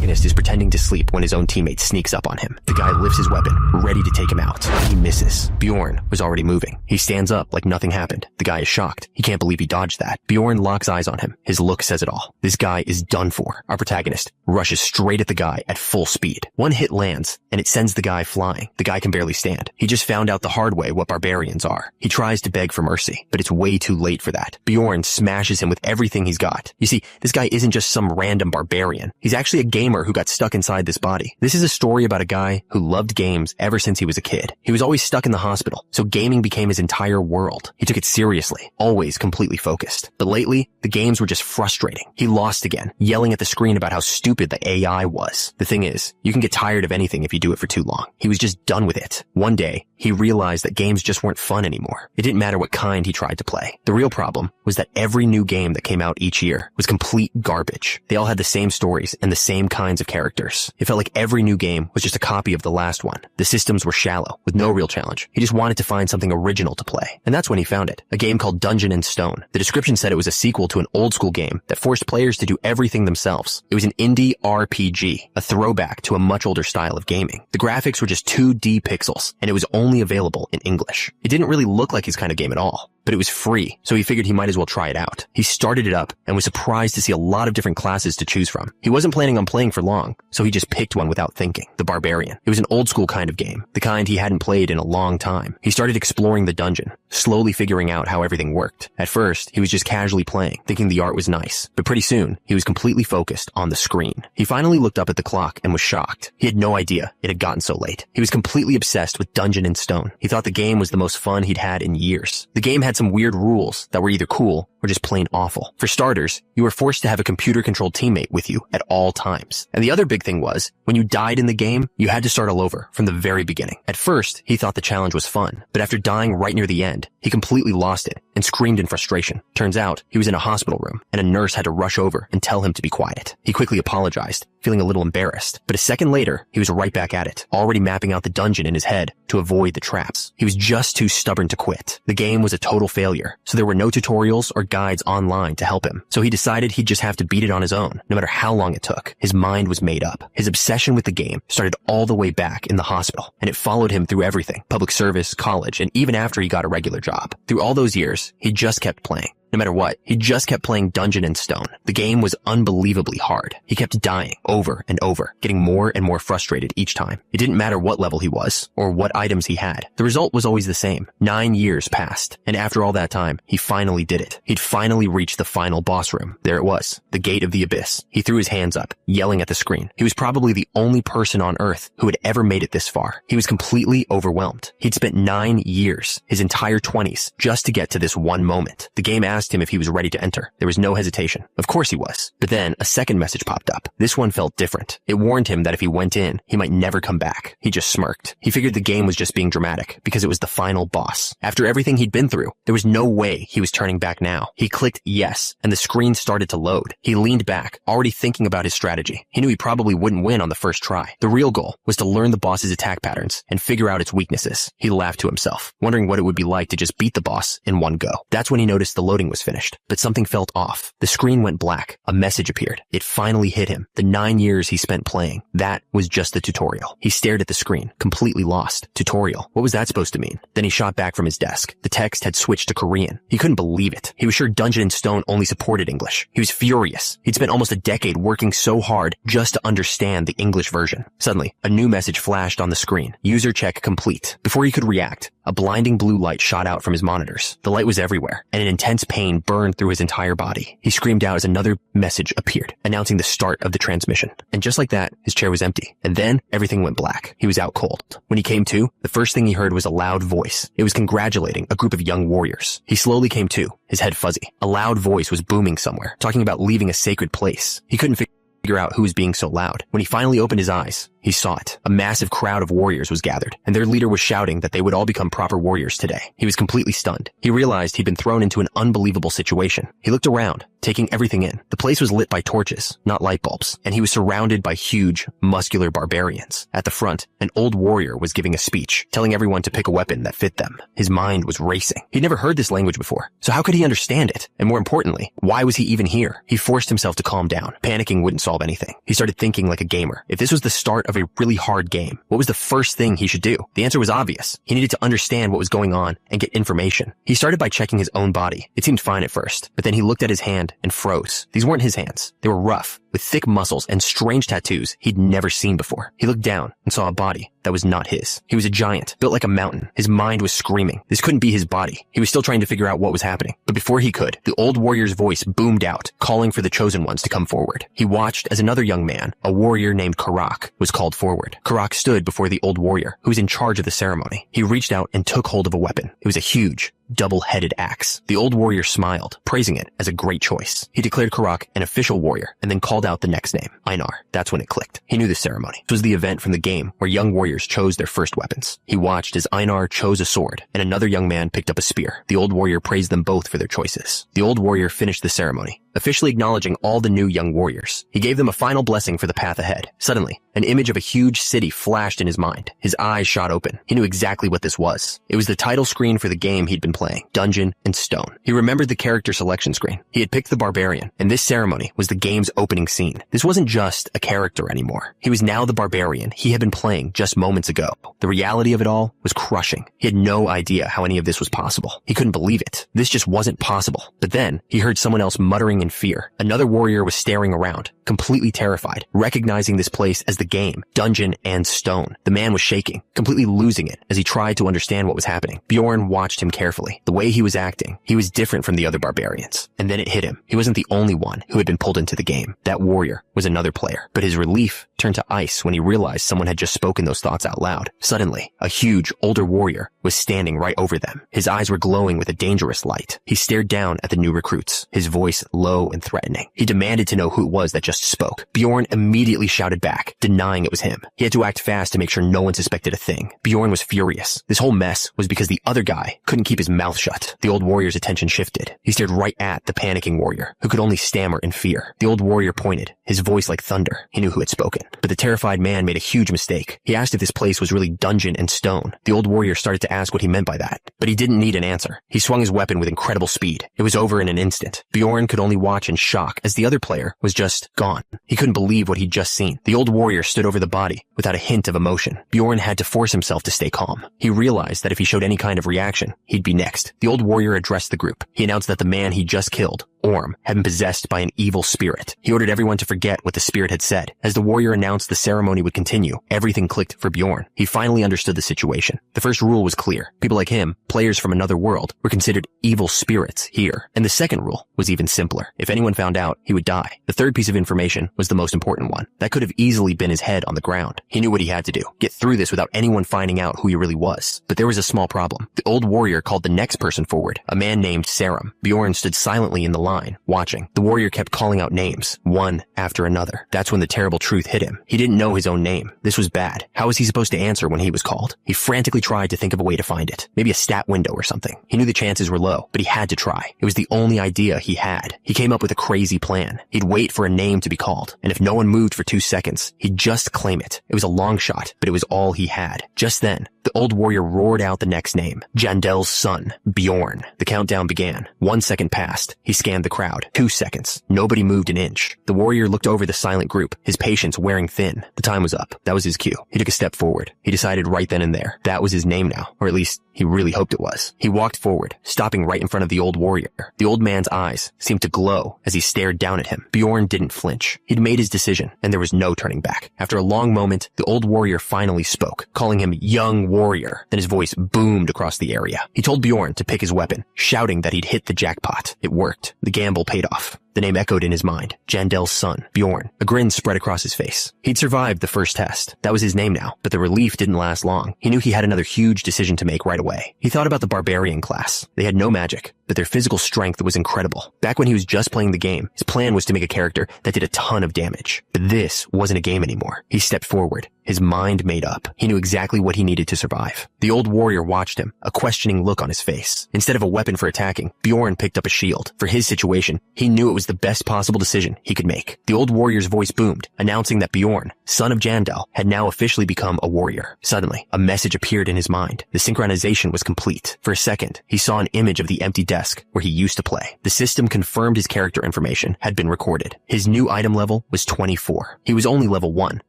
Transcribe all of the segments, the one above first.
protagonist is pretending to sleep when his own teammate sneaks up on him. The guy lifts his weapon, ready to take him out. He misses. Bjorn was already moving. He stands up like nothing happened. The guy is shocked. He can't believe he dodged that. Bjorn locks eyes on him. His look says it all. This guy is done for. Our protagonist rushes straight at the guy at full speed. One hit lands, and it sends the guy flying. The guy can barely stand. He just found out the hard way what barbarians are. He tries to beg for mercy, but it's way too late for that. Bjorn smashes him with everything he's got. You see, this guy isn't just some random barbarian. He's actually a gamer who got stuck inside this body. This is a story about a guy who loved games ever since he was a kid. He was always stuck in the hospital, so gaming became his entire world. He took it seriously, always completely focused. But lately, the games were just frustrating. He lost again, yelling at the screen about how stupid the AI was. The thing is, you can get tired of anything if you do it for too long. He was just done with it. One day, he realized that games just weren't fun anymore. It didn't matter what kind he tried to play. The real problem was that every new game that came out each year was complete garbage. They all had the same stories and the same kinds of characters. It felt like every new game was just a copy of the last one. The systems were shallow, with no real challenge. He just wanted to find something original to play. And that's when he found it. A game called Dungeon and Stone. The description said it was a sequel to an old school game that forced players to do everything themselves. It was an indie RPG, a throwback to a much older style of gaming. The graphics were just 2D pixels, and it was only available in English. It didn't really look like his kind of game at all, but it was free, so he figured he might as well try it out. He started it up and was surprised to see a lot of different classes to choose from. He wasn't planning on playing for long, so he just picked one without thinking, the Barbarian. It was an old school kind of game, the kind he hadn't played in a long time. He started exploring the dungeon, slowly figuring out how everything worked. At first, he was just casually playing, thinking the art was nice, but pretty soon, he was completely focused on the screen. He finally looked up at the clock and was shocked. He had no idea it had gotten so late. He was completely obsessed with Dungeon and Stone. He thought the game was the most fun he'd had in years. The game had some weird rules that were either cool or just plain awful. For starters, you were forced to have a computer-controlled teammate with you at all times. And the other big thing was, when you died in the game, you had to start all over from the very beginning. At first, he thought the challenge was fun, but after dying right near the end, he completely lost it and screamed in frustration. Turns out, he was in a hospital room, and a nurse had to rush over and tell him to be quiet. He quickly apologized, feeling a little embarrassed, but a second later, he was right back at it, already mapping out the dungeon in his head to avoid the traps. He was just too stubborn to quit. The game was a total failure, so there were no tutorials or guides online to help him. So he decided he'd just have to beat it on his own, no matter how long it took. His mind was made up. His obsession with the game started all the way back in the hospital, and it followed him through everything, public service, college, and even after he got a regular job. Through all those years, he just kept playing. No matter what, he just kept playing Dungeon and Stone. The game was unbelievably hard. He kept dying over and over, getting more and more frustrated each time. It didn't matter what level he was, or what items he had. The result was always the same. 9 years passed, and after all that time, he finally did it. He'd finally reached the final boss room. There it was, the Gate of the Abyss. He threw his hands up, yelling at the screen. He was probably the only person on Earth who had ever made it this far. He was completely overwhelmed. He'd spent 9 years, his entire 20s, just to get to this one moment. The game asked him if he was ready to enter. There was no hesitation. Of course he was. But then a second message popped up. This one felt different. It warned him that if he went in, he might never come back. He just smirked. He figured the game was just being dramatic because it was the final boss. After everything he'd been through, there was no way he was turning back now. He clicked yes, and the screen started to load. He leaned back, already thinking about his strategy. He knew he probably wouldn't win on the first try. The real goal was to learn the boss's attack patterns and figure out its weaknesses. He laughed to himself, wondering what it would be like to just beat the boss in one go. That's when he noticed the loading was finished. But something felt off. The screen went black. A message appeared. It finally hit him. The 9 years he spent playing. That was just the tutorial. He stared at the screen, completely lost. Tutorial. What was that supposed to mean? Then he shot back from his desk. The text had switched to Korean. He couldn't believe it. He was sure Dungeon and Stone only supported English. He was furious. He'd spent almost a decade working so hard just to understand the English version. Suddenly, a new message flashed on the screen. User check complete. Before he could react, a blinding blue light shot out from his monitors. The light was everywhere, and an intense pain burned through his entire body. He screamed out as another message appeared, announcing the start of the transmission. And just like that, his chair was empty. And then, everything went black. He was out cold. When he came to, the first thing he heard was a loud voice. It was congratulating a group of young warriors. He slowly came to, his head fuzzy. A loud voice was booming somewhere, talking about leaving a sacred place. He couldn't figure out who was being so loud. When he finally opened his eyes, he saw it. A massive crowd of warriors was gathered, and their leader was shouting that they would all become proper warriors today. He was completely stunned. He realized he'd been thrown into an unbelievable situation. He looked around, taking everything in. The place was lit by torches, not light bulbs, and he was surrounded by huge, muscular barbarians. At the front, an old warrior was giving a speech, telling everyone to pick a weapon that fit them. His mind was racing. He'd never heard this language before, so how could he understand it? And more importantly, why was he even here? He forced himself to calm down. Panicking wouldn't solve anything. He started thinking like a gamer. If this was the start of a really hard game, what was the first thing he should do? The answer was obvious. He needed to understand what was going on and get information. He started by checking his own body. It seemed fine at first, but then he looked at his hand and froze. These weren't his hands. They were rough, with thick muscles and strange tattoos he'd never seen before. He looked down and saw a body that was not his. He was a giant, built like a mountain. His mind was screaming. This couldn't be his body. He was still trying to figure out what was happening. But before he could, the old warrior's voice boomed out, calling for the chosen ones to come forward. He watched as another young man, a warrior named Karak, was called forward. Karak stood before the old warrior, who was in charge of the ceremony. He reached out and took hold of a weapon. It was a huge, double-headed axe. The old warrior smiled, praising it as a great choice. He declared Karak an official warrior and then called out the next name, Einar. That's when it clicked. He knew the ceremony. It was the event from the game where young warriors chose their first weapons. He watched as Einar chose a sword and another young man picked up a spear. The old warrior praised them both for their choices. The old warrior finished the ceremony, officially acknowledging all the new young warriors. He gave them a final blessing for the path ahead. Suddenly, an image of a huge city flashed in his mind. His eyes shot open. He knew exactly what this was. It was the title screen for the game he'd been playing, Dungeon and Stone. He remembered the character selection screen. He had picked the Barbarian, and this ceremony was the game's opening scene. This wasn't just a character anymore. He was now the Barbarian he had been playing just moments ago. The reality of it all was crushing. He had no idea how any of this was possible. He couldn't believe it. This just wasn't possible. But then, he heard someone else muttering in fear. Another warrior was staring around, completely terrified, recognizing this place as the game, Dungeon and Stone. The man was shaking, completely losing it as he tried to understand what was happening. Bjorn watched him carefully. The way he was acting, he was different from the other barbarians. And then it hit him. He wasn't the only one who had been pulled into the game. That warrior was another player. But his relief turned to ice when he realized someone had just spoken those thoughts out loud. Suddenly, a huge, older warrior was standing right over them. His eyes were glowing with a dangerous light. He stared down at the new recruits, his voice low and threatening. He demanded to know who it was that just spoke. Bjorn immediately shouted back, denying it was him. He had to act fast to make sure no one suspected a thing. Bjorn was furious. This whole mess was because the other guy couldn't keep his mouth shut. The old warrior's attention shifted. He stared right at the panicking warrior, who could only stammer in fear. The old warrior pointed, his voice like thunder. He knew who had spoken. But the terrified man made a huge mistake. He asked if this place was really Dungeon and Stone. The old warrior started to ask what he meant by that, but he didn't need an answer. He swung his weapon with incredible speed. It was over in an instant. Bjorn could only watch in shock as the other player was just gone. He couldn't believe what he'd just seen. The old warrior stood over the body without a hint of emotion. Bjorn had to force himself to stay calm. He realized that if he showed any kind of reaction, he'd be next. The old warrior addressed the group. He announced that the man he just killed, Orm, had been possessed by an evil spirit. He ordered everyone to forget what the spirit had said. As the warrior announced the ceremony would continue, everything clicked for Bjorn. He finally understood the situation. The first rule was clear. People like him, players from another world, were considered evil spirits here. And the second rule was even simpler. If anyone found out, he would die. The third piece of information was the most important one. That could have easily been his head on the ground. He knew what he had to do. Get through this without anyone finding out who he really was. But there was a small problem. The old warrior called the next person forward, a man named Sarum. Bjorn stood silently in the line, watching. The warrior kept calling out names, one after another. That's when the terrible truth hit him. He didn't know his own name. This was bad. How was he supposed to answer when he was called? He frantically tried to think of a way to find it. Maybe a stat window or something. He knew the chances were low, but he had to try. It was the only idea he had. He came up with a crazy plan. He'd wait for a name to be called, and if no one moved for 2 seconds, he'd just claim it. It was a long shot, but it was all he had. Just then, the old warrior roared out the next name, Jandel's son, Bjorn. The countdown began. 1 second passed. He scanned the crowd. 2 seconds. Nobody moved an inch. The warrior looked over the silent group, his patience wearing thin. The time was up. That was his cue. He took a step forward. He decided right then and there. That was his name now, or at least he really hoped it was. He walked forward, stopping right in front of the old warrior. The old man's eyes seemed to glow as he stared down at him. Bjorn didn't flinch. He'd made his decision, and there was no turning back. After a long moment, the old warrior finally spoke, calling him young warrior. Then his voice boomed across the area. He told Bjorn to pick his weapon, shouting that he'd hit the jackpot. It worked. The gamble paid off. The name echoed in his mind. Jandel's son, Bjorn. A grin spread across his face. He'd survived the first test. That was his name now, but the relief didn't last long. He knew he had another huge decision to make right away. He thought about the Barbarian class. They had no magic, but their physical strength was incredible. Back when he was just playing the game, his plan was to make a character that did a ton of damage. But this wasn't a game anymore. He stepped forward, his mind made up. He knew exactly what he needed to survive. The old warrior watched him, a questioning look on his face. Instead of a weapon for attacking, Bjorn picked up a shield. For his situation, he knew it was the best possible decision he could make. The old warrior's voice boomed, announcing that Bjorn, son of Jandal, had now officially become a warrior. Suddenly, a message appeared in his mind. The synchronization was complete. For a second, he saw an image of the empty desk where he used to play. The system confirmed his character information had been recorded. His new item level was 24. He was only level 1,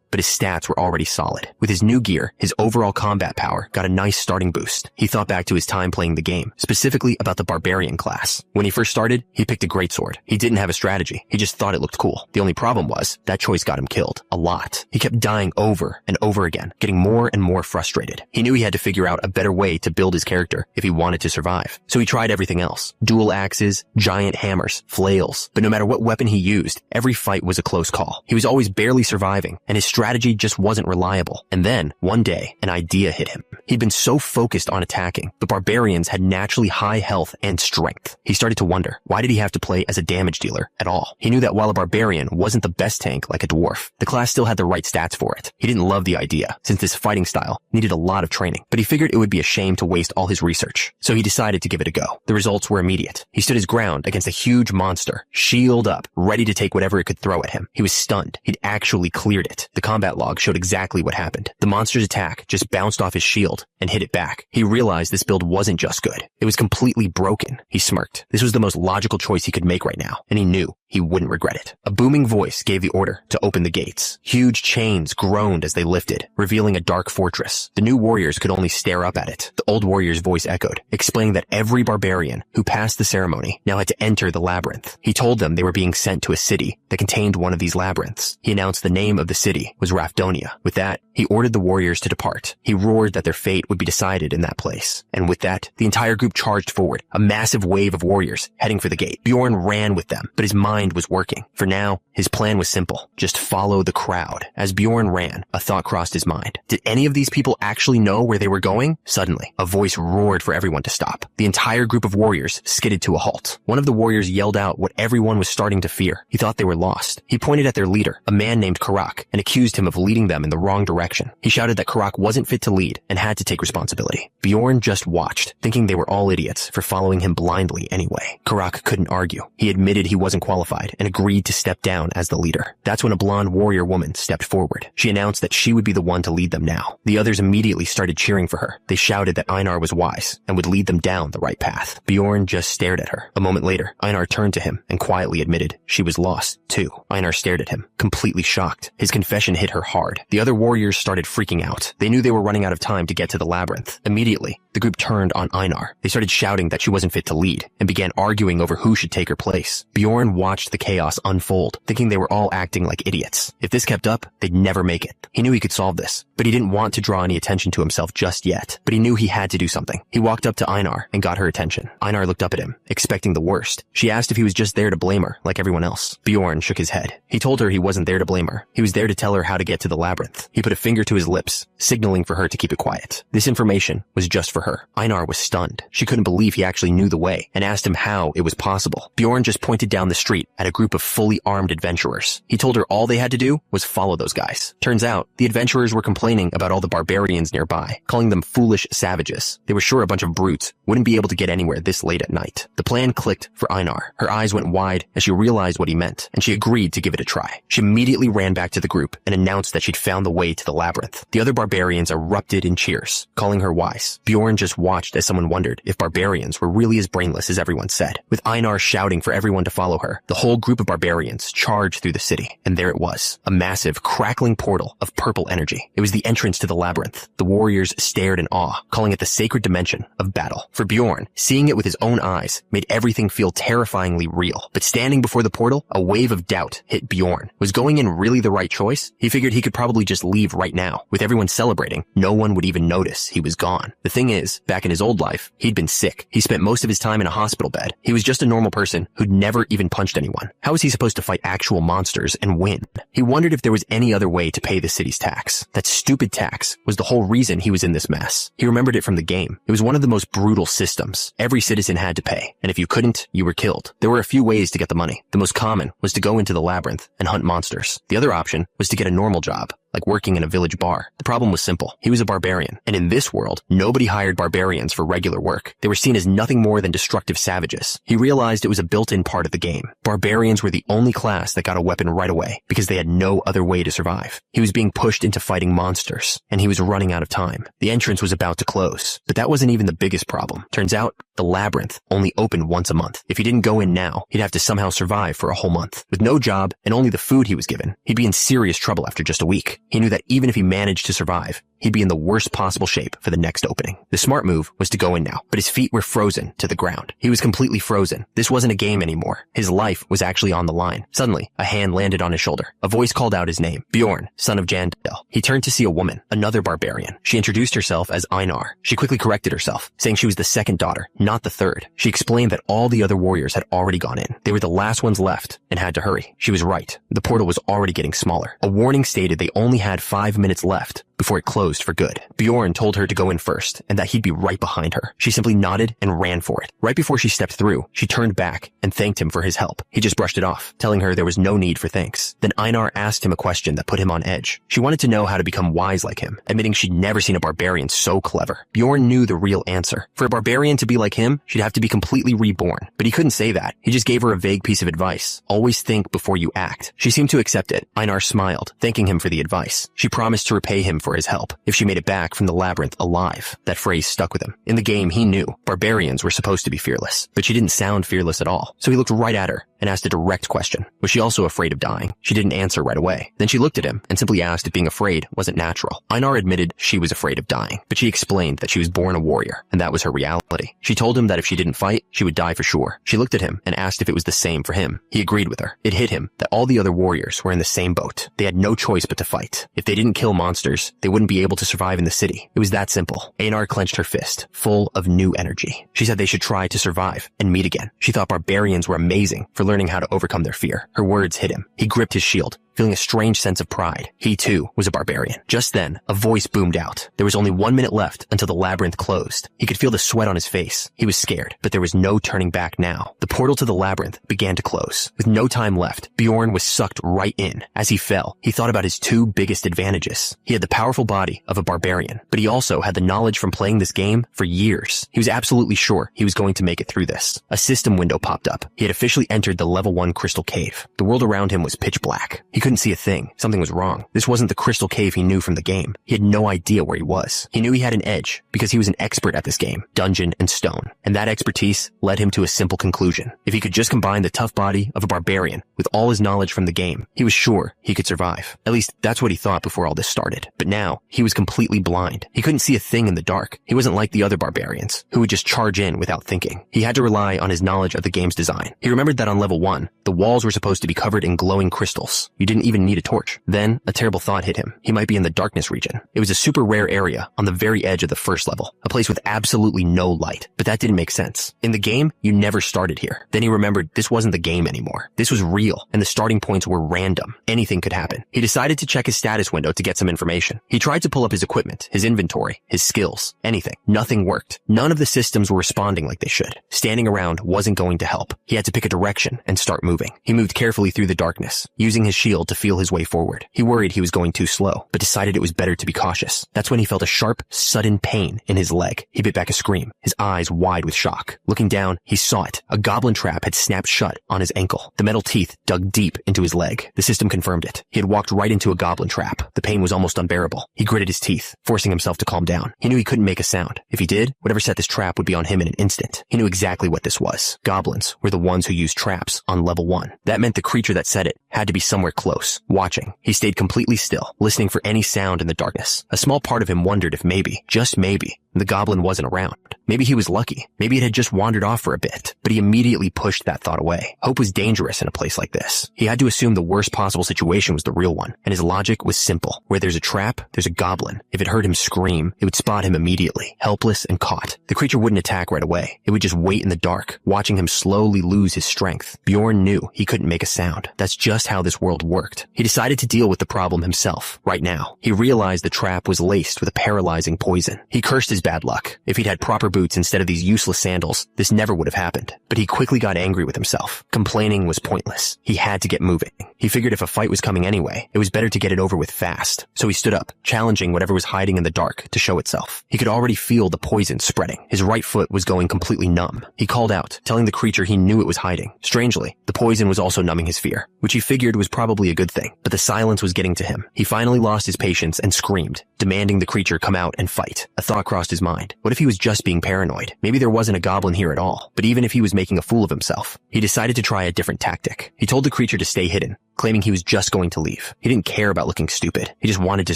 but his stats were already solid. With his new gear, his overall combat power got a nice starting boost. He thought back to his time playing the game, specifically about the Barbarian class. When he first started, he picked a greatsword. He didn't have a strategy. He just thought it looked cool. The only problem was, that choice got him killed. A lot. He kept dying over and over again, getting more and more frustrated. He knew he had to figure out a better way to build his character if he wanted to survive. So he tried everything else. Dual axes, giant hammers, flails. But no matter what weapon he used, every fight was a close call. He was always barely surviving, and his strategy just wasn't reliable. And then, one day, an idea hit him. He'd been so focused on attacking, but barbarians had naturally high health and strength. He started to wonder, why did he have to play as a damage dealer at all? He knew that while a barbarian wasn't the best tank like a dwarf, the class still had the right stats for it. He didn't love the idea, since this fighting style needed a lot of training, but he figured it would be a shame to waste all his research. So he decided to give it a go. The results were immediate. He stood his ground against a huge monster, shield up, ready to take whatever it could throw at him. He was stunned. He'd actually cleared it. The combat log showed exactly what happened. The monster's attack just bounced off his shield and hit it back. He realized this build wasn't just good. It was completely broken. He smirked. This was the most logical choice he could make right now, and he knew he wouldn't regret it. A booming voice gave the order to open the gates. Huge chains groaned as they lifted, revealing a dark fortress. The new warriors could only stare up at it. The old warrior's voice echoed, explaining that every barbarian who passed the ceremony now had to enter the labyrinth. He told them they were being sent to a city that contained one of these labyrinths. He announced the name of the city was Rafdonia. With that, he ordered the warriors to depart. He roared that their fate would be decided in that place. And with that, the entire group charged forward, a massive wave of warriors heading for the gate. Bjorn ran with them, but his mind was working. For now, his plan was simple. Just follow the crowd. As Bjorn ran, a thought crossed his mind. Did any of these people actually know where they were going? Suddenly, a voice roared for everyone to stop. The entire group of warriors skidded to a halt. One of the warriors yelled out what everyone was starting to fear. He thought they were lost. He pointed at their leader, a man named Karak, and accused him of leading them in the wrong direction. He shouted that Karak wasn't fit to lead and had to take responsibility. Bjorn just watched, thinking they were all idiots for following him blindly anyway. Karak couldn't argue. He admitted he wasn't qualified and agreed to step down as the leader. That's when a blonde warrior woman stepped forward. She announced that she would be the one to lead them now. The others immediately started cheering for her. They shouted that Einar was wise and would lead them down the right path. Bjorn just stared at her. A moment later, Einar turned to him and quietly admitted she was lost too. Einar stared at him, completely shocked. His confession hit her hard. The other warriors started freaking out. They knew they were running out of time to get to the labyrinth. Immediately, the group turned on Einar. They started shouting that she wasn't fit to lead and began arguing over who should take her place. Bjorn watched the chaos unfold, thinking they were all acting like idiots. If this kept up, they'd never make it. He knew he could solve this, but he didn't want to draw any attention to himself just yet. But he knew he had to do something. He walked up to Einar and got her attention. Einar looked up at him, expecting the worst. She asked if he was just there to blame her, like everyone else. Bjorn shook his head. He told her he wasn't there to blame her. He was there to tell her how to get to the labyrinth. He put a finger to his lips, signaling for her to keep it quiet. This information was just for her. Einar was stunned. She couldn't believe he actually knew the way and asked him how it was possible. Bjorn just pointed down the street at a group of fully armed adventurers. He told her all they had to do was follow those guys. Turns out, the adventurers were complaining about all the barbarians nearby, calling them foolish savages. They were sure a bunch of brutes wouldn't be able to get anywhere this late at night. The plan clicked for Einar. Her eyes went wide as she realized what he meant, and she agreed to give it a try. She immediately ran back to the group and announced that she'd found the way to the labyrinth. The other barbarians erupted in cheers, calling her wise. Bjorn just watched as someone wondered if barbarians were really as brainless as everyone said. With Einar shouting for everyone to follow her, the whole group of barbarians charged through the city, and there it was, a massive, crackling portal of purple energy. It was the entrance to the labyrinth. The warriors stared in awe, calling it the sacred dimension of battle. For Bjorn, seeing it with his own eyes made everything feel terrifyingly real. But standing before the portal, a wave of doubt hit Bjorn. Was going in really the right choice? He figured he could probably just leave right now. With everyone celebrating, no one would even notice he was gone. The thing is, back in his old life, he'd been sick. He spent most of his time in a hospital bed. He was just a normal person who'd never even punched anyone. How was he supposed to fight actual monsters and win? He wondered if there was any other way to pay the city's tax. That stupid tax was the whole reason he was in this mess. He remembered it from the game. It was one of the most brutal systems. Every citizen had to pay, and if you couldn't, you were killed. There were a few ways to get the money. The most common was to go into the labyrinth and hunt monsters. The other option was to get a normal job, like working in a village bar. The problem was simple. He was a barbarian, and in this world, nobody hired barbarians for regular work. They were seen as nothing more than destructive savages. He realized it was a built-in part of the game. Barbarians were the only class that got a weapon right away because they had no other way to survive. He was being pushed into fighting monsters, and he was running out of time. The entrance was about to close, but that wasn't even the biggest problem. Turns out, the labyrinth only opened once a month. If he didn't go in now, he'd have to somehow survive for a whole month. With no job and only the food he was given, he'd be in serious trouble after just a week. He knew that even if he managed to survive, he'd be in the worst possible shape for the next opening. The smart move was to go in now, but his feet were frozen to the ground. He was completely frozen. This wasn't a game anymore. His life was actually on the line. Suddenly, a hand landed on his shoulder. A voice called out his name, Bjorn, son of Jandel. He turned to see a woman, another barbarian. She introduced herself as Einar. She quickly corrected herself, saying she was the second daughter, not the third. She explained that all the other warriors had already gone in. They were the last ones left and had to hurry. She was right. The portal was already getting smaller. A warning stated they only had 5 minutes left before it closed for good. Bjorn told her to go in first and that he'd be right behind her. She simply nodded and ran for it. Right before she stepped through, she turned back and thanked him for his help. He just brushed it off, telling her there was no need for thanks. Then Einar asked him a question that put him on edge. She wanted to know how to become wise like him, admitting she'd never seen a barbarian so clever. Bjorn knew the real answer. For a barbarian to be like him, she'd have to be completely reborn. But he couldn't say that. He just gave her a vague piece of advice. Always think before you act. She seemed to accept it. Einar smiled, thanking him for the advice. She promised to repay him for his help if she made it back from the labyrinth alive. That phrase stuck with him. In the game, he knew barbarians were supposed to be fearless, but she didn't sound fearless at all. So he looked right at her and asked a direct question. Was she also afraid of dying? She didn't answer right away. Then she looked at him and simply asked if being afraid wasn't natural. Einar admitted she was afraid of dying, but she explained that she was born a warrior, and that was her reality. She told him that if she didn't fight, she would die for sure. She looked at him and asked if it was the same for him. He agreed with her. It hit him that all the other warriors were in the same boat. They had no choice but to fight. If they didn't kill monsters, they wouldn't be able to survive in the city. It was that simple. Einar clenched her fist, full of new energy. She said they should try to survive and meet again. She thought barbarians were amazing for learning how to overcome their fear. Her words hit him. He gripped his shield, feeling a strange sense of pride. He too was a barbarian. Just then, a voice boomed out. There was only 1 minute left until the labyrinth closed. He could feel the sweat on his face. He was scared, but there was no turning back now. The portal to the labyrinth began to close. With no time left, Bjorn was sucked right in. As he fell, he thought about his two biggest advantages. He had the powerful body of a barbarian, but he also had the knowledge from playing this game for years. He was absolutely sure he was going to make it through this. A system window popped up. He had officially entered the level 1 crystal cave. The world around him was pitch black. He couldn't see a thing. Something was wrong. This wasn't the crystal cave he knew from the game. He had no idea where he was. He knew he had an edge because he was an expert at this game, dungeon and stone. And that expertise led him to a simple conclusion. If he could just combine the tough body of a barbarian with all his knowledge from the game, he was sure he could survive. At least that's what he thought before all this started. But now, he was completely blind. He couldn't see a thing in the dark. He wasn't like the other barbarians, who would just charge in without thinking. He had to rely on his knowledge of the game's design. He remembered that on level 1, the walls were supposed to be covered in glowing crystals. You didn't even need a torch. Then, a terrible thought hit him. He might be in the darkness region. It was a super rare area on the very edge of the first level, a place with absolutely no light. But that didn't make sense. In the game, you never started here. Then he remembered this wasn't the game anymore. This was real, and the starting points were random. Anything could happen. He decided to check his status window to get some information. He tried to pull up his equipment, his inventory, his skills, anything. Nothing worked. None of the systems were responding like they should. Standing around wasn't going to help. He had to pick a direction and start moving. He moved carefully through the darkness, using his shield to feel his way forward. He worried he was going too slow, but decided it was better to be cautious. That's when he felt a sharp, sudden pain in his leg. He bit back a scream, his eyes wide with shock. Looking down, he saw it. A goblin trap had snapped shut on his ankle. The metal teeth dug deep into his leg. The system confirmed it. He had walked right into a goblin trap. The pain was almost unbearable. He gritted his teeth, forcing himself to calm down. He knew he couldn't make a sound. If he did, whatever set this trap would be on him in an instant. He knew exactly what this was. Goblins were the ones who used traps on level 1. That meant the creature that set it had to be somewhere close, watching. He stayed completely still, listening for any sound in the darkness. A small part of him wondered if maybe, just maybe, the goblin wasn't around. Maybe he was lucky. Maybe it had just wandered off for a bit. But he immediately pushed that thought away. Hope was dangerous in a place like this. He had to assume the worst possible situation was the real one. And his logic was simple. Where there's a trap, there's a goblin. If it heard him scream, it would spot him immediately, helpless and caught. The creature wouldn't attack right away. It would just wait in the dark, watching him slowly lose his strength. Bjorn knew he couldn't make a sound. That's just how this world worked. He decided to deal with the problem himself, right now. He realized the trap was laced with a paralyzing poison. He cursed his was bad luck. If he'd had proper boots instead of these useless sandals, this never would have happened. But he quickly got angry with himself. Complaining was pointless. He had to get moving. He figured if a fight was coming anyway, it was better to get it over with fast. So he stood up, challenging whatever was hiding in the dark to show itself. He could already feel the poison spreading. His right foot was going completely numb. He called out, telling the creature he knew it was hiding. Strangely, the poison was also numbing his fear, which he figured was probably a good thing. But the silence was getting to him. He finally lost his patience and screamed, demanding the creature come out and fight. A thought crossed his mind. What if he was just being paranoid? Maybe there wasn't a goblin here at all. But even if he was making a fool of himself, he decided to try a different tactic. He told the creature to stay hidden, claiming he was just going to leave. He didn't care about looking stupid. He just wanted to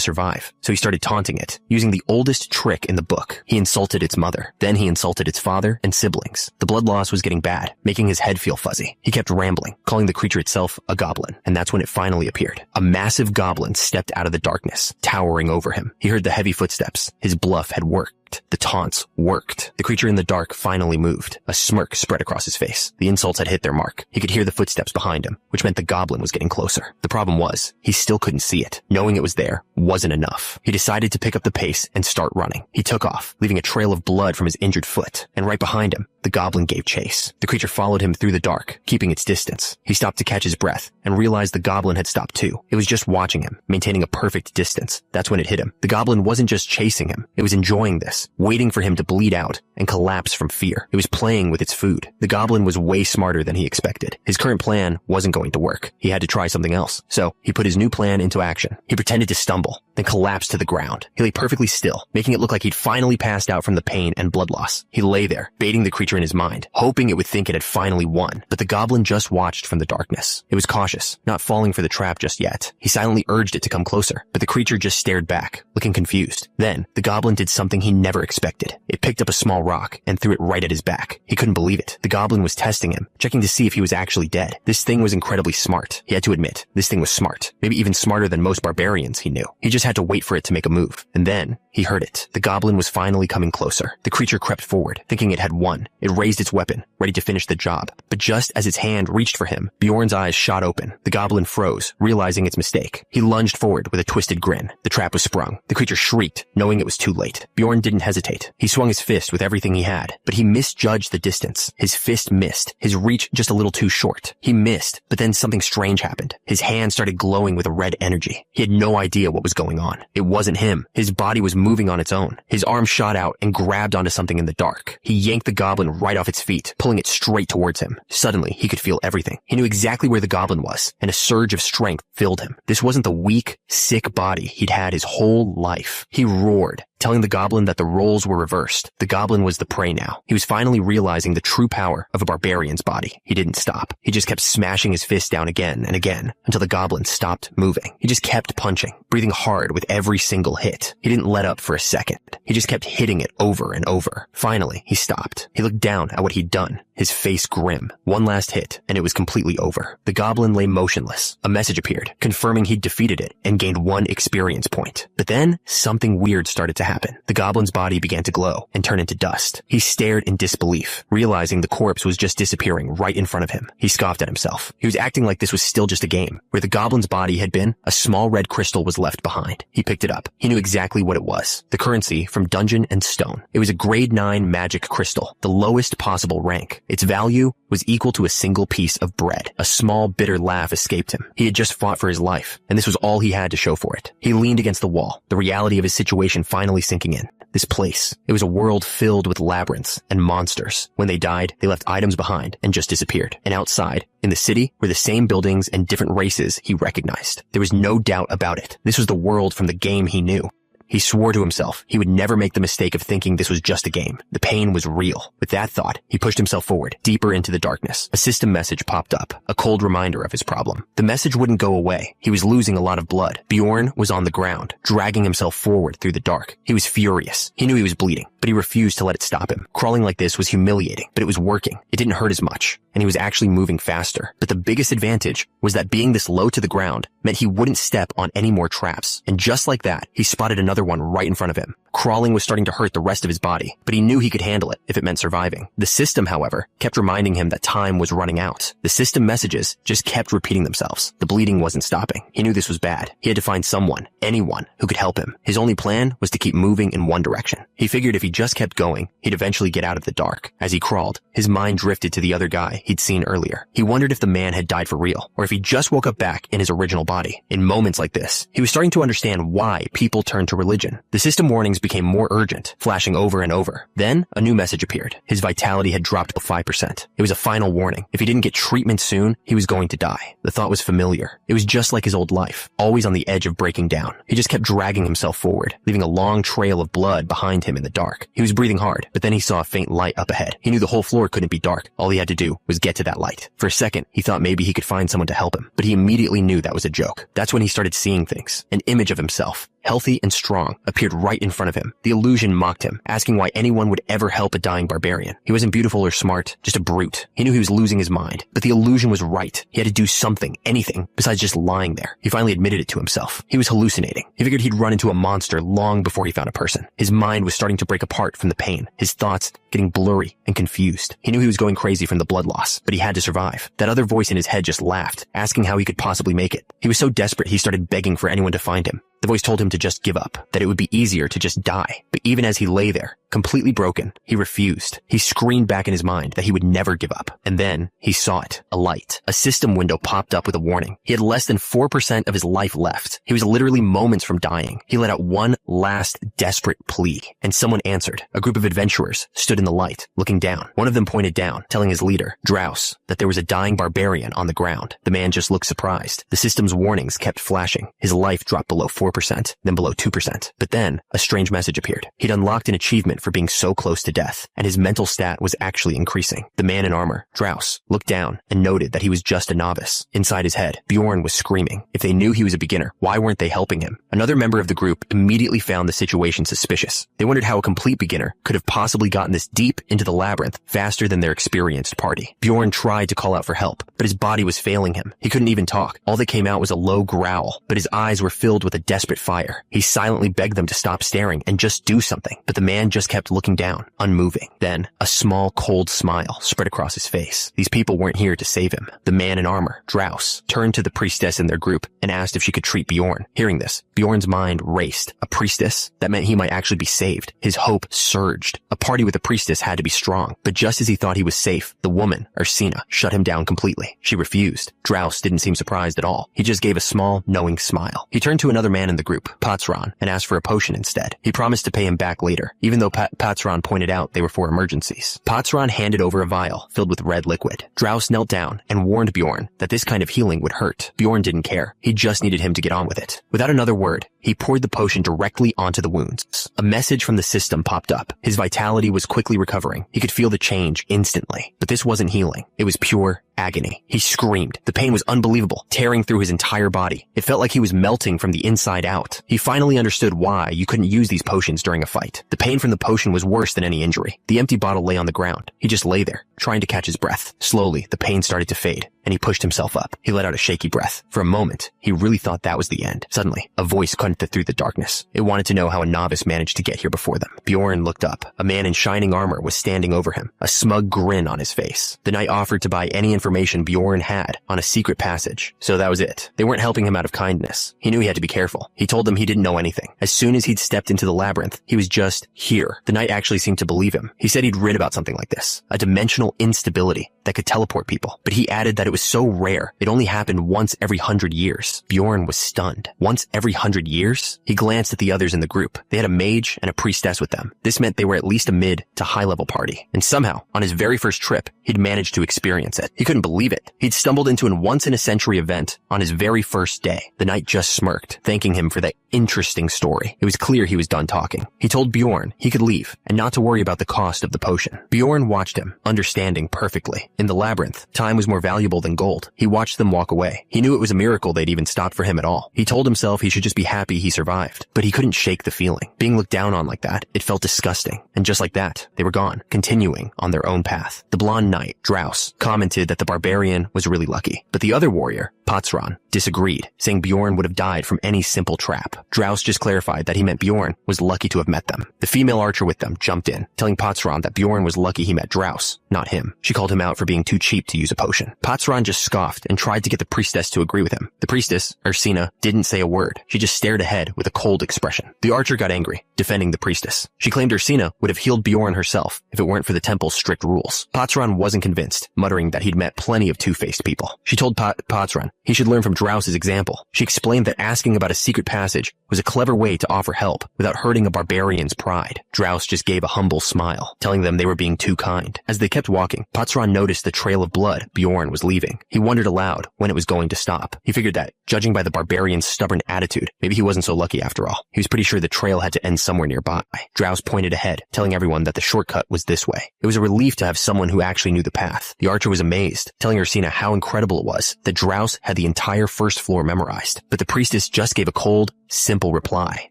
survive. So he started taunting it, using the oldest trick in the book. He insulted its mother. Then he insulted its father and siblings. The blood loss was getting bad, making his head feel fuzzy. He kept rambling, calling the creature itself a goblin. And that's when it finally appeared. A massive goblin stepped out of the darkness, towering over him. He heard the heavy footsteps. His bluff had worked. The taunts worked. The creature in the dark finally moved. A smirk spread across his face. The insults had hit their mark. He could hear the footsteps behind him, which meant the goblin was getting closer. The problem was, he still couldn't see it. Knowing it was there wasn't enough. He decided to pick up the pace and start running. He took off, leaving a trail of blood from his injured foot. And right behind him, the goblin gave chase. The creature followed him through the dark, keeping its distance. He stopped to catch his breath and realized the goblin had stopped too. It was just watching him, maintaining a perfect distance. That's when it hit him. The goblin wasn't just chasing him. It was enjoying this, waiting for him to bleed out and collapse from fear. It was playing with its food. The goblin was way smarter than he expected. His current plan wasn't going to work. He had to try something else. So he put his new plan into action. He pretended to stumble, then collapsed to the ground. He lay perfectly still, making it look like he'd finally passed out from the pain and blood loss. He lay there, baiting the creature in his mind, hoping it would think it had finally won. But the goblin just watched from the darkness. It was cautious, not falling for the trap just yet. He silently urged it to come closer, but the creature just stared back, looking confused. Then, the goblin did something he never expected. It picked up a small rock and threw it right at his back. He couldn't believe it. The goblin was testing him, checking to see if he was actually dead. This thing was incredibly smart. He had to admit, this thing was smart. Maybe even smarter than most barbarians he knew. He just had to wait for it to make a move. And then, he heard it. The goblin was finally coming closer. The creature crept forward, thinking it had won. It raised its weapon, ready to finish the job. But just as its hand reached for him, Bjorn's eyes shot open. The goblin froze, realizing its mistake. He lunged forward with a twisted grin. The trap was sprung. The creature shrieked, knowing it was too late. Bjorn didn't hesitate. He swung his fist with everything he had, but he misjudged the distance. His fist missed, his reach just a little too short. He missed, but then something strange happened. His hand started glowing with a red energy. He had no idea what was going on. It wasn't him. His body was moving on its own. His arm shot out and grabbed onto something in the dark. He yanked the goblin right off its feet, pulling it straight towards him. Suddenly, he could feel everything. He knew exactly where the goblin was, and a surge of strength filled him. This wasn't the weak, sick body he'd had his whole life. He roared, telling the goblin that the roles were reversed. The goblin was the prey now. He was finally realizing the true power of a barbarian's body. He didn't stop. He just kept smashing his fist down again and again until the goblin stopped moving. He just kept punching, breathing hard with every single hit. He didn't let up for a second. He just kept hitting it over and over. Finally, he stopped. He looked down at what he'd done, his face grim. One last hit, and it was completely over. The goblin lay motionless. A message appeared, confirming he'd defeated it and gained 1 experience point. But then, something weird started to happen. The goblin's body began to glow and turn into dust. He stared in disbelief, realizing the corpse was just disappearing right in front of him. He scoffed at himself. He was acting like this was still just a game. Where the goblin's body had been, a small red crystal was left behind. He picked it up. He knew exactly what it was. The currency from Dungeon and Stone. It was a grade 9 magic crystal, the lowest possible rank. Its value was equal to a single piece of bread. A small, bitter laugh escaped him. He had just fought for his life, and this was all he had to show for it. He leaned against the wall, the reality of his situation finally sinking in. This place, it was a world filled with labyrinths and monsters. When they died, they left items behind and just disappeared. And outside, in the city, were the same buildings and different races he recognized. There was no doubt about it. This was the world from the game he knew. He swore to himself he would never make the mistake of thinking this was just a game. The pain was real. With that thought, he pushed himself forward, deeper into the darkness. A system message popped up, a cold reminder of his problem. The message wouldn't go away. He was losing a lot of blood. Bjorn was on the ground, dragging himself forward through the dark. He was furious. He knew he was bleeding, but he refused to let it stop him. Crawling like this was humiliating, but it was working. It didn't hurt as much, and he was actually moving faster. But the biggest advantage was that being this low to the ground meant he wouldn't step on any more traps. And just like that, he spotted another one right in front of him. Crawling was starting to hurt the rest of his body, but he knew he could handle it if it meant surviving. The system, however, kept reminding him that time was running out. The system messages just kept repeating themselves. The bleeding wasn't stopping. He knew this was bad. He had to find someone, anyone, who could help him. His only plan was to keep moving in one direction. He figured if he just kept going, he'd eventually get out of the dark. As he crawled, his mind drifted to the other guy he'd seen earlier. He wondered if the man had died for real, or if he just woke up back in his original body. In moments like this, he was starting to understand why people turned to religion. The system warnings became more urgent, flashing over and over. Then, a new message appeared. His vitality had dropped to 5%. It was a final warning. If he didn't get treatment soon, he was going to die. The thought was familiar. It was just like his old life, always on the edge of breaking down. He just kept dragging himself forward, leaving a long trail of blood behind him in the dark. He was breathing hard, but then he saw a faint light up ahead. He knew the whole floor couldn't be dark. All he had to do was get to that light. For a second, he thought maybe he could find someone to help him, but he immediately knew that was a joke. That's when he started seeing things. An image of himself, healthy and strong, appeared right in front of him. The illusion mocked him, asking why anyone would ever help a dying barbarian. He wasn't beautiful or smart, just a brute. He knew he was losing his mind, but the illusion was right. He had to do something, anything, besides just lying there. He finally admitted it to himself. He was hallucinating. He figured he'd run into a monster long before he found a person. His mind was starting to break apart from the pain, his thoughts getting blurry and confused. He knew he was going crazy from the blood loss, but he had to survive. That other voice in his head just laughed, asking how he could possibly make it. He was so desperate he started begging for anyone to find him. The voice told him to just give up, that it would be easier to just die. But even as he lay there, completely broken, he refused. He screamed back in his mind that he would never give up. And then he saw it, a light. A system window popped up with a warning. He had less than 4% of his life left. He was literally moments from dying. He let out one last desperate plea, and someone answered. A group of adventurers stood in the light, looking down. One of them pointed down, telling his leader, Drouse, that there was a dying barbarian on the ground. The man just looked surprised. The system's warnings kept flashing. His life dropped below 4%, then below 2%. But then, a strange message appeared. He'd unlocked an achievement for being so close to death, and his mental stat was actually increasing. The man in armor, Drouse, looked down and noted that he was just a novice. Inside his head, Bjorn was screaming. If they knew he was a beginner, why weren't they helping him? Another member of the group immediately found the situation suspicious. They wondered how a complete beginner could have possibly gotten this deep into the labyrinth faster than their experienced party. Bjorn tried to call out for help, but his body was failing him. He couldn't even talk. All that came out was a low growl, but his eyes were filled with a desperate fire. He silently begged them to stop staring and just do something, but the man just kept looking down, unmoving. Then, a small, cold smile spread across his face. These people weren't here to save him. The man in armor, Drouse, turned to the priestess in their group and asked if she could treat Bjorn. Hearing this, Bjorn's mind raced. A priestess? That meant he might actually be saved. His hope surged. A party with a priestess had to be strong, but just as he thought he was safe, the woman, Ursina, shut him down completely. She refused. Drouse didn't seem surprised at all. He just gave a small, knowing smile. He turned to another man in the group, Patsran, and asked for a potion instead. He promised to pay him back later, even though Patsran pointed out they were for emergencies. Patsran handed over a vial filled with red liquid. Drouse knelt down and warned Bjorn that this kind of healing would hurt. Bjorn didn't care. He just needed him to get on with it. Without another word, he poured the potion directly onto the wounds. A message from the system popped up. His vitality was quickly recovering. He could feel the change instantly. But this wasn't healing. It was pure agony. He screamed. The pain was unbelievable, tearing through his entire body. It felt like he was melting from the inside out. He finally understood why you couldn't use these potions during a fight. The pain from the potion was worse than any injury. The empty bottle lay on the ground. He just lay there, trying to catch his breath. Slowly, the pain started to fade, and he pushed himself up. He let out a shaky breath. For a moment, he really thought that was the end. Suddenly, a voice cut through the darkness. It wanted to know how a novice managed to get here before them. Bjorn looked up. A man in shining armor was standing over him, a smug grin on his face. The knight offered to buy any information Bjorn had on a secret passage. So that was it. They weren't helping him out of kindness. He knew he had to be careful. He told them he didn't know anything. As soon as he'd stepped into the labyrinth, he was just here. The knight actually seemed to believe him. He said he'd read about something like this, a dimensional instability that could teleport people. But he added that it was so rare, it only happened once every 100 years. Bjorn was stunned. Once every 100 years? He glanced at the others in the group. They had a mage and a priestess with them. This meant they were at least a mid to high-level party. And somehow, on his very first trip, he'd managed to experience it. He couldn't believe it. He'd stumbled into a once-in-a-century event on his very first day. The knight just smirked, thanking him for that interesting story. It was clear he was done talking. He told Bjorn he could leave and not to worry about the cost of the potion. Bjorn watched him, understanding perfectly. In the labyrinth, time was more valuable than gold. He watched them walk away. He knew it was a miracle they'd even stopped for him at all. He told himself he should just be happy he survived, but he couldn't shake the feeling. Being looked down on like that, it felt disgusting. And just like that, they were gone, continuing on their own path. The blonde knight, Drouse, commented that the barbarian was really lucky, but the other warrior Patsran disagreed, saying Bjorn would have died from any simple trap. Draus just clarified that he meant Bjorn was lucky to have met them. The female archer with them jumped in, telling Patsran that Bjorn was lucky he met Draus, not him. She called him out for being too cheap to use a potion. Patsran just scoffed and tried to get the priestess to agree with him. The priestess, Ursina, didn't say a word. She just stared ahead with a cold expression. The archer got angry, defending the priestess. She claimed Ursina would have healed Bjorn herself if it weren't for the temple's strict rules. Patsran wasn't convinced, muttering that he'd met plenty of two-faced people. She told Patsran he should learn from Draus's example. She explained that asking about a secret passage was a clever way to offer help without hurting a barbarian's pride. Draus just gave a humble smile, telling them they were being too kind. As they kept walking, Patsran noticed the trail of blood Bjorn was leaving. He wondered aloud when it was going to stop. He figured that, judging by the barbarian's stubborn attitude, maybe he wasn't so lucky after all. He was pretty sure the trail had to end somewhere nearby. Draus pointed ahead, telling everyone that the shortcut was this way. It was a relief to have someone who actually knew the path. The archer was amazed, telling Ursina how incredible it was that Draus had the entire first floor memorized. But the priestess just gave a cold, simple reply.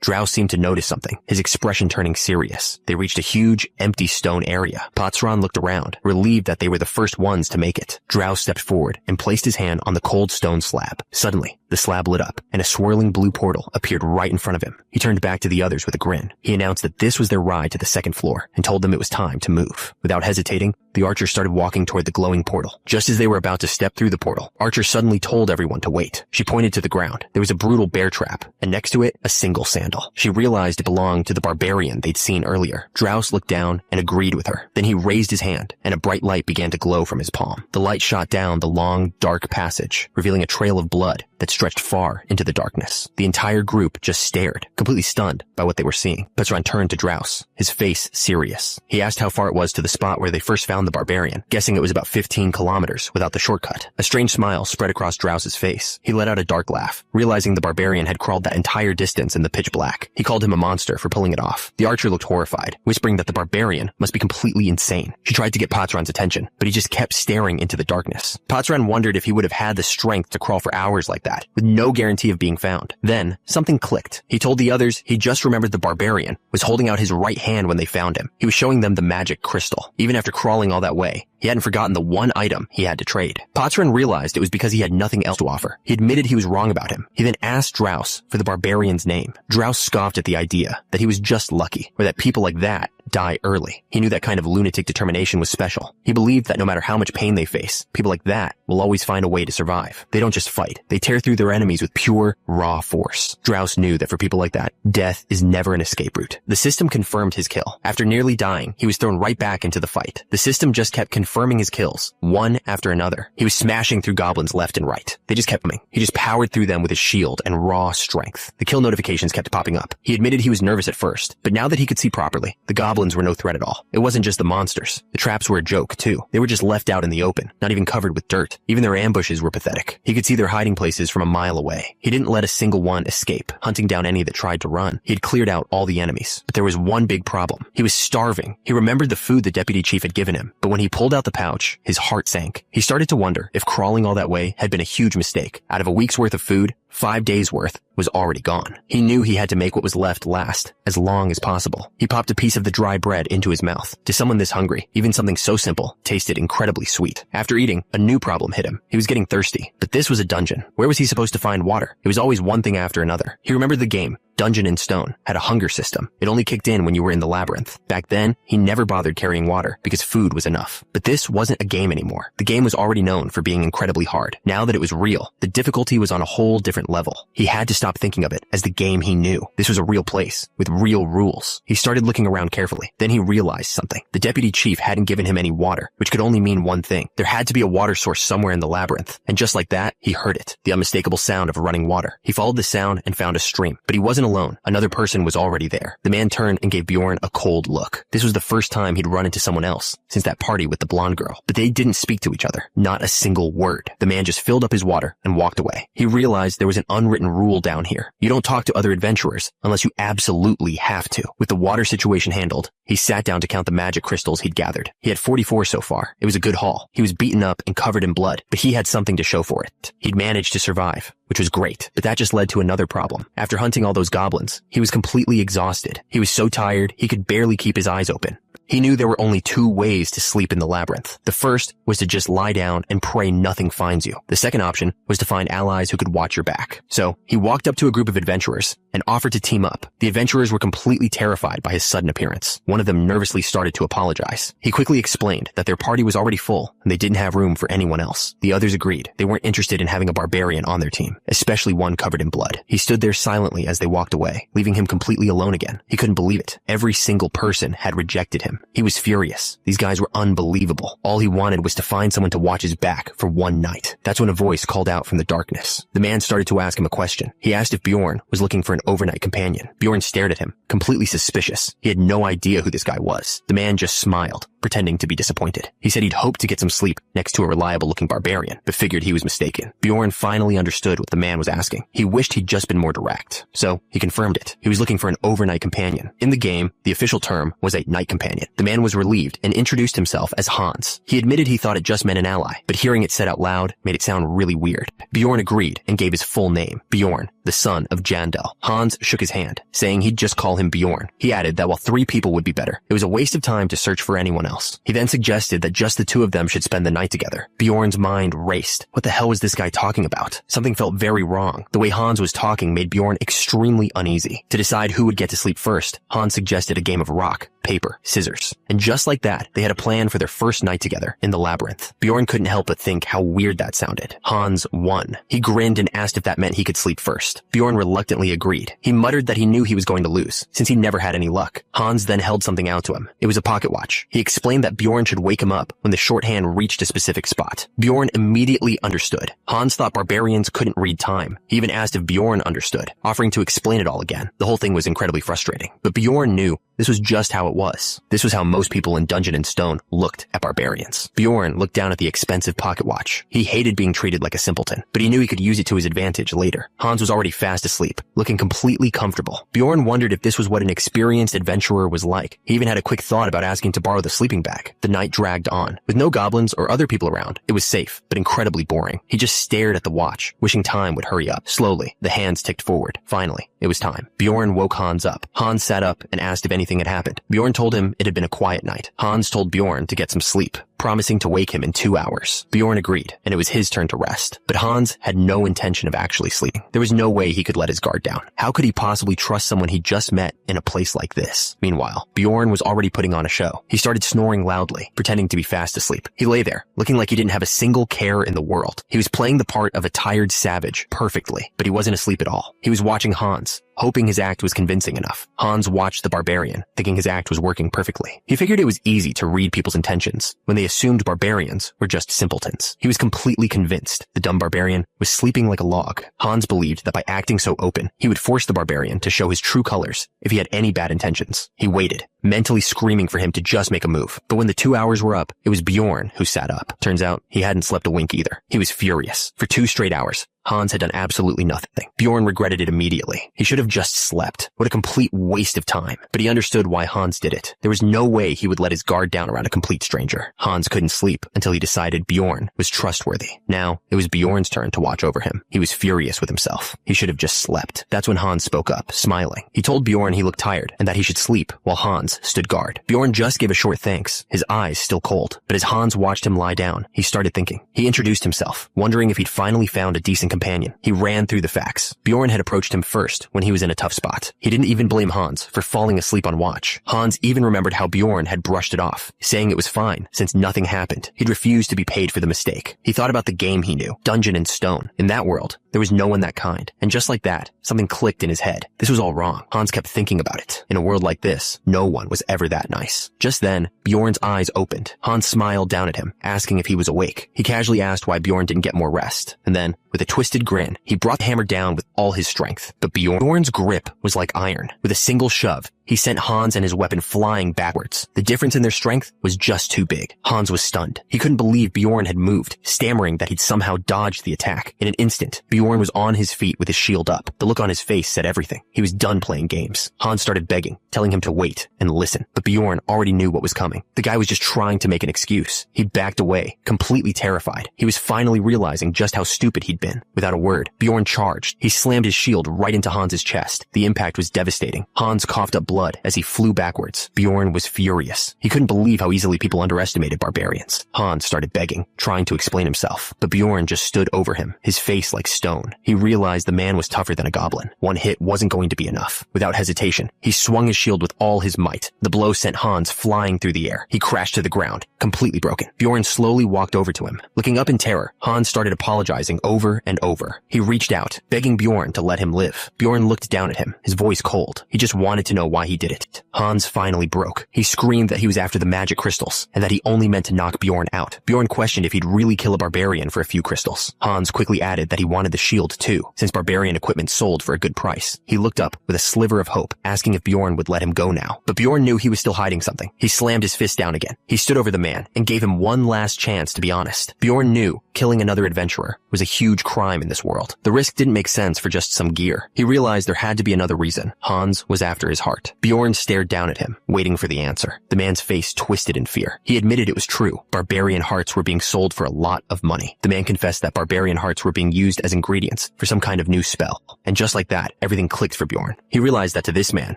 Draus seemed to notice something, his expression turning serious. They reached a huge, empty stone area. Patsran looked around, relieved that they were the first ones to make it. Draus stepped forward and placed his hand on the cold stone slab. Suddenly, the slab lit up, and a swirling blue portal appeared right in front of him. He turned back to the others with a grin. He announced that this was their ride to the second floor, and told them it was time to move. Without hesitating, the archer started walking toward the glowing portal. Just as they were about to step through the portal, Archer suddenly told everyone to wait. She pointed to the ground. There was a brutal bear trap, and next to it, a single sandal. She realized it belonged to the barbarian they'd seen earlier. Draus looked down and agreed with her. Then he raised his hand, and a bright light began to glow from his palm. The light shot down the long, dark passage, revealing a trail of blood that stretched far into the darkness. The entire group just stared, completely stunned by what they were seeing. Patsran turned to Draus, his face serious. He asked how far it was to the spot where they first found the barbarian, guessing it was about 15 kilometers without the shortcut. A strange smile spread across Draus's face. He let out a dark laugh, realizing the barbarian had crawled that entire distance in the pitch black. He called him a monster for pulling it off. The archer looked horrified, whispering that the barbarian must be completely insane. She tried to get Patsran's attention, but he just kept staring into the darkness. Patsran wondered if he would have had the strength to crawl for hours like that, with no guarantee of being found. Then, something clicked. He told the others he just remembered the barbarian was holding out his right hand when they found him. He was showing them the magic crystal. Even after crawling all that way, he hadn't forgotten the one item he had to trade. Patsran realized it was because he had nothing else to offer. He admitted he was wrong about him. He then asked Draus for the barbarian's name. Draus scoffed at the idea that he was just lucky, or that people like that die early. He knew that kind of lunatic determination was special. He believed that no matter how much pain they face, people like that will always find a way to survive. They don't just fight. They tear through their enemies with pure, raw force. Draus knew that for people like that, death is never an escape route. The system confirmed his kill. After nearly dying, he was thrown right back into the fight. The system just kept confirming his kills, one after another. He was smashing through goblins left and right. They just kept coming. He just powered through them with his shield and raw strength. The kill notifications kept popping up. He admitted he was nervous at first, but now that he could see properly, the goblins were no threat at all. It wasn't just the monsters. The traps were a joke, too. They were just left out in the open, not even covered with dirt. Even their ambushes were pathetic. He could see their hiding places from a mile away. He didn't let a single one escape, hunting down any that tried to run. He had cleared out all the enemies. But there was one big problem. He was starving. He remembered the food the deputy chief had given him, but when he pulled out the pouch, his heart sank. He started to wonder if crawling all that way had been a huge mistake. Out of a week's worth of food, 5 days worth was already gone. He knew he had to make what was left last as long as possible. He popped a piece of the dry bread into his mouth. To someone this hungry, even something so simple tasted incredibly sweet. After eating, a new problem hit him. He was getting thirsty, but this was a dungeon. Where was he supposed to find water? It was always one thing after another. He remembered the game, Dungeon in Stone, had a hunger system. It only kicked in when you were in the labyrinth. Back then, he never bothered carrying water because food was enough. But this wasn't a game anymore. The game was already known for being incredibly hard. Now that it was real, the difficulty was on a whole different level. He had to stop thinking of it as the game he knew. This was a real place with real rules. He started looking around carefully. Then he realized something. The deputy chief hadn't given him any water, which could only mean one thing. There had to be a water source somewhere in the labyrinth. And just like that, he heard it. The unmistakable sound of running water. He followed the sound and found a stream. But he wasn't alone. Another person was already there. The man turned and gave Bjorn a cold look. This was the first time he'd run into someone else since that party with the blonde girl. But they didn't speak to each other. Not a single word. The man just filled up his water and walked away. He realized there was an unwritten rule down here. You don't talk to other adventurers unless you absolutely have to. With the water situation handled, he sat down to count the magic crystals he'd gathered. He had 44 so far. It was a good haul. He was beaten up and covered in blood, but he had something to show for it. He'd managed to survive, which was great, but that just led to another problem. After hunting all those goblins, he was completely exhausted. He was so tired, he could barely keep his eyes open. He knew there were only 2 ways to sleep in the labyrinth. The first was to just lie down and pray nothing finds you. The second option was to find allies who could watch your back. So he walked up to a group of adventurers and offered to team up. The adventurers were completely terrified by his sudden appearance. One of them nervously started to apologize. He quickly explained that their party was already full and they didn't have room for anyone else. The others agreed. They weren't interested in having a barbarian on their team, especially one covered in blood. He stood there silently as they walked away, leaving him completely alone again. He couldn't believe it. Every single person had rejected him. He was furious. These guys were unbelievable. All he wanted was to find someone to watch his back for one night. That's when a voice called out from the darkness. The man started to ask him a question. He asked if Bjorn was looking for an overnight companion. Bjorn stared at him, completely suspicious. He had no idea who this guy was. The man just smiled, pretending to be disappointed. He said he'd hoped to get some sleep next to a reliable-looking barbarian, but figured he was mistaken. Bjorn finally understood what the man was asking. He wished he'd just been more direct. So he confirmed it. He was looking for an overnight companion. In the game, the official term was a night companion. The man was relieved and introduced himself as Hans. He admitted he thought it just meant an ally, but hearing it said out loud made it sound really weird. Bjorn agreed and gave his full name, Bjorn, the son of Jandel. Hans shook his hand, saying he'd just call him Bjorn. He added that while 3 people would be better, it was a waste of time to search for anyone else. He then suggested that just the 2 of them should spend the night together. Bjorn's mind raced. What the hell was this guy talking about? Something felt very wrong. The way Hans was talking made Bjorn extremely uneasy. To decide who would get to sleep first, Hans suggested a game of rock, paper, scissors. And just like that, they had a plan for their first night together in the labyrinth. Bjorn couldn't help but think how weird that sounded. Hans won. He grinned and asked if that meant he could sleep first. Bjorn reluctantly agreed. He muttered that he knew he was going to lose, since he never had any luck. Hans then held something out to him. It was a pocket watch. He explained that Bjorn should wake him up when the shorthand reached a specific spot. Bjorn immediately understood. Hans thought barbarians couldn't read time. He even asked if Bjorn understood, offering to explain it all again. The whole thing was incredibly frustrating, but Bjorn knew this was just how it was. This was how most people in Dungeon and Stone looked at barbarians. Bjorn looked down at the expensive pocket watch. He hated being treated like a simpleton, but he knew he could use it to his advantage later. Hans was already fast asleep, looking completely comfortable. Bjorn wondered if this was what an experienced adventurer was like. He even had a quick thought about asking to borrow the sleeping bag. The night dragged on. With no goblins or other people around, it was safe, but incredibly boring. He just stared at the watch, wishing time would hurry up. Slowly, the hands ticked forward. Finally, it was time. Bjorn woke Hans up. Hans sat up and asked if anything had happened. Bjorn told him it had been a quiet night. Hans told Bjorn to get some sleep, promising to wake him in 2 hours. Bjorn agreed, and it was his turn to rest. But Hans had no intention of actually sleeping. There was no way he could let his guard down. How could he possibly trust someone he just met in a place like this? Meanwhile, Bjorn was already putting on a show. He started snoring loudly, pretending to be fast asleep. He lay there, looking like he didn't have a single care in the world. He was playing the part of a tired savage perfectly, but he wasn't asleep at all. He was watching Hans, hoping his act was convincing enough. Hans watched the barbarian, thinking his act was working perfectly. He figured it was easy to read people's intentions when they assumed barbarians were just simpletons. He was completely convinced the dumb barbarian was sleeping like a log. Hans believed that by acting so open, he would force the barbarian to show his true colors if he had any bad intentions. He waited, mentally screaming for him to just make a move. But when the 2 hours were up, it was Bjorn who sat up. Turns out he hadn't slept a wink either. He was furious. For 2 straight hours, Hans had done absolutely nothing. Bjorn regretted it immediately. He should have just slept. What a complete waste of time. But he understood why Hans did it. There was no way he would let his guard down around a complete stranger. Hans couldn't sleep until he decided Bjorn was trustworthy. Now, it was Bjorn's turn to watch over him. He was furious with himself. He should have just slept. That's when Hans spoke up, smiling. He told Bjorn he looked tired and that he should sleep while Hans stood guard. Bjorn just gave a short thanks, his eyes still cold. But as Hans watched him lie down, he started thinking. He introduced himself, wondering if he'd finally found a decent companion. He ran through the facts. Bjorn had approached him first when he was in a tough spot. He didn't even blame Hans for falling asleep on watch. Hans even remembered how Bjorn had brushed it off, saying it was fine since nothing happened. He'd refused to be paid for the mistake. He thought about the game he knew, Dungeon and Stone. In that world, there was no one that kind. And just like that, something clicked in his head. This was all wrong. Hans kept thinking about it. In a world like this, no one was ever that nice. Just then, Bjorn's eyes opened. Hans smiled down at him, asking if he was awake. He casually asked why Bjorn didn't get more rest. And then, with a twisted grin, he brought the hammer down with all his strength. But Bjorn's grip was like iron. With a single shove, he sent Hans and his weapon flying backwards. The difference in their strength was just too big. Hans was stunned. He couldn't believe Bjorn had moved, stammering that he'd somehow dodged the attack. In an instant, Bjorn was on his feet with his shield up. The look on his face said everything. He was done playing games. Hans started begging, telling him to wait and listen. But Bjorn already knew what was coming. The guy was just trying to make an excuse. He backed away, completely terrified. He was finally realizing just how stupid he'd been. Without a word, Bjorn charged. He slammed his shield right into Hans's chest. The impact was devastating. Hans coughed up blood blood as he flew backwards. Bjorn was furious. He couldn't believe how easily people underestimated barbarians. Hans started begging, trying to explain himself, but Bjorn just stood over him, his face like stone. He realized the man was tougher than a goblin. One hit wasn't going to be enough. Without hesitation, he swung his shield with all his might. The blow sent Hans flying through the air. He crashed to the ground, completely broken. Bjorn slowly walked over to him. Looking up in terror, Hans started apologizing over and over. He reached out, begging Bjorn to let him live. Bjorn looked down at him, his voice cold. He just wanted to know why he did it. Hans finally broke. He screamed that he was after the magic crystals, and that he only meant to knock Bjorn out. Bjorn questioned if he'd really kill a barbarian for a few crystals. Hans quickly added that he wanted the shield too, since barbarian equipment sold for a good price. He looked up with a sliver of hope, asking if Bjorn would let him go now. But Bjorn knew he was still hiding something. He slammed his fist down again. He stood over the man and gave him one last chance to be honest. Bjorn knew killing another adventurer was a huge crime in this world. The risk didn't make sense for just some gear. He realized there had to be another reason. Hans was after his heart. Bjorn stared down at him, waiting for the answer. The man's face twisted in fear. He admitted it was true. Barbarian hearts were being sold for a lot of money. The man confessed that barbarian hearts were being used as ingredients for some kind of new spell. And just like that, everything clicked for Bjorn. He realized that to this man,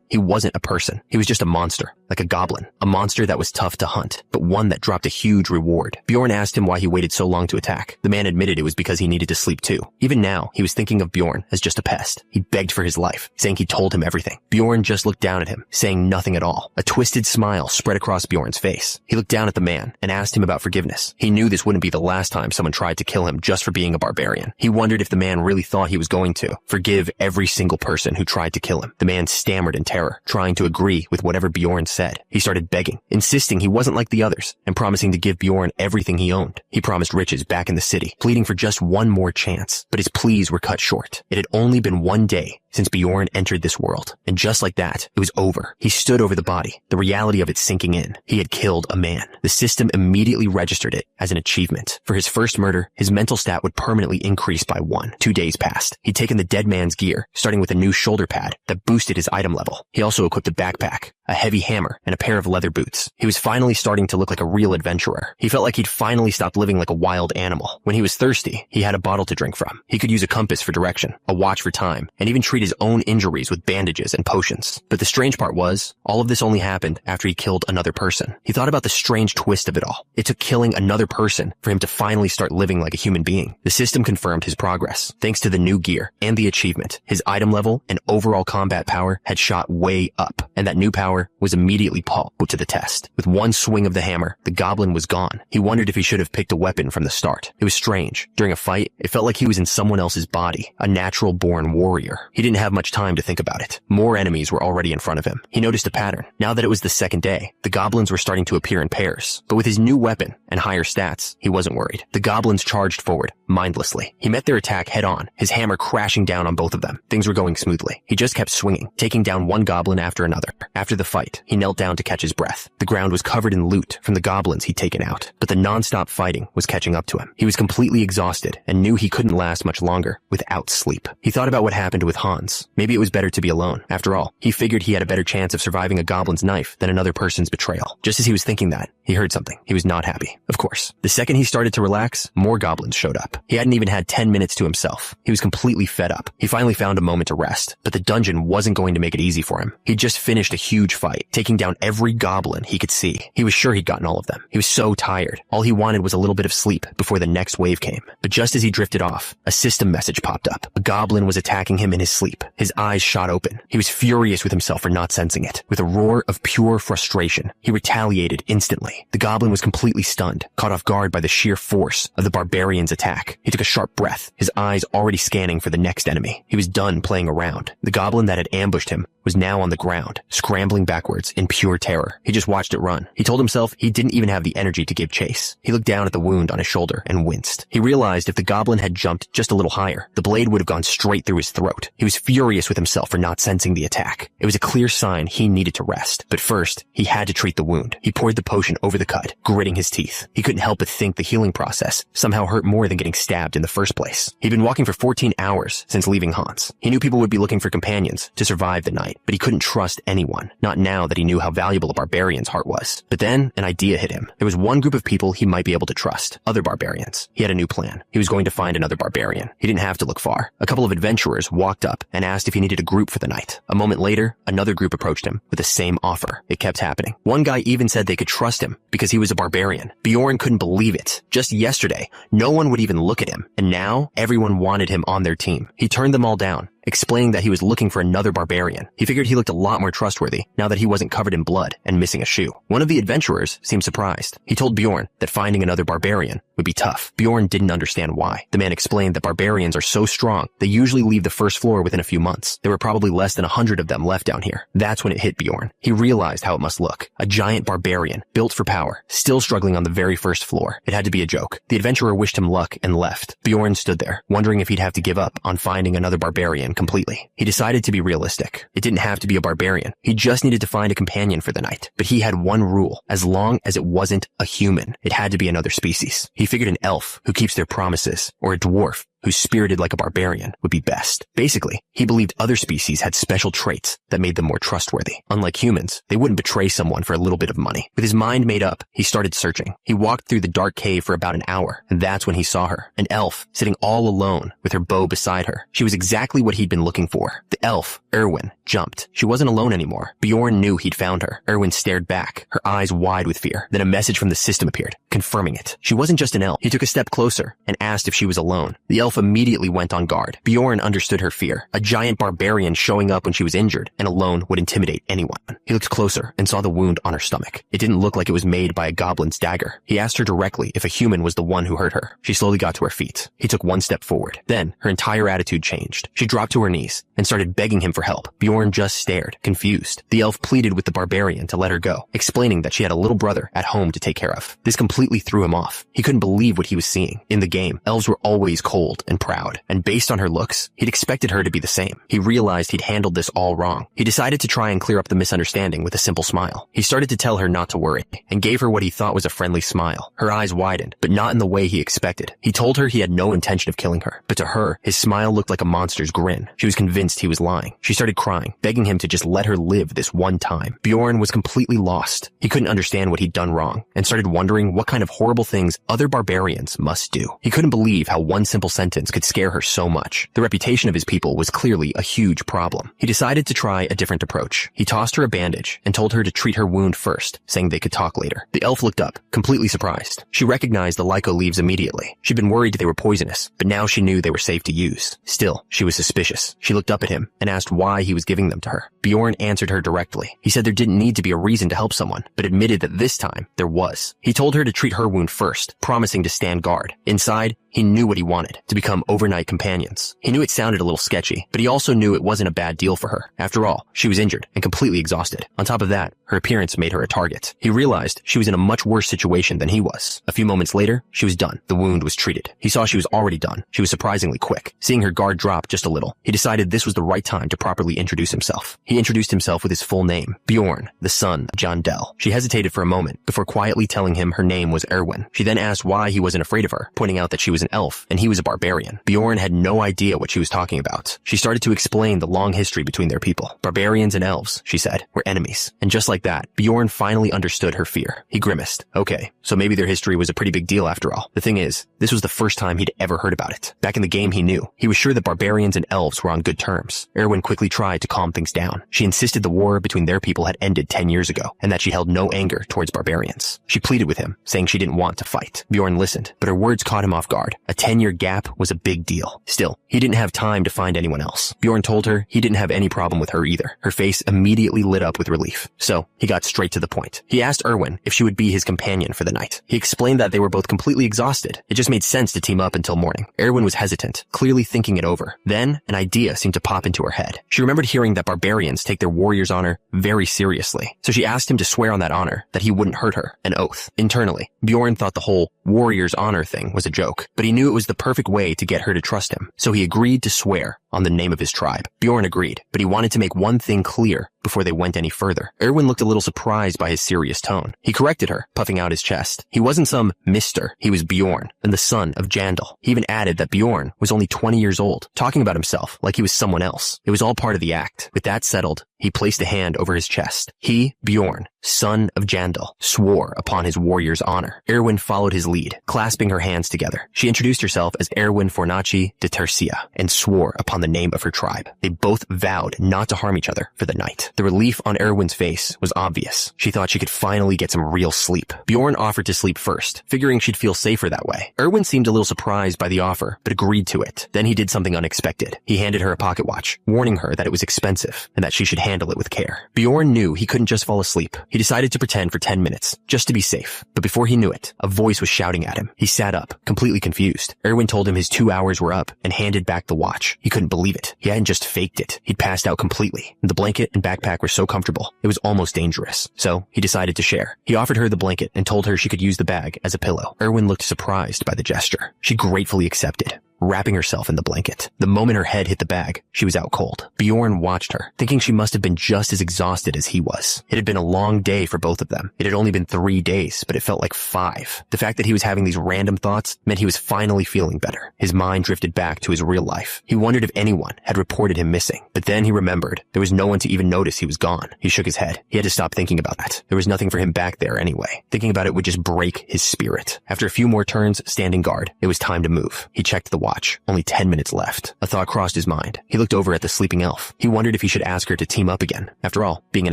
he wasn't a person. He was just a monster, like a goblin. A monster that was tough to hunt, but one that dropped a huge reward. Bjorn asked him why he waited so long to attack. The man admitted it was because he needed to sleep too. Even now, he was thinking of Bjorn as just a pest. He begged for his life, saying he told him everything. Bjorn just looked down at him, saying nothing at all. A twisted smile spread across Bjorn's face. He looked down at the man and asked him about forgiveness. He knew this wouldn't be the last time someone tried to kill him just for being a barbarian. He wondered if the man really thought he was going to forgive every single person who tried to kill him. The man stammered in terror, trying to agree with whatever Bjorn said. He started begging, insisting he wasn't like the others, and promising to give Bjorn everything he owned. He promised riches back in the city, pleading for just one more chance, but his pleas were cut short. It had only been one day since Bjorn entered this world, and just like that, it was over. He stood over the body, the reality of it sinking in. He had killed a man. The system immediately registered it as an achievement. For his first murder, his mental stat would permanently increase by 1. 2 days passed. He'd taken the dead man's gear, starting with a new shoulder pad that boosted his item level. He also equipped a backpack, a heavy hammer, and a pair of leather boots. He was finally starting to look like a real adventurer. He felt like he'd finally stopped living like a wild animal. When he was thirsty, he had a bottle to drink from. He could use a compass for direction, a watch for time, and even treat his own injuries with bandages and potions. But the strange part was, all of this only happened after he killed another person. He thought about the strange twist of it all. It took killing another person for him to finally start living like a human being. The system confirmed his progress. Thanks to the new gear and the achievement, his item level and overall combat power had shot way up, and that new power was immediately put to the test. With one swing of the hammer, the goblin was gone. He wondered if he should have picked a weapon from the start. It was strange. During a fight, it felt like he was in someone else's body, a natural-born warrior. He didn't have much time to think about it. More enemies were already in front of him. He noticed a pattern. Now that it was the second day, the goblins were starting to appear in pairs. But with his new weapon and higher stats, he wasn't worried. The goblins charged forward, mindlessly. He met their attack head-on, his hammer crashing down on both of them. Things were going smoothly. He just kept swinging, taking down one goblin after another. After the fight, he knelt down to catch his breath. The ground was covered in loot from the goblins he'd taken out, but the non-stop fighting was catching up to him. He was completely exhausted and knew he couldn't last much longer without sleep. He thought about what happened with Hans. Maybe it was better to be alone. After all, he figured he had a better chance of surviving a goblin's knife than another person's betrayal. Just as he was thinking that, he heard something. He was not happy. Of course. The second he started to relax, more goblins showed up. He hadn't even had 10 minutes to himself. He was completely fed up. He finally found a moment to rest, but the dungeon wasn't going to make it easy for him. He'd just finished a huge fight, taking down every goblin he could see. He was sure he'd gotten all of them. He was so tired. All he wanted was a little bit of sleep before the next wave came. But just as he drifted off, a system message popped up. A goblin was attacking him in his sleep. His eyes shot open. He was furious with himself for not sensing it. With a roar of pure frustration, he retaliated instantly. The goblin was completely stunned, caught off guard by the sheer force of the barbarian's attack. He took a sharp breath, his eyes already scanning for the next enemy. He was done playing around. The goblin that had ambushed him was now on the ground, scrambling backwards in pure terror. He just watched it run. He told himself he didn't even have the energy to give chase. He looked down at the wound on his shoulder and winced. He realized if the goblin had jumped just a little higher, the blade would have gone straight through his throat. He was furious with himself for not sensing the attack. It was a clear sign he needed to rest. But first, he had to treat the wound. He poured the potion over the cut, gritting his teeth. He couldn't help but think the healing process somehow hurt more than getting stabbed in the first place. He'd been walking for 14 hours since leaving Hans. He knew people would be looking for companions to survive the night, but he couldn't trust anyone, not now that he knew how valuable a barbarian's heart was. But then, an idea hit him. There was one group of people he might be able to trust, other barbarians. He had a new plan. He was going to find another barbarian. He didn't have to look far. A couple of adventurers walked up and asked if he needed a group for the night. A moment later, another group approached him with the same offer. It kept happening. One guy even said they could trust him because he was a barbarian. Bjorn couldn't believe it. Just yesterday, no one would even look at him, and now everyone wanted him on their team. He turned them all down, explaining that he was looking for another barbarian. He figured he looked a lot more trustworthy now that he wasn't covered in blood and missing a shoe. One of the adventurers seemed surprised. He told Bjorn that finding another barbarian would be tough. Bjorn didn't understand why. The man explained that barbarians are so strong, they usually leave the first floor within a few months. There were probably less than 100 of them left down here. That's when it hit Bjorn. He realized how it must look. A giant barbarian, built for power, still struggling on the very first floor. It had to be a joke. The adventurer wished him luck and left. Bjorn stood there, wondering if he'd have to give up on finding another barbarian completely. He decided to be realistic. It didn't have to be a barbarian. He just needed to find a companion for the night. But he had one rule. As long as it wasn't a human, it had to be another species. He figured an elf who keeps their promises, or a dwarf who's spirited like a barbarian, would be best. Basically, he believed other species had special traits that made them more trustworthy. Unlike humans, they wouldn't betray someone for a little bit of money. With his mind made up, he started searching. He walked through the dark cave for about an hour, and that's when he saw her, an elf sitting all alone with her bow beside her. She was exactly what he'd been looking for. The elf, Erwin, jumped. She wasn't alone anymore. Bjorn knew he'd found her. Erwin stared back, her eyes wide with fear. Then a message from the system appeared, confirming it. She wasn't just an elf. He took a step closer and asked if she was alone. The elf immediately went on guard. Bjorn understood her fear. A giant barbarian showing up when she was injured and alone would intimidate anyone. He looked closer and saw the wound on her stomach. It didn't look like it was made by a goblin's dagger. He asked her directly if a human was the one who hurt her. She slowly got to her feet. He took one step forward. Then her entire attitude changed. She dropped to her knees and started begging him for help. Bjorn just stared, confused. The elf pleaded with the barbarian to let her go, explaining that she had a little brother at home to take care of. This completely threw him off. He couldn't believe what he was seeing. In the game, elves were always cold and proud, and based on her looks, he'd expected her to be the same. He realized he'd handled this all wrong. He decided to try and clear up the misunderstanding with a simple smile. He started to tell her not to worry, and gave her what he thought was a friendly smile. Her eyes widened, but not in the way he expected. He told her he had no intention of killing her, but to her, his smile looked like a monster's grin. She was convinced he was lying. She started crying, begging him to just let her live this one time. Bjorn was completely lost. He couldn't understand what he'd done wrong, and started wondering what kind of horrible things other barbarians must do. He couldn't believe how one simple sentence could scare her so much. The reputation of his people was clearly a huge problem. He decided to try a different approach. He tossed her a bandage and told her to treat her wound first, saying they could talk later. The elf looked up, completely surprised. She recognized the lyco leaves immediately. She'd been worried they were poisonous, but now she knew they were safe to use. Still, she was suspicious. She looked up at him and asked why he was giving them to her. Bjorn answered her directly. He said there didn't need to be a reason to help someone, but admitted that this time there was. He told her to treat her wound first, promising to stand guard. Inside, he knew what he wanted, to become overnight companions. He knew it sounded a little sketchy, but he also knew it wasn't a bad deal for her. After all, she was injured and completely exhausted. On top of that, her appearance made her a target. He realized she was in a much worse situation than he was. A few moments later, she was done. The wound was treated. He saw she was already done. She was surprisingly quick. Seeing her guard drop just a little, he decided this was the right time to properly introduce himself. He introduced himself with his full name, Bjorn, the son of John Dell. She hesitated for a moment before quietly telling him her name was Erwin. She then asked why he wasn't afraid of her, pointing out that she was an elf and he was a barbarian. Bjorn had no idea what she was talking about. She started to explain the long history between their people. Barbarians and elves, she said, were enemies. And just like that, Bjorn finally understood her fear. He grimaced. Okay, so maybe their history was a pretty big deal after all. The thing is, this was the first time he'd ever heard about it. Back in the game he knew. He was sure that barbarians and elves were on good terms. Erwin quickly tried to calm things down. She insisted the war between their people had ended 10 years ago, and that she held no anger towards barbarians. She pleaded with him, saying she didn't want to fight. Bjorn listened, but her words caught him off guard. A 10-year gap was a big deal. Still, he didn't have time to find anyone else. Bjorn told her he didn't have any problem with her either. Her face immediately lit up with relief. So, he got straight to the point. He asked Erwin if she would be his companion for the night. He explained that they were both completely exhausted. It just made sense to team up until morning. Erwin was hesitant, clearly thinking it over. Then, an idea seemed to pop into her head. She remembered hearing that barbarians take their warrior's honor very seriously. So she asked him to swear on that honor that he wouldn't hurt her, an oath. Internally, Bjorn thought the whole warrior's honor thing was a joke, but he knew it was the perfect way to get her to trust him. So he agreed to swear on the name of his tribe. Bjorn agreed, but he wanted to make one thing clear before they went any further. Erwin looked a little surprised by his serious tone. He corrected her, puffing out his chest. He wasn't some Mr. He was Bjorn, and the son of Jandal. He even added that Bjorn was only 20 years old, talking about himself like he was someone else. It was all part of the act. With that settled, he placed a hand over his chest. He, Bjorn, son of Jandal, swore upon his warrior's honor. Erwin followed his lead, clasping her hands together. She introduced herself as Erwin Fornaci de Tercia and swore upon the name of her tribe. They both vowed not to harm each other for the night. The relief on Erwin's face was obvious. She thought she could finally get some real sleep. Bjorn offered to sleep first, figuring she'd feel safer that way. Erwin seemed a little surprised by the offer, but agreed to it. Then he did something unexpected. He handed her a pocket watch, warning her that it was expensive and that she should handle it with care. Bjorn knew he couldn't just fall asleep. He decided to pretend for 10 minutes, just to be safe. But before he knew it, a voice was shouting at him. He sat up, completely confused. Erwin told him his 2 hours were up and handed back the watch. He couldn't believe it. He hadn't just faked it. He'd passed out completely. The blanket and backpack were so comfortable, it was almost dangerous. So he decided to share. He offered her the blanket and told her she could use the bag as a pillow. Erwin looked surprised by the gesture. She gratefully accepted, wrapping herself in the blanket. The moment her head hit the bag, she was out cold. Bjorn watched her, thinking she must have been just as exhausted as he was. It had been a long day for both of them. It had only been 3 days, but it felt like 5. The fact that he was having these random thoughts meant he was finally feeling better. His mind drifted back to his real life. He wondered if anyone had reported him missing, but then he remembered there was no one to even notice he was gone. He shook his head. He had to stop thinking about that. There was nothing for him back there anyway. Thinking about it would just break his spirit. After a few more turns, standing guard, it was time to move. He checked the watch. Only 10 minutes left. A thought crossed his mind. He looked over at the sleeping elf. He wondered if he should ask her to team up again. After all, being an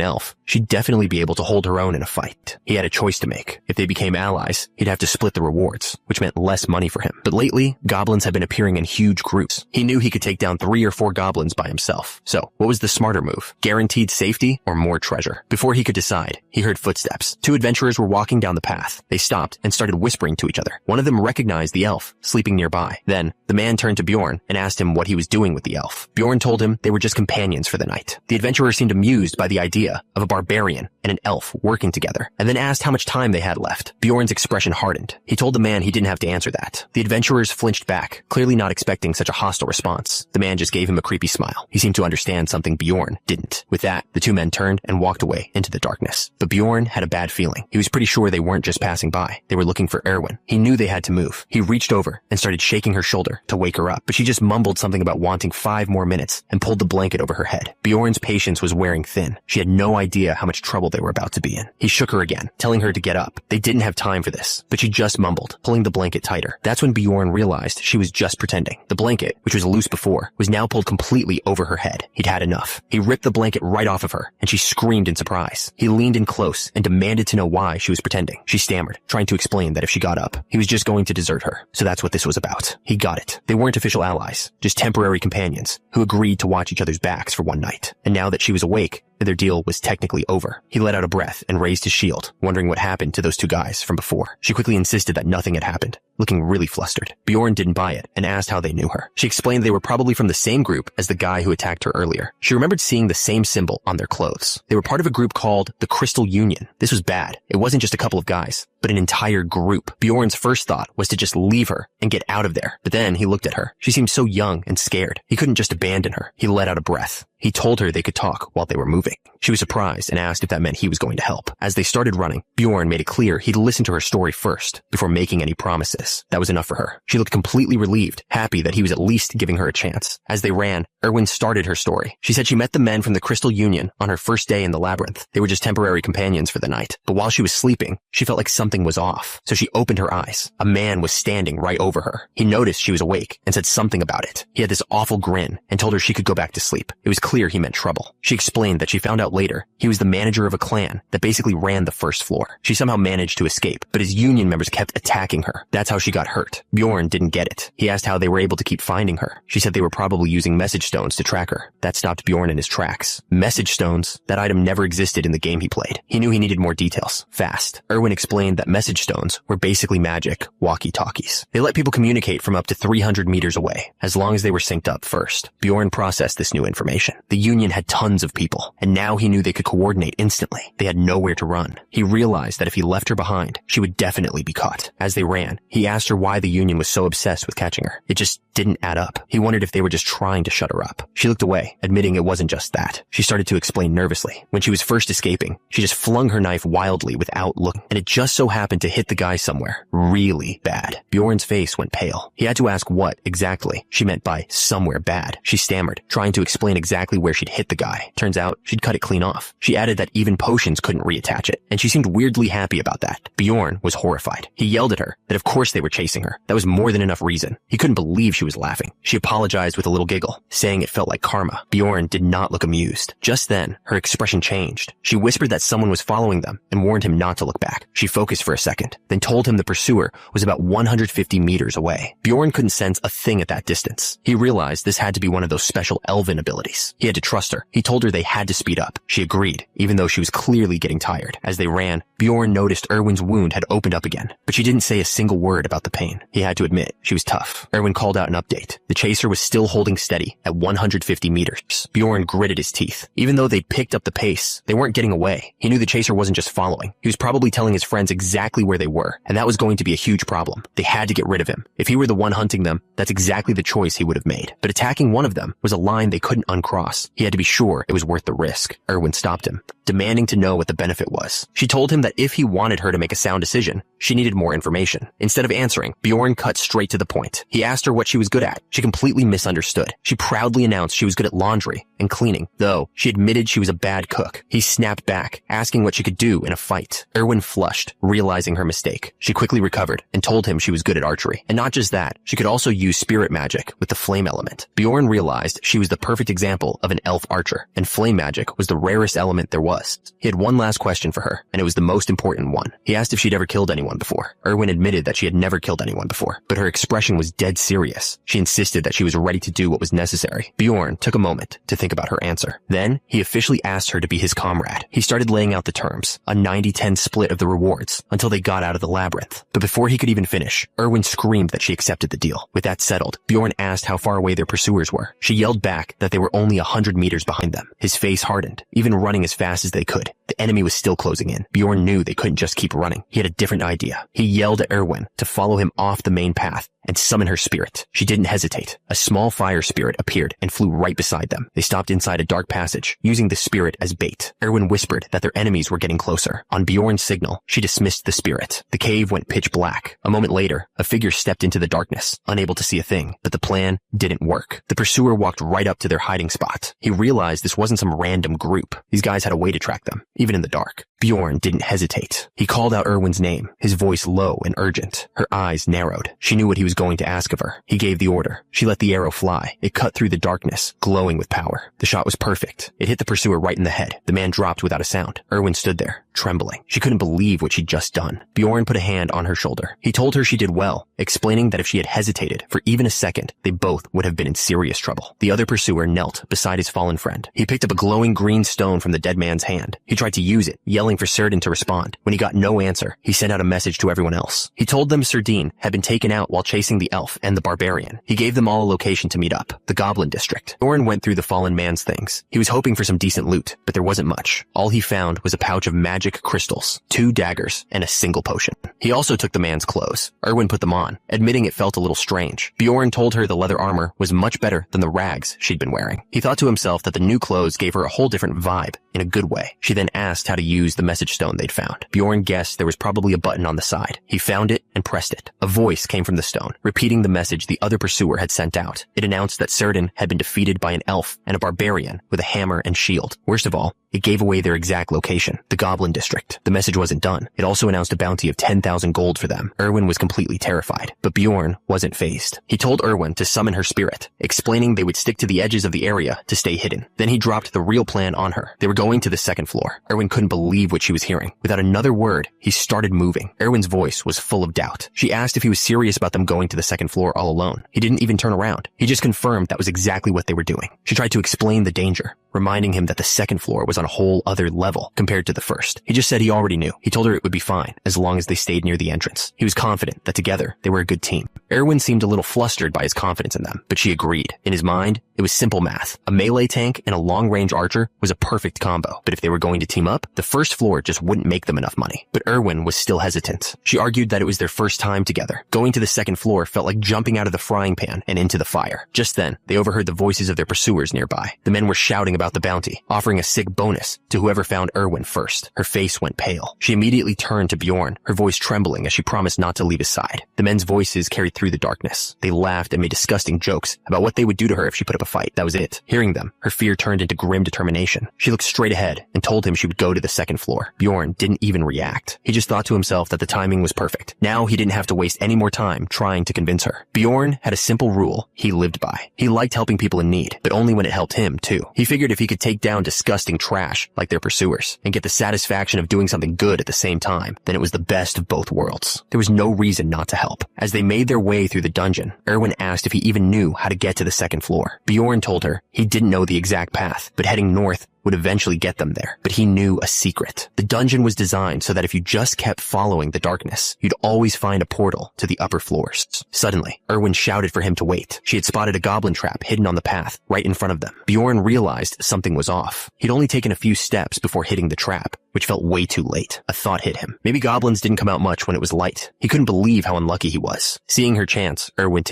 elf, she'd definitely be able to hold her own in a fight. He had a choice to make. If they became allies, he'd have to split the rewards, which meant less money for him. But lately, goblins had been appearing in huge groups. He knew he could take down 3 or 4 goblins by himself. So, what was the smarter move? Guaranteed safety or more treasure? Before he could decide, he heard footsteps. 2 adventurers were walking down the path. They stopped and started whispering to each other. One of them recognized the elf sleeping nearby. Then, the man turned to Bjorn and asked him what he was doing with the elf. Bjorn told him they were just companions for the night. The adventurer seemed amused by the idea of a barbarian and an elf working together, and then asked how much time they had left. Bjorn's expression hardened. He told the man he didn't have to answer that. The adventurers flinched back, clearly not expecting such a hostile response. The man just gave him a creepy smile. He seemed to understand something Bjorn didn't. With that, the 2 men turned and walked away into the darkness. But Bjorn had a bad feeling. He was pretty sure they weren't just passing by. They were looking for Erwin. He knew they had to move. He reached over and started shaking her shoulder to wake her up, but she just mumbled something about wanting 5 more minutes and pulled the blanket over her head. Bjorn's patience was wearing thin. She had no idea how much trouble they were about to be in. He shook her again, telling her to get up. They didn't have time for this, but she just mumbled, pulling the blanket tighter. That's when Bjorn realized she was just pretending. The blanket, which was loose before, was now pulled completely over her head. He'd had enough. He ripped the blanket right off of her, and she screamed in surprise. He leaned in close and demanded to know why she was pretending. She stammered, trying to explain that if she got up, he was just going to desert her. So that's what this was about. He got it. They weren't official allies, just temporary companions who agreed to watch each other's backs for one night. And now that she was awake, their deal was technically over. He let out a breath and raised his shield, wondering what happened to those 2 guys from before. She quickly insisted that nothing had happened, looking really flustered. Bjorn didn't buy it and asked how they knew her. She explained they were probably from the same group as the guy who attacked her earlier. She remembered seeing the same symbol on their clothes. They were part of a group called the Crystal Union. This was bad. It wasn't just a couple of guys, but an entire group. Bjorn's first thought was to just leave her and get out of there. But then he looked at her. She seemed so young and scared. He couldn't just abandon her. He let out a breath. He told her they could talk while they were moving. She was surprised and asked if that meant he was going to help. As they started running, Bjorn made it clear he'd listen to her story first before making any promises. That was enough for her. She looked completely relieved, happy that he was at least giving her a chance. As they ran, Erwin started her story. She said she met the men from the Crystal Union on her first day in the labyrinth. They were just temporary companions for the night. But while she was sleeping, she felt like something was off. So she opened her eyes. A man was standing right over her. He noticed she was awake and said something about it. He had this awful grin and told her she could go back to sleep. It was clear he meant trouble. She explained that she found out later he was the manager of a clan that basically ran the first floor. She somehow managed to escape, but his union members kept attacking her. That's how she got hurt. Bjorn didn't get it. He asked how they were able to keep finding her. She said they were probably using message stones to track her. That stopped Bjorn in his tracks. Message stones? That item never existed in the game he played. He knew he needed more details. Fast. Erwin explained that message stones were basically magic walkie-talkies. They let people communicate from up to 300 meters away, as long as they were synced up first. Bjorn processed this new information. The Union had tons of people, and now he knew they could coordinate instantly. They had nowhere to run. He realized that if he left her behind, she would definitely be caught. As they ran, he asked her why the Union was so obsessed with catching her. It just didn't add up. He wondered if they were just trying to shut her up. She looked away, admitting it wasn't just that. She started to explain nervously. When she was first escaping, she just flung her knife wildly without looking, and it just so happened to hit the guy somewhere really bad. Bjorn's face went pale. He had to ask what, exactly, she meant by somewhere bad. She stammered, trying to explain exactly where she'd hit the guy. Turns out, she'd cut it clean off. She added that even potions couldn't reattach it, and she seemed weirdly happy about that. Bjorn was horrified. He yelled at her that of course they were chasing her. That was more than enough reason. He couldn't believe she was laughing. She apologized with a little giggle, saying it felt like karma. Bjorn did not look amused. Just then, her expression changed. She whispered that someone was following them and warned him not to look back. She focused for a second, then told him the pursuer was about 150 meters away. Bjorn couldn't sense a thing at that distance. He realized this had to be one of those special elven abilities. He had to trust her. He told her they had to speed up. She agreed, even though she was clearly getting tired. As they ran, Bjorn noticed Erwin's wound had opened up again, but she didn't say a single word about the pain. He had to admit, she was tough. Erwin called out an update. The chaser was still holding steady at 150 meters. Bjorn gritted his teeth. Even though they'd picked up the pace, they weren't getting away. He knew the chaser wasn't just following. He was probably telling his friends exactly where they were, and that was going to be a huge problem. They had to get rid of him. If he were the one hunting them, that's exactly the choice he would have made. But attacking one of them was a line they couldn't uncross. He had to be sure it was worth the risk. Erwin stopped him, demanding to know what the benefit was. She told him that if he wanted her to make a sound decision, she needed more information. Instead of answering, Bjorn cut straight to the point. He asked her what she was good at. She completely misunderstood. She proudly announced she was good at laundry and cleaning, though she admitted she was a bad cook. He snapped back, asking what she could do in a fight. Erwin flushed, realizing her mistake. She quickly recovered and told him she was good at archery. And not just that, she could also use spirit magic with the flame element. Bjorn realized she was the perfect example of an elf archer, and flame magic was the rarest element there was. He had one last question for her, and it was the most important one. He asked if she'd ever killed anyone before. Erwin admitted that she had never killed anyone before, but her expression was dead serious. She insisted that she was ready to do what was necessary. Bjorn took a moment to think about her answer. Then, he officially asked her to be his comrade. He started laying out the terms, a 90-10 split of the rewards, until they got out of the labyrinth. But before he could even finish, Erwin screamed that she accepted the deal. With that settled, Bjorn asked how far away their pursuers were. She yelled back that they were only 100 meters behind them. His face hardened, even running as fast as they could. The enemy was still closing in. Bjorn knew they couldn't just keep running. He had a different idea. He yelled at Erwin to follow him off the main path and summon her spirit. She didn't hesitate. A small fire spirit appeared and flew right beside them. They stopped inside a dark passage, using the spirit as bait. Erwin whispered that their enemies were getting closer. On Bjorn's signal, she dismissed the spirit. The cave went pitch black. A moment later, a figure stepped into the darkness, unable to see a thing, but the plan didn't work. The pursuer walked right up to their hiding spot. He realized this wasn't some random group. These guys had a way to track them, even in the dark. Bjorn didn't hesitate. He called out Erwin's name, his voice low and urgent. Her eyes narrowed. She knew what he was going to ask of her. He gave the order. She let the arrow fly. It cut through the darkness, glowing with power. The shot was perfect. It hit the pursuer right in the head. The man dropped without a sound. Erwin stood there, trembling. She couldn't believe what she'd just done. Bjorn put a hand on her shoulder. He told her she did well, explaining that if she had hesitated for even a second, they both would have been in serious trouble. The other pursuer knelt beside his fallen friend. He picked up a glowing green stone from the dead man's hand. He tried to use it, yelling for Serdin to respond. When he got no answer, he sent out a message to everyone else. He told them Serdin had been taken out while chasing the elf and the barbarian. He gave them all a location to meet up, the Goblin District. Bjorn went through the fallen man's things. He was hoping for some decent loot, but there wasn't much. All he found was a pouch of magic crystals, 2 daggers, and a single potion. He also took the man's clothes. Erwin put them on, admitting it felt a little strange. Bjorn told her the leather armor was much better than the rags she'd been wearing. He thought to himself that the new clothes gave her a whole different vibe, in a good way. She then asked how to use the message stone they'd found. Bjorn guessed there was probably a button on the side. He found it and pressed it. A voice came from the stone, repeating the message the other pursuer had sent out. It announced that Serdin had been defeated by an elf and a barbarian with a hammer and shield. Worst of all, it gave away their exact location, the Goblin District. The message wasn't done. It also announced a bounty of 10,000 gold for them. Erwin was completely terrified, but Bjorn wasn't fazed. He told Erwin to summon her spirit, explaining they would stick to the edges of the area to stay hidden. Then he dropped the real plan on her. They were going to the second floor. Erwin couldn't believe what she was hearing. Without another word, he started moving. Erwin's voice was full of doubt. She asked if he was serious about them going to the second floor all alone. He didn't even turn around. He just confirmed that was exactly what they were doing. She tried to explain the danger, reminding him that the second floor was was on a whole other level compared to the first. He just said he already knew. He told her it would be fine as long as they stayed near the entrance. He was confident that together they were a good team. Erwin seemed a little flustered by his confidence in them, but she agreed. In his mind, it was simple math. A melee tank and a long-range archer was a perfect combo, but if they were going to team up, the first floor just wouldn't make them enough money. But Erwin was still hesitant. She argued that it was their first time together. Going to the second floor felt like jumping out of the frying pan and into the fire. Just then, they overheard the voices of their pursuers nearby. The men were shouting about the bounty, offering a sick bonus to whoever found Erwin first. Her face went pale. She immediately turned to Bjorn, her voice trembling as she promised not to leave his side. The men's voices carried through the darkness. They laughed and made disgusting jokes about what they would do to her if she put up a fight. That was it. Hearing them, her fear turned into grim determination. She looked straight ahead and told him she would go to the second floor. Bjorn didn't even react. He just thought to himself that the timing was perfect. Now he didn't have to waste any more time trying to convince her. Bjorn had a simple rule he lived by. He liked helping people in need, but only when it helped him too. He figured if he could take down disgusting trash like their pursuers and get the satisfaction of doing something good at the same time, then it was the best of both worlds. There was no reason not to help. As they made their way through the dungeon, Erwin asked if he even knew how to get to the second floor. Bjorn told her he didn't know the exact path, but heading north would eventually get them there. But he knew a secret. The dungeon was designed so that if you just kept following the darkness, you'd always find a portal to the upper floors. Suddenly, Erwin shouted for him to wait. She had spotted a goblin trap hidden on the path, right in front of them. Bjorn realized something was off. He'd only taken a few steps before hitting the trap, which felt way too late. A thought hit him. Maybe goblins didn't come out much when it was light. He couldn't believe how unlucky he was. Seeing her chance, Erwin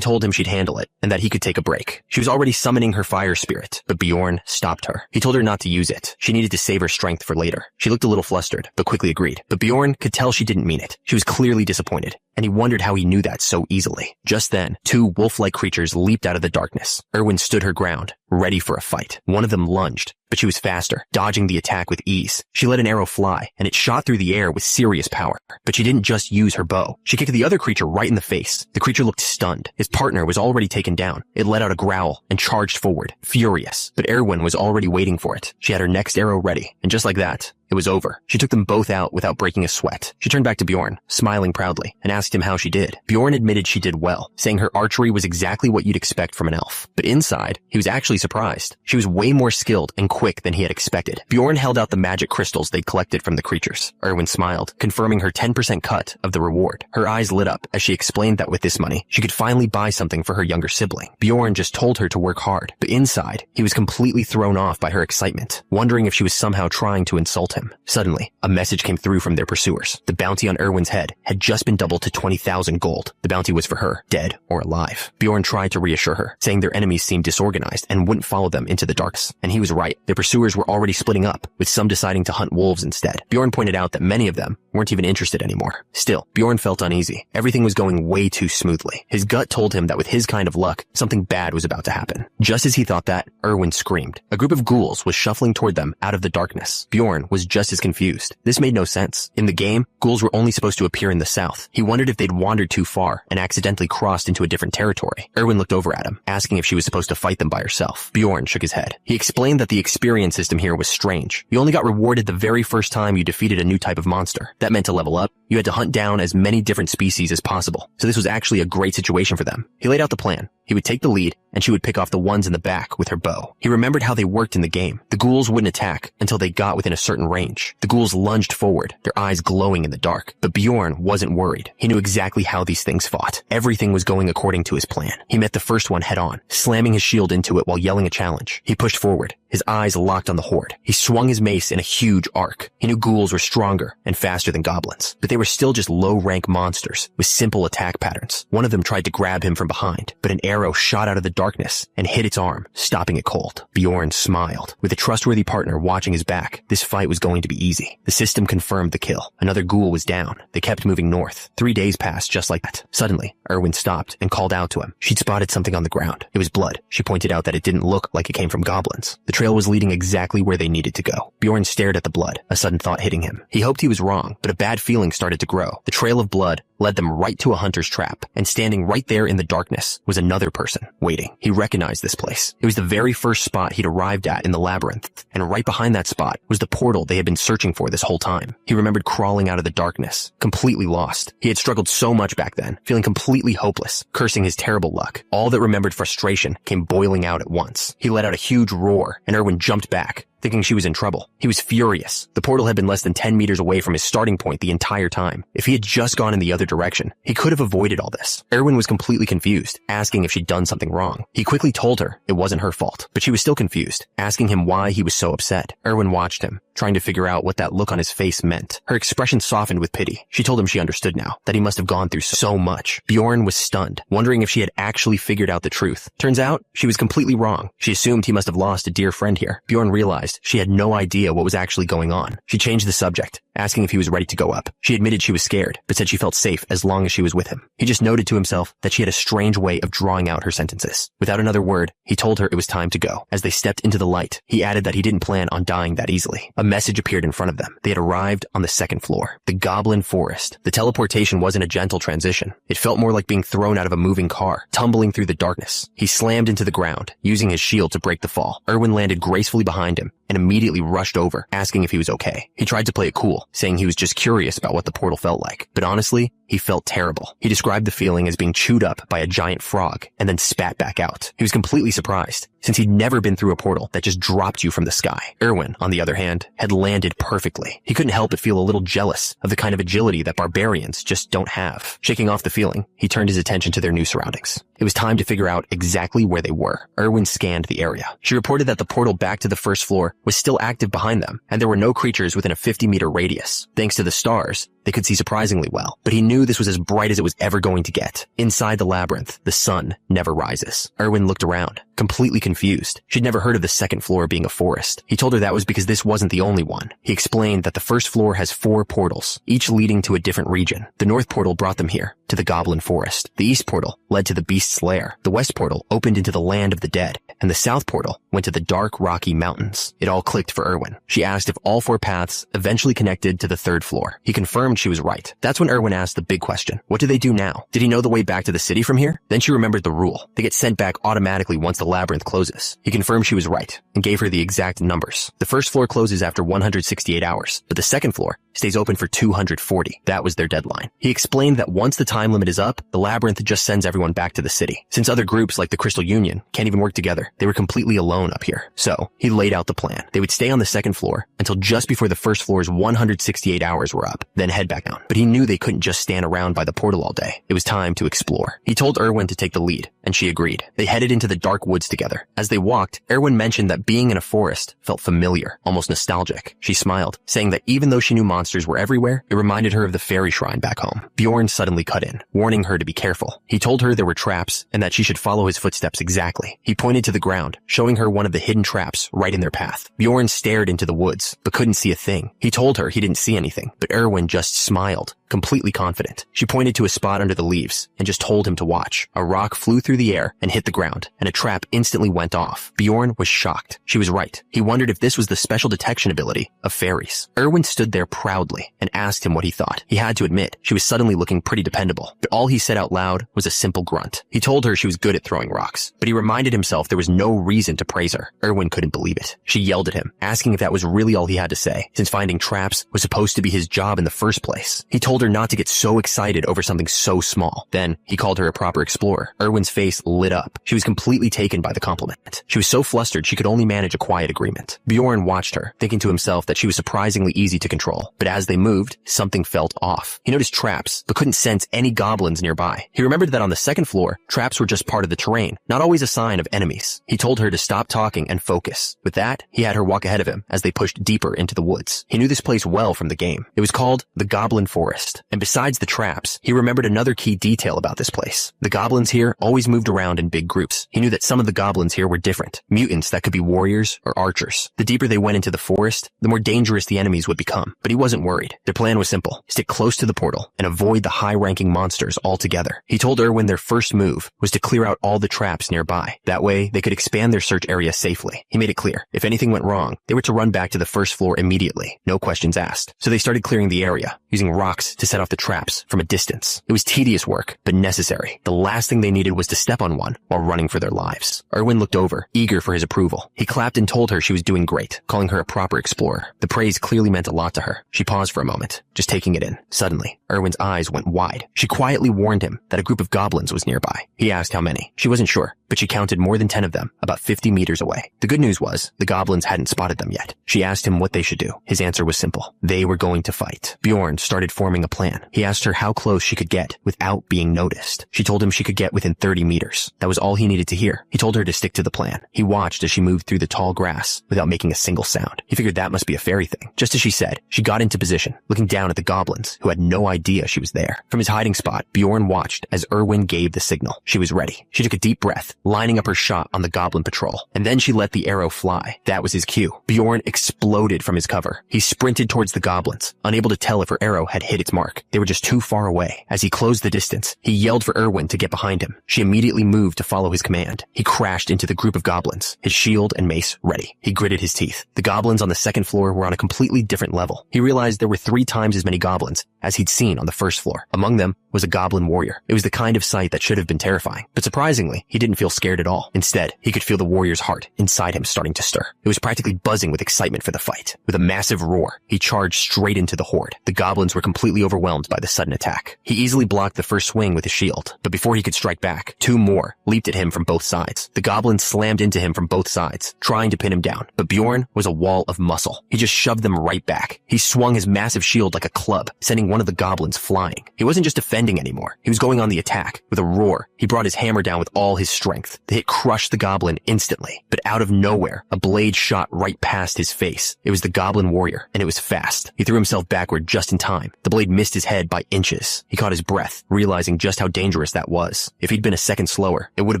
told him she'd handle it, and that he could take a break. She was already summoning her fire spirit, but Bjorn stopped her. He told her not to use it. She needed to save her strength for later. She looked a little flustered, but quickly agreed. But Bjorn could tell she didn't mean it. She was clearly disappointed, and he wondered how he knew that so easily. Just then, two wolf-like creatures leaped out of the darkness. Erwin stood her ground, ready for a fight. One of them lunged, but she was faster, dodging the attack with ease. She let an arrow fly, and it shot through the air with serious power. But she didn't just use her bow. She kicked the other creature right in the face. The creature looked stunned. His partner was already taken down. It let out a growl and charged forward, furious. But Erwin was already waiting for it. She had her next arrow ready, and just like that, it was over. She took them both out without breaking a sweat. She turned back to Bjorn, smiling proudly, and asked him how she did. Bjorn admitted she did well, saying her archery was exactly what you'd expect from an elf. But inside, he was actually surprised. She was way more skilled and quick than he had expected. Bjorn held out the magic crystals they'd collected from the creatures. Erwin smiled, confirming her 10% cut of the reward. Her eyes lit up as she explained that with this money, she could finally buy something for her younger sibling. Bjorn just told her to work hard, but inside, he was completely thrown off by her excitement, wondering if she was somehow trying to insult him. Suddenly, a message came through from their pursuers. The bounty on Erwin's head had just been doubled to 20,000 gold. The bounty was for her, dead or alive. Bjorn tried to reassure her, saying their enemies seemed disorganized and wouldn't follow them into the darkness. And he was right. Their pursuers were already splitting up, with some deciding to hunt wolves instead. Bjorn pointed out that many of them weren't even interested anymore. Still, Bjorn felt uneasy. Everything was going way too smoothly. His gut told him that with his kind of luck, something bad was about to happen. Just as he thought that, Erwin screamed. A group of ghouls was shuffling toward them out of the darkness. Bjorn was just as confused. This made no sense. In the game, ghouls were only supposed to appear in the south. He wondered if they'd wandered too far and accidentally crossed into a different territory. Erwin looked over at him, asking if she was supposed to fight them by herself. Bjorn shook his head. He explained that the experience system here was strange. You only got rewarded the very first time you defeated a new type of monster. That meant to level up, you had to hunt down as many different species as possible. So this was actually a great situation for them. He laid out the plan. He would take the lead, and she would pick off the ones in the back with her bow. He remembered how they worked in the game. The ghouls wouldn't attack until they got within a certain range. The ghouls lunged forward, their eyes glowing in the dark. But Bjorn wasn't worried. He knew exactly how these things fought. Everything was going according to his plan. He met the first one head on, slamming his shield into it while yelling a challenge. He pushed forward, his eyes locked on the horde. He swung his mace in a huge arc. He knew ghouls were stronger and faster than goblins, but they were still just low-rank monsters with simple attack patterns. One of them tried to grab him from behind, but an arrow shot out of the darkness and hit its arm, stopping it cold. Bjorn smiled. With a trustworthy partner watching his back, this fight was going to be easy. The system confirmed the kill. Another ghoul was down. They kept moving north. 3 days passed just like that. Suddenly, Erwin stopped and called out to him. She'd spotted something on the ground. It was blood. She pointed out that it didn't look like it came from goblins. The trail was leading exactly where they needed to go. Bjorn stared at the blood, a sudden thought hitting him. He hoped he was wrong, but a bad feeling started to grow. The trail of blood led them right to a hunter's trap, and standing right there in the darkness was another person, waiting. He recognized this place. It was the very first spot he'd arrived at in the labyrinth, and right behind that spot was the portal they had been searching for this whole time. He remembered crawling out of the darkness, completely lost. He had struggled so much back then, feeling completely hopeless, cursing his terrible luck. All that remembered frustration came boiling out at once. He let out a huge roar, and Erwin jumped back, thinking she was in trouble. He was furious. The portal had been less than 10 meters away from his starting point the entire time. If he had just gone in the other direction, he could have avoided all this. Erwin was completely confused, asking if she'd done something wrong. He quickly told her it wasn't her fault, but she was still confused, asking him why he was so upset. Erwin watched him, trying to figure out what that look on his face meant. Her expression softened with pity. She told him she understood now, that he must have gone through so much. Bjorn was stunned, wondering if she had actually figured out the truth. Turns out, she was completely wrong. She assumed he must have lost a dear friend here. Bjorn realized she had no idea what was actually going on. She changed the subject, asking if he was ready to go up. She admitted she was scared, but said she felt safe as long as she was with him. He just noted to himself that she had a strange way of drawing out her sentences. Without another word, he told her it was time to go. As they stepped into the light, he added that he didn't plan on dying that easily. A message appeared in front of them. They had arrived on the second floor, the Goblin Forest. The teleportation wasn't a gentle transition. It felt more like being thrown out of a moving car, tumbling through the darkness. He slammed into the ground, using his shield to break the fall. Erwin landed gracefully behind him and immediately rushed over, asking if he was okay. He tried to play it cool, saying he was just curious about what the portal felt like. But honestly, he felt terrible. He described the feeling as being chewed up by a giant frog and then spat back out. He was completely surprised, since he'd never been through a portal that just dropped you from the sky. Erwin, on the other hand, had landed perfectly. He couldn't help but feel a little jealous of the kind of agility that barbarians just don't have. Shaking off the feeling, he turned his attention to their new surroundings. It was time to figure out exactly where they were. Erwin scanned the area. She reported that the portal back to the first floor was still active behind them, and there were no creatures within a 50-meter radius. Thanks to the stars, they could see surprisingly well, but he knew this was as bright as it was ever going to get. Inside the labyrinth, the sun never rises. Erwin looked around, completely confused. She'd never heard of the second floor being a forest. He told her that was because this wasn't the only one. He explained that the first floor has 4 portals, each leading to a different region. The north portal brought them here, to the Goblin Forest. The east portal led to the beast's lair. The west portal opened into the land of the dead, and the south portal went to the dark, rocky mountains. It all clicked for Erwin. She asked if all 4 paths eventually connected to the third floor. He confirmed she was right. That's when Erwin asked the big question. What do they do now? Did he know the way back to the city from here? Then she remembered the rule. They get sent back automatically once the labyrinth closes. He confirmed she was right and gave her the exact numbers. The first floor closes after 168 hours, but the second floor stays open for 240. That was their deadline. He explained that once the time limit is up, the labyrinth just sends everyone back to the city. Since other groups like the Crystal Union can't even work together, they were completely alone up here. So he laid out the plan. They would stay on the second floor until just before the first floor's 168 hours were up, then head back down. But he knew they couldn't just stand around by the portal all day. It was time to explore. He told Erwin to take the lead, and she agreed. They headed into the dark woods together. As they walked, Erwin mentioned that being in a forest felt familiar, almost nostalgic. She smiled, saying that even though she knew monsters were everywhere, it reminded her of the fairy shrine back home. Bjorn suddenly cut in, warning her to be careful. He told her there were traps and that she should follow his footsteps exactly. He pointed to the ground, showing her one of the hidden traps right in their path. Bjorn stared into the woods, but couldn't see a thing. He told her he didn't see anything, but Erwin just smiled, completely confident. She pointed to a spot under the leaves and just told him to watch. A rock flew through the air and hit the ground, and a trap instantly went off. Bjorn was shocked. She was right. He wondered if this was the special detection ability of fairies. Erwin stood there proudly and asked him what he thought. He had to admit, she was suddenly looking pretty dependable, but all he said out loud was a simple grunt. He told her she was good at throwing rocks, but he reminded himself there was no reason to praise her. Erwin couldn't believe it. She yelled at him, asking if that was really all he had to say, since finding traps was supposed to be his job in the first place. He told her not to get so excited over something so small. Then he called her a proper explorer. Erwin's face lit up. She was completely taken by the compliment. She was so flustered she could only manage a quiet agreement. Bjorn watched her, thinking to himself that she was surprisingly easy to control. But as they moved, something felt off. He noticed traps, but couldn't sense any goblins nearby. He remembered that on the second floor, traps were just part of the terrain, not always a sign of enemies. He told her to stop talking and focus. With that, he had her walk ahead of him as they pushed deeper into the woods. He knew this place well from the game. It was called the Goblin Forest, and besides the traps, he remembered another key detail about this place. The goblins here always moved around in big groups. He knew that some of the goblins here were different, mutants that could be warriors or archers. The deeper they went into the forest, the more dangerous the enemies would become. But he wasn't worried. Their plan was simple: stick close to the portal and avoid the high-ranking monsters altogether. He told Erwin their first move was to clear out all the traps nearby. That way, they could expand their search area safely. He made it clear, if anything went wrong, they were to run back to the first floor immediately, no questions asked. So they started clearing the area, area, using rocks to set off the traps from a distance. It was tedious work, but necessary. The last thing they needed was to step on one while running for their lives. Erwin looked over, eager for his approval. He clapped and told her she was doing great, calling her a proper explorer. The praise clearly meant a lot to her. She paused for a moment, just taking it in. Suddenly, Erwin's eyes went wide. She quietly warned him that a group of goblins was nearby. He asked how many. She wasn't sure, but she counted more than 10 of them, about 50 meters away. The good news was, the goblins hadn't spotted them yet. She asked him what they should do. His answer was simple. They were going to fight. Bjorn started forming a plan. He asked her how close she could get without being noticed. She told him she could get within 30 meters. That was all he needed to hear. He told her to stick to the plan. He watched as she moved through the tall grass without making a single sound. He figured that must be a fairy thing. Just as she said, she got into position, looking down at the goblins, who had no idea she was there. From his hiding spot, Bjorn watched as Erwin gave the signal. She was ready. She took a deep breath, lining up her shot on the goblin patrol, and then she let the arrow fly. That was his cue. Bjorn exploded from his cover. He sprinted towards the goblins, unable to tell if her arrow had hit its mark. They were just too far away. As he closed the distance, he yelled for Erwin to get behind him. She immediately moved to follow his command. He crashed into the group of goblins, his shield and mace ready. He gritted his teeth. The goblins on the second floor were on a completely different level. He realized there were 3 times as many goblins as he'd seen on the first floor. Among them was a goblin warrior. It was the kind of sight that should have been terrifying, but surprisingly, he didn't feel scared at all. Instead, he could feel the warrior's heart inside him starting to stir. It was practically buzzing with excitement for the fight. With a massive roar, he charged straight into the horde. The goblins were completely overwhelmed by the sudden attack. He easily blocked the first swing with his shield, but before he could strike back, 2 more leaped at him from both sides. The goblins slammed into him from both sides, trying to pin him down, but Bjorn was a wall of muscle. He just shoved them right back. He swung his massive shield like a club, sending one of the goblins flying. He wasn't just defending anymore. He was going on the attack. With a roar, he brought his hammer down with all his strength. The hit crushed the goblin instantly, but out of nowhere, a blade shot right past his face. It was the goblin warrior, and it was fast. He threw himself backward just in time. The blade missed his head by inches. He caught his breath, realizing just how dangerous that was. If he'd been a second slower, it would have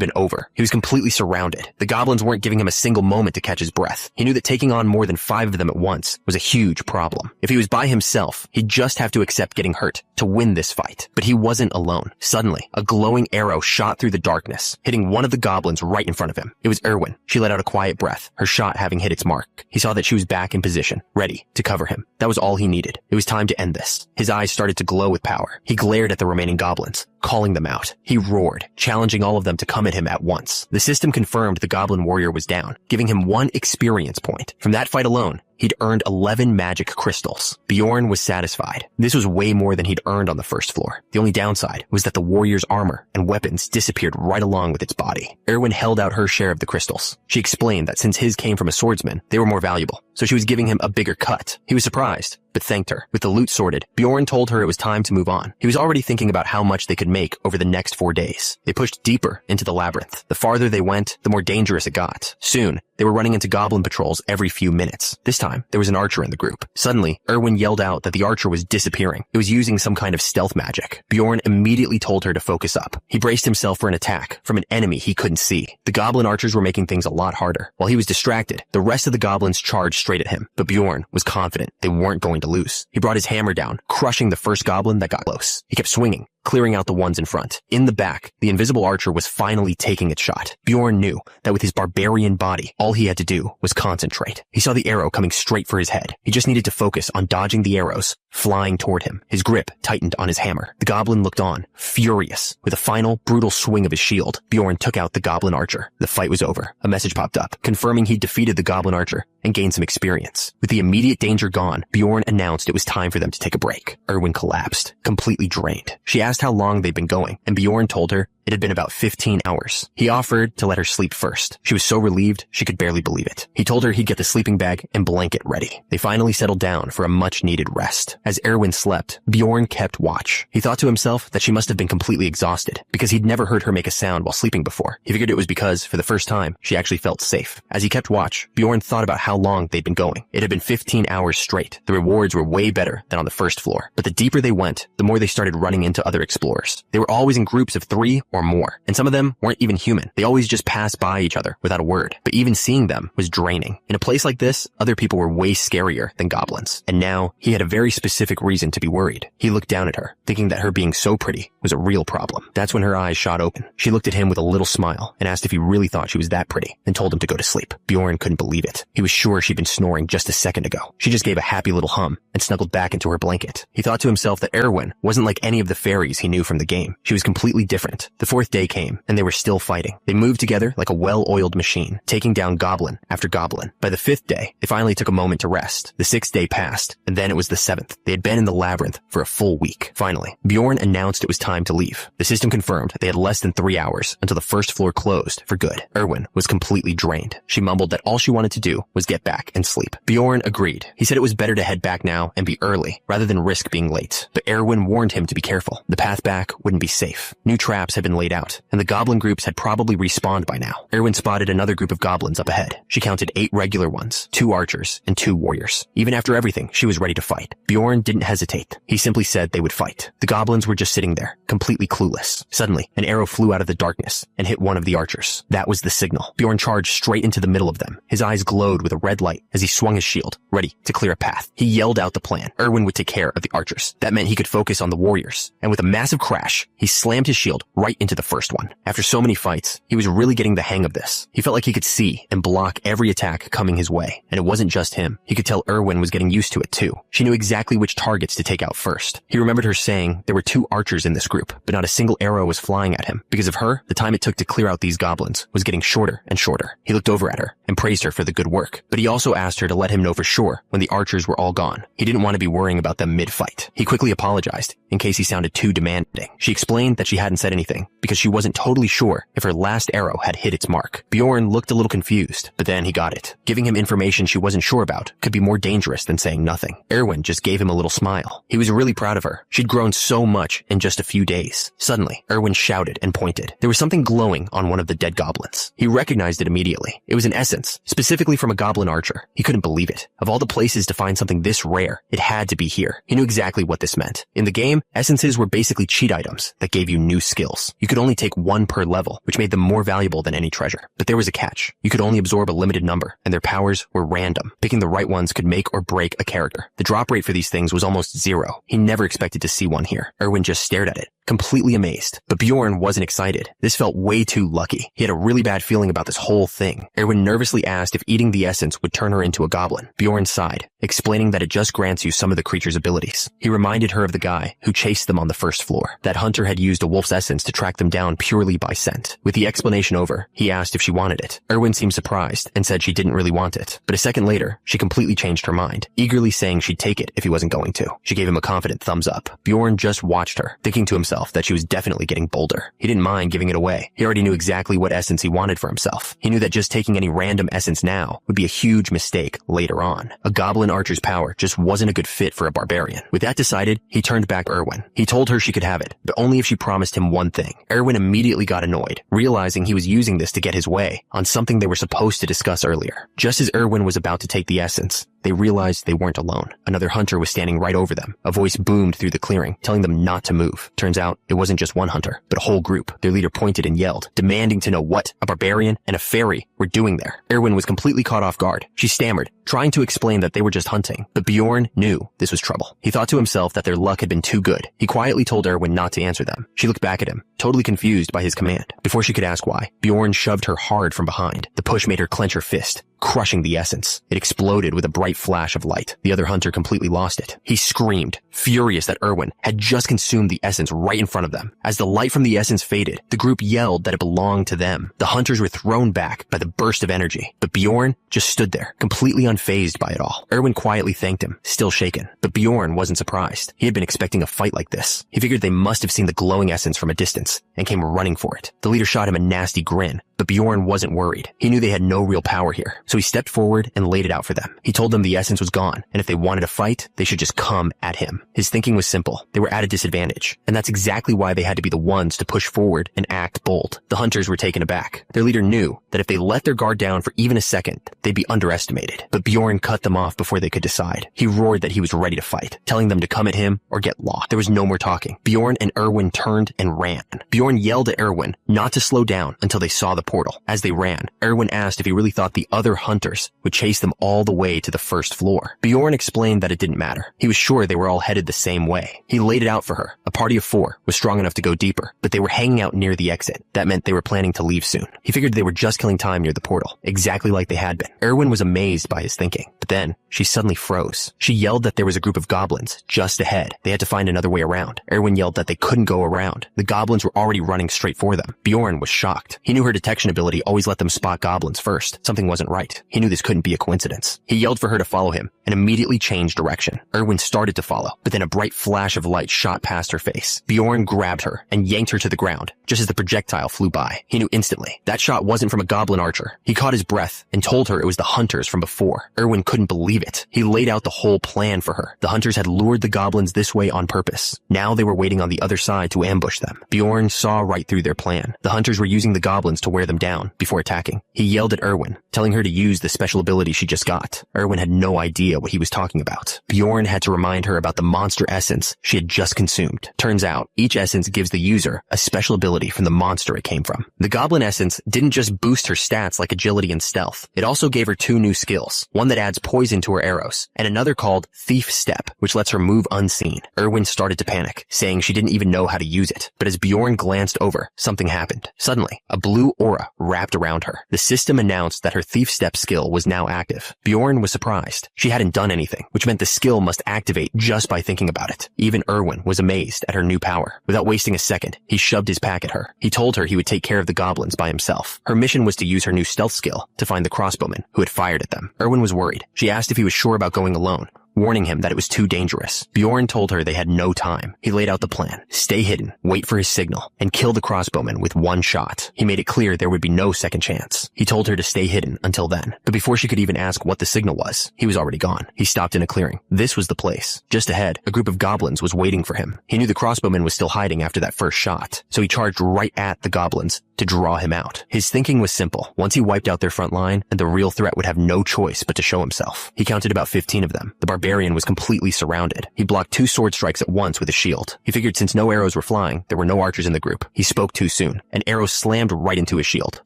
been over. He was completely surrounded. The goblins weren't giving him a single moment to catch his breath. He knew that taking on more than 5 of them at once was a huge problem. If he was by himself, he'd just have to accept getting hurt to win this fight. But he wasn't alone. Suddenly, a glowing arrow shot through the darkness, hitting one of the goblins right in front of him. It was Erwin. She let out a quiet breath, her shot having hit its mark. He saw that she was back in position, ready to cover him. That was all he needed. It was time to end this. His eyes started to glow with power. He glared at the remaining goblins, calling them out. He roared, challenging all of them to come at him at once. The system confirmed the goblin warrior was down, giving him 1 experience point. From that fight alone, he'd earned 11 magic crystals. Bjorn was satisfied. This was way more than he'd earned on the first floor. The only downside was that the warrior's armor and weapons disappeared right along with its body. Erwin held out her share of the crystals. She explained that since his came from a swordsman, they were more valuable, so she was giving him a bigger cut. He was surprised, but thanked her. With the loot sorted, Bjorn told her it was time to move on. He was already thinking about how much they could make over the next 4 days. They pushed deeper into the labyrinth. The farther they went, the more dangerous it got. Soon, they were running into goblin patrols every few minutes. This time, there was an archer in the group. Suddenly, Erwin yelled out that the archer was disappearing. It was using some kind of stealth magic. Bjorn immediately told her to focus up. He braced himself for an attack from an enemy he couldn't see. The goblin archers were making things a lot harder. While he was distracted, the rest of the goblins charged straight at him, but Bjorn was confident they weren't going to lose. He brought his hammer down, crushing the first goblin that got close. He kept swinging, clearing out the ones in front. In the back, the invisible archer was finally taking its shot. Bjorn knew that with his barbarian body, all he had to do was concentrate. He saw the arrow coming straight for his head. He just needed to focus on dodging the arrows flying toward him. His grip tightened on his hammer. The goblin looked on, furious. With a final, brutal swing of his shield, Bjorn took out the goblin archer. The fight was over. A message popped up, confirming he'd defeated the goblin archer and gained some experience. With the immediate danger gone, Bjorn announced it was time for them to take a break. Erwin collapsed, completely drained. She asked how long they'd been going, and Bjorn told her it had been about 15 hours. He offered to let her sleep first. She was so relieved, she could barely believe it. He told her he'd get the sleeping bag and blanket ready. They finally settled down for a much-needed rest. As Erwin slept, Bjorn kept watch. He thought to himself that she must have been completely exhausted, because he'd never heard her make a sound while sleeping before. He figured it was because, for the first time, she actually felt safe. As he kept watch, Bjorn thought about how long they'd been going. It had been 15 hours straight. The rewards were way better than on the first floor. But the deeper they went, the more they started running into other other explorers. They were always in groups of 3 or more, and some of them weren't even human. They always just passed by each other without a word, but even seeing them was draining. In a place like this, other people were way scarier than goblins, and now he had a very specific reason to be worried. He looked down at her, thinking that her being so pretty was a real problem. That's when her eyes shot open. She looked at him with a little smile and asked if he really thought she was that pretty, and told him to go to sleep. Bjorn couldn't believe it. He was sure she'd been snoring just a second ago. She just gave a happy little hum and snuggled back into her blanket. He thought to himself that Erwin wasn't like any of the fairies he knew from the game. She was completely different. The 4th day came, and they were still fighting. They moved together like a well-oiled machine, taking down goblin after goblin. By the 5th day, they finally took a moment to rest. The 6th day passed, and then it was the 7th. They had been in the labyrinth for a full week. Finally, Bjorn announced it was time to leave. The system confirmed they had less than 3 hours until the first floor closed for good. Erwin was completely drained. She mumbled that all she wanted to do was get back and sleep. Bjorn agreed. He said it was better to head back now and be early, rather than risk being late. But Erwin warned him to be careful. The path back wouldn't be safe. New traps had been laid out, and the goblin groups had probably respawned by now. Erwin spotted another group of goblins up ahead. She counted 8 regular ones, 2 archers, and 2 warriors. Even after everything, she was ready to fight. Bjorn didn't hesitate. He simply said they would fight. The goblins were just sitting there, completely clueless. Suddenly, an arrow flew out of the darkness and hit one of the archers. That was the signal. Bjorn charged straight into the middle of them. His eyes glowed with a red light as he swung his shield, ready to clear a path. He yelled out the plan. Erwin would take care of the archers. That meant he could focus on the warriors. And with a massive crash, he slammed his shield right into the first one. After so many fights, he was really getting the hang of this. He felt like he could see and block every attack coming his way. And it wasn't just him. He could tell Erwin was getting used to it too. She knew exactly which targets to take out first. He remembered her saying there were 2 archers in this group, but not a single arrow was flying at him. Because of her, the time it took to clear out these goblins was getting shorter and shorter. He looked over at her and praised her for the good work, but he also asked her to let him know for sure when the archers were all gone. He didn't want to be worrying about them mid-fight. He quickly apologized in case he sounded too demanding. She explained that she hadn't said anything because she wasn't totally sure if her last arrow had hit its mark. Bjorn looked a little confused, but then he got it. Giving him information she wasn't sure about could be more dangerous than saying nothing. Erwin just gave him a little smile. He was really proud of her. She'd grown so much in just a few days. Suddenly, Erwin shouted and pointed. There was something glowing on one of the dead goblins. He recognized it immediately. It was an essence, specifically from a goblin archer. He couldn't believe it. Of all the places to find something this rare, it had to be here. He knew exactly what this meant. In the game, essences were basically cheat items that gave you new skills. You could only take 1 per level, which made them more valuable than any treasure. But there was a catch. You could only absorb a limited number, and their powers were random. Picking the right ones could make or break a character. The drop rate for these things was almost 0. He never expected to see one here. Erwin just stared at it, completely amazed. But Bjorn wasn't excited. This felt way too lucky. He had a really bad feeling about this whole thing. Erwin nervously asked if eating the essence would turn her into a goblin. Bjorn sighed, explaining that it just grants you some of the creature's abilities. He reminded her of the guy who chased them on the first floor. That hunter had used a wolf's essence to track them down purely by scent. With the explanation over, he asked if she wanted it. Erwin seemed surprised and said she didn't really want it. But a second later, she completely changed her mind, eagerly saying she'd take it if he wasn't going to. She gave him a confident thumbs up. Bjorn just watched her, thinking to himself that she was definitely getting bolder. He didn't mind giving it away. He already knew exactly what essence he wanted for himself. He knew that just taking any random essence now would be a huge mistake later on. A goblin archer's power just wasn't a good fit for a barbarian. With that decided, he turned back to Erwin. He told her she could have it, but only if she promised him one thing. Erwin immediately got annoyed, realizing he was using this to get his way on something they were supposed to discuss earlier. Just as Erwin was about to take the essence, they realized they weren't alone. Another hunter was standing right over them. A voice boomed through the clearing, telling them not to move. Turns out, it wasn't just one hunter, but a whole group. Their leader pointed and yelled, demanding to know what a barbarian and a fairy were doing there. Erwin was completely caught off guard. She stammered, trying to explain that they were just hunting. But Bjorn knew this was trouble. He thought to himself that their luck had been too good. He quietly told Erwin not to answer them. She looked back at him, totally confused by his command. Before she could ask why, Bjorn shoved her hard from behind. The push made her clench her fist, crushing the essence. It exploded with a bright flash of light. The other hunter completely lost it. He screamed, furious that Erwin had just consumed the essence right in front of them. As the light from the essence faded, the group yelled that it belonged to them. The hunters were thrown back by the burst of energy, but Bjorn just stood there, completely unfazed by it all. Erwin quietly thanked him, still shaken. But Bjorn wasn't surprised. He had been expecting a fight like this. He figured they must have seen the glowing essence from a distance and came running for it. The leader shot him a nasty grin, But Bjorn wasn't worried. He knew they had no real power here, so he stepped forward and laid it out for them. He told them the essence was gone, and if they wanted to fight, they should just come at him. His thinking was simple. They were at a disadvantage, and that's exactly why they had to be the ones to push forward and act bold. The hunters were taken aback. Their leader knew that if they let their guard down for even a second, they'd be underestimated. But Bjorn cut them off before they could decide. He roared that he was ready to fight, telling them to come at him or get lost. There was no more talking. Bjorn and Erwin turned and ran. Bjorn yelled at Erwin not to slow down until they saw the portal. As they ran, Erwin asked if he really thought the other hunters would chase them all the way to the first floor. Bjorn explained that it didn't matter. He was sure they were all headed the same way. He laid it out for her. A party of 4 was strong enough to go deeper, but they were hanging out near the exit. That meant they were planning to leave soon. He figured they were just killing time near the portal, exactly like they had been. Erwin was amazed by his thinking, but then she suddenly froze. She yelled that there was a group of goblins just ahead. They had to find another way around. Erwin yelled that they couldn't go around. The goblins were already running straight for them. Bjorn was shocked. He knew her detection ability always let them spot goblins first. Something wasn't right. He knew this couldn't be a coincidence. He yelled for her to follow him and immediately changed direction. Erwin started to follow, but then a bright flash of light shot past her face. Bjorn grabbed her and yanked her to the ground just as the projectile flew by. He knew instantly that shot wasn't from a goblin archer. He caught his breath and told her it was the hunters from before. Erwin couldn't believe it. He laid out the whole plan for her. The hunters had lured the goblins this way on purpose. Now they were waiting on the other side to ambush them. Bjorn saw right through their plan. The hunters were using the goblins to wear them down before attacking. He yelled at Erwin, telling her to use the special ability she just got. Erwin had no idea what he was talking about. Bjorn had to remind her about the monster essence she had just consumed. Turns out, each essence gives the user a special ability from the monster it came from. The goblin essence didn't just boost her stats like agility and stealth. It also gave her 2 new skills, one that adds poison to her arrows, and another called Thief Step, which lets her move unseen. Erwin started to panic, saying she didn't even know how to use it. But as Bjorn glanced over, something happened. Suddenly, a blue aura wrapped around her. The system announced that her Thief Step skill was now active. Bjorn was surprised. She hadn't done anything, which meant the skill must activate just by thinking about it. Even Erwin was amazed at her new power. Without wasting a second, he shoved his pack at her. He told her he would take care of the goblins by himself. Her mission was to use her new stealth skill to find the crossbowman who had fired at them. Erwin was worried. She asked if he was sure about going alone, warning him that it was too dangerous. Bjorn told her they had no time. He laid out the plan. Stay hidden, wait for his signal, and kill the crossbowman with 1 shot. He made it clear there would be no second chance. He told her to stay hidden until then. But before she could even ask what the signal was, he was already gone. He stopped in a clearing. This was the place. Just ahead, a group of goblins was waiting for him. He knew the crossbowman was still hiding after that first shot, so he charged right at the goblins to draw him out. His thinking was simple. Once he wiped out their front line, and the real threat would have no choice but to show himself. He counted about 15 of them. The barbarian was completely surrounded. He blocked 2 sword strikes at once with a shield. He figured since no arrows were flying, there were no archers in the group. He spoke too soon. An arrow slammed right into his shield.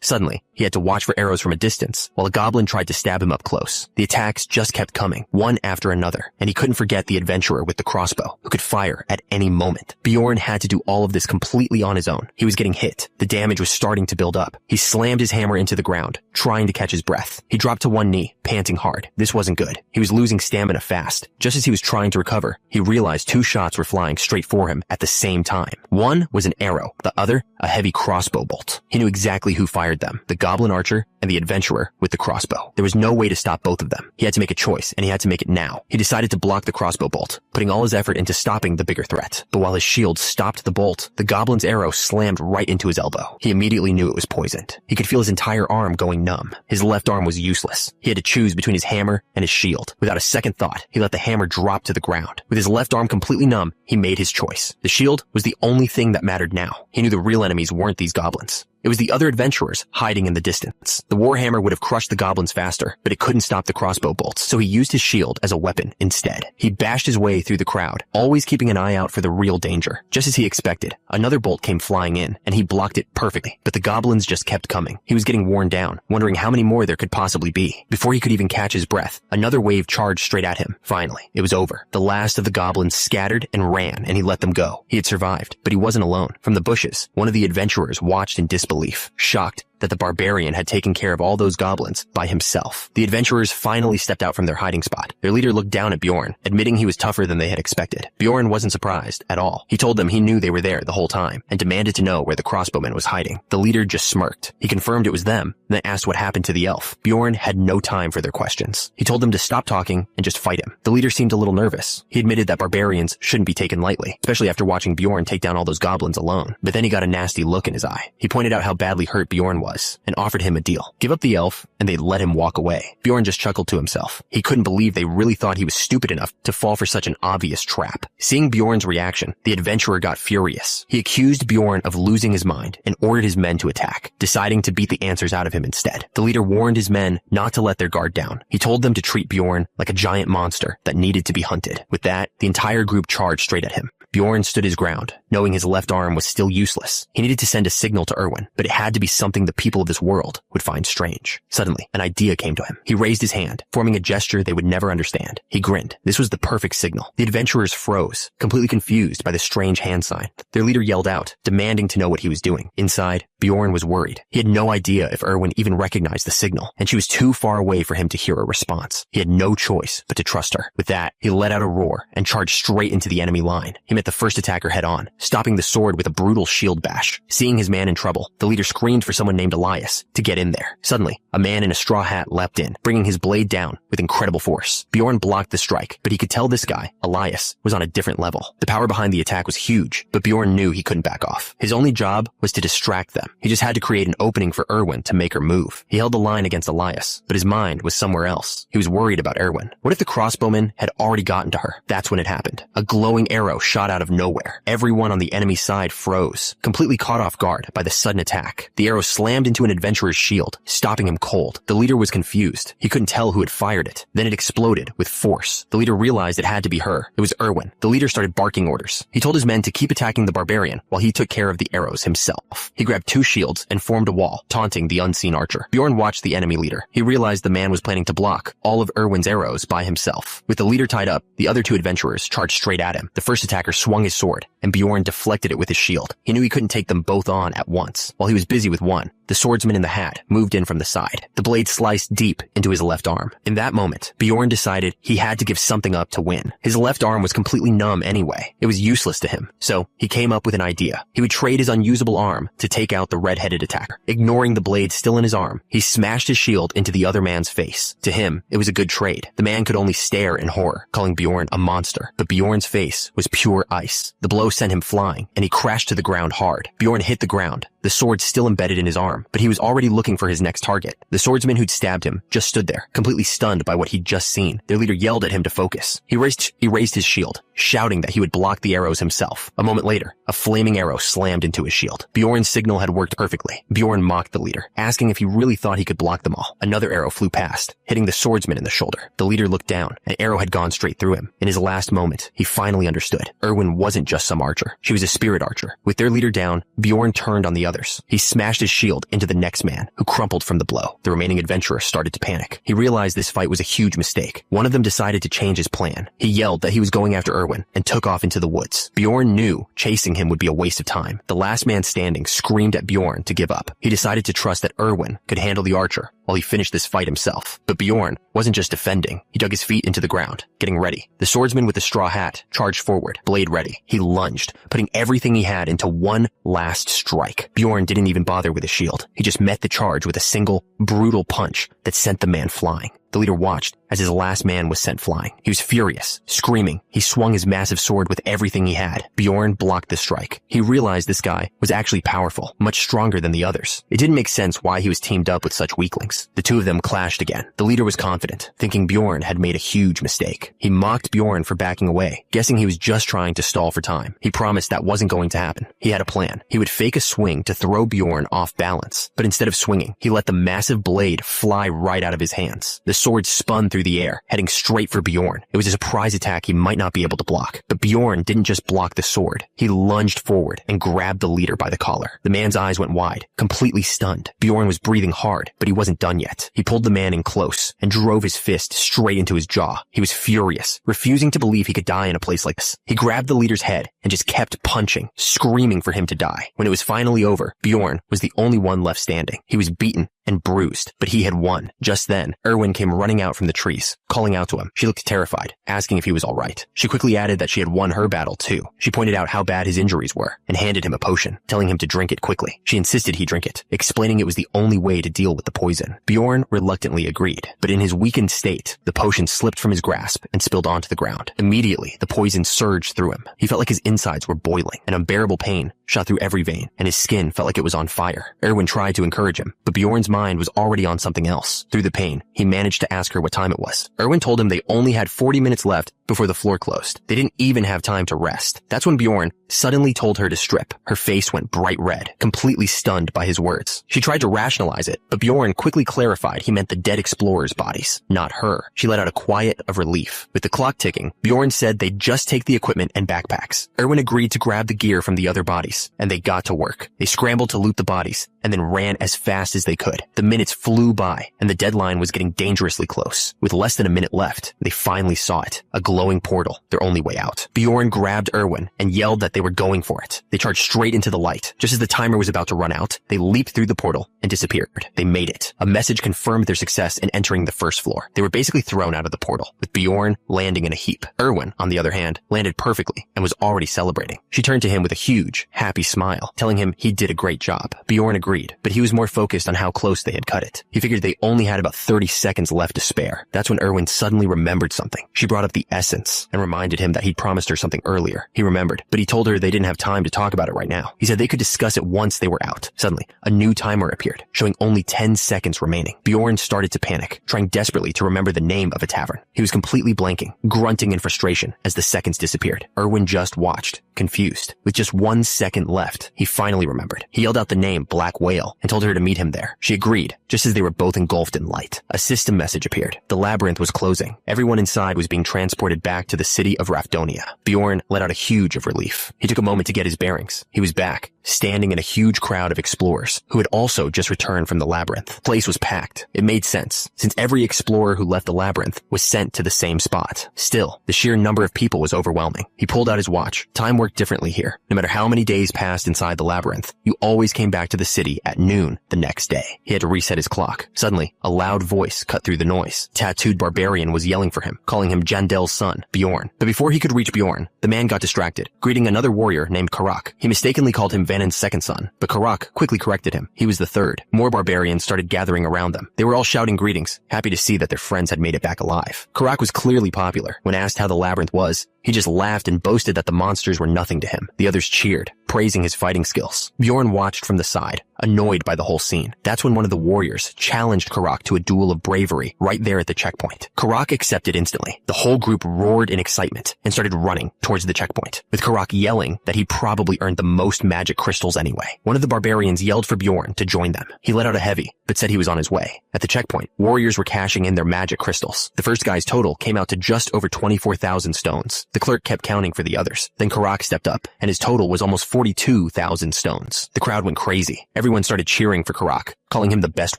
Suddenly, he had to watch for arrows from a distance, while a goblin tried to stab him up close. The attacks just kept coming, one after another, and he couldn't forget the adventurer with the crossbow, who could fire at any moment. Bjorn had to do all of this completely on his own. He was getting hit. The damage was starting to build up. He slammed his hammer into the ground, trying to catch his breath. He dropped to one knee, panting hard. This wasn't good. He was losing stamina fast. Just as he was trying to recover, he realized 2 shots were flying straight for him at the same time. One was an arrow, the other a heavy crossbow bolt. He knew exactly who fired them, the goblin archer and the adventurer with the crossbow. There was no way to stop both of them. He had to make a choice, and he had to make it now. He decided to block the crossbow bolt, putting all his effort into stopping the bigger threat. But while his shield stopped the bolt, the goblin's arrow slammed right into his elbow. He immediately knew it was poisoned. He could feel his entire arm going numb. His left arm was useless. He had to choose between his hammer and his shield. Without a second thought, he let the hammer drop to the ground. With his left arm completely numb, he made his choice. The shield was the only thing that mattered now. He knew the real enemies weren't these goblins. It was the other adventurers hiding in the distance. The warhammer would have crushed the goblins faster, but it couldn't stop the crossbow bolts, so he used his shield as a weapon instead. He bashed his way through the crowd, always keeping an eye out for the real danger. Just as he expected, another bolt came flying in, and he blocked it perfectly, but the goblins just kept coming. He was getting worn down, wondering how many more there could possibly be. Before he could even catch his breath, another wave charged straight at him. Finally, it was over. The last of the goblins scattered and ran, and he let them go. He had survived, but he wasn't alone. From the bushes, one of the adventurers watched in disbelief, shocked that the barbarian had taken care of all those goblins by himself. The adventurers finally stepped out from their hiding spot. Their leader looked down at Bjorn, admitting he was tougher than they had expected. Bjorn wasn't surprised at all. He told them he knew they were there the whole time and demanded to know where the crossbowman was hiding. The leader just smirked. He confirmed it was them, then asked what happened to the elf. Bjorn had no time for their questions. He told them to stop talking and just fight him. The leader seemed a little nervous. He admitted that barbarians shouldn't be taken lightly, especially after watching Bjorn take down all those goblins alone. But then he got a nasty look in his eye. He pointed out how badly hurt Bjorn was was and offered him a deal. Give up the elf and they'd let him walk away. Bjorn just chuckled to himself. He couldn't believe they really thought he was stupid enough to fall for such an obvious trap. Seeing Bjorn's reaction, the adventurer got furious. He accused Bjorn of losing his mind and ordered his men to attack, deciding to beat the answers out of him instead. The leader warned his men not to let their guard down. He told them to treat Bjorn like a giant monster that needed to be hunted. With that, the entire group charged straight at him. Bjorn stood his ground, knowing his left arm was still useless. He needed to send a signal to Erwin, but it had to be something the people of this world would find strange. Suddenly, an idea came to him. He raised his hand, forming a gesture they would never understand. He grinned. This was the perfect signal. The adventurers froze, completely confused by the strange hand sign. Their leader yelled out, demanding to know what he was doing. Inside, Bjorn was worried. He had no idea if Erwin even recognized the signal, and she was too far away for him to hear a response. He had no choice but to trust her. With that, he let out a roar and charged straight into the enemy line. He met the first attacker head on, stopping the sword with a brutal shield bash. Seeing his man in trouble, the leader screamed for someone named Elias to get in there. Suddenly, a man in a straw hat leapt in, bringing his blade down with incredible force. Bjorn blocked the strike, but he could tell this guy, Elias, was on a different level. The power behind the attack was huge, but Bjorn knew he couldn't back off. His only job was to distract them. He just had to create an opening for Erwin to make her move. He held the line against Elias, but his mind was somewhere else. He was worried about Erwin. What if the crossbowman had already gotten to her? That's when it happened. A glowing arrow shot out of nowhere. Everyone on the enemy side froze, completely caught off guard by the sudden attack. The arrow slammed into an adventurer's shield, stopping him cold. The leader was confused. He couldn't tell who had fired it. Then it exploded with force. The leader realized it had to be her. It was Erwin. The leader started barking orders. He told his men to keep attacking the barbarian while he took care of the arrows himself. He grabbed 2 shields and formed a wall, taunting the unseen archer. Bjorn watched the enemy leader. He realized the man was planning to block all of Erwin's arrows by himself. With the leader tied up, the other 2 adventurers charged straight at him. The first attacker swung his sword, and Bjorn deflected it with his shield. He knew he couldn't take them both on at once. While he was busy with one, the swordsman in the hat moved in from the side. The blade sliced deep into his left arm. In that moment, Bjorn decided he had to give something up to win. His left arm was completely numb anyway. It was useless to him. So he came up with an idea. He would trade his unusable arm to take out the red-headed attacker. Ignoring the blade still in his arm, he smashed his shield into the other man's face. To him, it was a good trade. The man could only stare in horror, calling Bjorn a monster. But Bjorn's face was pure ice. The blow sent him flying, and he crashed to the ground hard. Bjorn hit the ground, the sword still embedded in his arm, but he was already looking for his next target. The swordsman who'd stabbed him just stood there, completely stunned by what he'd just seen. Their leader yelled at him to focus. He raised his shield, shouting that he would block the arrows himself. A moment later, a flaming arrow slammed into his shield. Bjorn's signal had worked perfectly. Bjorn mocked the leader, asking if he really thought he could block them all. Another arrow flew past, hitting the swordsman in the shoulder. The leader looked down. An arrow had gone straight through him. In his last moment, he finally understood. Erwin wasn't just some archer. She was a spirit archer. With their leader down, Bjorn turned on the others. He smashed his shield into the next man, who crumpled from the blow. The remaining adventurer started to panic. He realized this fight was a huge mistake. One of them decided to change his plan. He yelled that he was going after Erwin and took off into the woods. Bjorn knew chasing him would be a waste of time. The last man standing screamed at Bjorn to give up. He decided to trust that Erwin could handle the archer while he finished this fight himself. But Bjorn wasn't just defending. He dug his feet into the ground, getting ready. The swordsman with the straw hat charged forward, blade ready. He lunged, putting everything he had into one last strike. Bjorn didn't even bother with a shield. He just met the charge with a single, brutal punch that sent the man flying. The leader watched as his last man was sent flying. He was furious, screaming. He swung his massive sword with everything he had. Bjorn blocked the strike. He realized this guy was actually powerful, much stronger than the others. It didn't make sense why he was teamed up with such weaklings. The 2 of them clashed again. The leader was confident, thinking Bjorn had made a huge mistake. He mocked Bjorn for backing away, guessing he was just trying to stall for time. He promised that wasn't going to happen. He had a plan. He would fake a swing to throw Bjorn off balance, but instead of swinging, he let the massive blade fly right out of his hands. The sword spun through the air, heading straight for Bjorn. It was a surprise attack he might not be able to block. But Bjorn didn't just block the sword. He lunged forward and grabbed the leader by the collar. The man's eyes went wide, completely stunned. Bjorn was breathing hard, but he wasn't done yet. He pulled the man in close and drove his fist straight into his jaw. He was furious, refusing to believe he could die in a place like this. He grabbed the leader's head and just kept punching, screaming for him to die. When it was finally over, Bjorn was the only one left standing. He was beaten and bruised, but he had won. Just then, Erwin came running out from the trees, calling out to him. She looked terrified, asking if he was all right. She quickly added that she had won her battle too. She pointed out how bad his injuries were and handed him a potion, telling him to drink it quickly. She insisted he drink it, explaining it was the only way to deal with the poison. Bjorn reluctantly agreed, but in his weakened state, the potion slipped from his grasp and spilled onto the ground. Immediately, the poison surged through him. He felt like his insides were boiling. An unbearable pain shot through every vein, and his skin felt like it was on fire. Erwin tried to encourage him, but Bjorn's mind was already on something else. Through the pain, he managed to ask her what time it was. Erwin told him they only had 40 minutes left before the floor closed. They didn't even have time to rest. That's when Bjorn suddenly told her to strip. Her face went bright red, completely stunned by his words. She tried to rationalize it, but Bjorn quickly clarified he meant the dead explorers' bodies, not her. She let out a quiet of relief. With the clock ticking, Bjorn said they'd just take the equipment and backpacks. Erwin agreed to grab the gear from the other bodies, and they got to work. They scrambled to loot the bodies, and then ran as fast as they could. The minutes flew by, and the deadline was getting dangerously close. With less than a minute left, they finally saw it. A glowing portal, their only way out. Bjorn grabbed Erwin and yelled that they were going for it. They charged straight into the light. Just as the timer was about to run out, they leaped through the portal and disappeared. They made it. A message confirmed their success in entering the first floor. They were basically thrown out of the portal, with Bjorn landing in a heap. Erwin, on the other hand, landed perfectly and was already celebrating. She turned to him with a huge, happy smile, telling him he did a great job. Bjorn agreed, but he was more focused on how close they had cut it. He figured they only had about 30 seconds left to spare. That's when Erwin suddenly remembered something. She brought up the essence and reminded him that he'd promised her something earlier. He remembered, but he told her they didn't have time to talk about it right now. He said they could discuss it once they were out. Suddenly, a new timer appeared, showing only 10 seconds remaining. Bjorn started to panic, trying desperately to remember the name of a tavern. He was completely blanking, grunting in frustration as the seconds disappeared. Erwin just watched, confused. With just 1 second left, he finally remembered. He yelled out the name Black Whale and told her to meet him there. She agreed, just as they were both engulfed in light. A system message appeared. The labyrinth was closing. Everyone inside was being transported back to the city of Rafdonia. Bjorn let out a huge of relief. He took a moment to get his bearings. He was back, standing in a huge crowd of explorers who had also just returned from the labyrinth. The place was packed. It made sense, since every explorer who left the labyrinth was sent to the same spot. Still, the sheer number of people was overwhelming. He pulled out his watch. Time worked differently here. No matter how many days passed inside the labyrinth, you always came back to the city at noon the next day. He had to reset his clock. Suddenly, a loud voice cut through the noise. Tattooed Barbarian was yelling for him, calling him Jandel's son, Bjorn. But before he could reach Bjorn, the man got distracted, greeting another warrior named Karak. He mistakenly called him Vanon's second son, but Karak quickly corrected him. He was the third. More barbarians started gathering around them. They were all shouting greetings, happy to see that their friends had made it back alive. Karak was clearly popular. When asked how the labyrinth was, he just laughed and boasted that the monsters were nothing to him. The others cheered, praising his fighting skills. Bjorn watched from the side, annoyed by the whole scene. That's when one of the warriors challenged Karak to a duel of bravery right there at the checkpoint. Karak accepted instantly. The whole group roared in excitement and started running towards the checkpoint, with Karak yelling that he probably earned the most magic crystals anyway. One of the barbarians yelled for Bjorn to join them. He let out a heavy, but said he was on his way. At the checkpoint, warriors were cashing in their magic crystals. The first guy's total came out to just over 24,000 stones. The clerk kept counting for the others. Then Karak stepped up, and his total was almost 42,000 stones. The crowd went crazy. Everyone started cheering for Karak, calling him the best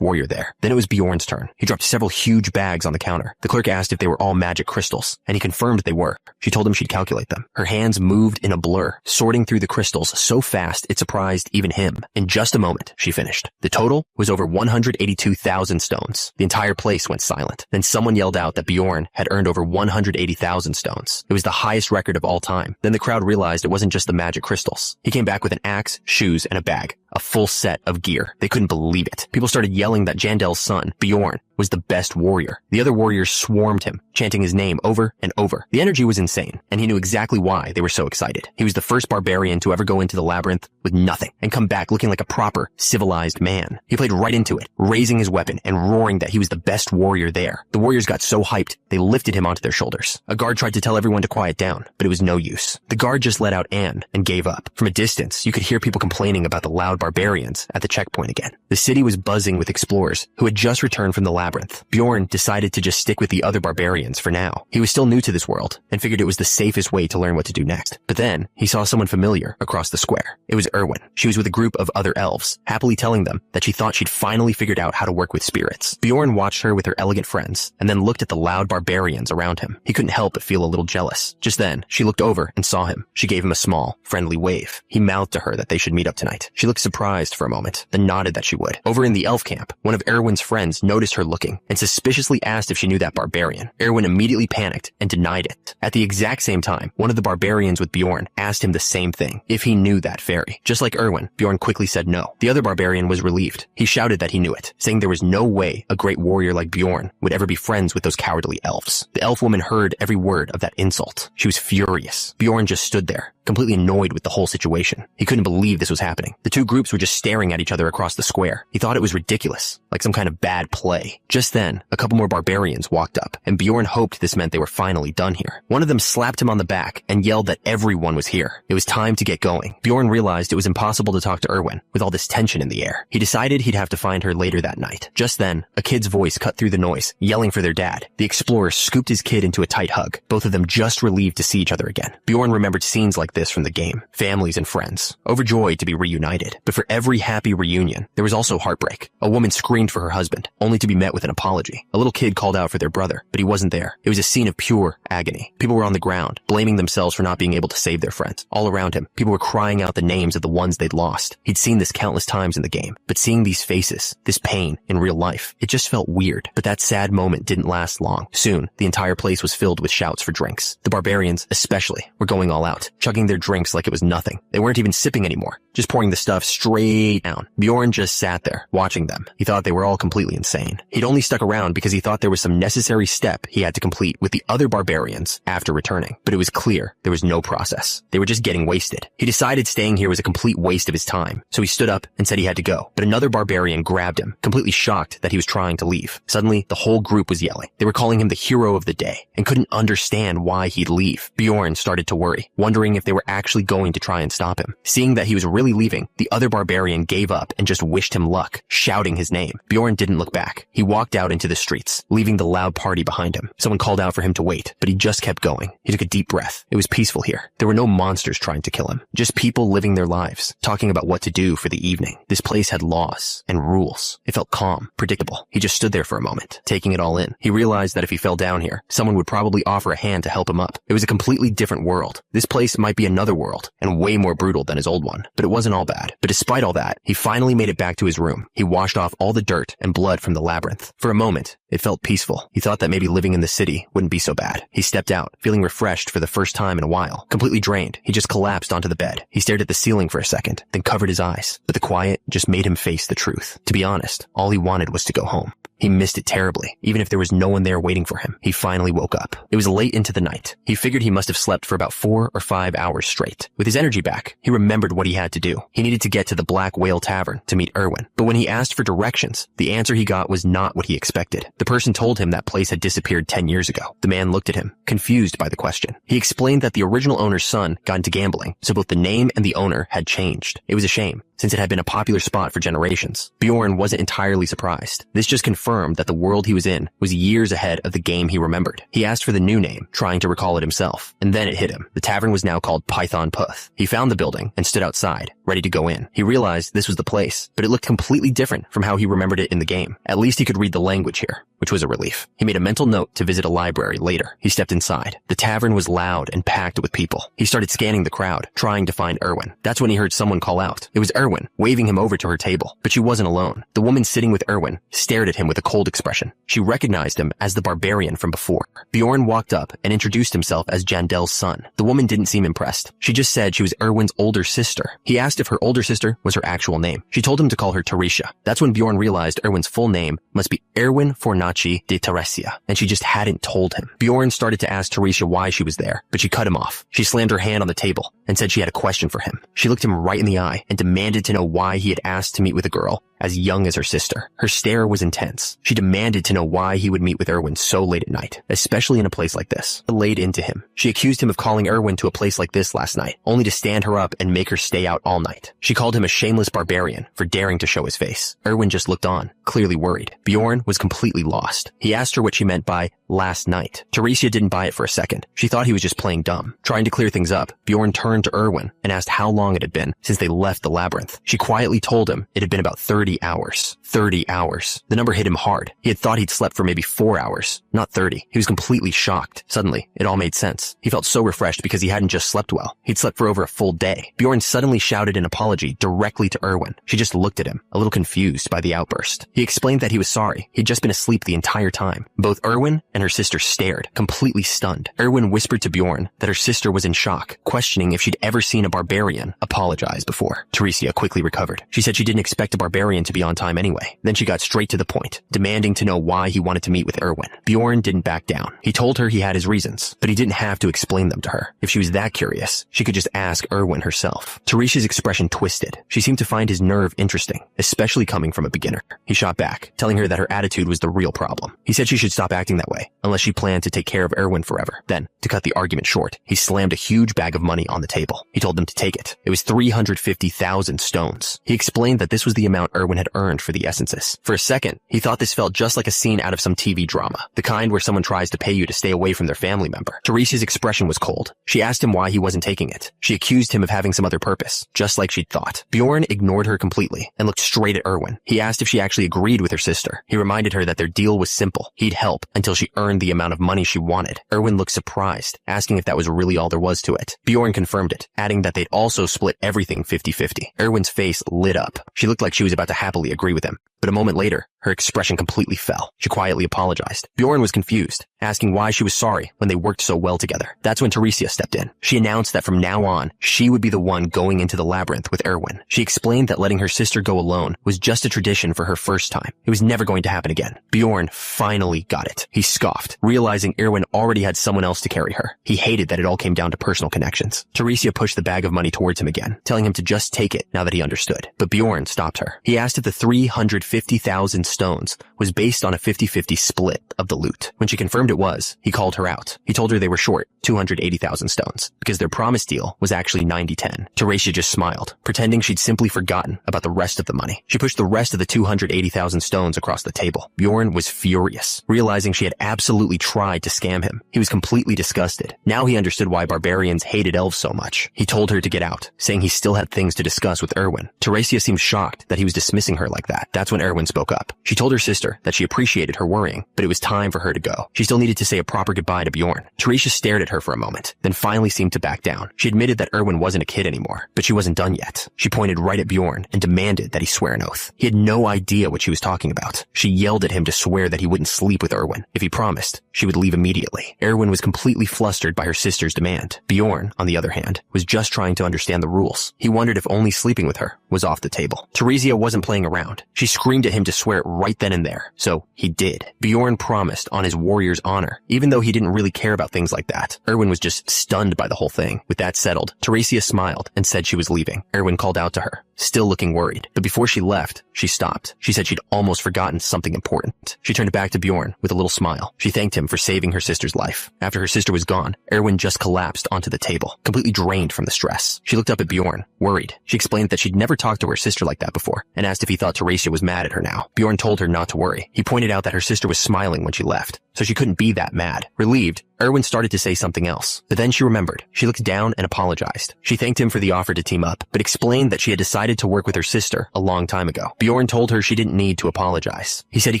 warrior there. Then it was Bjorn's turn. He dropped several huge bags on the counter. The clerk asked if they were all magic crystals, and he confirmed they were. She told him she'd calculate them. Her hands moved in a blur, sorting through the crystals so fast it surprised even him. In just a moment, she finished. The total was over 182,000 stones. The entire place went silent. Then someone yelled out that Bjorn had earned over 180,000 stones. It was the highest record of all time. Then the crowd realized it wasn't just the magic crystals. He came back with an axe, shoes, and a bag. A full set of gear. They couldn't believe it. People started yelling that Jandel's son, Bjorn, was the best warrior. The other warriors swarmed him, chanting his name over and over. The energy was insane, and he knew exactly why they were so excited. He was the first barbarian to ever go into the labyrinth with nothing and come back looking like a proper, civilized man. He played right into it, raising his weapon and roaring that he was the best warrior there. The warriors got so hyped, they lifted him onto their shoulders. A guard tried to tell everyone to quiet down, but it was no use. The guard just let out Anne and gave up. From a distance, you could hear people complaining about the loud barbarians at the checkpoint again. The city was buzzing with explorers who had just returned from the labyrinth. Bjorn decided to just stick with the other barbarians for now. He was still new to this world and figured it was the safest way to learn what to do next. But then he saw someone familiar across the square. It was Erwin. She was with a group of other elves, happily telling them that she thought she'd finally figured out how to work with spirits. Bjorn watched her with her elegant friends and then looked at the loud barbarians around him. He couldn't help but feel a little jealous. Just then, she looked over and saw him. She gave him a small, friendly wave. He mouthed to her that they should meet up tonight. She looked surprised for a moment. moment, then nodded that she would. Over in the elf camp, one of Erwin's friends noticed her looking and suspiciously asked if she knew that barbarian. Erwin immediately panicked and denied it. At the exact same time, one of the barbarians with Bjorn asked him the same thing, if he knew that fairy. Just like Erwin, Bjorn quickly said no. The other barbarian was relieved. He shouted that he knew it, saying there was no way a great warrior like Bjorn would ever be friends with those cowardly elves. The elf woman heard every word of that insult. She was furious. Bjorn just stood there, completely annoyed with the whole situation. He couldn't believe this was happening. The two groups were just staring at each other across the square. He thought it was ridiculous, like some kind of bad play. Just then, a couple more barbarians walked up, and Bjorn hoped this meant they were finally done here. One of them slapped him on the back and yelled that everyone was here. It was time to get going. Bjorn realized it was impossible to talk to Erwin with all this tension in the air. He decided he'd have to find her later that night. Just then, a kid's voice cut through the noise, yelling for their dad. The explorer scooped his kid into a tight hug, both of them just relieved to see each other again. Bjorn remembered scenes like this from the game, families and friends, overjoyed to be reunited. But for every happy reunion, there was also heartbreak. A woman screamed for her husband, only to be met with an apology. A little kid called out for their brother, but he wasn't there. It was a scene of pure agony. People were on the ground, blaming themselves for not being able to save their friends. All around him, people were crying out the names of the ones they'd lost. He'd seen this countless times in the game, but seeing these faces, this pain in real life, it just felt weird. But that sad moment didn't last long. Soon, the entire place was filled with shouts for drinks. The barbarians, especially, were going all out, chugging their drinks like it was nothing. They weren't even sipping anymore, just pouring the stuff straight down. Bjorn just sat there, watching them. He thought they were all completely insane. He'd only stuck around because he thought there was some necessary step he had to complete with the other barbarians after returning. But it was clear there was no process. They were just getting wasted. He decided staying here was a complete waste of his time, so he stood up and said he had to go. But another barbarian grabbed him, completely shocked that he was trying to leave. Suddenly, the whole group was yelling. They were calling him the hero of the day and couldn't understand why he'd leave. Bjorn started to worry, wondering if they were actually going to try and stop him. Seeing that he was really leaving, the other barbarian gave up and just wished him luck, shouting his name. Bjorn didn't look back. He walked out into the streets, leaving the loud party behind him. Someone called out for him to wait, but he just kept going. He took a deep breath. It was peaceful here. There were no monsters trying to kill him, just people living their lives, talking about what to do for the evening. This place had laws and rules. It felt calm, predictable. He just stood there for a moment, taking it all in. He realized that if he fell down here, someone would probably offer a hand to help him up. It was a completely different world. This place might be another world, and way more brutal than his old one, but it wasn't all bad. But despite all that, he finally made it back to his room. He washed off all the dirt and blood from the labyrinth. For a moment, it felt peaceful. He thought that maybe living in the city wouldn't be so bad. He stepped out, feeling refreshed for the first time in a while. Completely drained, he just collapsed onto the bed. He stared at the ceiling for a second, then covered his eyes. But the quiet just made him face the truth. To be honest, all he wanted was to go home. He missed it terribly, even if there was no one there waiting for him. He finally woke up. It was late into the night. He figured he must have slept for about 4 or 5 hours straight. With his energy back, he remembered what he had to do. He needed to get to the Black Whale Tavern to meet Erwin. But when he asked for directions, the answer he got was not what he expected. The person told him that place had disappeared 10 years ago. The man looked at him, confused by the question. He explained that the original owner's son got into gambling, so both the name and the owner had changed. It was a shame, since it had been a popular spot for generations. Bjorn wasn't entirely surprised. This just confirmed that the world he was in was years ahead of the game he remembered. He asked for the new name, trying to recall it himself, and then it hit him. The tavern was now called Python Puth. He found the building and stood outside, ready to go in. He realized this was the place, but it looked completely different from how he remembered it in the game. At least he could read the language here, which was a relief. He made a mental note to visit a library later. He stepped inside. The tavern was loud and packed with people. He started scanning the crowd, trying to find Erwin. That's when he heard someone call out. It was Erwin, waving him over to her table. But she wasn't alone. The woman sitting with Erwin stared at him with a cold expression. She recognized him as the barbarian from before. Bjorn walked up and introduced himself as Jandel's son. The woman didn't seem impressed. She just said she was Erwin's older sister. He asked if her older sister was her actual name. She told him to call her Teresia. That's when Bjorn realized Erwin's full name must be Erwin Fornaci de Teresia, and she just hadn't told him. Bjorn started to ask Teresia why she was there, but she cut him off. She slammed her hand on the table and said she had a question for him. She looked him right in the eye and demanded to know why he had asked to meet with a girl as young as her sister. Her stare was intense. She demanded to know why he would meet with Erwin so late at night, especially in a place like this. It laid into him. She accused him of calling Erwin to a place like this last night, only to stand her up and make her stay out all night. She called him a shameless barbarian for daring to show his face. Erwin just looked on, clearly worried. Bjorn was completely lost. He asked her what she meant by last night. Teresia didn't buy it for a second. She thought he was just playing dumb. Trying to clear things up, Bjorn turned to Erwin and asked how long it had been since they left the labyrinth. She quietly told him it had been about 30 30 hours. 30 hours. The number hit him hard. He had thought he'd slept for maybe 4 hours, not 30. He was completely shocked. Suddenly, it all made sense. He felt so refreshed because he hadn't just slept well. He'd slept for over a full day. Bjorn suddenly shouted an apology directly to Erwin. She just looked at him, a little confused by the outburst. He explained that he was sorry. He'd just been asleep the entire time. Both Erwin and her sister stared, completely stunned. Erwin whispered to Bjorn that her sister was in shock, questioning if she'd ever seen a barbarian apologize before. Teresia quickly recovered. She said she didn't expect a barbarian to be on time anyway. Then she got straight to the point, demanding to know why he wanted to meet with Erwin. Bjorn didn't back down. He told her he had his reasons, but he didn't have to explain them to her. If she was that curious, she could just ask Erwin herself. Teresia's expression twisted. She seemed to find his nerve interesting, especially coming from a beginner. He shot back, telling her that her attitude was the real problem. He said she should stop acting that way, unless she planned to take care of Erwin forever. Then, to cut the argument short, he slammed a huge bag of money on the table. He told them to take it. It was 350,000 stones. He explained that this was the amount Erwin had earned for the essences. For a second, he thought this felt just like a scene out of some TV drama, the kind where someone tries to pay you to stay away from their family member. Teresia's expression was cold. She asked him why he wasn't taking it. She accused him of having some other purpose, just like she'd thought. Bjorn ignored her completely and looked straight at Erwin. He asked if she actually agreed with her sister. He reminded her that their deal was simple. He'd help until she earned the amount of money she wanted. Erwin looked surprised, asking if that was really all there was to it. Bjorn confirmed it, adding that they'd also split everything 50-50. Erwin's face lit up. She looked like she was about to happily agree with him. But a moment later, her expression completely fell. She quietly apologized. Bjorn was confused, asking why she was sorry when they worked so well together. That's when Teresia stepped in. She announced that from now on, she would be the one going into the labyrinth with Erwin. She explained that letting her sister go alone was just a tradition for her first time. It was never going to happen again. Bjorn finally got it. He scoffed, realizing Erwin already had someone else to carry her. He hated that it all came down to personal connections. Teresia pushed the bag of money towards him again, telling him to just take it now that he understood. But Bjorn stopped her. He asked if the 350,000 stones was based on a 50-50 split of the loot. When she confirmed it was, he called her out. He told her they were short 280,000 stones because their promise deal was actually 90-10. Teresia just smiled, pretending she'd simply forgotten about the rest of the money. She pushed the rest of the 280,000 stones across the table. Bjorn was furious, realizing she had absolutely tried to scam him. He was completely disgusted. Now he understood why barbarians hated elves so much. He told her to get out, saying he still had things to discuss with Erwin. Teresia seemed shocked that he was dismissing her like that. That's when Erwin spoke up. She told her sister that she appreciated her worrying, but it was time for her to go. She still needed to say a proper goodbye to Bjorn. Teresia stared at her for a moment, then finally seemed to back down. She admitted that Erwin wasn't a kid anymore, but she wasn't done yet. She pointed right at Bjorn and demanded that he swear an oath. He had no idea what she was talking about. She yelled at him to swear that he wouldn't sleep with Erwin. If he promised, she would leave immediately. Erwin was completely flustered by her sister's demand. Bjorn, on the other hand, was just trying to understand the rules. He wondered if only sleeping with her was off the table. Teresia wasn't playing around. She screamed at him to swear it right then and there. So he did. Bjorn promised on his warrior's honor, even though he didn't really care about things like that. Erwin was just stunned by the whole thing. With that settled, Teresia smiled and said she was leaving. Erwin called out to her, still looking worried. But before she left, she stopped. She said she'd almost forgotten something important. She turned back to Bjorn with a little smile. She thanked him for saving her sister's life. After her sister was gone, Erwin just collapsed onto the table, completely drained from the stress. She looked up at Bjorn, worried. She explained that she'd never talked to her sister like that before, and asked if he thought Teresia was mad at her now. Bjorn told her not to worry. He pointed out that her sister was smiling when she left, so she couldn't be that mad. Relieved, Erwin started to say something else, but then she remembered. She looked down and apologized. She thanked him for the offer to team up, but explained that she had decided to work with her sister a long time ago. Bjorn told her she didn't need to apologize. He said he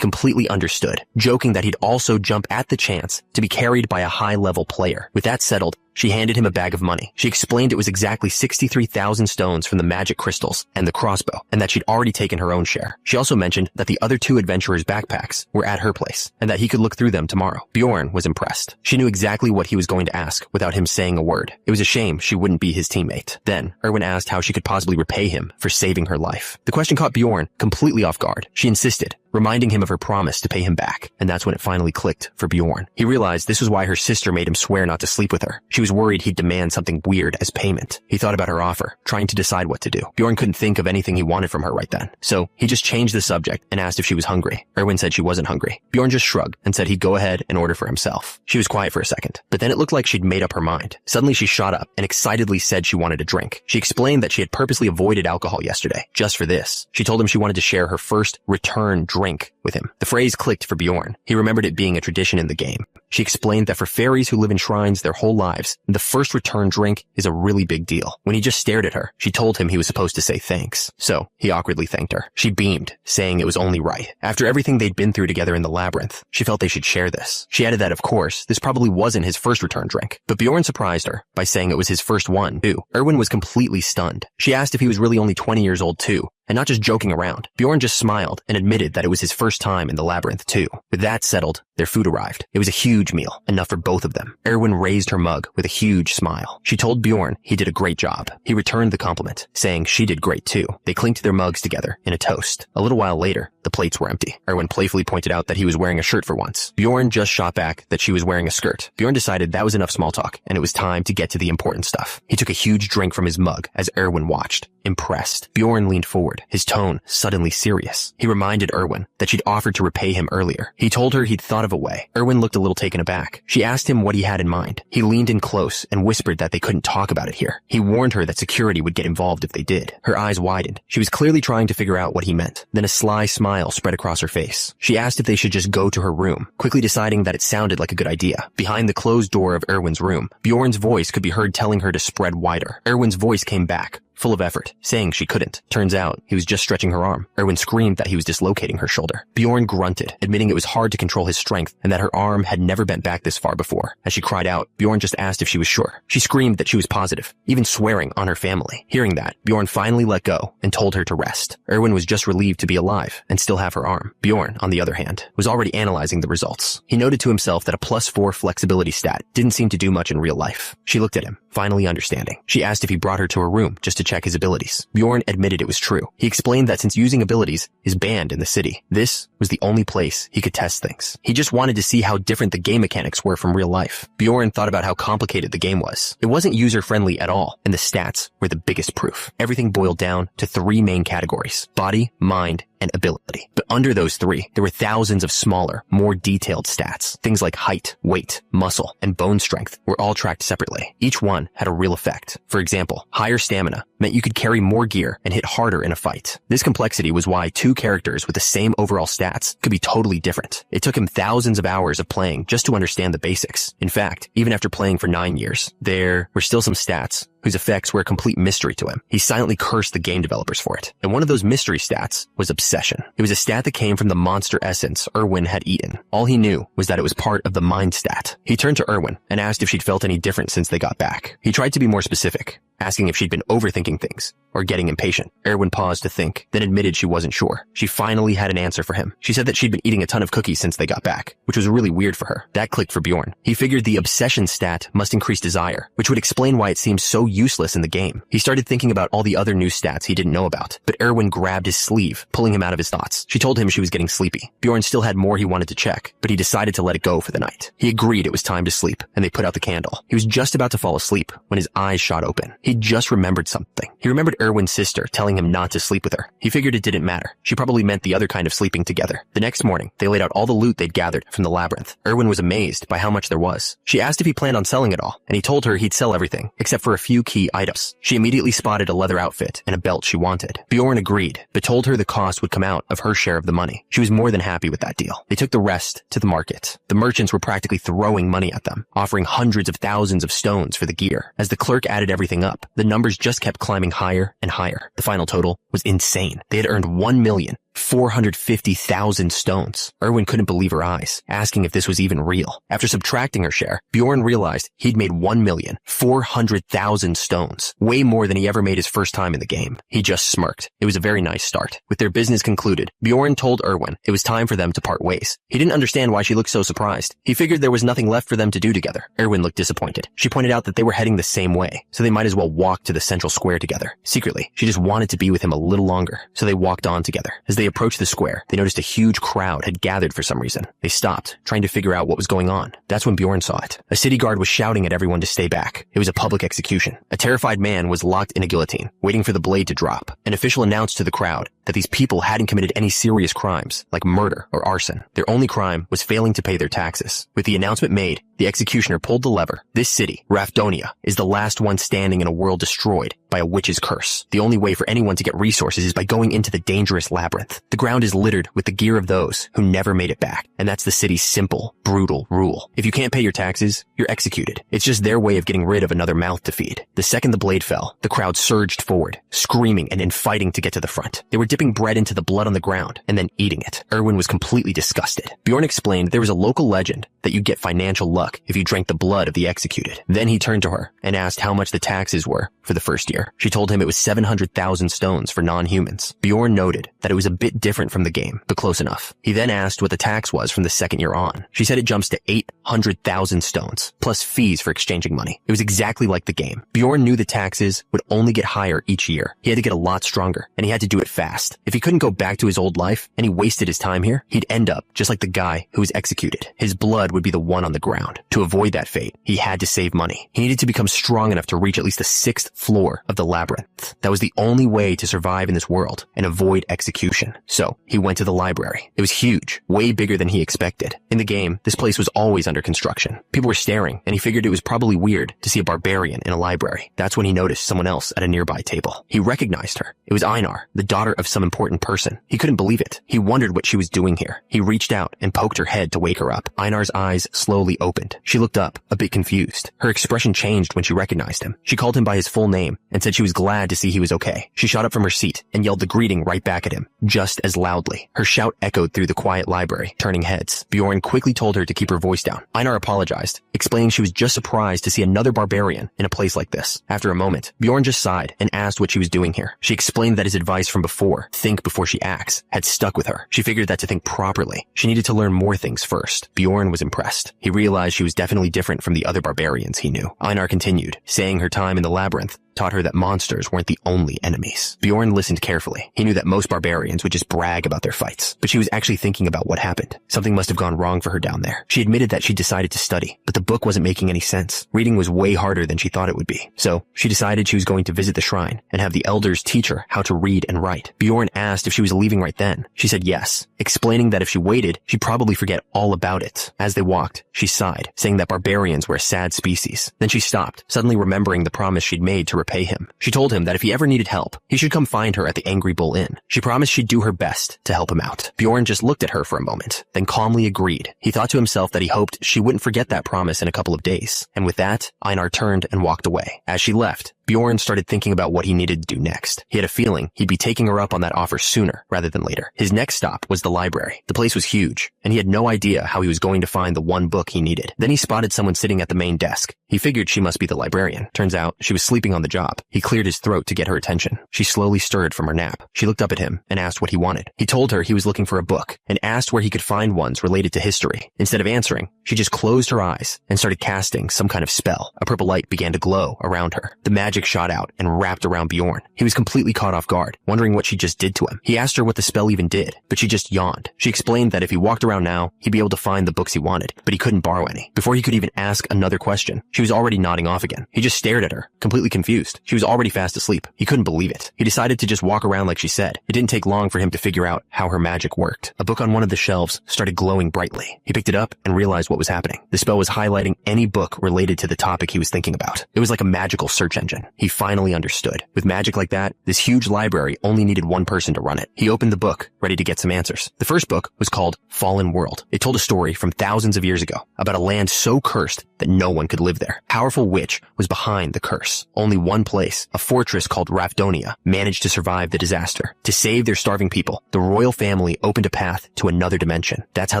completely understood, joking that he'd also jump at the chance to be carried by a high-level player. With that settled, she handed him a bag of money. She explained it was exactly 63,000 stones from the magic crystals and the crossbow, and that she'd already taken her own share. She also mentioned that the other two adventurers' backpacks were at her place, and that he could look through them tomorrow. Bjorn was impressed. She knew exactly what he was going to ask without him saying a word. It was a shame she wouldn't be his teammate. Then, Erwin asked how she could possibly repay him for saving her life. The question caught Bjorn completely off guard. She insisted, reminding him of her promise to pay him back, and that's when it finally clicked for Bjorn. He realized this was why her sister made him swear not to sleep with her. She was worried he'd demand something weird as payment. He thought about her offer, trying to decide what to do. Bjorn couldn't think of anything he wanted from her right then, so he just changed the subject and asked if she was hungry. Erwin said she wasn't hungry. Bjorn just shrugged and said he'd go ahead and order for himself. She was quiet for a second, but then it looked like she'd made up her mind. Suddenly she shot up and excitedly said she wanted a drink. She explained that she had purposely avoided alcohol yesterday, just for this. She told him she wanted to share her first return drink drink with him. The phrase clicked for Bjorn. He remembered it being a tradition in the game. She explained that for fairies who live in shrines their whole lives, the first return drink is a really big deal. When he just stared at her, she told him he was supposed to say thanks. So, he awkwardly thanked her. She beamed, saying it was only right. After everything they'd been through together in the labyrinth, she felt they should share this. She added that, of course, this probably wasn't his first return drink. But Bjorn surprised her by saying it was his first one, too. Erwin was completely stunned. She asked if he was really only 20 years old, too, and not just joking around. Bjorn just smiled and admitted that it was his first time in the labyrinth too. With that settled, their food arrived. It was a huge meal, enough for both of them. Erwin raised her mug with a huge smile. She told Bjorn he did a great job. He returned the compliment, saying she did great too. They clinked their mugs together in a toast. A little while later, the plates were empty. Erwin playfully pointed out that he was wearing a shirt for once. Bjorn just shot back that she was wearing a skirt. Bjorn decided that was enough small talk, and it was time to get to the important stuff. He took a huge drink from his mug as Erwin watched. Impressed, Bjorn leaned forward, his tone suddenly serious. He reminded Erwin that she'd offered to repay him earlier. He told her he'd thought of a way. Erwin looked a little taken aback. She asked him what he had in mind. He leaned in close and whispered that they couldn't talk about it here. He warned her that security would get involved if they did. Her eyes widened. She was clearly trying to figure out what he meant. Then a sly smile spread across her face. She asked if they should just go to her room, quickly deciding that it sounded like a good idea. Behind the closed door of Erwin's room, Bjorn's voice could be heard telling her to spread wider. Erwin's voice came back, full of effort, saying she couldn't. Turns out, he was just stretching her arm. Erwin screamed that he was dislocating her shoulder. Bjorn grunted, admitting it was hard to control his strength and that her arm had never bent back this far before. As she cried out, Bjorn just asked if she was sure. She screamed that she was positive, even swearing on her family. Hearing that, Bjorn finally let go and told her to rest. Erwin was just relieved to be alive and still have her arm. Bjorn, on the other hand, was already analyzing the results. He noted to himself that a +4 flexibility stat didn't seem to do much in real life. She looked at him, finally understanding. She asked if he brought her to her room just to check his abilities. Bjorn admitted it was true. He explained that since using abilities is banned in the city, this was the only place he could test things. He just wanted to see how different the game mechanics were from real life. Bjorn thought about how complicated the game was. It wasn't user-friendly at all, and the stats were the biggest proof. Everything boiled down to 3 main categories: body, mind, and ability. But under those 3, there were thousands of smaller, more detailed stats. Things like height, weight, muscle, and bone strength were all tracked separately. Each one had a real effect. For example, higher stamina meant you could carry more gear and hit harder in a fight. This complexity was why 2 characters with the same overall stats could be totally different. It took him thousands of hours of playing just to understand the basics. In fact, even after playing for 9 years, there were still some stats whose effects were a complete mystery to him. He silently cursed the game developers for it. And one of those mystery stats was obsession. It was a stat that came from the monster essence Erwin had eaten. All he knew was that it was part of the mind stat. He turned to Erwin and asked if she'd felt any different since they got back. He tried to be more specific, asking if she'd been overthinking things or getting impatient. Erwin paused to think, then admitted she wasn't sure. She finally had an answer for him. She said that she'd been eating a ton of cookies since they got back, which was really weird for her. That clicked for Bjorn. He figured the obsession stat must increase desire, which would explain why it seemed so useless in the game. He started thinking about all the other new stats he didn't know about, but Erwin grabbed his sleeve, pulling him out of his thoughts. She told him she was getting sleepy. Bjorn still had more he wanted to check, but he decided to let it go for the night. He agreed it was time to sleep, and they put out the candle. He was just about to fall asleep when his eyes shot open. He just remembered something. He remembered Erwin's sister telling him not to sleep with her. He figured it didn't matter. She probably meant the other kind of sleeping together. The next morning, they laid out all the loot they'd gathered from the labyrinth. Erwin was amazed by how much there was. She asked if he planned on selling it all, and he told her he'd sell everything, except for a few key items. She immediately spotted a leather outfit and a belt she wanted. Bjorn agreed, but told her the cost would come out of her share of the money. She was more than happy with that deal. They took the rest to the market. The merchants were practically throwing money at them, offering hundreds of thousands of stones for the gear. As the clerk added everything up, the numbers just kept climbing higher and higher. The final total was insane. They had earned 1,450,000 stones. Erwin couldn't believe her eyes, asking if this was even real. After subtracting her share, Bjorn realized he'd made 1,400,000 stones, way more than he ever made his first time in the game. He just smirked. It was a very nice start. With their business concluded, Bjorn told Erwin it was time for them to part ways. He didn't understand why she looked so surprised. He figured there was nothing left for them to do together. Erwin looked disappointed. She pointed out that they were heading the same way, so they might as well walk to the central square together. Secretly, she just wanted to be with him a little longer, so they walked on together. As they approached the square, they noticed a huge crowd had gathered for some reason. They stopped, trying to figure out what was going on. That's when Bjorn saw it. A city guard was shouting at everyone to stay back. It was a public execution. A terrified man was locked in a guillotine, waiting for the blade to drop. An official announced to the crowd that these people hadn't committed any serious crimes, like murder or arson. Their only crime was failing to pay their taxes. With the announcement made, The executioner pulled the lever. This city, Rafdonia, is the last one standing in a world destroyed by a witch's curse. The only way for anyone to get resources is by going into the dangerous labyrinth. The ground is littered with the gear of those who never made it back, and that's the city's simple, brutal rule. If you can't pay your taxes, you're executed. It's just their way of getting rid of another mouth to feed. The second the blade fell, the crowd surged forward, screaming and fighting to get to the front. They were dipping bread into the blood on the ground and then eating it. Erwin was completely disgusted. Bjorn explained there was a local legend that you'd get financial luck if you drank the blood of the executed. Then he turned to her and asked how much the taxes were for the first year. She told him it was 700,000 stones for non-humans. Bjorn noted that it was a bit different from the game, but close enough. He then asked what the tax was from the second year on. She said it jumps to 800,000 stones, plus fees for exchanging money. It was exactly like the game. Bjorn knew the taxes would only get higher each year. He had to get a lot stronger, and he had to do it fast. If he couldn't go back to his old life, and he wasted his time here, he'd end up just like the guy who was executed. His blood would be the one on the ground. To avoid that fate, he had to save money. He needed to become strong enough to reach at least the 6th floor of the labyrinth. That was the only way to survive in this world and avoid execution. So he went to the library. It was huge, way bigger than he expected. In the game, this place was always under construction. People were staring, and he figured it was probably weird to see a barbarian in a library. That's when he noticed someone else at a nearby table. He recognized her. It was Einar, the daughter of some important person. He couldn't believe it. He wondered what she was doing here. He reached out and poked her head to wake her up. Einar's eyes slowly opened. She looked up, a bit confused. Her expression changed when she recognized him. She called him by his full name and said she was glad to see he was okay. She shot up from her seat and yelled the greeting right back at him, just as loudly. Her shout echoed through the quiet library, turning heads. Bjorn quickly told her to keep her voice down. Einar apologized, explaining she was just surprised to see another barbarian in a place like this. After a moment, Bjorn just sighed and asked what she was doing here. She explained that his advice from before, think before she acts, had stuck with her. She figured that to think properly, she needed to learn more things first. Bjorn was impressed. He realized she was definitely different from the other barbarians he knew. Einar continued, saying her time in the labyrinth taught her that monsters weren't the only enemies. Bjorn listened carefully. He knew that most barbarians would just brag about their fights, but she was actually thinking about what happened. Something must have gone wrong for her down there. She admitted that she decided to study, but the book wasn't making any sense. Reading was way harder than she thought it would be. So she decided she was going to visit the shrine and have the elders teach her how to read and write. Bjorn asked if she was leaving right then. She said yes, explaining that if she waited, she'd probably forget all about it. As they walked, she sighed, saying that barbarians were a sad species. Then she stopped, suddenly remembering the promise she'd made to repay him. She told him that if he ever needed help, he should come find her at the Angry Bull Inn. She promised she'd do her best to help him out. Bjorn just looked at her for a moment, then calmly agreed. He thought to himself that he hoped she wouldn't forget that promise in a couple of days. And with that, Einar turned and walked away. As she left, Bjorn started thinking about what he needed to do next. He had a feeling he'd be taking her up on that offer sooner rather than later. His next stop was the library. The place was huge, and he had no idea how he was going to find the one book he needed. Then he spotted someone sitting at the main desk. He figured she must be the librarian. Turns out, she was sleeping on the job. He cleared his throat to get her attention. She slowly stirred from her nap. She looked up at him and asked what he wanted. He told her he was looking for a book and asked where he could find ones related to history. Instead of answering, she just closed her eyes and started casting some kind of spell. A purple light began to glow around her. The magic shot out and wrapped around Bjorn. He was completely caught off guard, wondering what she just did to him. He asked her what the spell even did, but she just yawned. She explained that if he walked around now, he'd be able to find the books he wanted, but he couldn't borrow any. Before he could even ask another question, she was already nodding off again. He just stared at her, completely confused. She was already fast asleep. He couldn't believe it. He decided to just walk around like she said. It didn't take long for him to figure out how her magic worked. A book on one of the shelves started glowing brightly. He picked it up and realized what was happening. The spell was highlighting any book related to the topic he was thinking about. It was like a magical search engine. He finally understood. With magic like that, this huge library only needed one person to run it. He opened the book, ready to get some answers. The first book was called Fallen World. It told a story from thousands of years ago about a land so cursed that no one could live there. Powerful witch was behind the curse. Only one place, a fortress called Rafdonia, managed to survive the disaster. To save their starving people, the royal family opened a path to another dimension. That's how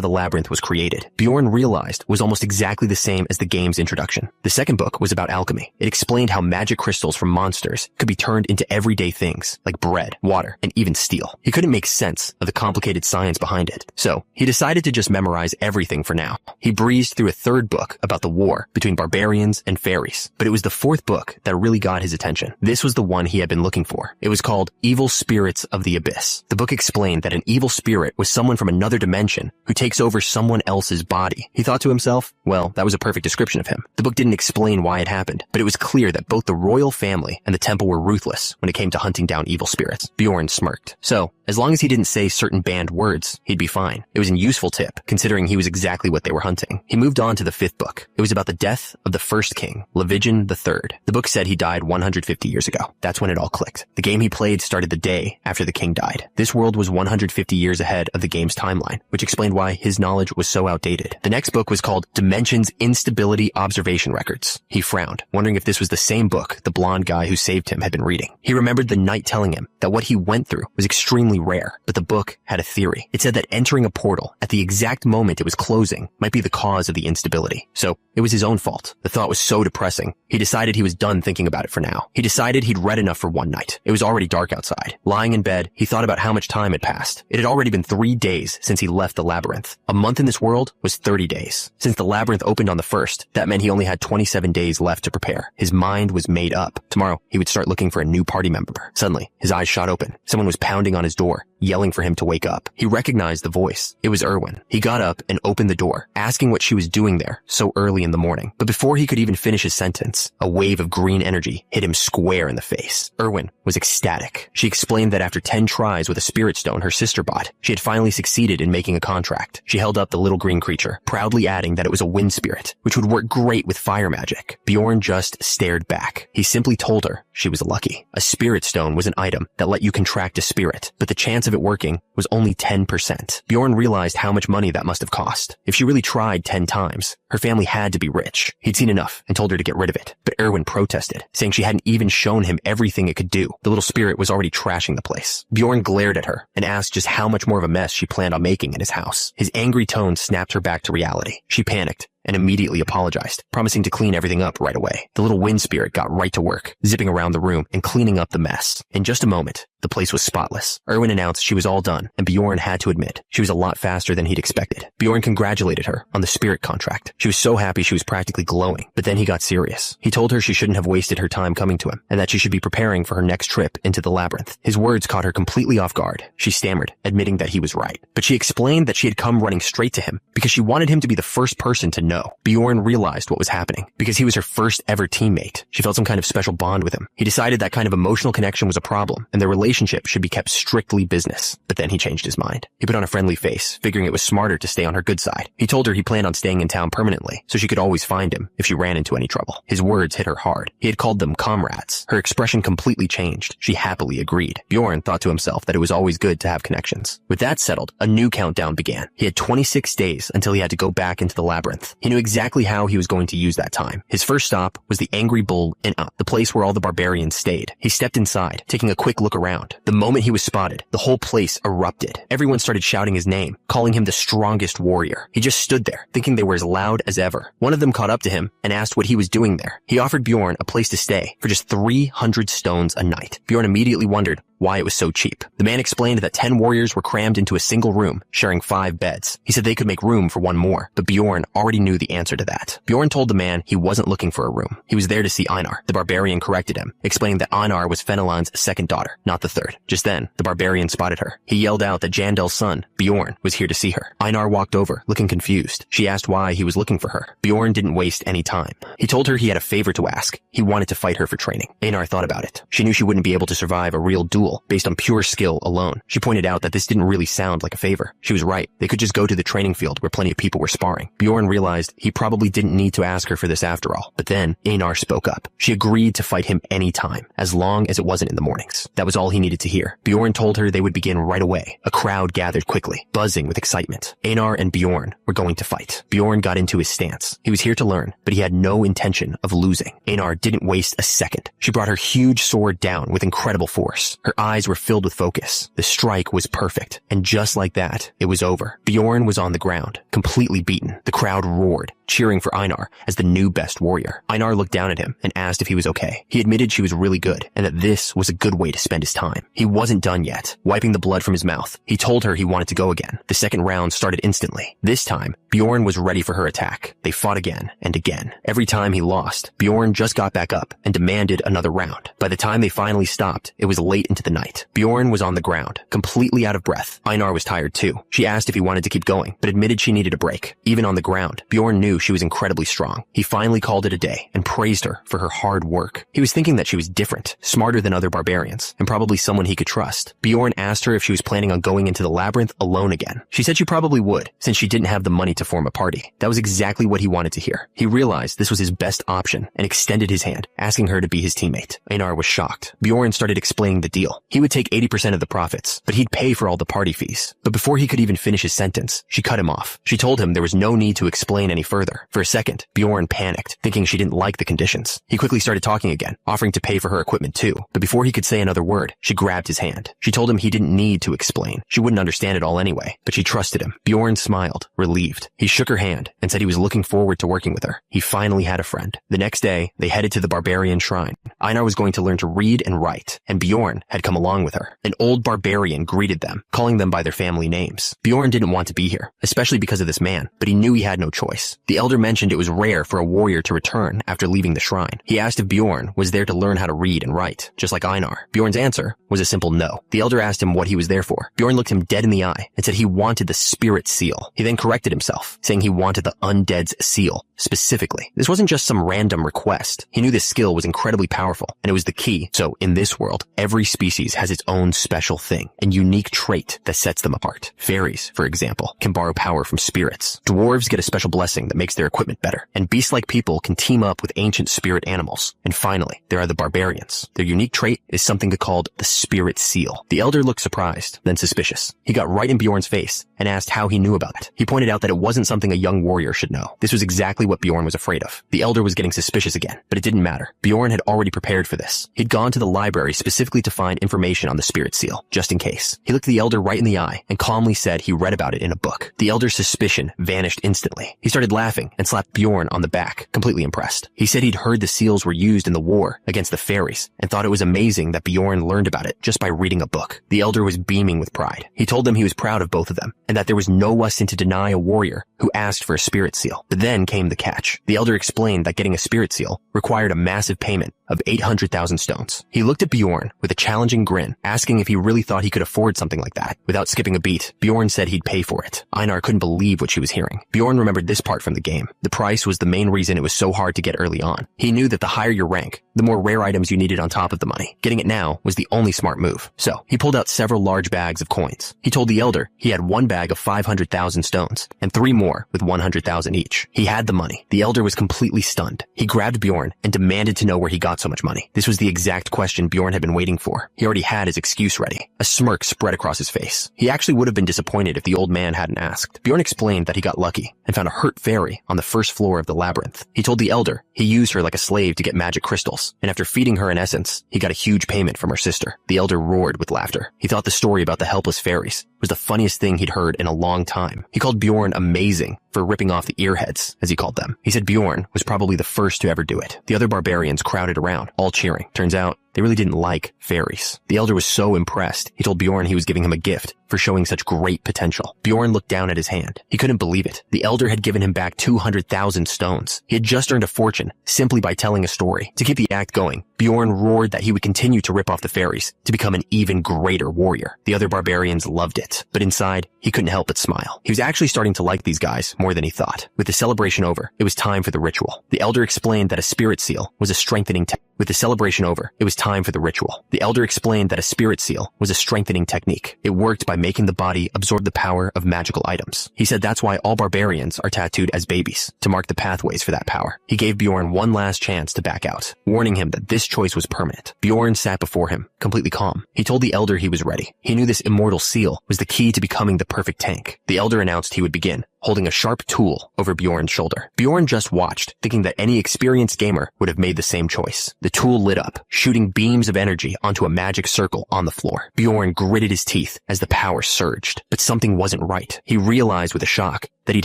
the labyrinth was created. Bjorn realized was almost exactly the same as the game's introduction. The second book was about alchemy. It explained how magic crystals from monsters could be turned into everyday things like bread, water, and even steel. He couldn't make sense of the complicated science behind it, so he decided to just memorize everything for now. He breezed through a third book about the war between barbarians and fairies, but it was the fourth book that really got his attention. This was the one he had been looking for. It was called Evil Spirits of the Abyss. The book explained that an evil spirit was someone from another dimension who takes over someone else's body. He thought to himself, well, that was a perfect description of him. The book didn't explain why it happened, but it was clear that both the royal family and the temple were ruthless when it came to hunting down evil spirits. Bjorn smirked. So, As long as he didn't say certain banned words, he'd be fine. It was a useful tip, considering he was exactly what they were hunting. He moved on to the 5th book. It was about the death of the first king, Levigen III. The book said he died 150 years ago. That's when it all clicked. The game he played started the day after the king died. This world was 150 years ahead of the game's timeline, which explained why his knowledge was so outdated. The next book was called Dimensions Instability Observation Records. He frowned, wondering if this was the same book the blonde guy who saved him had been reading. He remembered the knight telling him that what he went through was extremely rare, but the book had a theory. It said that entering a portal at the exact moment it was closing might be the cause of the instability. So it was his own fault. The thought was so depressing, he decided he was done thinking about it for now. He decided he'd read enough for one night. It was already dark outside. Lying in bed, he thought about how much time had passed. It had already been 3 days since he left the labyrinth. A month in this world was 30 days. Since the labyrinth opened on the 1st, that meant he only had 27 days left to prepare. His mind was made up. Tomorrow, he would start looking for a new party member. Suddenly, his eyes shot open. Someone was pounding on his door, yelling for him to wake up. He recognized the voice. It was Erwin. He got up and opened the door, asking what she was doing there so early in the morning. But before he could even finish his sentence, a wave of green energy hit him square in the face. Erwin was ecstatic. She explained that after 10 tries with a spirit stone her sister bought, she had finally succeeded in making a contract. She held up the little green creature, proudly adding that it was a wind spirit, which would work great with fire magic. Bjorn just stared back. He simply told her she was lucky. A spirit stone was an item that let you contract a spirit, but the chance of it working was only 10%. Bjorn realized how much money that must have cost. If she really tried 10 times, her family had to be rich. He'd seen enough and told her to get rid of it, but Erwin protested, saying she hadn't even shown him everything it could do. The little spirit was already trashing the place. Bjorn glared at her and asked just how much more of a mess she planned on making in his house. His angry tone snapped her back to reality. She panicked and immediately apologized, promising to clean everything up right away. The little wind spirit got right to work, zipping around the room and cleaning up the mess. In just a moment, the place was spotless. Erwin announced she was all done, and Bjorn had to admit she was a lot faster than he'd expected. Bjorn congratulated her on the spirit contract. She was so happy she was practically glowing, but then he got serious. He told her she shouldn't have wasted her time coming to him, and that she should be preparing for her next trip into the labyrinth. His words caught her completely off guard. She stammered, admitting that he was right. But she explained that she had come running straight to him because she wanted him to be the first person to know. Bjorn realized what was happening. Because he was her first ever teammate, she felt some kind of special bond with him. He decided that kind of emotional connection was a problem, and their relationship should be kept strictly business. But then he changed his mind. He put on a friendly face, figuring it was smarter to stay on her good side. He told her he planned on staying in town permanently, so she could always find him if she ran into any trouble. His words hit her hard. He had called them comrades. Her expression completely changed. She happily agreed. Bjorn thought to himself that it was always good to have connections. With that settled, a new countdown began. He had 26 days until he had to go back into the labyrinth. He knew exactly how he was going to use that time. His first stop was the Angry Bull Inn, the place where all the barbarians stayed. He stepped inside, taking a quick look around. The moment he was spotted, the whole place erupted. Everyone started shouting his name, calling him the strongest warrior. He just stood there, thinking they were as loud as ever. One of them caught up to him and asked what he was doing there. He offered Bjorn a place to stay for just 300 stones a night. Bjorn immediately wondered why it was so cheap. The man explained that 10 warriors were crammed into a single room, sharing 5 beds. He said they could make room for one more, but Bjorn already knew the answer to that. Bjorn told the man he wasn't looking for a room. He was there to see Einar. The barbarian corrected him, explaining that Einar was Fenelon's second daughter, not the third. Just then, the barbarian spotted her. He yelled out that Jandel's son, Bjorn, was here to see her. Einar walked over, looking confused. She asked why he was looking for her. Bjorn didn't waste any time. He told her he had a favor to ask. He wanted to fight her for training. Einar thought about it. She knew she wouldn't be able to survive a real duel based on pure skill alone. She pointed out that this didn't really sound like a favor. She was right. They could just go to the training field where plenty of people were sparring. Bjorn realized he probably didn't need to ask her for this after all. But then Einar spoke up. She agreed to fight him anytime, as long as it wasn't in the mornings. That was all he needed to hear. Bjorn told her they would begin right away. A crowd gathered quickly, buzzing with excitement. Einar and Bjorn were going to fight. Bjorn got into his stance. He was here to learn, but he had no intention of losing. Einar didn't waste a second. She brought her huge sword down with incredible force. Her eyes were filled with focus. The strike was perfect, and just like that, it was over. Bjorn was on the ground, completely beaten. The crowd roared, cheering for Einar as the new best warrior. Einar looked down at him and asked if he was okay. He admitted she was really good, and that this was a good way to spend his time. He wasn't done yet. Wiping the blood from his mouth, he told her he wanted to go again. The second round started instantly. This time, Bjorn was ready for her attack. They fought again and again. Every time he lost, Bjorn just got back up and demanded another round. By the time they finally stopped, it was late into the night. Bjorn was on the ground, completely out of breath. Einar was tired too. She asked if he wanted to keep going, but admitted she needed a break. Even on the ground, Bjorn knew knew she was incredibly strong. He finally called it a day and praised her for her hard work. He was thinking that she was different, smarter than other barbarians, and probably someone he could trust. Bjorn asked her if she was planning on going into the labyrinth alone again. She said she probably would, since she didn't have the money to form a party. That was exactly what he wanted to hear. He realized this was his best option and extended his hand, asking her to be his teammate. Einar was shocked. Bjorn started explaining the deal. He would take 80% of the profits, but he'd pay for all the party fees. But before he could even finish his sentence, she cut him off. She told him there was no need to explain any further. For a second, Bjorn panicked, thinking she didn't like the conditions. He quickly started talking again, offering to pay for her equipment too. But before he could say another word, she grabbed his hand. She told him he didn't need to explain. She wouldn't understand it all anyway, but she trusted him. Bjorn smiled, relieved. He shook her hand and said he was looking forward to working with her. He finally had a friend. The next day, they headed to the Barbarian Shrine. Einar was going to learn to read and write, and Bjorn had come along with her. An old barbarian greeted them, calling them by their family names. Bjorn didn't want to be here, especially because of this man, but he knew he had no choice. The elder mentioned it was rare for a warrior to return after leaving the shrine. He asked if Bjorn was there to learn how to read and write, just like Einar. Bjorn's answer was a simple no. The elder asked him what he was there for. Bjorn looked him dead in the eye and said he wanted the spirit seal. He then corrected himself, saying he wanted the undead's seal, specifically. This wasn't just some random request. He knew this skill was incredibly powerful, and it was the key. So, in this world, every species has its own special thing and unique trait that sets them apart. Fairies, for example, can borrow power from spirits. Dwarves get a special blessing that makes their equipment better. And beast-like people can team up with ancient spirit animals. And finally, there are the barbarians. Their unique trait is something called the spirit seal. The elder looked surprised, then suspicious. He got right in Bjorn's face and asked how he knew about it. He pointed out that it wasn't something a young warrior should know. This was exactly what Bjorn was afraid of. The elder was getting suspicious again, but it didn't matter. Bjorn had already prepared for this. He'd gone to the library specifically to find information on the spirit seal, just in case. He looked the elder right in the eye and calmly said he read about it in a book. The elder's suspicion vanished instantly. He started laughing and slapped Bjorn on the back, completely impressed. He said he'd heard the seals were used in the war against the fairies and thought it was amazing that Bjorn learned about it just by reading a book. The elder was beaming with pride. He told them he was proud of both of them and that there was no sin to deny a warrior who asked for a spirit seal. But then came the catch. The elder explained that getting a spirit seal required a massive payment of 800,000 stones. He looked at Bjorn with a challenging grin, asking if he really thought he could afford something like that. Without skipping a beat, Bjorn said he'd pay for it. Einar couldn't believe what she was hearing. Bjorn remembered this part from the game. The price was the main reason it was so hard to get early on. He knew that the higher your rank, the more rare items you needed on top of the money. Getting it now was the only smart move. So, he pulled out several large bags of coins. He told the elder he had one bag of 500,000 stones and 3 more with 100,000 each. He had the money. The elder was completely stunned. He grabbed Bjorn and demanded to know where he got so much money. This was the exact question Bjorn had been waiting for. He already had his excuse ready. A smirk spread across his face. He actually would have been disappointed if the old man hadn't asked. Bjorn explained that he got lucky and found a hurt fairy on the first floor of the labyrinth. He told the elder he used her like a slave to get magic crystals, and after feeding her an essence, he got a huge payment from her sister. The elder roared with laughter. He thought the story about the helpless fairies was the funniest thing he'd heard in a long time. He called Bjorn amazing for ripping off the earheads, as he called them. He said Bjorn was probably the first to ever do it. The other barbarians crowded around, all cheering. Turns out, they really didn't like fairies. The elder was so impressed, he told Bjorn he was giving him a gift for showing such great potential. Bjorn looked down at his hand. He couldn't believe it. The elder had given him back 200,000 stones. He had just earned a fortune simply by telling a story. To keep the act going, Bjorn roared that he would continue to rip off the fairies to become an even greater warrior. The other barbarians loved it, but inside, he couldn't help but smile. He was actually starting to like these guys more than he thought. With the celebration over, it was time for the ritual. The elder explained that a spirit seal was a strengthening technique. With the celebration over, it was time for the ritual. The elder explained that a spirit seal was a strengthening technique. It worked by making the body absorb the power of magical items. He said that's why all barbarians are tattooed as babies, to mark the pathways for that power. He gave Bjorn one last chance to back out, warning him that this choice was permanent. Bjorn sat before him, completely calm. He told the elder he was ready. He knew this immortal seal was the key to becoming the perfect tank. The elder announced he would begin, holding a sharp tool over Bjorn's shoulder. Bjorn just watched, thinking that any experienced gamer would have made the same choice. The tool lit up, shooting beams of energy onto a magic circle on the floor. Bjorn gritted his teeth as the power surged, but something wasn't right. He realized with a shock that he'd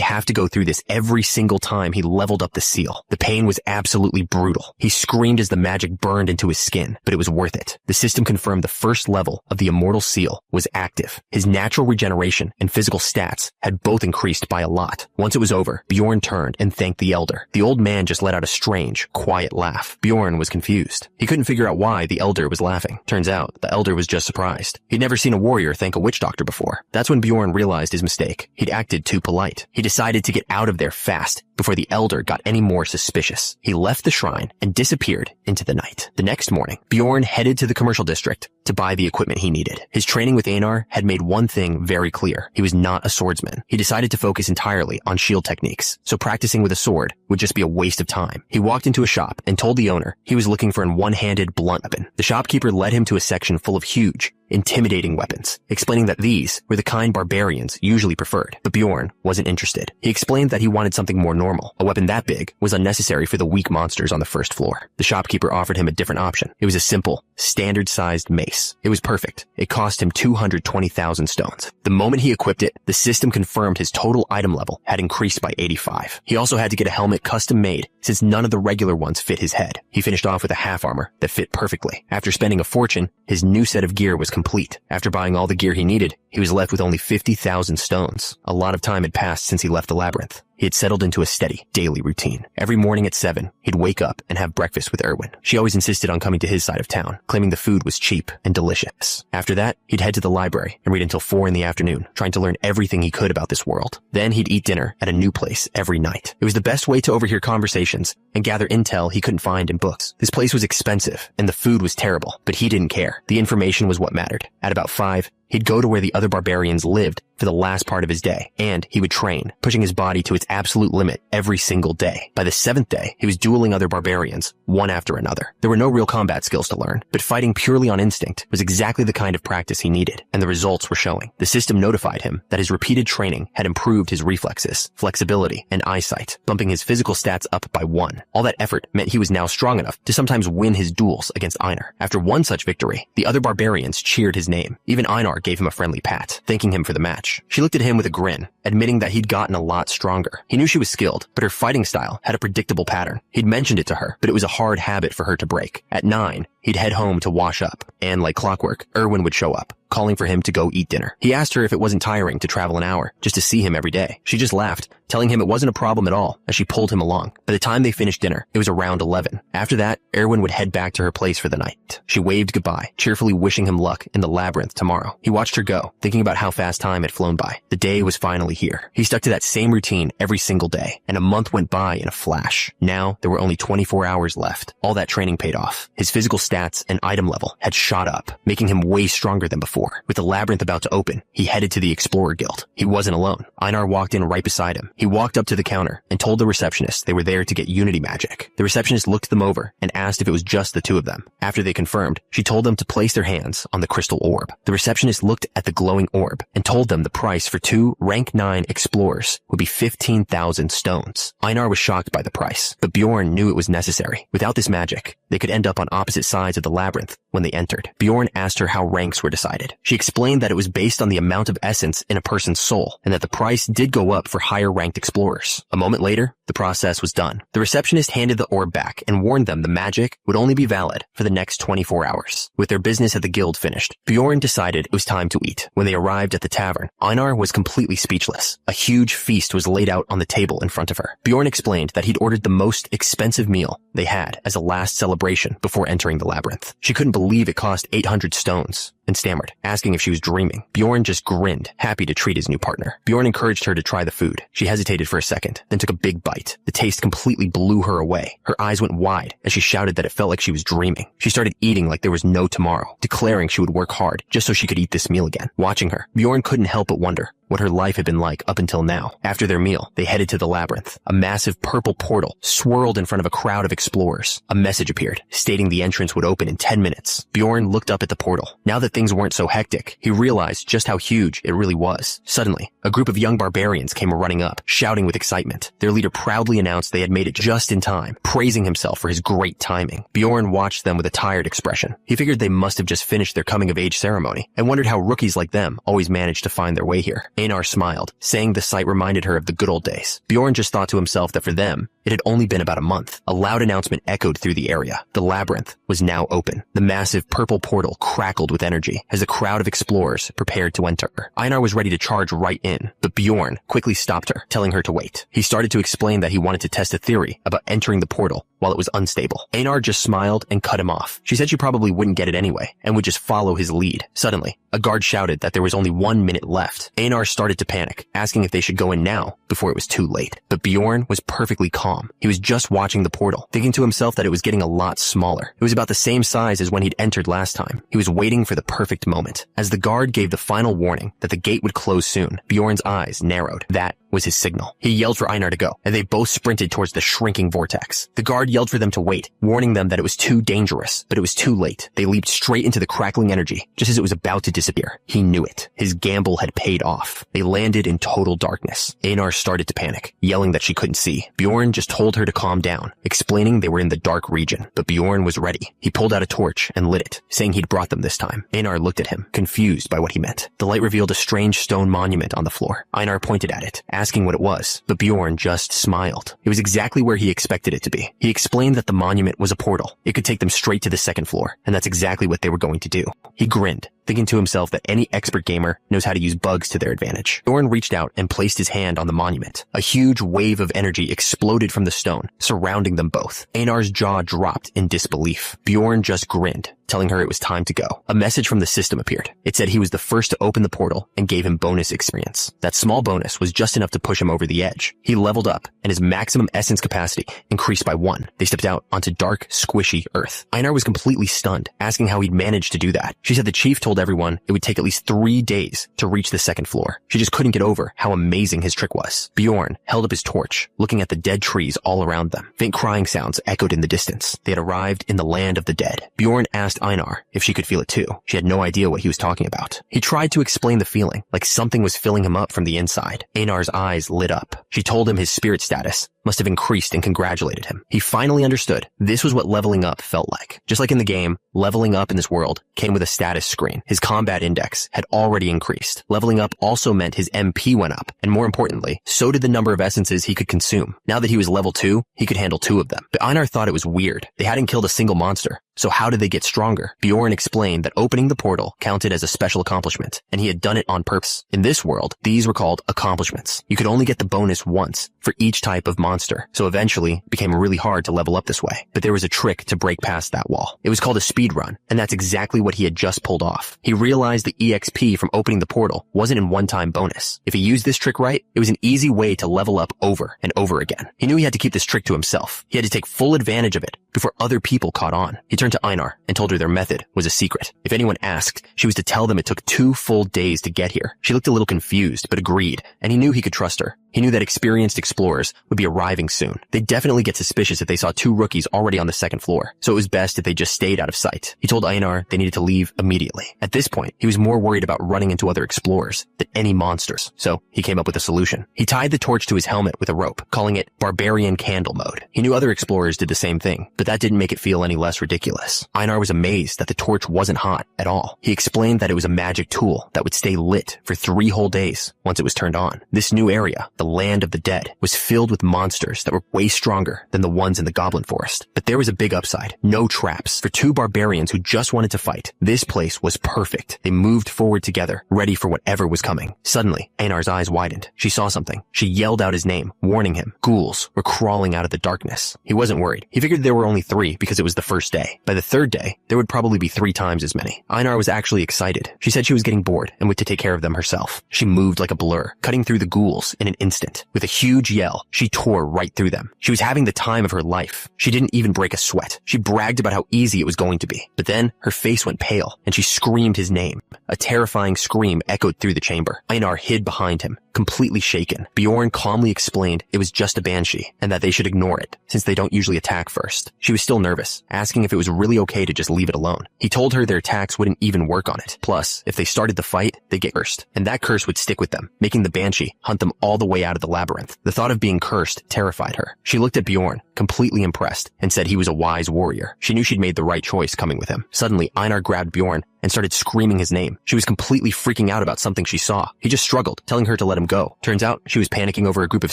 have to go through this every single time he leveled up the seal. The pain was absolutely brutal. He screamed as the magic burned into his skin, but it was worth it. The system confirmed the first level of the immortal seal was active. His natural regeneration and physical stats had both increased by a lot. Once it was over, Bjorn turned and thanked the elder. The old man just let out a strange, quiet laugh. Bjorn was confused. He couldn't figure out why the elder was laughing. Turns out, the elder was just surprised. He'd never seen a warrior thank a witch doctor before. That's when Bjorn realized his mistake. He'd acted too polite. He decided to get out of there fast before the elder got any more suspicious. He left the shrine and disappeared into the night. The next morning, Bjorn headed to the commercial district to buy the equipment he needed. His training with Einar had made one thing very clear. He was not a swordsman. He decided to focus entirely on shield techniques, so practicing with a sword would just be a waste of time. He walked into a shop and told the owner he was looking for a one-handed blunt weapon. The shopkeeper led him to a section full of huge, intimidating weapons, explaining that these were the kind barbarians usually preferred. But Bjorn wasn't interested. He explained that he wanted something more normal. A weapon that big was unnecessary for the weak monsters on the first floor. The shopkeeper offered him a different option. It was a simple, standard-sized mace. It was perfect. It cost him 220,000 stones. The moment he equipped it, the system confirmed his total item level had increased by 85. He also had to get a helmet custom-made since none of the regular ones fit his head. He finished off with a half armor that fit perfectly. After spending a fortune, his new set of gear was complete. After buying all the gear he needed, he was left with only 50,000 stones. A lot of time had passed since he left the labyrinth. He had settled into a steady, daily routine. Every morning at 7, he'd wake up and have breakfast with Erwin. She always insisted on coming to his side of town, claiming the food was cheap and delicious. After that, he'd head to the library and read until 4 in the afternoon, trying to learn everything he could about this world. Then he'd eat dinner at a new place every night. It was the best way to overhear conversations and gather intel he couldn't find in books. This place was expensive, and the food was terrible, but he didn't care. The information was what mattered. At about 5, he'd go to where the other barbarians lived for the last part of his day, and he would train, pushing his body to its absolute limit every single day. By the 7th day, he was dueling other barbarians, one after another. There were no real combat skills to learn, but fighting purely on instinct was exactly the kind of practice he needed, and the results were showing. The system notified him that his repeated training had improved his reflexes, flexibility, and eyesight, bumping his physical stats up by 1. All that effort meant he was now strong enough to sometimes win his duels against Einar. After one such victory, the other barbarians cheered his name. Even Einar gave him a friendly pat, thanking him for the match. She looked at him with a grin, admitting that he'd gotten a lot stronger. He knew she was skilled, but her fighting style had a predictable pattern. He'd mentioned it to her, but it was a hard habit for her to break. At 9, he'd head home to wash up, and like clockwork, Erwin would show up, calling for him to go eat dinner. He asked her if it wasn't tiring to travel an hour just to see him every day. She just laughed, telling him it wasn't a problem at all as she pulled him along. By the time they finished dinner, it was around 11. After that, Erwin would head back to her place for the night. She waved goodbye, cheerfully wishing him luck in the labyrinth tomorrow. He watched her go, thinking about how fast time had flown by. The day was finally here. He stuck to that same routine every single day, and a month went by in a flash. Now, there were only 24 hours left. All that training paid off. His physical stats and item level had shot up, making him way stronger than before. With the labyrinth about to open, he headed to the Explorer Guild. He wasn't alone. Einar walked in right beside him. He walked up to the counter and told the receptionist they were there to get Unity magic. The receptionist looked them over and asked if it was just the two of them. After they confirmed, she told them to place their hands on the crystal orb. The receptionist looked at the glowing orb and told them the price for 2 rank 9 explorers would be 15,000 stones. Einar was shocked by the price, but Bjorn knew it was necessary. Without this magic, they could end up on opposite sides of the labyrinth when they entered. Bjorn asked her how ranks were decided. She explained that it was based on the amount of essence in a person's soul, and that the price did go up for higher ranked explorers. A moment later, the process was done. The receptionist handed the orb back and warned them the magic would only be valid for the next 24 hours. With their business at the guild finished, Bjorn decided it was time to eat. When they arrived at the tavern, Einar was completely speechless. A huge feast was laid out on the table in front of her. Bjorn explained that he'd ordered the most expensive meal they had as a last celebration before entering the labyrinth. She couldn't believe it cost 800 stones and stammered, asking if she was dreaming. Bjorn just grinned, happy to treat his new partner. Bjorn encouraged her to try the food. She hesitated for a second, then took a big bite. The taste completely blew her away. Her eyes went wide as she shouted that it felt like she was dreaming. She started eating like there was no tomorrow, declaring she would work hard just so she could eat this meal again. Watching her, Bjorn couldn't help but wonder what her life had been like up until now. After their meal, they headed to the labyrinth. A massive purple portal swirled in front of a crowd of explorers. A message appeared, stating the entrance would open in 10 minutes. Bjorn looked up at the portal. Now that things weren't so hectic, he realized just how huge it really was. Suddenly, a group of young barbarians came running up, shouting with excitement. Their leader proudly announced they had made it just in time, praising himself for his great timing. Bjorn watched them with a tired expression. He figured they must have just finished their coming-of-age ceremony, and wondered how rookies like them always managed to find their way here. Einar smiled, saying the sight reminded her of the good old days. Bjorn just thought to himself that for them, it had only been about a month. A loud announcement echoed through the area. The labyrinth was now open. The massive purple portal crackled with energy energy as the crowd of explorers prepared to enter. Einar was ready to charge right in, but Bjorn quickly stopped her, telling her to wait. He started to explain that he wanted to test a theory about entering the portal while it was unstable. Einar just smiled and cut him off. She said she probably wouldn't get it anyway and would just follow his lead. Suddenly, a guard shouted that there was only 1 minute left. Einar started to panic, asking if they should go in now before it was too late. But Bjorn was perfectly calm. He was just watching the portal, thinking to himself that it was getting a lot smaller. It was about the same size as when he'd entered last time. He was waiting for the perfect moment. As the guard gave the final warning that the gate would close soon, Bjorn's eyes narrowed. That was his signal. He yelled for Einar to go, and they both sprinted towards the shrinking vortex. The guard yelled for them to wait, warning them that it was too dangerous, but it was too late. They leaped straight into the crackling energy, just as it was about to disappear. He knew it. His gamble had paid off. They landed in total darkness. Einar started to panic, yelling that she couldn't see. Bjorn just told her to calm down, explaining they were in the dark region, but Bjorn was ready. He pulled out a torch and lit it, saying he'd brought them this time. Einar looked at him, confused by what he meant. The light revealed a strange stone monument on the floor. Einar pointed at it, asking what it was, but Bjorn just smiled. It was exactly where he expected it to be. He explained that the monument was a portal. It could take them straight to the second floor, and that's exactly what they were going to do. He grinned, thinking to himself that any expert gamer knows how to use bugs to their advantage. Bjorn reached out and placed his hand on the monument. A huge wave of energy exploded from the stone, surrounding them both. Einar's jaw dropped in disbelief. Bjorn just grinned, telling her it was time to go. A message from the system appeared. It said he was the first to open the portal and gave him bonus experience. That small bonus was just enough to push him over the edge. He leveled up, and his maximum essence capacity increased by 1. They stepped out onto dark, squishy earth. Einar was completely stunned, asking how he'd managed to do that. She said the chief told everyone it would take at least 3 days to reach the second floor. She just couldn't get over how amazing his trick was. Bjorn held up his torch, looking at the dead trees all around them. Faint crying sounds echoed in the distance. They had arrived in the land of the dead. Bjorn asked Einar if she could feel it too. She had no idea what he was talking about. He tried to explain the feeling, like something was filling him up from the inside. Einar's eyes lit up. She told him his spirit status must have increased and congratulated him. He finally understood. This was what leveling up felt like. Just like in the game, leveling up in this world came with a status screen. His combat index had already increased. Leveling up also meant his MP went up, and more importantly, so did the number of essences he could consume. Now that he was level 2, he could handle 2 of them. But Einar thought it was weird. They hadn't killed a single monster. So how did they get stronger? Bjorn explained that opening the portal counted as a special accomplishment, and he had done it on purpose. In this world, these were called accomplishments. You could only get the bonus once for each type of monster, so eventually it became really hard to level up this way. But there was a trick to break past that wall. It was called a speed run, and that's exactly what he had just pulled off. He realized the EXP from opening the portal wasn't in one-time bonus. If he used this trick right, it was an easy way to level up over and over again. He knew he had to keep this trick to himself. He had to take full advantage of it before other people caught on. He turned to Einar and told her their method was a secret. If anyone asked, she was to tell them it took 2 full days to get here. She looked a little confused, but agreed, and he knew he could trust her. He knew that experienced explorers would be arriving soon. They'd definitely get suspicious if they saw 2 rookies already on the second floor, so it was best if they just stayed out of sight. He told Einar they needed to leave immediately. At this point, he was more worried about running into other explorers than any monsters, so he came up with a solution. He tied the torch to his helmet with a rope, calling it Barbarian Candle Mode. He knew other explorers did the same thing, but that didn't make it feel any less ridiculous. Einar was amazed that the torch wasn't hot at all. He explained that it was a magic tool that would stay lit for 3 whole days once it was turned on. This new area, the land of the dead, was filled with monsters that were way stronger than the ones in the Goblin Forest. But there was a big upside. No traps. For 2 barbarians who just wanted to fight, this place was perfect. They moved forward together, ready for whatever was coming. Suddenly, Einar's eyes widened. She saw something. She yelled out his name, warning him. Ghouls were crawling out of the darkness. He wasn't worried. He figured there were only 3 because it was the first day. By the 3rd day, there would probably be 3 times as many. Einar was actually excited. She said she was getting bored and would to take care of them herself. She moved like a blur, cutting through the ghouls in an instant. With a huge yell, she tore right through them. She was having the time of her life. She didn't even break a sweat. She bragged about how easy it was going to be. But then her face went pale and she screamed his name. A terrifying scream echoed through the chamber. Einar hid behind him, completely shaken. Bjorn calmly explained it was just a banshee and that they should ignore it since they don't usually attack first. She was still nervous, asking if it was really okay to just leave it alone. He told her their attacks wouldn't even work on it. Plus, if they started the fight, they'd get cursed, and that curse would stick with them, making the banshee hunt them all the way out of the labyrinth. The thought of being cursed terrified her. She looked at Bjorn, completely impressed, and said he was a wise warrior. She knew she'd made the right choice coming with him. Suddenly, Einar grabbed Bjorn and started screaming his name. She was completely freaking out about something she saw. He just struggled, telling her to let him go. Turns out she was panicking over a group of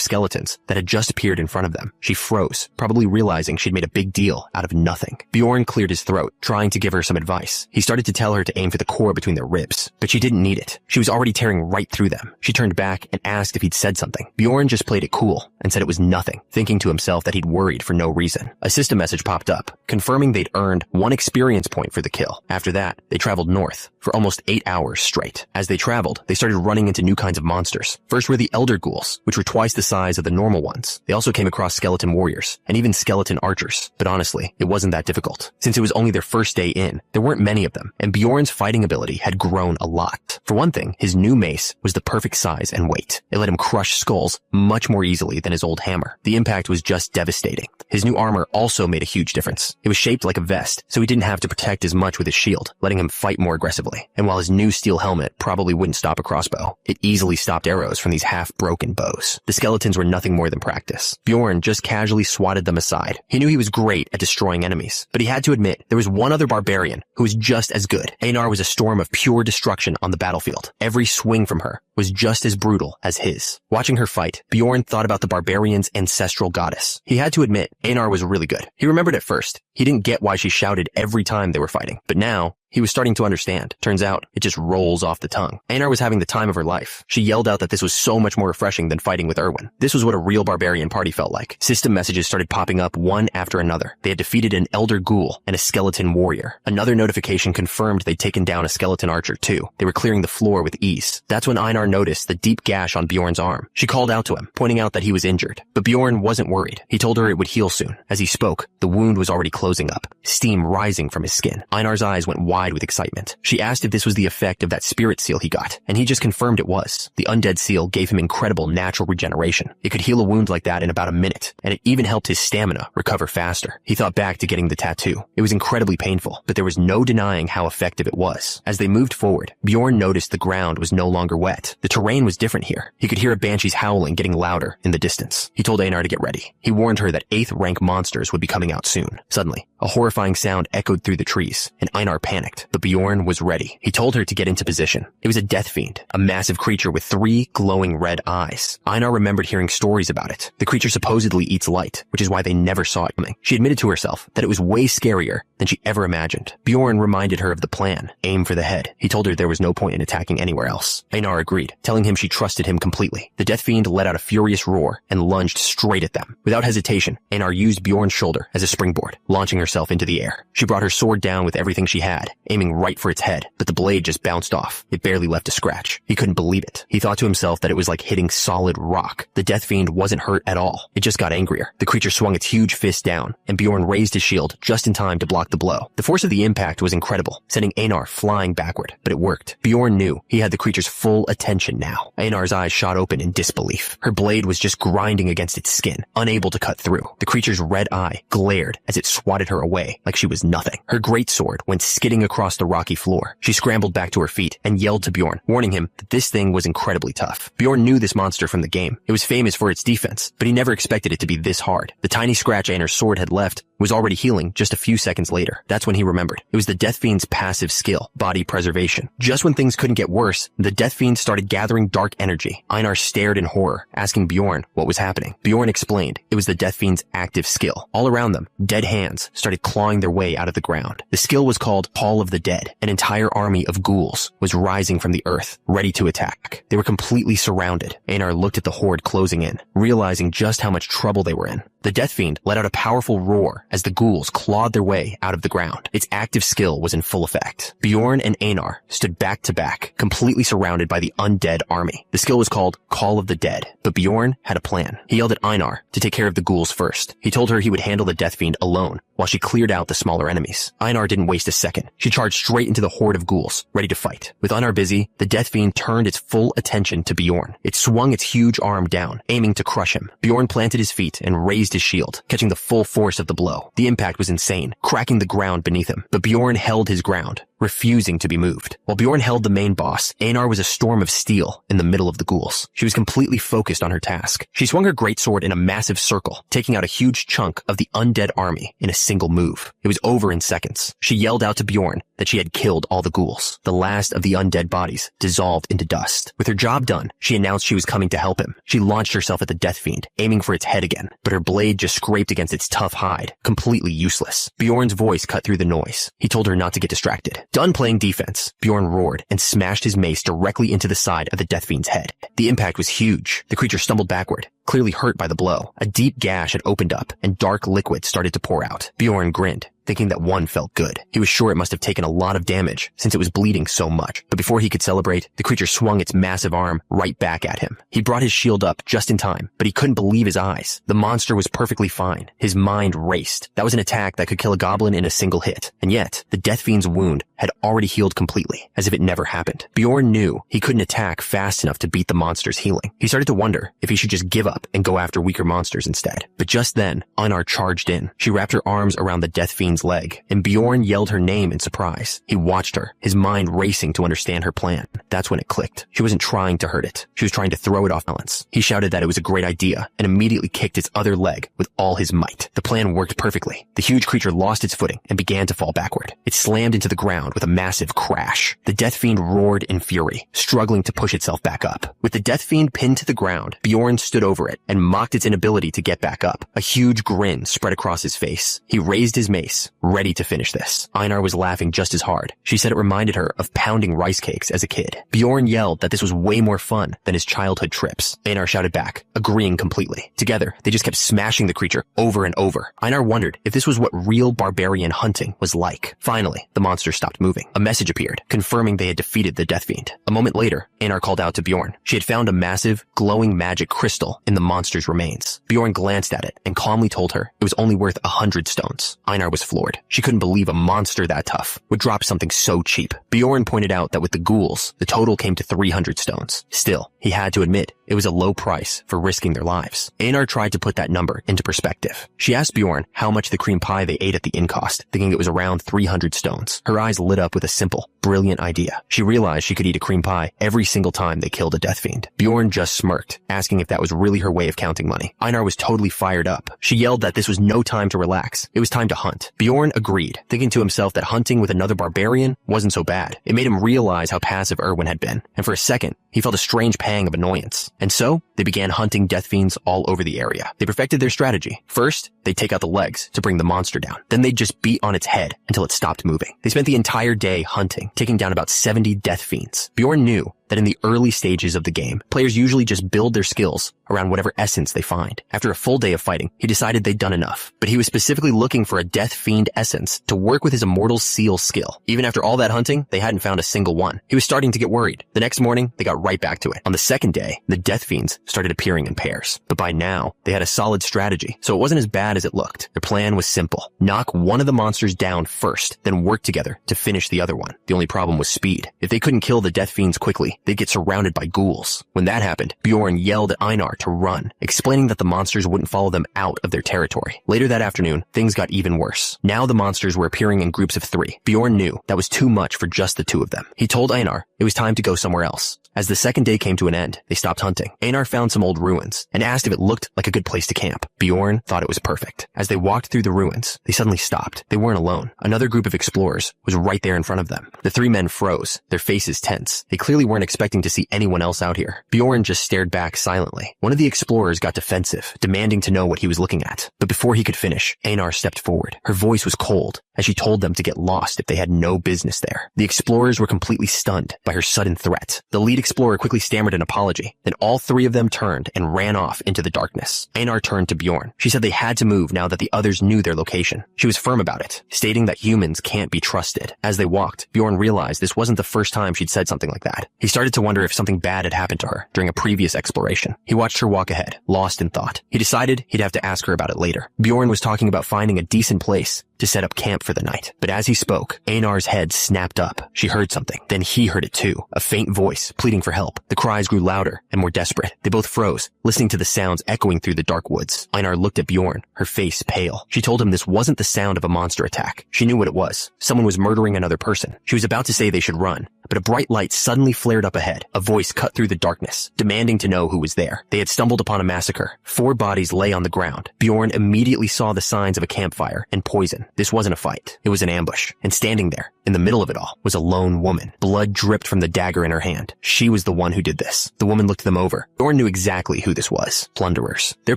skeletons that had just appeared in front of them. She froze, probably realizing she'd made a big deal out of nothing. Bjorn cleared his throat, trying to give her some advice. He started to tell her to aim for the core between their ribs, but she didn't need it. She was already tearing right through them. She turned back and asked if he'd said something. Bjorn just played it cool and said it was nothing, thinking to himself that he'd worried for no reason. A system message popped up, confirming they'd earned 1 experience point for the kill. After that, they traveled north for almost 8 hours straight. As they traveled, they started running into new kinds of monsters. First were the Elder Ghouls, which were twice the size of the normal ones. They also came across skeleton warriors, and even skeleton archers. But honestly, it wasn't that difficult. Since it was only their first day in, there weren't many of them, and Bjorn's fighting ability had grown a lot. For one thing, his new mace was the perfect size and weight. It let him crush skulls much more easily than his old hammer. The impact was just devastating. His new armor also made a huge difference. It was shaped like a vest, so he didn't have to protect as much with his shield, letting him fight more aggressively. And while his new steel helmet probably wouldn't stop a crossbow, it easily stopped arrows from these half-broken bows. The skeletons were nothing more than practice. Bjorn just casually swatted them aside. He knew he was great at destroying enemies, but he had to admit there was one other barbarian who was just as good. Einar was a storm of pure destruction on the battlefield. Every swing from her was just as brutal as his. Watching her fight, Bjorn thought about the barbarian's ancestral goddess. He had to admit, Einar was really good. He remembered at first. He didn't get why she shouted every time they were fighting, but now he was starting to understand. Turns out, it just rolls off the tongue. Einar was having the time of her life. She yelled out that this was so much more refreshing than fighting with Erwin. This was what a real barbarian party felt like. System messages started popping up one after another. They had defeated an elder ghoul and a skeleton warrior. Another notification confirmed they'd taken down a skeleton archer too. They were clearing the floor with ease. That's when Einar noticed the deep gash on Bjorn's arm. She called out to him, pointing out that he was injured. But Bjorn wasn't worried. He told her it would heal soon. As he spoke, the wound was already closing up, steam rising from his skin. Einar's eyes went wide with excitement. She asked if this was the effect of that spirit seal he got, and he just confirmed it was. The undead seal gave him incredible natural regeneration. It could heal a wound like that in about a minute, and it even helped his stamina recover faster. He thought back to getting the tattoo. It was incredibly painful, but there was no denying how effective it was. As they moved forward, Bjorn noticed the ground was no longer wet. The terrain was different here. He could hear a banshee's howling getting louder in the distance. He told Einar to get ready. He warned her that 8th rank monsters would be coming out soon. Suddenly, a horrifying sound echoed through the trees, and Einar panicked, but Bjorn was ready. He told her to get into position. It was a death fiend, a massive creature with 3 glowing red eyes. Einar remembered hearing stories about it. The creature supposedly eats light, which is why they never saw it coming. She admitted to herself that it was way scarier than she ever imagined. Bjorn reminded her of the plan, aim for the head. He told her there was no point in attacking anywhere else. Einar agreed, telling him she trusted him completely. The death fiend let out a furious roar and lunged straight at them. Without hesitation, Einar used Bjorn's shoulder as a springboard, launching herself into the air. She brought her sword down with everything she had, aiming right for its head, but the blade just bounced off. It barely left a scratch. He couldn't believe it. He thought to himself that it was like hitting solid rock. The death fiend wasn't hurt at all. It just got angrier. The creature swung its huge fist down, and Bjorn raised his shield just in time to block the blow. The force of the impact was incredible, sending Einar flying backward, but it worked. Bjorn knew he had the creature's full attention now. Einar's eyes shot open in disbelief. Her blade was just grinding against its skin, unable to cut through. The creature's red eye glared as it swatted her away like she was nothing. Her greatsword went skidding across the rocky floor. She scrambled back to her feet and yelled to Bjorn, warning him that this thing was incredibly tough. Bjorn knew this monster from the game. It was famous for its defense, but he never expected it to be this hard. The tiny scratch Einar's sword had left was already healing just a few seconds later. That's when he remembered. It was the Death Fiend's passive skill, body preservation. Just when things couldn't get worse, the Death Fiend started gathering dark energy. Einar stared in horror, asking Bjorn what was happening. Bjorn explained it was the Death Fiend's active skill. All around them, dead hands started clawing their way out of the ground. The skill was called Hall of the Dead. An entire army of ghouls was rising from the earth, ready to attack. They were completely surrounded. Einar looked at the horde closing in, realizing just how much trouble they were in. The Death Fiend let out a powerful roar as the ghouls clawed their way out of the ground. Its active skill was in full effect. Bjorn and Einar stood back to back, completely surrounded by the undead army. The skill was called Call of the Dead, but Bjorn had a plan. He yelled at Einar to take care of the ghouls first. He told her he would handle the Death Fiend alone while she cleared out the smaller enemies. Einar didn't waste a second. She charged straight into the horde of ghouls, ready to fight. With Einar busy, the Death Fiend turned its full attention to Bjorn. It swung its huge arm down, aiming to crush him. Bjorn planted his feet and raised his shield, catching the full force of the blow. The impact was insane, cracking the ground beneath him. But Bjorn held his ground. refusing to be moved. While Bjorn held the main boss, Einar was a storm of steel in the middle of the ghouls. She was completely focused on her task. She swung her greatsword in a massive circle, taking out a huge chunk of the undead army in a single move. It was over in seconds. She yelled out to Bjorn that she had killed all the ghouls. The last of the undead bodies dissolved into dust. With her job done, she announced she was coming to help him. She launched herself at the Death Fiend, aiming for its head again, but her blade just scraped against its tough hide, completely useless. Bjorn's voice cut through the noise. He told her not to get distracted. Done playing defense, Bjorn roared and smashed his mace directly into the side of the Death Fiend's head. The impact was huge. The creature stumbled backward, clearly hurt by the blow. A deep gash had opened up, and dark liquid started to pour out. Bjorn grinned, thinking that one felt good. He was sure it must have taken a lot of damage, since it was bleeding so much. But before he could celebrate, the creature swung its massive arm right back at him. He brought his shield up just in time, but he couldn't believe his eyes. The monster was perfectly fine. His mind raced. That was an attack that could kill a goblin in a single hit. And yet, the Death Fiend's wound had already healed completely, as if it never happened. Bjorn knew he couldn't attack fast enough to beat the monster's healing. He started to wonder if he should just give up and go after weaker monsters instead. But just then, Einar charged in. She wrapped her arms around the Death Fiend's leg, and Bjorn yelled her name in surprise. He watched her, his mind racing to understand her plan. That's when it clicked. She wasn't trying to hurt it. She was trying to throw it off balance. He shouted that it was a great idea and immediately kicked its other leg with all his might. The plan worked perfectly. The huge creature lost its footing and began to fall backward. It slammed into the ground with a massive crash. The Death Fiend roared in fury, struggling to push itself back up. With the Death Fiend pinned to the ground, Bjorn stood over it and mocked its inability to get back up. A huge grin spread across his face. He raised his mace, ready to finish this. Einar was laughing just as hard. She said it reminded her of pounding rice cakes as a kid. Bjorn yelled that this was way more fun than his childhood trips. Einar shouted back, agreeing completely. Together, they just kept smashing the creature over and over. Einar wondered if this was what real barbarian hunting was like. Finally, the monster stopped moving. A message appeared, confirming they had defeated the Death Fiend. A moment later, Einar called out to Bjorn. She had found a massive, glowing magic crystal in the monster's remains. Bjorn glanced at it and calmly told her it was only worth 100 stones. Einar was floored. She couldn't believe a monster that tough would drop something so cheap. Bjorn pointed out that with the ghouls, the total came to 300 stones. Still, he had to admit it was a low price for risking their lives. Einar tried to put that number into perspective. She asked Bjorn how much the cream pie they ate at the inn cost, thinking it was around 300 stones. Her eyes lit up with a simple, brilliant idea. She realized she could eat a cream pie every single time they killed a Death Fiend. Bjorn just smirked, asking if that was really her way of counting money. Einar was totally fired up. She yelled that this was no time to relax. It was time to hunt. Bjorn agreed, thinking to himself that hunting with another barbarian wasn't so bad. It made him realize how passive Erwin had been, and for a second, he felt a strange pang of annoyance. And so, they began hunting Death Fiends all over the area. They perfected their strategy. First, they'd take out the legs to bring the monster down. Then they'd just beat on its head until it stopped moving. They spent the entire day hunting, taking down about 70 Death Fiends. Bjorn knew that in the early stages of the game, players usually just build their skills around whatever essence they find. After a full day of fighting, he decided they'd done enough, but he was specifically looking for a Death Fiend essence to work with his Immortal Seal skill. Even after all that hunting, they hadn't found a single one. He was starting to get worried. The next morning, they got right back to it. On the second day, the Death Fiends started appearing in pairs, but by now, they had a solid strategy, so it wasn't as bad as it looked. Their plan was simple. Knock one of the monsters down first, then work together to finish the other one. The only problem was speed. If they couldn't kill the Death Fiends quickly, they'd get surrounded by ghouls. When that happened, Bjorn yelled at Einar to run, explaining that the monsters wouldn't follow them out of their territory. Later that afternoon, things got even worse. Now the monsters were appearing in groups of 3. Bjorn knew that was too much for just the 2 of them. He told Einar it was time to go somewhere else. As the second day came to an end, they stopped hunting. Einar found some old ruins and asked if it looked like a good place to camp. Bjorn thought it was perfect. As they walked through the ruins, they suddenly stopped. They weren't alone. Another group of explorers was right there in front of them. The 3 men froze, their faces tense. They clearly weren't expecting to see anyone else out here. Bjorn just stared back silently. One of the explorers got defensive, demanding to know what he was looking at. But before he could finish, Einar stepped forward. Her voice was cold as she told them to get lost if they had no business there. The explorers were completely stunned by her sudden threat. The lead explorer quickly stammered an apology. Then all 3 of them turned and ran off into the darkness. Einar turned to Bjorn. She said they had to move now that the others knew their location. She was firm about it, stating that humans can't be trusted. As they walked, Bjorn realized this wasn't the first time she'd said something like that. He started to wonder if something bad had happened to her during a previous exploration. He watched her walk ahead, lost in thought. He decided he'd have to ask her about it later. Bjorn was talking about finding a decent place to set up camp for the night. But as he spoke, Einar's head snapped up. She heard something. Then he heard it too. A faint voice, pleading pleading for help. The cries grew louder and more desperate. They both froze, listening to the sounds echoing through the dark woods. Einar looked at Bjorn, her face pale. She told him this wasn't the sound of a monster attack. She knew what it was. Someone was murdering another person. She was about to say they should run, but a bright light suddenly flared up ahead. A voice cut through the darkness, demanding to know who was there. They had stumbled upon a massacre. 4 bodies lay on the ground. Bjorn immediately saw the signs of a campfire and poison. This wasn't a fight. It was an ambush. And standing there, in the middle of it all, was a lone woman. Blood dripped from the dagger in her hand. She was the one who did this. The woman looked them over. Bjorn knew exactly who this was. Plunderers. They're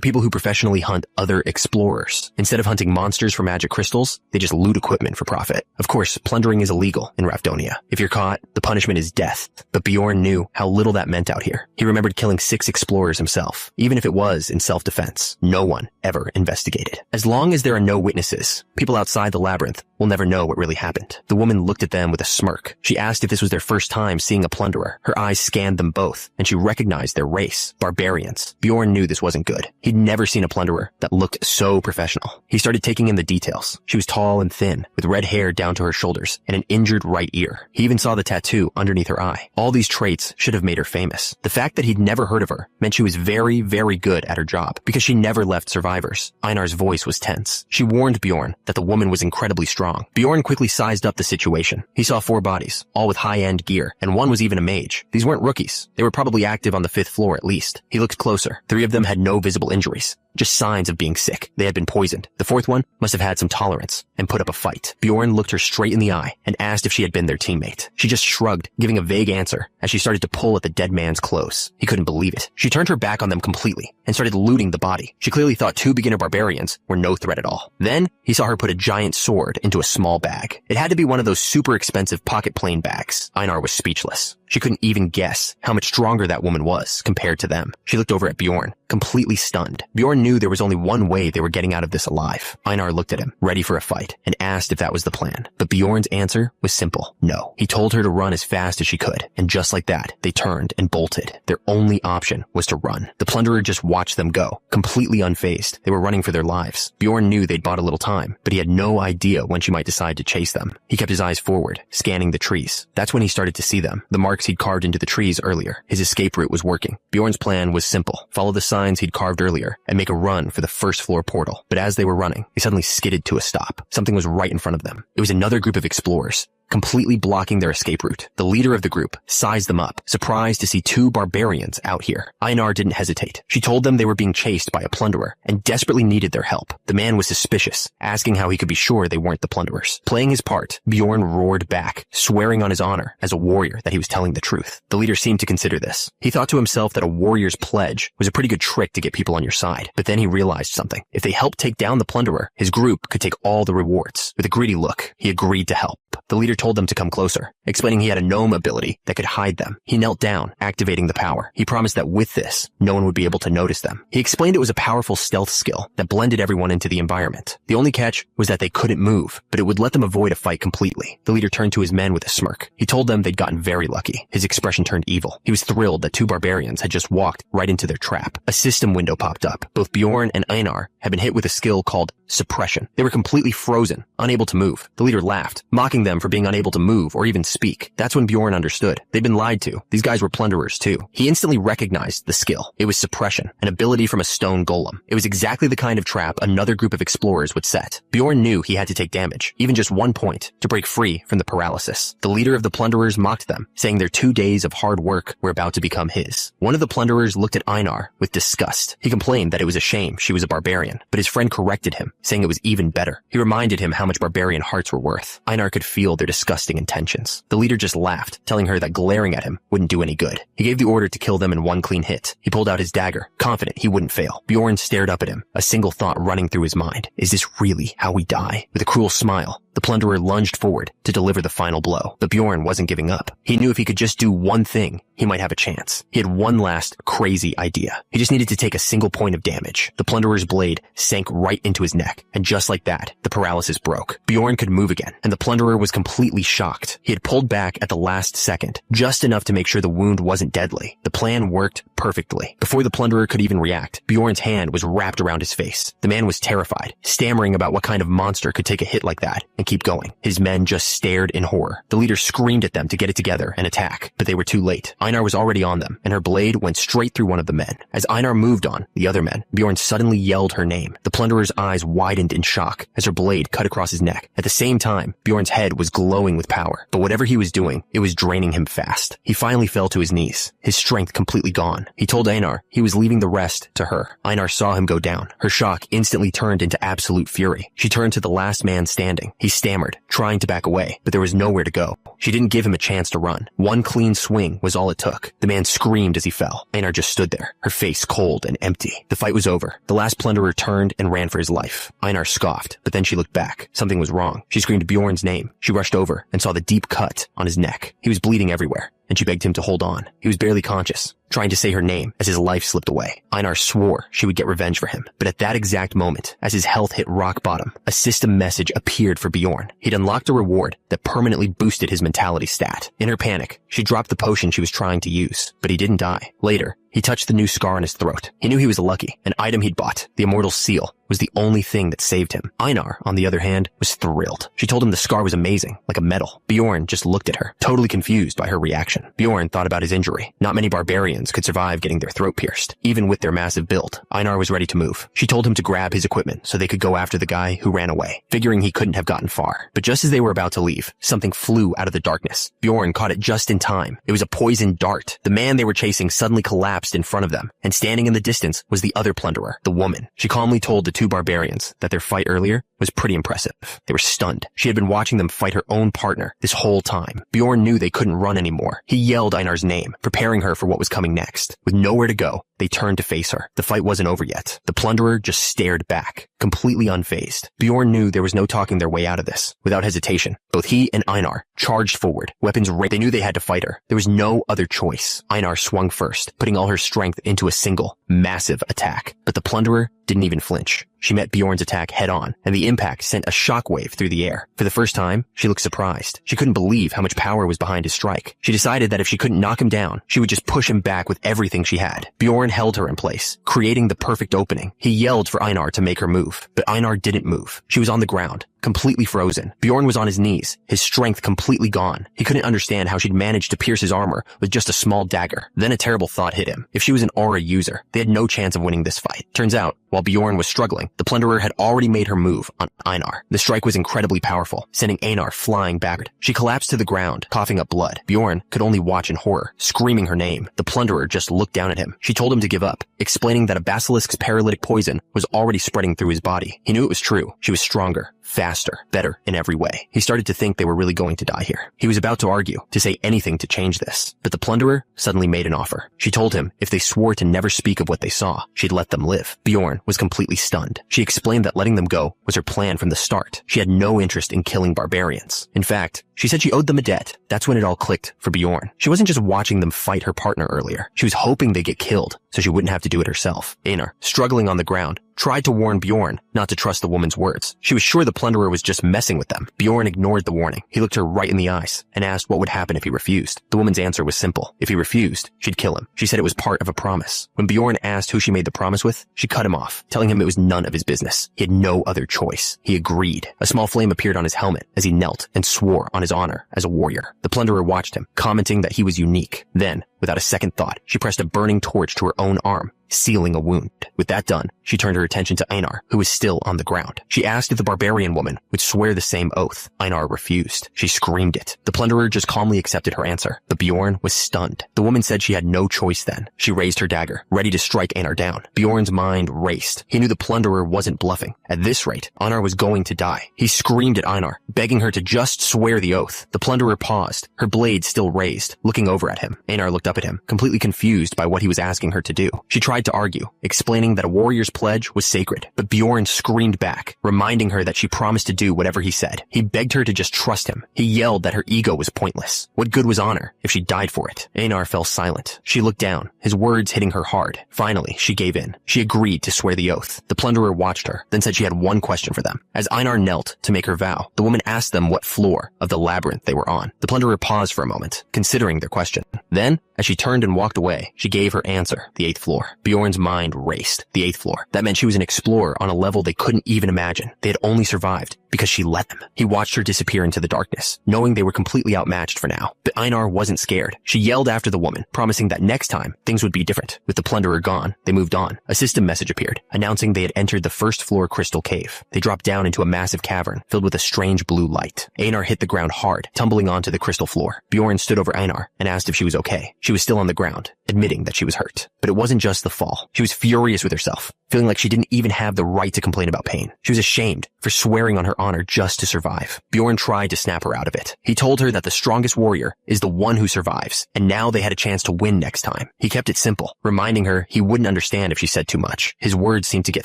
people who professionally hunt other explorers. Instead of hunting monsters for magic crystals, they just loot equipment for profit. Of course, plundering is illegal in Ravdonia. If you're caught, the punishment is death. But Bjorn knew how little that meant out here. He remembered killing 6 explorers himself, even if it was in self-defense. No one ever investigated. As long as there are no witnesses, people outside the labyrinth will never know what really happened. The woman looked at them with a smirk. She asked if this was their first time seeing a plunderer. Her eyes scanned them both, and she recognized their race, barbarians. Bjorn knew this wasn't good. He'd never seen a plunderer that looked so professional. He started taking in the details. She was tall and thin, with red hair down to her shoulders and an injured right ear. He even saw the tattoo underneath her eye. All these traits should have made her famous. The fact that he'd never heard of her meant she was very, very good at her job, because she never left survivors. Einar's voice was tense. She warned Bjorn that the woman was incredibly strong. Bjorn quickly sized up the situation. He saw 4 bodies, all with high-end gear, and one was even a mage. These weren't rookies. They were probably active on the 5th floor at least. He looked closer. 3 of them had no visible injuries, just signs of being sick. They had been poisoned. The 4th one must have had some tolerance and put up a fight. Bjorn looked her straight in the eye and asked if she had been their teammate. She just shrugged, giving a vague answer as she started to pull at the dead man's clothes. He couldn't believe it. She turned her back on them completely and started looting the body. She clearly thought 2 beginner barbarians were no threat at all. Then he saw her put a giant sword into a small bag. It had to be one of those super expensive pocket plane bags. Einar was speechless. She couldn't even guess how much stronger that woman was compared to them. She looked over at Bjorn, completely stunned. Bjorn knew there was only one way they were getting out of this alive. Einar looked at him, ready for a fight, and asked if that was the plan. But Bjorn's answer was simple. No. He told her to run as fast as she could, and just like that, they turned and bolted. Their only option was to run. The plunderer just watched them go, completely unfazed. They were running for their lives. Bjorn knew they'd bought a little time, but he had no idea when she might decide to chase them. He kept his eyes forward, scanning the trees. That's when he started to see them, the marks he'd carved into the trees earlier. His escape route was working. Bjorn's plan was simple. Follow the signs he'd carved earlier and make a run for the 1st floor portal. But as they were running, they suddenly skidded to a stop. Something was right in front of them. It was another group of explorers, completely blocking their escape route. The leader of the group sized them up, surprised to see 2 barbarians out here. Einar didn't hesitate. She told them they were being chased by a plunderer and desperately needed their help. The man was suspicious, asking how he could be sure they weren't the plunderers. Playing his part, Bjorn roared back, swearing on his honor as a warrior that he was telling the truth. The leader seemed to consider this. He thought to himself that a warrior's pledge was a pretty good trick to get people on your side. But then he realized something. If they helped take down the plunderer, his group could take all the rewards. With a greedy look, he agreed to help. The leader told them to come closer, explaining he had a gnome ability that could hide them. He knelt down, activating the power. He promised that with this, no one would be able to notice them. He explained it was a powerful stealth skill that blended everyone into the environment. The only catch was that they couldn't move, but it would let them avoid a fight completely. The leader turned to his men with a smirk. He told them they'd gotten very lucky. His expression turned evil. He was thrilled that 2 barbarians had just walked right into their trap. A system window popped up. Both Bjorn and Einar had been hit with a skill called suppression. They were completely frozen, unable to move. The leader laughed, mocking them for being unable to move or even speak. That's when Bjorn understood. They'd been lied to. These guys were plunderers too. He instantly recognized the skill. It was suppression, an ability from a stone golem. It was exactly the kind of trap another group of explorers would set. Bjorn knew he had to take damage, even just 1 point, to break free from the paralysis. The leader of the plunderers mocked them, saying their 2 days of hard work were about to become his. One of the plunderers looked at Einar with disgust. He complained that it was a shame she was a barbarian, but his friend corrected him, saying it was even better. He reminded him how much barbarian hearts were worth. Einar could feel their disgusting intentions. The leader just laughed, telling her that glaring at him wouldn't do any good. He gave the order to kill them in 1 clean hit. He pulled out his dagger, confident he wouldn't fail. Bjorn stared up at him, a single thought running through his mind. Is this really how we die? With a cruel smile, the plunderer lunged forward to deliver the final blow. But Bjorn wasn't giving up. He knew if he could just do one thing, he might have a chance. He had one last crazy idea. He just needed to take a single point of damage. The plunderer's blade sank right into his neck, and just like that, the paralysis broke. Bjorn could move again, and the plunderer was completely shocked. He had pulled back at the last second, just enough to make sure the wound wasn't deadly. The plan worked perfectly. Before the plunderer could even react, Bjorn's hand was wrapped around his face. The man was terrified, stammering about what kind of monster could take a hit like that and keep going. His men just stared in horror. The leader screamed at them to get it together and attack, but they were too late. Einar was already on them, and her blade went straight through one of the men. As Einar moved on the other men, Bjorn suddenly yelled her name. The plunderer's eyes widened in shock as her blade cut across his neck. At the same time, Bjorn's head was glowing with power, but whatever he was doing, it was draining him fast. He finally fell to his knees, his strength completely gone. He told Einar he was leaving the rest to her. Einar saw him go down. Her shock instantly turned into absolute fury. She turned to the last man standing. He stammered, trying to back away, but there was nowhere to go. She didn't give him a chance to run. One clean swing was all it took. The man screamed as he fell. Einar just stood there, her face cold and empty. The fight was over. The last plunderer turned and ran for his life. Einar scoffed, but then she looked back. Something was wrong. She screamed Bjorn's name. She rushed over and saw the deep cut on his neck. He was bleeding everywhere, and she begged him to hold on. He was barely conscious, trying to say her name as his life slipped away. Einar swore she would get revenge for him, but at that exact moment, as his health hit rock bottom, a system message appeared for Bjorn. He'd unlocked a reward that permanently boosted his mentality stat. In her panic, she dropped the potion she was trying to use, but he didn't die. Later, he touched the new scar on his throat. He knew he was lucky. An item he'd bought, the immortal seal, was the only thing that saved him. Einar, on the other hand, was thrilled. She told him the scar was amazing, like a medal. Bjorn just looked at her, totally confused by her reaction. Bjorn thought about his injury. Not many barbarians could survive getting their throat pierced, even with their massive build. Einar was ready to move. She told him to grab his equipment so they could go after the guy who ran away, figuring he couldn't have gotten far. But just as they were about to leave, something flew out of the darkness. Bjorn caught it just in time. It was a poisoned dart. The man they were chasing suddenly collapsed in front of them, and standing in the distance was the other plunderer, the woman. She calmly told the two barbarians that their fight earlier was pretty impressive. They were stunned. She had been watching them fight her own partner this whole time. Bjorn knew they couldn't run anymore. He yelled Einar's name, preparing her for what was coming next. With nowhere to go, they turned to face her. The fight wasn't over yet. The plunderer just stared back, completely unfazed. Bjorn knew there was no talking their way out of this. Without hesitation, both he and Einar charged forward, weapons ready. They knew they had to fight her. There was no other choice. Einar swung first, putting all her strength into a single, massive attack. But the plunderer didn't even flinch. She met Bjorn's attack head on, and the impact sent a shockwave through the air. For the first time, she looked surprised. She couldn't believe how much power was behind his strike. She decided that if she couldn't knock him down, she would just push him back with everything she had. Bjorn held her in place, creating the perfect opening. He yelled for Einar to make her move, but Einar didn't move. She was on the ground, completely frozen. Bjorn was on his knees, his strength completely gone. He couldn't understand how she'd managed to pierce his armor with just a small dagger. Then a terrible thought hit him. If she was an aura user, they had no chance of winning this fight. Turns out, while Bjorn was struggling, the plunderer had already made her move on Einar. The strike was incredibly powerful, sending Einar flying backward. She collapsed to the ground, coughing up blood. Bjorn could only watch in horror, screaming her name. The plunderer just looked down at him. She told him to give up, explaining that a basilisk's paralytic poison was already spreading through his body. He knew it was true. She was stronger, faster, better in every way. He started to think they were really going to die here. He was about to argue, to say anything to change this, but the plunderer suddenly made an offer. She told him if they swore to never speak of what they saw, she'd let them live. Bjorn was completely stunned. She explained that letting them go was her plan from the start. She had no interest in killing barbarians. In fact, she said she owed them a debt. That's when it all clicked for Bjorn. She wasn't just watching them fight her partner earlier. She was hoping they'd get killed so she wouldn't have to do it herself. Einar, struggling on the ground, tried to warn Bjorn not to trust the woman's words. She was sure the plunderer was just messing with them. Bjorn ignored the warning. He looked her right in the eyes and asked what would happen if he refused. The woman's answer was simple. If he refused, she'd kill him. She said it was part of a promise. When Bjorn asked who she made the promise with, she cut him off, telling him it was none of his business. He had no other choice. He agreed. A small flame appeared on his helmet as he knelt and swore on his honor as a warrior. The plunderer watched him, commenting that he was unique. Then, without a second thought, she pressed a burning torch to her own arm, sealing a wound. With that done, she turned her attention to Einar, who was still on the ground. She asked if the barbarian woman would swear the same oath. Einar refused. She screamed it. The plunderer just calmly accepted her answer, but Bjorn was stunned. The woman said she had no choice then. She raised her dagger, ready to strike Einar down. Bjorn's mind raced. He knew the plunderer wasn't bluffing. At this rate, Einar was going to die. He screamed at Einar, begging her to just swear the oath. The plunderer paused, her blade still raised, looking over at him. Einar looked up at him, completely confused by what he was asking her to do. She tried to argue, explaining that a warrior's pledge was sacred, but Bjorn screamed back, reminding her that she promised to do whatever he said. He begged her to just trust him. He yelled that her ego was pointless. What good was honor if she died for it? Einar fell silent. She looked down, his words hitting her hard. Finally, she gave in. She agreed to swear the oath. The plunderer watched her, then said she had one question for them. As Einar knelt to make her vow, the woman asked them what floor of the labyrinth they were on. The plunderer paused for a moment, considering their question. Then, as she turned and walked away, she gave her answer, the 8th floor. Bjorn's mind raced. The 8th floor. That meant she was an explorer on a level they couldn't even imagine. They had only survived because she let them. He watched her disappear into the darkness, knowing they were completely outmatched for now. But Einar wasn't scared. She yelled after the woman, promising that next time, things would be different. With the plunderer gone, they moved on. A system message appeared, announcing they had entered the first floor crystal cave. They dropped down into a massive cavern filled with a strange blue light. Einar hit the ground hard, tumbling onto the crystal floor. Bjorn stood over Einar and asked if she was okay. She was still on the ground, admitting that she was hurt. But it wasn't just the fall. She was furious with herself, feeling like she didn't even have the right to complain about pain. She was ashamed for swearing on her honor just to survive. Bjorn tried to snap her out of it. He told her that the strongest warrior is the one who survives, and now they had a chance to win next time. He kept it simple, reminding her he wouldn't understand if she said too much. His words seemed to get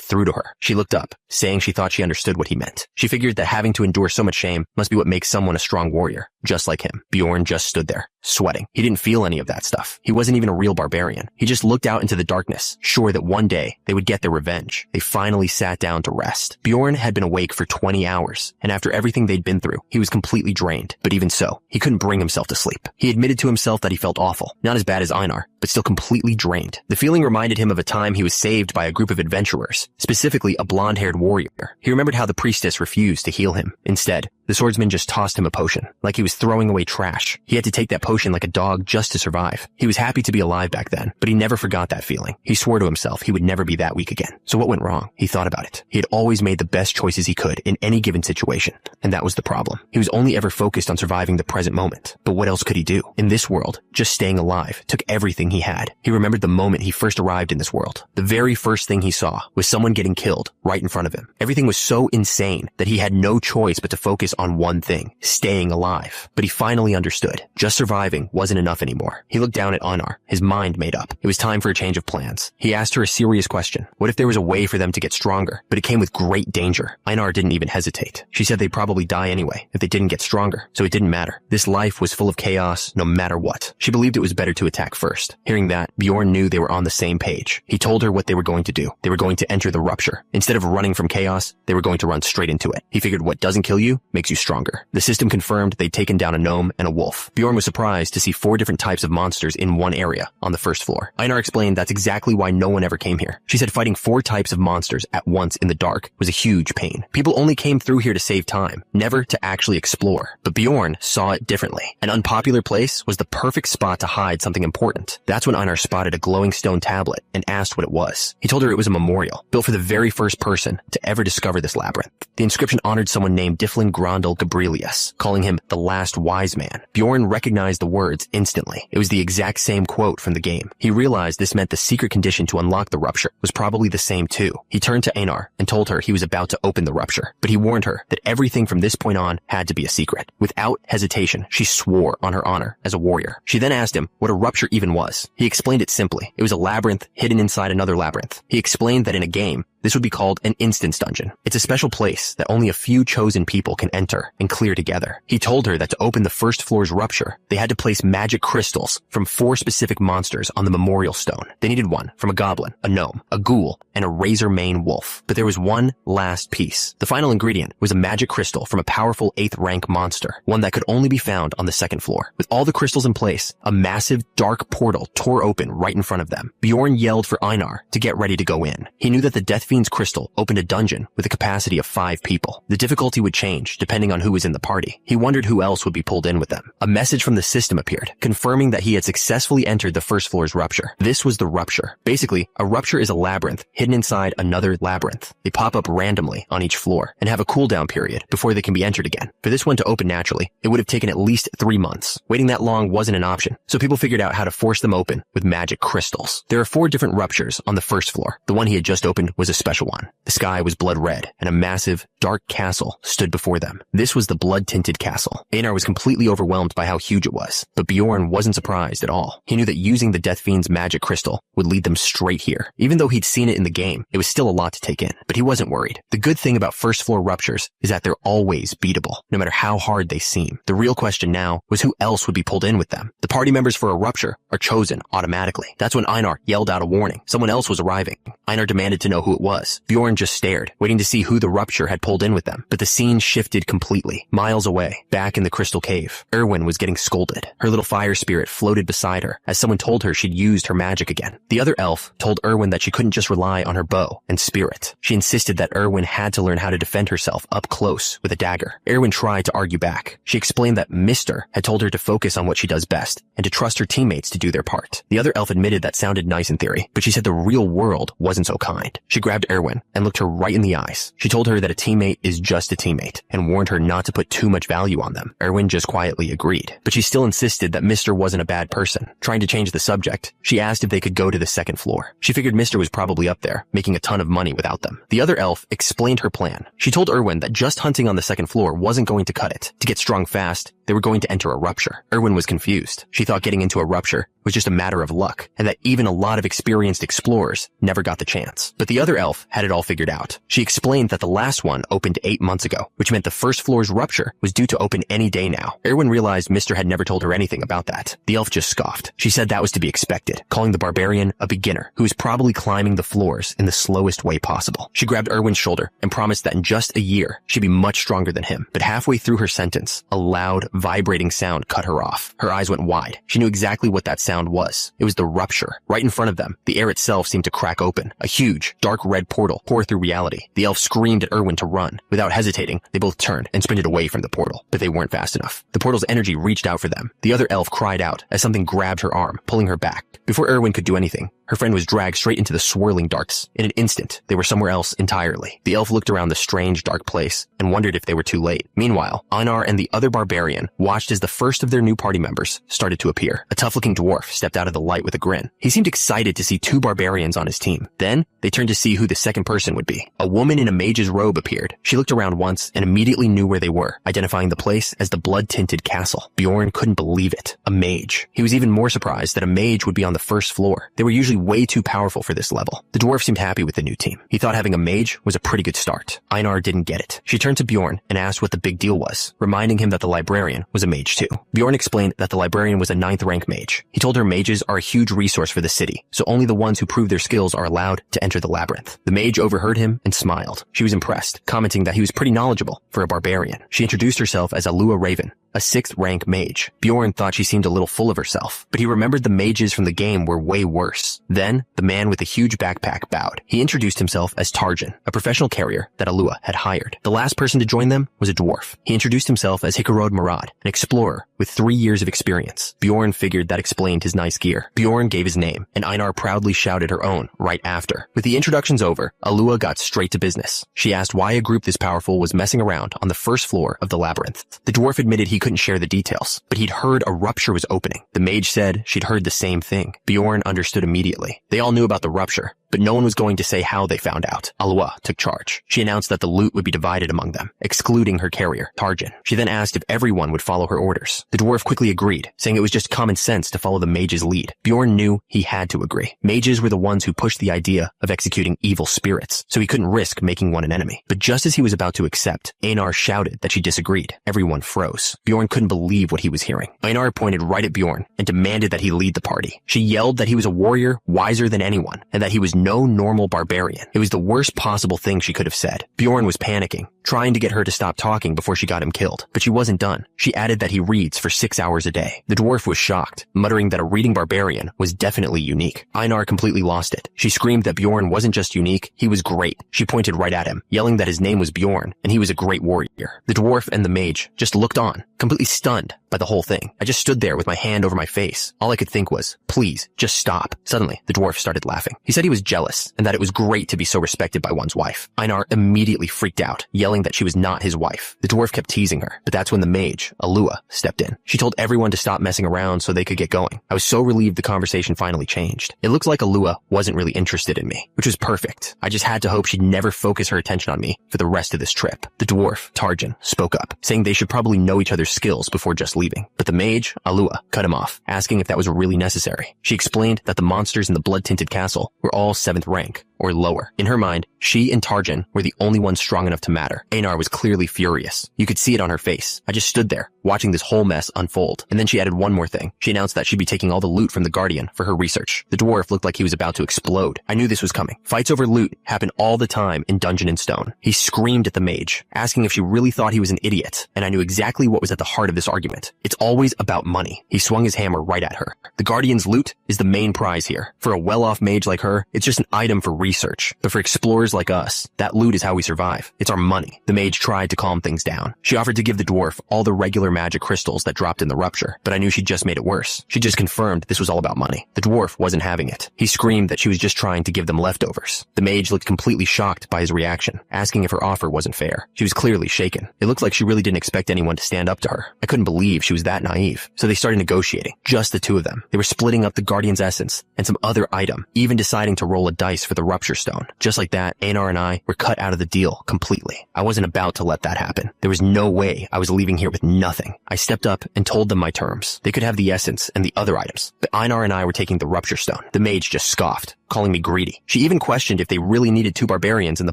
through to her. She looked up, saying she thought she understood what he meant. She figured that having to endure so much shame must be what makes someone a strong warrior, just like him. Bjorn just stood there, sweating. He didn't feel any of that stuff. He wasn't even a real barbarian. He just looked out into the darkness, sure that one day they would get their revenge. They finally sat down to rest. Bjorn had been awake for 20 hours, and after everything they'd been through, he was completely drained. But even so, he couldn't bring himself to sleep. He admitted to himself that he felt awful. Not as bad as Einar, but still completely drained. The feeling reminded him of a time he was saved by a group of adventurers, specifically a blonde-haired warrior. He remembered how the priestess refused to heal him. Instead, the swordsman just tossed him a potion, like he was throwing away trash. He had to take that potion like a dog just to survive. He was happy to be alive back then, but he never forgot that feeling. He swore to himself he would never be that weak again. So what went wrong? He thought about it. He had always made the best choices he could in any given situation, and that was the problem. He was only ever focused on surviving the present moment. But what else could he do? In this world, just staying alive took everything he had. He remembered the moment he first arrived in this world. The very first thing he saw was someone getting killed right in front of him. Everything was so insane that he had no choice but to focus on one thing, staying alive. But he finally understood. Just surviving wasn't enough anymore. He looked down at Einar, his mind made up. It was time for a change of plans. He asked her a serious question. What if there was a way for them to get stronger? But it came with great danger. Einar didn't even hesitate. She said they'd probably die anyway if they didn't get stronger, so it didn't matter. This life was full of chaos no matter what. She believed it was better to attack first. Hearing that, Bjorn knew they were on the same page. He told her what they were going to do. They were going to enter the rupture. Instead of running from chaos, they were going to run straight into it. He figured what doesn't kill you makes you stronger. The system confirmed they'd taken down a gnome and a wolf. Bjorn was surprised to see 4 different types of monsters in one area on the first floor. Einar explained that's exactly why no one ever came here. She said fighting 4 types of monsters at once in the dark was a huge pain. People only came through here to save time, never to actually explore. But Bjorn saw it differently. An unpopular place was the perfect spot to hide something important. That's when Einar spotted a glowing stone tablet and asked what it was. He told her it was a memorial, built for the very first person to ever discover this labyrinth. The inscription honored someone named Difflin Grondel Gabrielius, calling him the last wise man. Bjorn recognized the words instantly. It was the exact same quote from the game. He realized this meant the secret condition to unlock the rupture was probably the same too. He turned to Einar and told her he was about to open the rupture, but he warned her that everything from this point on had to be a secret. Without hesitation, she swore on her honor as a warrior. She then asked him what a rupture even was. He explained it simply. It was a labyrinth hidden inside another labyrinth. He explained that in a game, this would be called an instance dungeon. It's a special place that only a few chosen people can enter and clear together. He told her that to open the first floor's rupture, they had to place magic crystals from 4 specific monsters on the memorial stone. They needed one from a goblin, a gnome, a ghoul, and a razor-mane wolf. But there was one last piece. The final ingredient was a magic crystal from a powerful 8th rank monster, one that could only be found on the 2nd floor. With all the crystals in place, a massive dark portal tore open right in front of them. Bjorn yelled for Einar to get ready to go in. He knew that the Death Fiend's crystal opened a dungeon with a capacity of 5 people. The difficulty would change depending on who was in the party. He wondered who else would be pulled in with them. A message from the system appeared, confirming that he had successfully entered the first floor's rupture. This was the rupture. Basically, a rupture is a labyrinth hidden inside another labyrinth. They pop up randomly on each floor and have a cooldown period before they can be entered again. For this one to open naturally, it would have taken at least 3 months. Waiting that long wasn't an option, so people figured out how to force them open with magic crystals. There are 4 different ruptures on the first floor. The one he had just opened was a special one. The sky was blood red, and a massive, dark castle stood before them. This was the blood-tinted castle. Einar was completely overwhelmed by how huge it was, but Bjorn wasn't surprised at all. He knew that using the Death Fiend's magic crystal would lead them straight here. Even though he'd seen it in the game, it was still a lot to take in, but he wasn't worried. The good thing about first-floor ruptures is that they're always beatable, no matter how hard they seem. The real question now was who else would be pulled in with them. The party members for a rupture are chosen automatically. That's when Einar yelled out a warning. Someone else was arriving. Einar demanded to know who it was. Bjorn just stared, waiting to see who the rupture had pulled in with them. But the scene shifted completely. Miles away, back in the crystal cave, Erwin was getting scolded. Her little fire spirit floated beside her as someone told her she'd used her magic again. The other elf told Erwin that she couldn't just rely on her bow and spirit. She insisted that Erwin had to learn how to defend herself up close with a dagger. Erwin tried to argue back. She explained that Mr. had told her to focus on what she does best and to trust her teammates to do their part. The other elf admitted that sounded nice in theory, but she said the real world wasn't so kind. She grabbed Erwin and looked her right in the eyes. She told her that a teammate is just a teammate and warned her not to put too much value on them. Erwin just quietly agreed, but she still insisted that Mr. wasn't a bad person. Trying to change the subject, she asked if they could go to the second floor. She figured Mr. was probably up there, making a ton of money without them. The other elf explained her plan. She told Erwin that just hunting on the second floor wasn't going to cut it. To get strong fast, they were going to enter a rupture. Erwin was confused. She thought getting into a rupture was just a matter of luck, and that even a lot of experienced explorers never got the chance. But the other elf had it all figured out. She explained that the last one opened 8 months ago, which meant the first floor's rupture was due to open any day now. Erwin realized Mr. had never told her anything about that. The elf just scoffed. She said that was to be expected, calling the barbarian a beginner who was probably climbing the floors in the slowest way possible. She grabbed Erwin's shoulder and promised that in just a year, she'd be much stronger than him. But halfway through her sentence, a loud, vibrating sound cut her off. Her eyes went wide. She knew exactly what that sound was. It was the rupture. Right in front of them, the air itself seemed to crack open. A huge, dark red portal tore through reality. The elf screamed at Erwin to run. Without hesitating, they both turned and sprinted away from the portal, but they weren't fast enough. The portal's energy reached out for them. The other elf cried out as something grabbed her arm, pulling her back. Before Erwin could do anything, her friend was dragged straight into the swirling darks. In an instant, they were somewhere else entirely. The elf looked around the strange, dark place and wondered if they were too late. Meanwhile, Einar and the other barbarian watched as the first of their new party members started to appear. A tough-looking dwarf stepped out of the light with a grin. He seemed excited to see 2 barbarians on his team. Then, they turned to see who the second person would be. A woman in a mage's robe appeared. She looked around once and immediately knew where they were, identifying the place as the blood-tinted castle. Bjorn couldn't believe it. A mage. He was even more surprised that a mage would be on the first floor. They were usually way too powerful for this level. The dwarf seemed happy with the new team. He thought having a mage was a pretty good start. Einar didn't get it. She turned to Bjorn and asked what the big deal was, reminding him that the librarian was a mage too. Bjorn explained that the librarian was a 9th rank mage. He told her mages are a huge resource for the city, so only the ones who prove their skills are allowed to enter the labyrinth. The mage overheard him and smiled. She was impressed, commenting that he was pretty knowledgeable for a barbarian. She introduced herself as Alua Raven, a 6th rank mage. Bjorn thought she seemed a little full of herself, but he remembered the mages from the game were way worse. Then, the man with the huge backpack bowed. He introduced himself as Tarjan, a professional carrier that Alua had hired. The last person to join them was a dwarf. He introduced himself as Hikarod Murad, an explorer with 3 years of experience. Bjorn figured that explained his nice gear. Bjorn gave his name, and Einar proudly shouted her own right after. With the introductions over, Alua got straight to business. She asked why a group this powerful was messing around on the first floor of the labyrinth. The dwarf admitted he couldn't share the details, but he'd heard a rupture was opening. The mage said she'd heard the same thing. Bjorn understood immediately. They all knew about the rupture, but no one was going to say how they found out. Alua took charge. She announced that the loot would be divided among them, excluding her carrier, Tarjan. She then asked if everyone would follow her orders. The dwarf quickly agreed, saying it was just common sense to follow the mage's lead. Bjorn knew he had to agree. Mages were the ones who pushed the idea of executing evil spirits, so he couldn't risk making one an enemy. But just as he was about to accept, Einar shouted that she disagreed. Everyone froze. Bjorn couldn't believe what he was hearing. Einar pointed right at Bjorn and demanded that he lead the party. She yelled that he was a warrior wiser than anyone, and that he was no normal barbarian. It was the worst possible thing she could have said. Bjorn was panicking, trying to get her to stop talking before she got him killed. But she wasn't done. She added that he reads for 6 hours a day. The dwarf was shocked, muttering that a reading barbarian was definitely unique. Einar completely lost it. She screamed that Bjorn wasn't just unique, he was great. She pointed right at him, yelling that his name was Bjorn, and he was a great warrior. The dwarf and the mage just looked on, completely stunned by the whole thing. I just stood there with my hand over my face. All I could think was, please, just stop. Suddenly, the dwarf started laughing. He said he was jealous, and that it was great to be so respected by one's wife. Einar immediately freaked out, yelling that she was not his wife. The dwarf kept teasing her, but that's when the mage, Alua, stepped in. She told everyone to stop messing around so they could get going. I was so relieved the conversation finally changed. It looks like Alua wasn't really interested in me, which was perfect. I just had to hope she'd never focus her attention on me for the rest of this trip. The dwarf, Tarjan, spoke up, saying they should probably know each other's skills before just leaving. But the mage, Alua, cut him off, asking if that was really necessary. She explained that the monsters in the blood-tinted castle were all 7th rank, or lower. In her mind, she and Tarjan were the only ones strong enough to matter. Einar was clearly furious. You could see it on her face. I just stood there, watching this whole mess unfold. And then she added one more thing. She announced that she'd be taking all the loot from the Guardian for her research. The dwarf looked like he was about to explode. I knew this was coming. Fights over loot happen all the time in Dungeon and Stone. He screamed at the mage, asking if she really thought he was an idiot, and I knew exactly what was at the heart of this argument. It's always about money. He swung his hammer right at her. The Guardian's loot is the main prize here. For a well-off mage like her, it's just an item for research. But for explorers like us, that loot is how we survive. It's our money. The mage tried to calm things down. She offered to give the dwarf all the regular magic crystals that dropped in the rupture, but I knew she'd just made it worse. She just confirmed this was all about money. The dwarf wasn't having it. He screamed that she was just trying to give them leftovers. The mage looked completely shocked by his reaction, asking if her offer wasn't fair. She was clearly shaken. It looked like she really didn't expect anyone to stand up to her. I couldn't believe she was that naive. So they started negotiating, just the two of them. They were splitting up the Guardian's essence and some other item, even deciding to roll a dice for the rupture stone. Just like that, Einar and I were cut out of the deal completely. I wasn't about to let that happen. There was no way I was leaving here with nothing. I stepped up and told them my terms. They could have the essence and the other items, but Einar and I were taking the rupture stone. The mage just scoffed, calling me greedy. She even questioned if they really needed 2 barbarians in the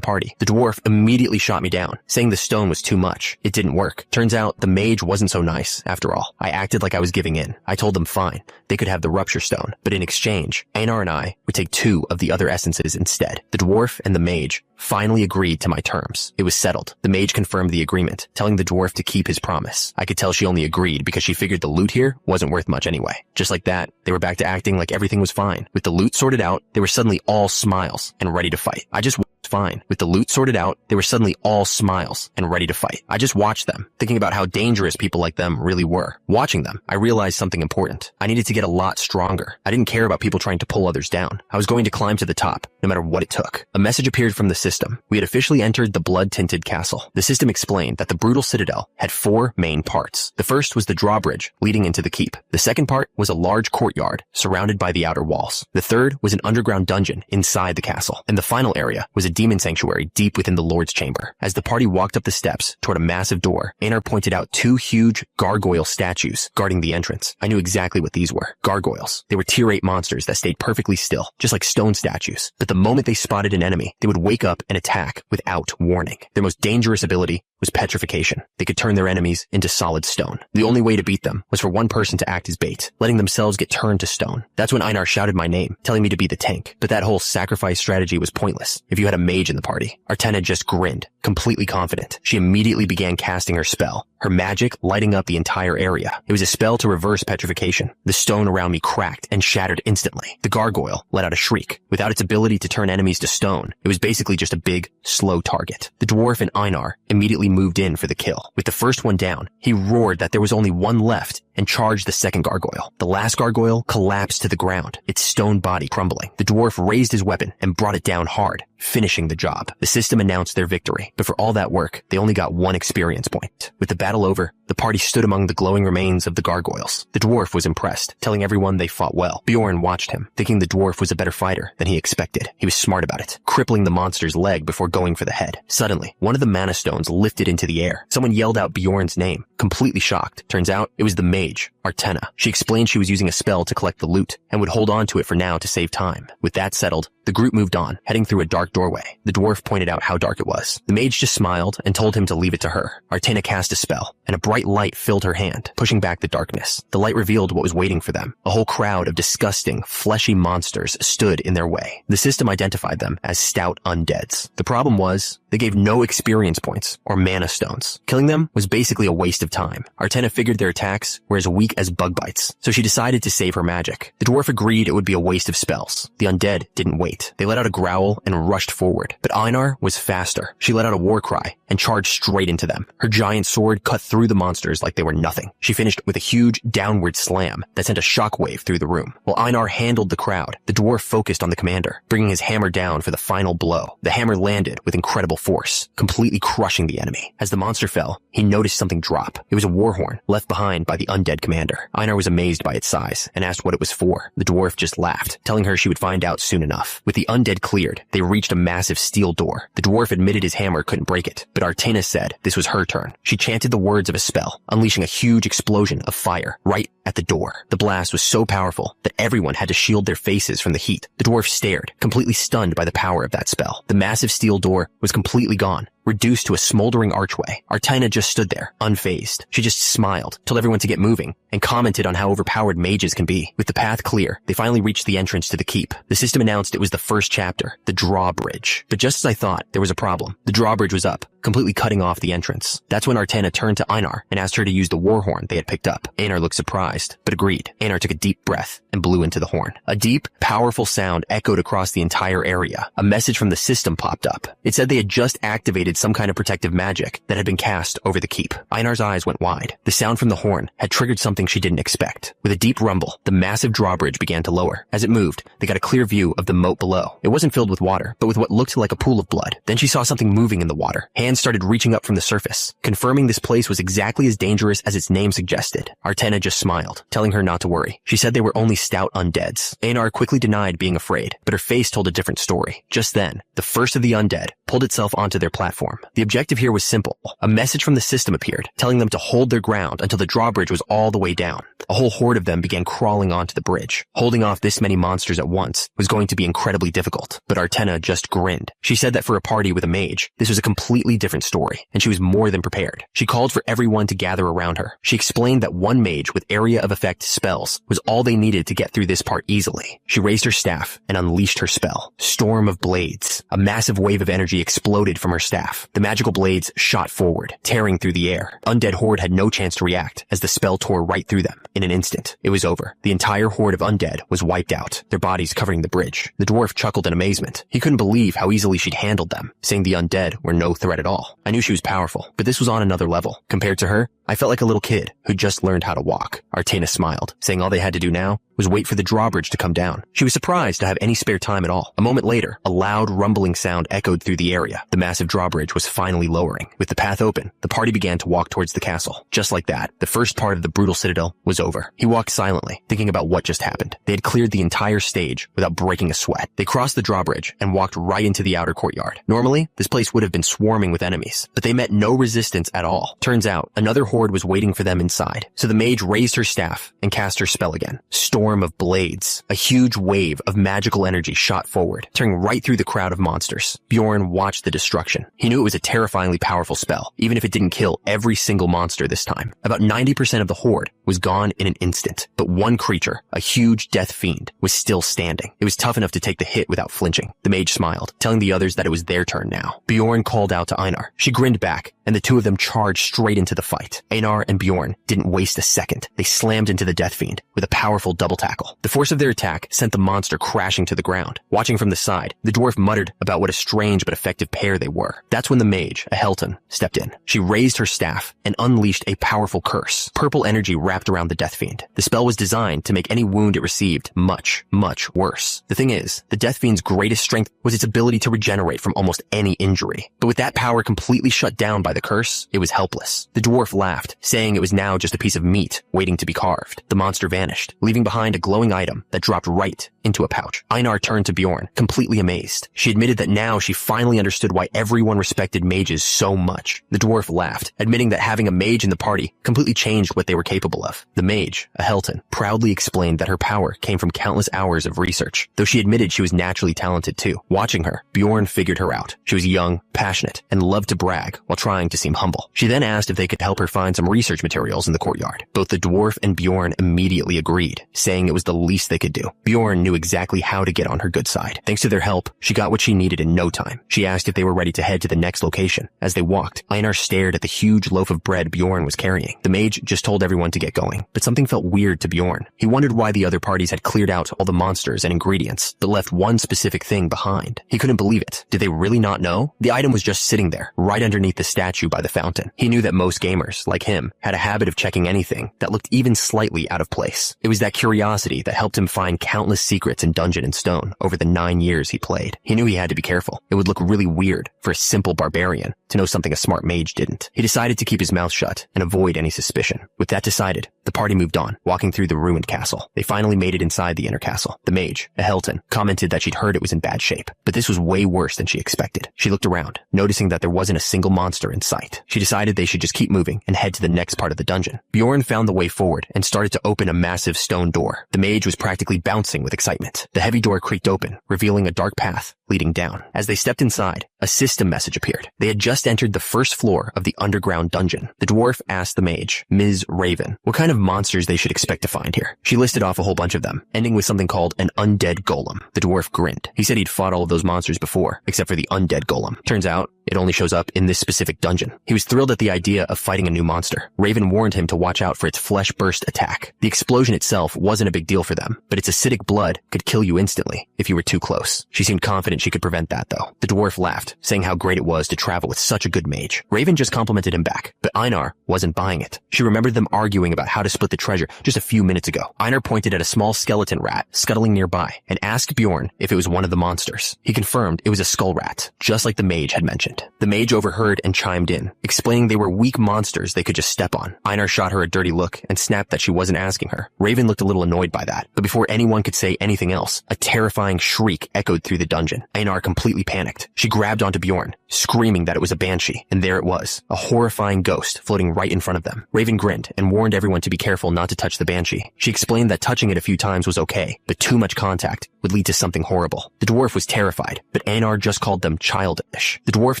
party. The dwarf immediately shot me down, saying the stone was too much. It didn't work. Turns out the mage wasn't so nice, after all. I acted like I was giving in. I told them fine, they could have the rupture stone, but in exchange, Einar and I would take 2 of the other essences instead. The dwarf and the mage finally agreed to my terms. It was settled. The mage confirmed the agreement, telling the dwarf to keep his promise. I could tell she only agreed because she figured the loot here wasn't worth much anyway. Just like that, they were back to acting like everything was fine. With the loot sorted out, they were suddenly all smiles and ready to fight. I just fine. With the loot sorted out, they were suddenly all smiles and ready to fight. I just watched them, thinking about how dangerous people like them really were. Watching them, I realized something important. I needed to get a lot stronger. I didn't care about people trying to pull others down. I was going to climb to the top, no matter what it took. A message appeared from the system. We had officially entered the blood-tinted castle. The system explained that the brutal citadel had 4 main parts. The first was the drawbridge leading into the keep. The second part was a large courtyard surrounded by the outer walls. The third was an underground dungeon inside the castle. And the final area was a demon sanctuary deep within the Lord's chamber. As the party walked up the steps toward a massive door, Einar pointed out 2 huge gargoyle statues guarding the entrance. I knew exactly what these were. Gargoyles. They were tier 8 monsters that stayed perfectly still, just like stone statues. But the moment they spotted an enemy, they would wake up and attack without warning. Their most dangerous ability was petrification. They could turn their enemies into solid stone. The only way to beat them was for one person to act as bait, letting themselves get turned to stone. That's when Einar shouted my name, telling me to be the tank. But that whole sacrifice strategy was pointless if you had a mage in the party. Artena just grinned, completely confident. She immediately began casting her spell, her magic lighting up the entire area. It was a spell to reverse petrification. The stone around me cracked and shattered instantly. The gargoyle let out a shriek. Without its ability to turn enemies to stone, it was basically just a big, slow target. The dwarf and Einar immediately moved in for the kill. With the first one down, he roared that there was only one left and charged the second gargoyle. The last gargoyle collapsed to the ground, its stone body crumbling. The dwarf raised his weapon and brought it down hard, finishing the job. The system announced their victory, but for all that work, they only got 1 experience point. With the battle over, the party stood among the glowing remains of the gargoyles. The dwarf was impressed, telling everyone they fought well. Bjorn watched him, thinking the dwarf was a better fighter than he expected. He was smart about it, crippling the monster's leg before going for the head. Suddenly, one of the mana stones lifted into the air. Someone yelled out Bjorn's name, completely shocked. Turns out, it was the mage, Artena. She explained she was using a spell to collect the loot and would hold on to it for now to save time. With that settled, the group moved on, heading through a dark doorway. The dwarf pointed out how dark it was. The mage just smiled and told him to leave it to her. Artena cast a spell, and a bright light filled her hand, pushing back the darkness. The light revealed what was waiting for them. A whole crowd of disgusting, fleshy monsters stood in their way. The system identified them as stout undeads. The problem was, they gave no experience points or mana stones. Killing them was basically a waste of time. Artena figured their attacks were as weak as bug bites, so she decided to save her magic. The dwarf agreed it would be a waste of spells. The undead didn't wait. They let out a growl and rushed forward. But Einar was faster. She let out a war cry and charged straight into them. Her giant sword cut through the monsters like they were nothing. She finished with a huge downward slam that sent a shockwave through the room. While Einar handled the crowd, the dwarf focused on the commander, bringing his hammer down for the final blow. The hammer landed with incredible force, completely crushing the enemy. As the monster fell, he noticed something drop. It was a war horn left behind by the undead commander. Einar was amazed by its size and asked what it was for. The dwarf just laughed, telling her she would find out soon enough. With the undead cleared, they reached a massive steel door. The dwarf admitted his hammer couldn't break it, but Artena said this was her turn. She chanted the words of a spell spell, unleashing a huge explosion of fire right at the door. The blast was so powerful that everyone had to shield their faces from the heat. The dwarf stared, completely stunned by the power of that spell. The massive steel door was completely gone, reduced to a smoldering archway. Artina just stood there, unfazed. She just smiled, told everyone to get moving, and commented on how overpowered mages can be. With the path clear, they finally reached the entrance to the keep. The system announced it was the first chapter, the drawbridge. But just as I thought, there was a problem. The drawbridge was up, completely cutting off the entrance. That's when Artina turned to Einar and asked her to use the war horn they had picked up. Einar looked surprised, but agreed. Einar took a deep breath and blew into the horn. A deep, powerful sound echoed across the entire area. A message from the system popped up. It said they had just activated some kind of protective magic that had been cast over the keep. Einar's eyes went wide. The sound from the horn had triggered something she didn't expect. With a deep rumble, the massive drawbridge began to lower. As it moved, they got a clear view of the moat below. It wasn't filled with water, but with what looked like a pool of blood. Then she saw something moving in the water. Hands started reaching up from the surface, confirming this place was exactly as dangerous as its name suggested. Artina just smiled, telling her not to worry. She said they were only stout undeads. Einar quickly denied being afraid, but her face told a different story. Just then, the first of the undead pulled itself onto their platform. The objective here was simple. A message from the system appeared, telling them to hold their ground until the drawbridge was all the way down. A whole horde of them began crawling onto the bridge. Holding off this many monsters at once was going to be incredibly difficult, but Artina just grinned. She said that for a party with a mage, this was a completely different story, and she was more than prepared. She called for everyone to gather around her. She explained that one mage with area of effect spells was all they needed to get through this part easily. She raised her staff and unleashed her spell. Storm of Blades. A massive wave of energy exploded from her staff. The magical blades shot forward, tearing through the air. Undead horde had no chance to react as the spell tore right through them. In an instant, it was over. The entire horde of undead was wiped out, their bodies covering the bridge. The dwarf chuckled in amazement. He couldn't believe how easily she'd handled them, saying the undead were no threat at all. I knew she was powerful, but this was on another level. Compared to her, I felt like a little kid who just learned how to walk. Artina smiled, saying all they had to do now was wait for the drawbridge to come down. She was surprised to have any spare time at all. A moment later, a loud rumbling sound echoed through the area. The massive drawbridge was finally lowering. With the path open, the party began to walk towards the castle. Just like that, the first part of the brutal citadel was over. He walked silently, thinking about what just happened. They had cleared the entire stage without breaking a sweat. They crossed the drawbridge and walked right into the outer courtyard. Normally, this place would have been swarming with enemies, but they met no resistance at all. Turns out, another horde was waiting for them inside. So the mage raised her staff and cast her spell again. Storm of Blades. A huge wave of magical energy shot forward, tearing right through the crowd of monsters. Bjorn watched the destruction. He knew it was a terrifyingly powerful spell, even if it didn't kill every single monster this time. About 90% of the horde was gone in an instant, but one creature, a huge death fiend, was still standing. It was tough enough to take the hit without flinching. The mage smiled, telling the others that it was their turn now. Bjorn called out to Einar. She grinned back, and the two of them charged straight into the fight. Einar and Bjorn didn't waste a second. They slammed into the death fiend with a powerful double tackle. The force of their attack sent the monster crashing to the ground. Watching from the side, the dwarf muttered about what a strange but effective pair they were. That's when the mage, Yahello, stepped in. She raised her staff and unleashed a powerful curse. Purple energy wrapped around the death fiend. The spell was designed to make any wound it received much, much worse. The thing is, the death fiend's greatest strength was its ability to regenerate from almost any injury. But with that power completely shut down by the curse, it was helpless. The dwarf laughed, saying it was now just a piece of meat waiting to be carved. The monster vanished, leaving behind a glowing item that dropped right into a pouch. Einar turned to Bjorn, completely amazed. She admitted that now she finally understood why everyone respected mages so much. The dwarf laughed, admitting that having a mage in the party completely changed what they were capable of. The mage, Yahello, proudly explained that her power came from countless hours of research, though she admitted she was naturally talented too. Watching her, Bjorn figured her out. She was young, passionate, and loved to brag while trying to seem humble. She then asked if they could help her find some research materials in the courtyard. Both the dwarf and Bjorn immediately agreed, saying it was the least they could do. Bjorn knew exactly how to get on her good side. Thanks to their help, she got what she needed in no time. She asked if they were ready to head to the next location. As they walked, Einar stared at the huge loaf of bread Bjorn was carrying. The mage just told everyone to get going, but something felt weird to Bjorn. He wondered why the other parties had cleared out all the monsters and ingredients, but left one specific thing behind. He couldn't believe it. Did they really not know? The item was just sitting there, right underneath the statue by the fountain. He knew that most gamers, like him, had a habit of checking anything that looked even slightly out of place. It was that curiosity that helped him find countless secrets in Dungeon and Stone over the 9 years he played. He knew he had to be careful. It would look really weird for a simple barbarian to know something a smart mage didn't. He decided to keep his mouth shut and avoid any suspicion. With that decided, the party moved on, walking through the ruined castle. They finally made it inside the inner castle. The mage, Yahello, commented that she'd heard it was in bad shape, but this was way worse than she expected. She looked around, noticing that there wasn't a single monster in sight. She decided they should just keep moving and head head to the next part of the dungeon. Bjorn found the way forward and started to open a massive stone door. The mage was practically bouncing with excitement. The heavy door creaked open, revealing a dark path leading down. As they stepped inside, a system message appeared. They had just entered the first floor of the underground dungeon. The dwarf asked the mage, Ms. Raven, what kind of monsters they should expect to find here. She listed off a whole bunch of them, ending with something called an undead golem. The dwarf grinned. He said he'd fought all of those monsters before, except for the undead golem. Turns out, it only shows up in this specific dungeon. He was thrilled at the idea of fighting a new monster. Raven warned him to watch out for its flesh burst attack. The explosion itself wasn't a big deal for them, but its acidic blood could kill you instantly if you were too close. She seemed confident she could prevent that, though. The dwarf laughed, saying how great it was to travel with such a good mage. Raven just complimented him back, but Einar wasn't buying it. She remembered them arguing about how to split the treasure just a few minutes ago. Einar pointed at a small skeleton rat scuttling nearby and asked Bjorn if it was one of the monsters. He confirmed it was a skull rat, just like the mage had mentioned. The mage overheard and chimed in, explaining they were weak monsters they could just step on. Einar shot her a dirty look and snapped that she wasn't asking her. Raven looked a little annoyed by that, but before anyone could say anything else, a terrifying shriek echoed through the dungeon. Einar completely panicked. She grabbed onto Bjorn, screaming that it was a banshee, and there it was, a horrifying ghost floating right in front of them. Raven grinned and warned everyone to be careful not to touch the banshee. She explained that touching it a few times was okay, but too much contact would lead to something horrible. The dwarf was terrified, but Einar just called them childish. The dwarf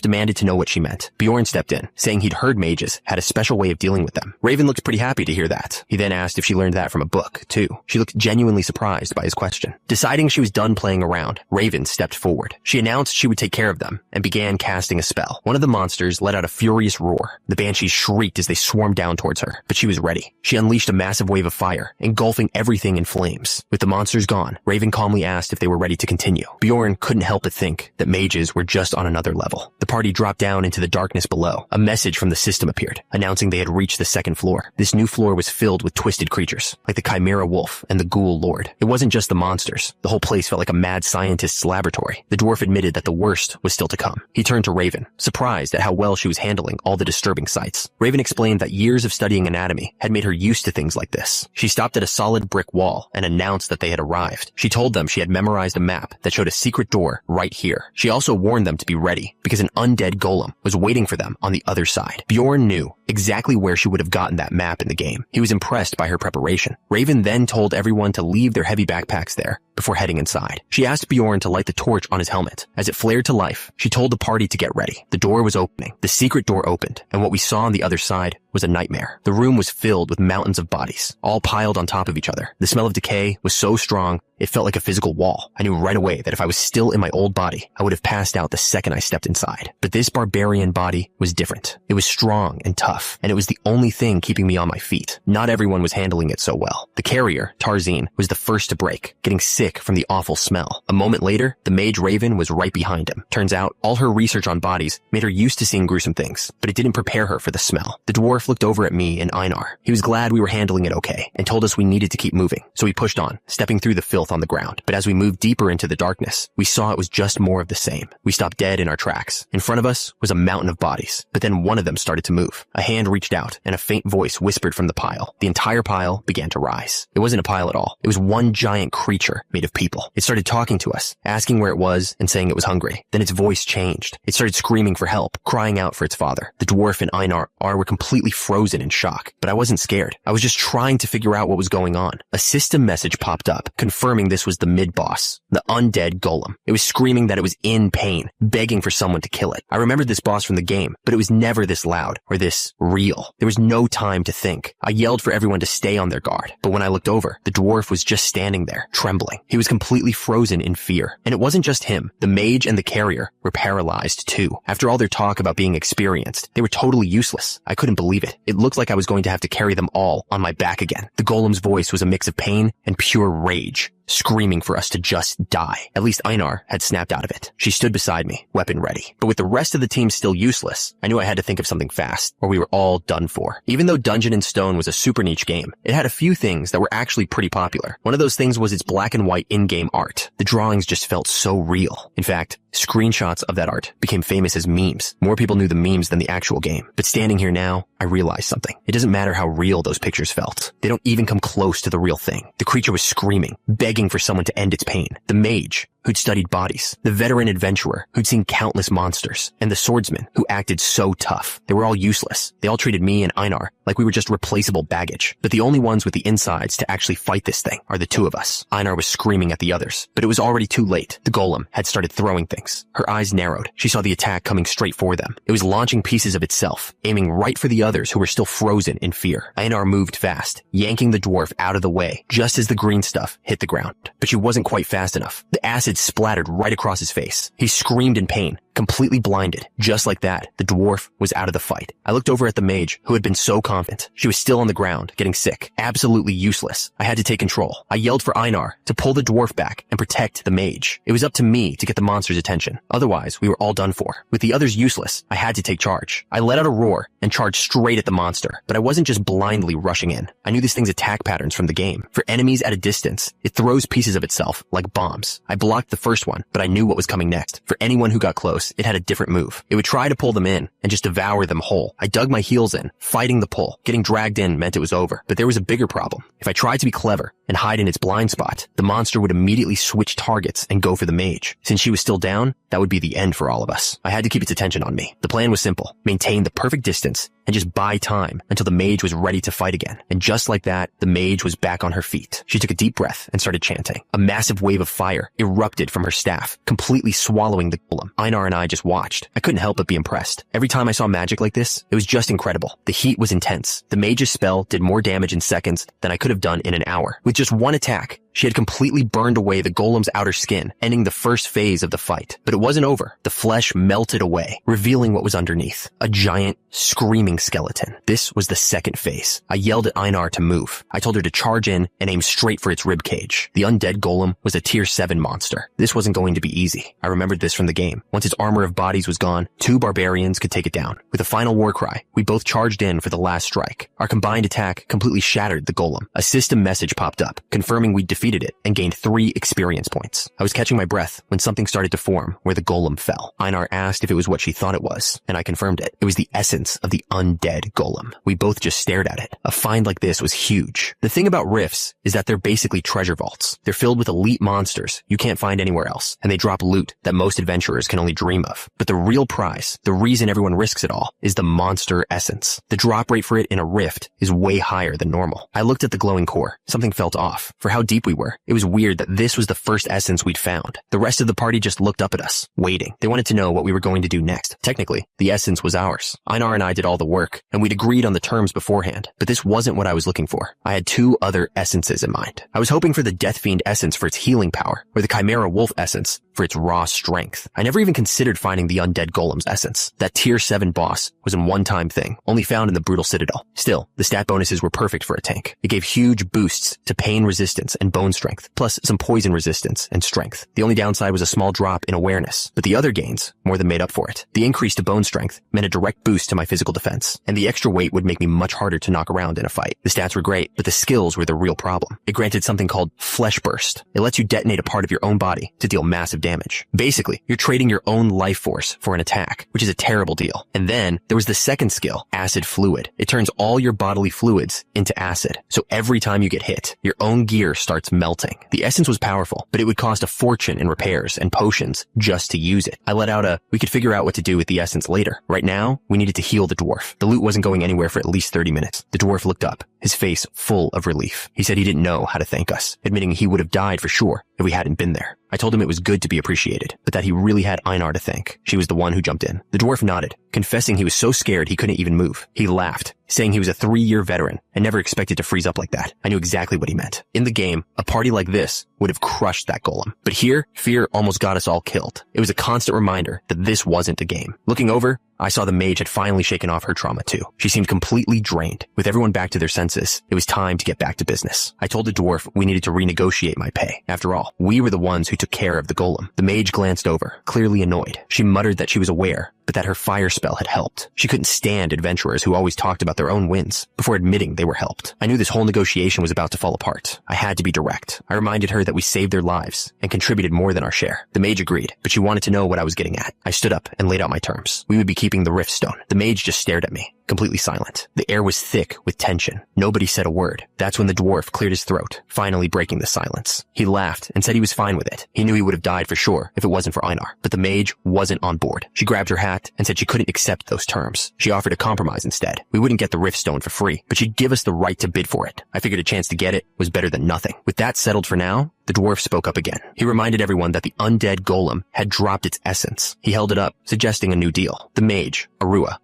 demanded to know what she meant. Bjorn stepped in, saying he'd heard mages had a special way of dealing with them. Raven looked pretty happy to hear that. He then asked if she learned that from a book, too. She looked genuinely surprised by his question. Deciding she was done playing around, Raven stepped forward. She announced she would take care of them and began casting a spell. One of the monsters let out a furious roar. The banshees shrieked as they swarmed down towards her, but she was ready. She unleashed a massive wave of fire, engulfing everything in flames. With the monsters gone, Raven calmly asked if they were ready to continue. Bjorn couldn't help but think that mages were just on another level. The party dropped down into the darkness below. A message from the system appeared, announcing they had reached the second floor. This new floor was filled with twisted creatures, like the Chimera Wolf and the Ghoul Lord. It wasn't just the monsters. The whole place felt like a mad scientist's laboratory. The dwarf admitted that the worst was still to come. He turned to Raven, surprised at how well she was handling all the disturbing sights. Raven explained that years of studying anatomy had made her used to things like this. She stopped at a solid brick wall and announced that they had arrived. She told them she had memorized a map that showed a secret door right here. She also warned them to be ready, because an undead golem was waiting for them on the other side. Bjorn knew exactly where she would have gotten that map in the game. He was impressed by her preparation. Raven then told everyone to leave their heavy backpacks there before heading inside. She asked Bjorn to light the torch on his helmet. As it flared to life, she told the party to get ready. The door was opening. The secret door opened, and what we saw on the other side was a nightmare. The room was filled with mountains of bodies, all piled on top of each other. The smell of decay was so strong, it felt like a physical wall. I knew right away that if I was still in my old body, I would have passed out the second I stepped inside. But this barbarian body was different. It was strong and tough, and it was the only thing keeping me on my feet. Not everyone was handling it so well. The carrier, Tarzine, was the first to break, getting sick from the awful smell. A moment later, the mage Raven was right behind him. Turns out, all her research on bodies made her used to seeing gruesome things, but it didn't prepare her for the smell. The dwarf looked over at me and Einar. He was glad we were handling it okay, and told us we needed to keep moving. So we pushed on, stepping through the filth on the ground. But as we moved deeper into the darkness, we saw it was just more of the same. We stopped dead in our tracks. In front of us was a mountain of bodies, but then one of them started to move. A hand reached out, and a faint voice whispered from the pile. The entire pile began to rise. It wasn't a pile at all. It was one giant creature made of people. It started talking to us, asking where it was and saying it was hungry. Then its voice changed. It started screaming for help, crying out for its father. The dwarf and Einar were completely frozen in shock, but I wasn't scared. I was just trying to figure out what was going on. A system message popped up, confirming this was the mid-boss, the undead golem. It was screaming that it was in pain, begging for someone to kill it. I remembered this boss from the game, but it was never this loud or this real. There was no time to think. I yelled for everyone to stay on their guard, but when I looked over, the dwarf was just standing there, trembling. He was completely frozen in fear. And it wasn't just him. The mage and the carrier were paralyzed too. After all their talk about being experienced, they were totally useless. I couldn't believe it. It looked like I was going to have to carry them all on my back again. The golem's voice was a mix of pain and pure rage, screaming for us to just die. At least Einar had snapped out of it. She stood beside me, weapon ready. But with the rest of the team still useless, I knew I had to think of something fast, or we were all done for. Even though Dungeon and Stone was a super niche game, it had a few things that were actually pretty popular. One of those things was its black and white in-game art. The drawings just felt so real. In fact, screenshots of that art became famous as memes. More people knew the memes than the actual game. But standing here now, I realized something. It doesn't matter how real those pictures felt. They don't even come close to the real thing. The creature was screaming, begging for someone to end its pain. The mage, who'd studied bodies, the veteran adventurer who'd seen countless monsters, and the swordsman who acted so tough. They were all useless. They all treated me and Einar like we were just replaceable baggage. But the only ones with the insides to actually fight this thing are the two of us. Einar was screaming at the others, but it was already too late. The golem had started throwing things. Her eyes narrowed. She saw the attack coming straight for them. It was launching pieces of itself, aiming right for the others who were still frozen in fear. Einar moved fast, yanking the dwarf out of the way, just as the green stuff hit the ground. But she wasn't quite fast enough. The acid splattered right across his face. He screamed in pain, completely blinded. Just like that, the dwarf was out of the fight. I looked over at the mage, who had been so confident. She was still on the ground, getting sick, absolutely useless. I had to take control. I yelled for Einar to pull the dwarf back and protect the mage. It was up to me to get the monster's attention. Otherwise, we were all done for. With the others useless, I had to take charge. I let out a roar and charged straight at the monster, but I wasn't just blindly rushing in. I knew this thing's attack patterns from the game. For enemies at a distance, it throws pieces of itself like bombs. I blocked the first one, but I knew what was coming next. For anyone who got close, it had a different move. It would try to pull them in and just devour them whole. I dug my heels in, fighting the pull. Getting dragged in meant it was over, but there was a bigger problem. If I tried to be clever and hide in its blind spot, the monster would immediately switch targets and go for the mage. Since she was still down, that would be the end for all of us. I had to keep its attention on me. The plan was simple: maintain the perfect distance and just buy time until the mage was ready to fight again. And just like that, the mage was back on her feet. She took a deep breath and started chanting. A massive wave of fire erupted from her staff, completely swallowing the golem. Einar and I just watched. I couldn't help but be impressed. Every time I saw magic like this, it was just incredible. The heat was intense. The mage's spell did more damage in seconds than I could have done in an hour. With just one attack, she had completely burned away the golem's outer skin, ending the first phase of the fight. But it wasn't over. The flesh melted away, revealing what was underneath. A giant, screaming skeleton. This was the second phase. I yelled at Einar to move. I told her to charge in and aim straight for its ribcage. The undead golem was a tier 7 monster. This wasn't going to be easy. I remembered this from the game. Once its armor of bodies was gone, 2 barbarians could take it down. With a final war cry, we both charged in for the last strike. Our combined attack completely shattered the golem. A system message popped up, confirming we'd defeated it and gained 3 experience points. I was catching my breath when something started to form where the golem fell. Einar asked if it was what she thought it was, and I confirmed it. It was the essence of the undead golem. We both just stared at it. A find like this was huge. The thing about rifts is that they're basically treasure vaults. They're filled with elite monsters you can't find anywhere else, and they drop loot that most adventurers can only dream of. But the real prize, the reason everyone risks it all, is the monster essence. The drop rate for it in a rift is way higher than normal. I looked at the glowing core. Something felt off. For how deep we were, it was weird that this was the first essence we'd found. The rest of the party just looked up at us, waiting. They wanted to know what we were going to do next. Technically, the essence was ours. Einar and I did all the work, and we'd agreed on the terms beforehand, but this wasn't what I was looking for. I had 2 other essences in mind. I was hoping for the Death Fiend essence for its healing power, or the Chimera Wolf essence for its raw strength. I never even considered finding the undead golem's essence. That tier 7 boss was a one-time thing, only found in the Brutal Citadel. Still, the stat bonuses were perfect for a tank. It gave huge boosts to pain resistance and bone strength, plus some poison resistance and strength. The only downside was a small drop in awareness, but the other gains more than made up for it. The increase to bone strength meant a direct boost to my physical defense, and the extra weight would make me much harder to knock around in a fight. The stats were great, but the skills were the real problem. It granted something called Flesh Burst. It lets you detonate a part of your own body to deal massive damage. Basically, you're trading your own life force for an attack, which is a terrible deal. And then there was the second skill, Acid Fluid. It turns all your bodily fluids into acid, so every time you get hit, your own gear starts melting. The essence was powerful, but it would cost a fortune in repairs and potions just to use it. I let out a, we could figure out what to do with the essence later. Right now, we needed to heal the dwarf. The loot wasn't going anywhere for at least 30 minutes. The dwarf looked up, his face full of relief. He said he didn't know how to thank us, admitting he would have died for sure if we hadn't been there. I told him it was good to be appreciated, but that he really had Einar to thank. She was the one who jumped in. The dwarf nodded, confessing he was so scared he couldn't even move. He laughed, saying he was a 3-year veteran and never expected to freeze up like that. I knew exactly what he meant. In the game, a party like this would have crushed that golem. But here, fear almost got us all killed. It was a constant reminder that this wasn't a game. Looking over, I saw the mage had finally shaken off her trauma too. She seemed completely drained. With everyone back to their senses, it was time to get back to business. I told the dwarf we needed to renegotiate my pay. After all, we were the ones who took care of the golem. The mage glanced over, clearly annoyed. She muttered that she was aware but that her fire spell had helped. She couldn't stand adventurers who always talked about their own wins before admitting they were helped. I knew this whole negotiation was about to fall apart. I had to be direct. I reminded her that we saved their lives and contributed more than our share. The mage agreed, but she wanted to know what I was getting at. I stood up and laid out my terms. We would be keeping the rift stone. The mage just stared at me, completely silent. The air was thick with tension. Nobody said a word. That's when the dwarf cleared his throat, finally breaking the silence. He laughed and said he was fine with it. He knew he would have died for sure if it wasn't for Einar. But the mage wasn't on board. She grabbed her hat and said she couldn't accept those terms. She offered a compromise instead. We wouldn't get the rift stone for free, but she'd give us the right to bid for it. I figured a chance to get it was better than nothing. With that settled for now, the dwarf spoke up again. He reminded everyone that the undead golem had dropped its essence. He held it up, suggesting a new deal. The mage, Arua,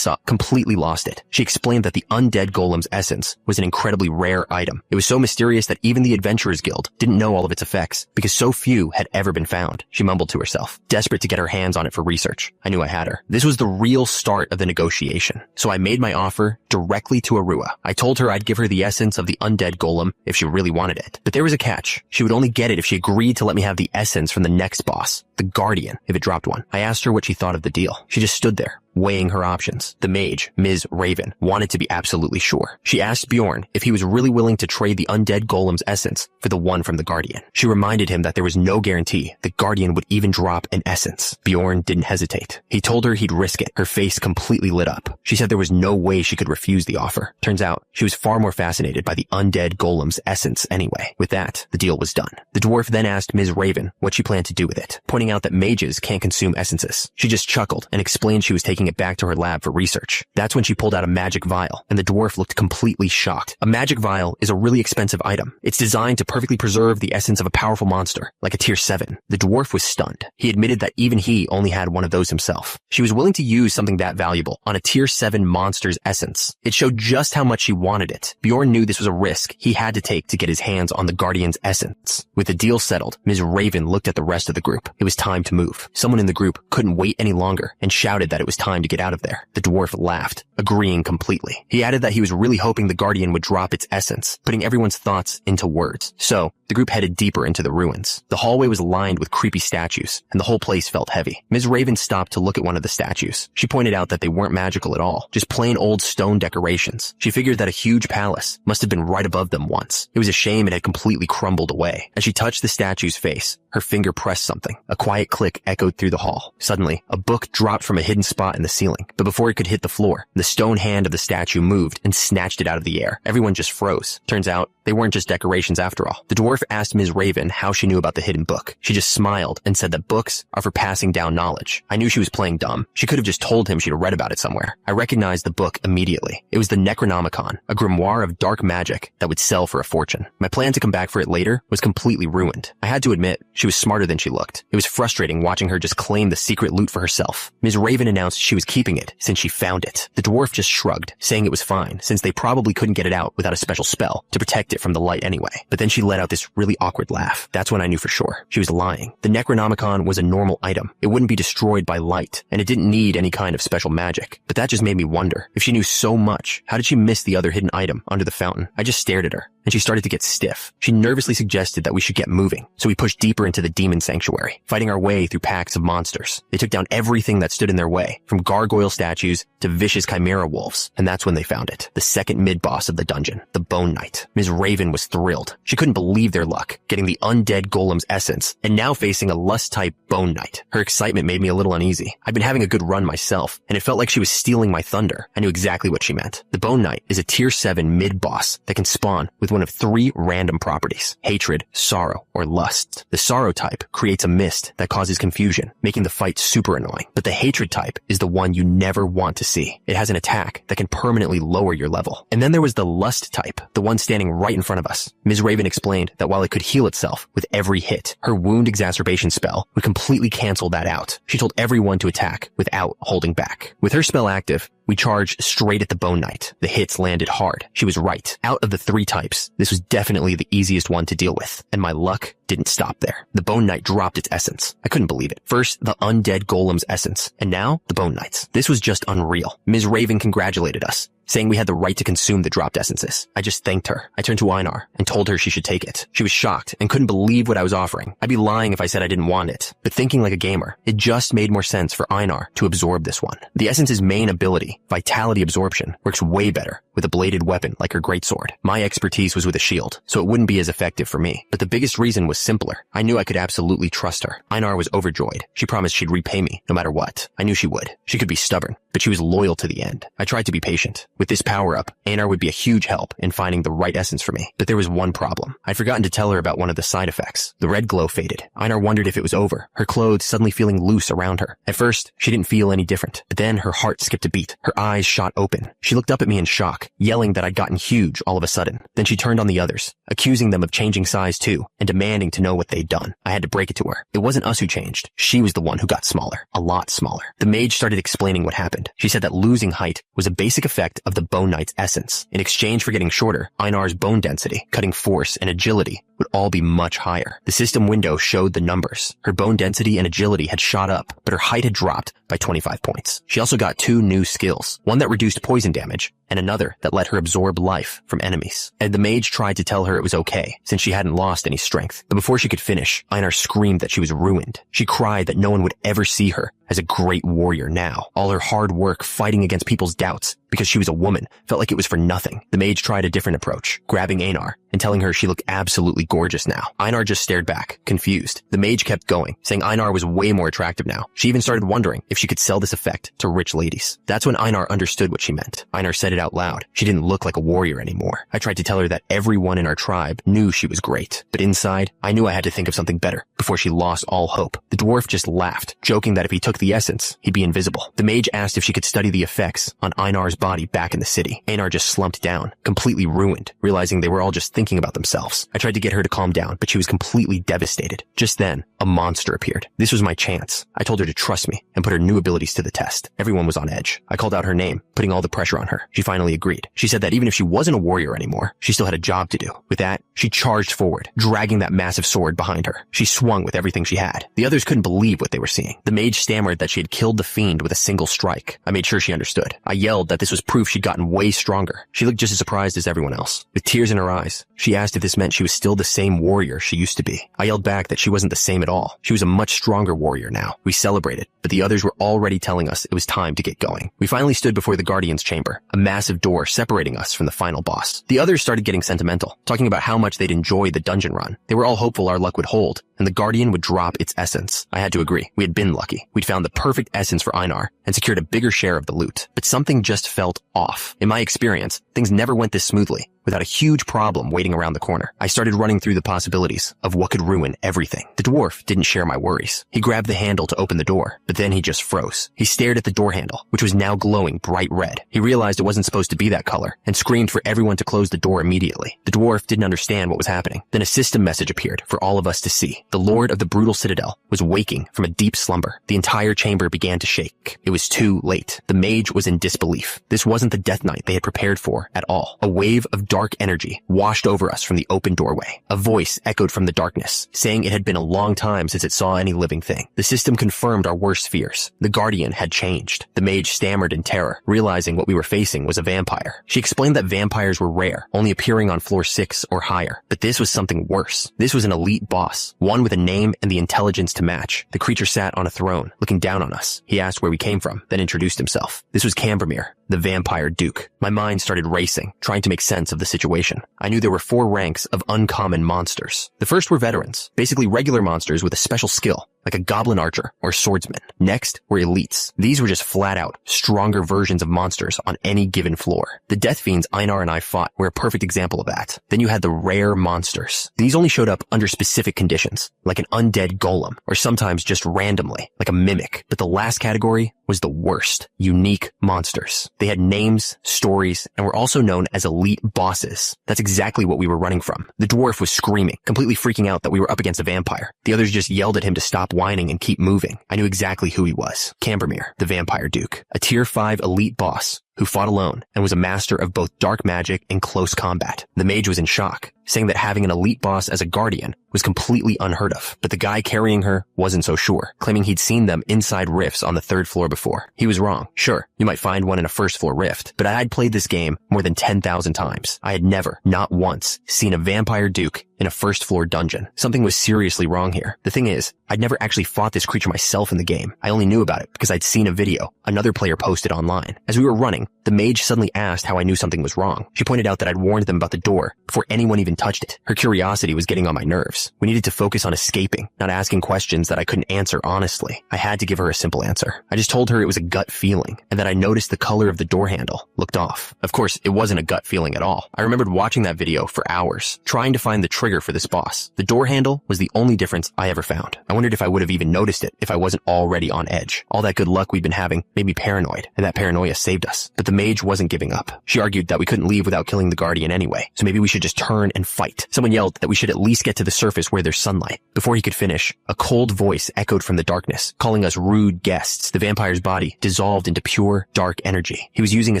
completely lost it. She explained that the undead golem's essence was an incredibly rare item. It was so mysterious that even the Adventurers Guild didn't know all of its effects because so few had ever been found. She mumbled to herself, desperate to get her hands on it for research. I knew I had her. This was the real start of the negotiation. So I made my offer directly to Arua. I told her I'd give her the essence of the undead golem if she really wanted it. But there was a catch. She would only get it if she agreed to let me have the essence from the next boss, the Guardian, if it dropped one. I asked her what she thought of the deal. She just stood there, weighing her options. The mage, Ms. Raven, wanted to be absolutely sure. She asked Bjorn if he was really willing to trade the undead golem's essence for the one from the Guardian. She reminded him that there was no guarantee the Guardian would even drop an essence. Bjorn didn't hesitate. He told her he'd risk it. Her face completely lit up. She said there was no way she could refuse the offer. Turns out, she was far more fascinated by the undead golem's essence anyway. With that, the deal was done. The dwarf then asked Ms. Raven what she planned to do with it, pointing out that mages can't consume essences. She just chuckled and explained she was taking it back to her lab for research. That's when she pulled out a magic vial, and the dwarf looked completely shocked. A magic vial is a really expensive item. It's designed to perfectly preserve the essence of a powerful monster, like a tier 7. The dwarf was stunned. He admitted that even he only had one of those himself. She was willing to use something that valuable on a tier 7 monster's essence. It showed just how much she wanted it. Bjorn knew this was a risk he had to take to get his hands on the Guardian's essence. With the deal settled, Ms. Raven looked at the rest of the group. It was time to move. Someone in the group couldn't wait any longer and shouted that it was time to get out of there. The dwarf laughed, agreeing completely. He added that he was really hoping the Guardian would drop its essence, putting everyone's thoughts into words. So, the group headed deeper into the ruins. The hallway was lined with creepy statues, and the whole place felt heavy. Ms. Raven stopped to look at one of the statues. She pointed out that they weren't magical at all, just plain old stone decorations. She figured that a huge palace must have been right above them once. It was a shame it had completely crumbled away. As she touched the statue's face, her finger pressed something. A quiet click echoed through the hall. Suddenly, a book dropped from a hidden spot in the ceiling, but before it could hit the floor, the stone hand of the statue moved and snatched it out of the air. Everyone just froze. Turns out, they weren't just decorations after all. The dwarf asked Ms. Raven how she knew about the hidden book. She just smiled and said that books are for passing down knowledge. I knew she was playing dumb. She could have just told him she'd read about it somewhere. I recognized the book immediately. It was the Necronomicon, a grimoire of dark magic that would sell for a fortune. My plan to come back for it later was completely ruined. I had to admit, she was smarter than she looked. It was frustrating watching her just claim the secret loot for herself. Ms. Raven announced she was keeping it since she found it. The dwarf just shrugged, saying it was fine, since they probably couldn't get it out without a special spell to protect it from the light anyway. But then she let out this really awkward laugh. That's when I knew for sure. She was lying. The Necronomicon was a normal item. It wouldn't be destroyed by light, and it didn't need any kind of special magic. But that just made me wonder, if she knew so much, how did she miss the other hidden item under the fountain? I just stared at her, and she started to get stiff. She nervously suggested that we should get moving, so we pushed deeper into the demon sanctuary, fighting our way through packs of monsters. They took down everything that stood in their way, from gargoyle statues to vicious chimera wolves, and that's when they found it. The second mid-boss of the dungeon, the Bone Knight. Ms. Raven was thrilled. She couldn't believe their luck, getting the undead golem's essence, and now facing a lust-type Bone Knight. Her excitement made me a little uneasy. I'd been having a good run myself, and it felt like she was stealing my thunder. I knew exactly what she meant. The Bone Knight is a tier 7 mid-boss that can spawn with one of 3 random properties: hatred, sorrow, or lust. The sorrow type creates a mist that causes confusion, making the fight super annoying. But the hatred type is the one you never want to see. It has an attack that can permanently lower your level. And then there was the lust type, the one standing right in front of us. Ms. Raven explained that while it could heal itself with every hit, her wound exacerbation spell would completely cancel that out. She told everyone to attack without holding back. With her spell active, we charged straight at the Bone Knight. The hits landed hard. She was right. Out of the 3 types, this was definitely the easiest one to deal with. And my luck didn't stop there. The Bone Knight dropped its essence. I couldn't believe it. First, the undead golem's essence, and now the Bone Knight's. This was just unreal. Ms. Raven congratulated us, saying we had the right to consume the dropped essences. I just thanked her. I turned to Einar and told her she should take it. She was shocked and couldn't believe what I was offering. I'd be lying if I said I didn't want it. But thinking like a gamer, it just made more sense for Einar to absorb this one. The essence's main ability, vitality absorption, works way better with a bladed weapon like her greatsword. My expertise was with a shield, so it wouldn't be as effective for me. But the biggest reason was simpler. I knew I could absolutely trust her. Einar was overjoyed. She promised she'd repay me no matter what. I knew she would. She could be stubborn, but she was loyal to the end. I tried to be patient. With this power-up, Einar would be a huge help in finding the right essence for me. But there was one problem. I'd forgotten to tell her about one of the side effects. The red glow faded. Einar wondered if it was over, her clothes suddenly feeling loose around her. At first, she didn't feel any different, but then her heart skipped a beat. Her eyes shot open. She looked up at me in shock, yelling that I'd gotten huge all of a sudden. Then she turned on the others, accusing them of changing size too, and demanding to know what they'd done. I had to break it to her. It wasn't us who changed. She was the one who got smaller. A lot smaller. The mage started explaining what happened. She said that losing height was a basic effect of the Bone Knight's essence. In exchange for getting shorter, Einar's bone density, cutting force, and agility would all be much higher. The system window showed the numbers. Her bone density and agility had shot up, but her height had dropped by 25 points. She also got 2 new skills, one that reduced poison damage, and another that let her absorb life from enemies. And the mage tried to tell her it was okay, since she hadn't lost any strength. But before she could finish, Einar screamed that she was ruined. She cried that no one would ever see her as a great warrior now. All her hard work fighting against people's doubts because she was a woman felt like it was for nothing. The mage tried a different approach, grabbing Einar and telling her she looked absolutely gorgeous now. Einar just stared back, confused. The mage kept going, saying Einar was way more attractive now. She even started wondering if she could sell this effect to rich ladies. That's when Einar understood what she meant. Einar said it out loud. She didn't look like a warrior anymore. I tried to tell her that everyone in our tribe knew she was great, but inside, I knew I had to think of something better before she lost all hope. The dwarf just laughed, joking that if he took the essence, he'd be invisible. The mage asked if she could study the effects on Einar's body back in the city. Einar just slumped down, completely ruined, realizing they were all just thinking about themselves. I tried to get her to calm down, but she was completely devastated. Just then, a monster appeared. This was my chance. I told her to trust me and put her new abilities to the test. Everyone was on edge. I called out her name, putting all the pressure on her. She finally agreed. She said that even if she wasn't a warrior anymore, she still had a job to do. With that, she charged forward, dragging that massive sword behind her. She swung with everything she had. The others couldn't believe what they were seeing. The mage stammered that she had killed the fiend with a single strike. I made sure she understood. I yelled that this was proof she'd gotten way stronger. She looked just as surprised as everyone else. With tears in her eyes, she asked if this meant she was still the same warrior she used to be. I yelled back that she wasn't the same at all. She was a much stronger warrior now. We celebrated, but the others were already telling us it was time to get going. We finally stood before the Guardian's chamber, a massive door separating us from the final boss. The others started getting sentimental, talking about how much they'd enjoyed the dungeon run. They were all hopeful our luck would hold, and the Guardian would drop its essence. I had to agree. We had been lucky. We'd found the perfect essence for Einar and secured a bigger share of the loot. But something just felt off. In my experience, things never went this smoothly, without a huge problem waiting around the corner. I started running through the possibilities of what could ruin everything. The dwarf didn't share my worries. He grabbed the handle to open the door, but then he just froze. He stared at the door handle, which was now glowing bright red. He realized it wasn't supposed to be that color, and screamed for everyone to close the door immediately. The dwarf didn't understand what was happening. Then a system message appeared for all of us to see. The Lord of the Brutal Citadel was waking from a deep slumber. The entire chamber began to shake. It was too late. The mage was in disbelief. This wasn't the Death Knight they had prepared for at all. A wave of dark energy washed over us from the open doorway. A voice echoed from the darkness, saying it had been a long time since it saw any living thing. The system confirmed our worst fears. The Guardian had changed. The mage stammered in terror, realizing what we were facing was a vampire. She explained that vampires were rare, only appearing on floor 6 or higher. But this was something worse. This was an elite boss, one with a name and the intelligence to match. The creature sat on a throne, looking down on us. He asked where we came from, then introduced himself. This was Cambermere, the vampire duke. My mind started racing, trying to make sense of the situation. I knew there were 4 ranks of uncommon monsters. The first were veterans, basically regular monsters with a special skill, like a goblin archer or swordsman. Next were elites. These were just flat out, stronger versions of monsters on any given floor. The death fiends Einar and I fought were a perfect example of that. Then you had the rare monsters. These only showed up under specific conditions, like an undead golem, or sometimes just randomly, like a mimic. But the last category was the worst, unique monsters. They had names, stories, and were also known as elite bosses. That's exactly what we were running from. The dwarf was screaming, completely freaking out that we were up against a vampire. The others just yelled at him to stop whining and keep moving. I knew exactly who he was. Cambermere, the vampire duke, a tier 5 elite boss who fought alone and was a master of both dark magic and close combat. The mage was in shock, saying that having an elite boss as a guardian was was completely unheard of, but the guy carrying her wasn't so sure, claiming he'd seen them inside rifts on the 3rd floor before. He was wrong. Sure, you might find one in a 1st floor rift, but I'd played this game more than 10,000 times. I had never, not once, seen a vampire duke in a 1st floor dungeon. Something was seriously wrong here. The thing is, I'd never actually fought this creature myself in the game. I only knew about it because I'd seen a video another player posted online. As we were running, the mage suddenly asked how I knew something was wrong. She pointed out that I'd warned them about the door before anyone even touched it. Her curiosity was getting on my nerves. We needed to focus on escaping, not asking questions that I couldn't answer honestly. I had to give her a simple answer. I just told her it was a gut feeling, and that I noticed the color of the door handle looked off. Of course, it wasn't a gut feeling at all. I remembered watching that video for hours, trying to find the trigger for this boss. The door handle was the only difference I ever found. I wondered if I would have even noticed it if I wasn't already on edge. All that good luck we'd been having made me paranoid, and that paranoia saved us. But the mage wasn't giving up. She argued that we couldn't leave without killing the guardian anyway, so maybe we should just turn and fight. Someone yelled that we should at least get to the surface where there's sunlight. Before he could finish, a cold voice echoed from the darkness, calling us rude guests. The vampire's body dissolved into pure, dark energy. He was using a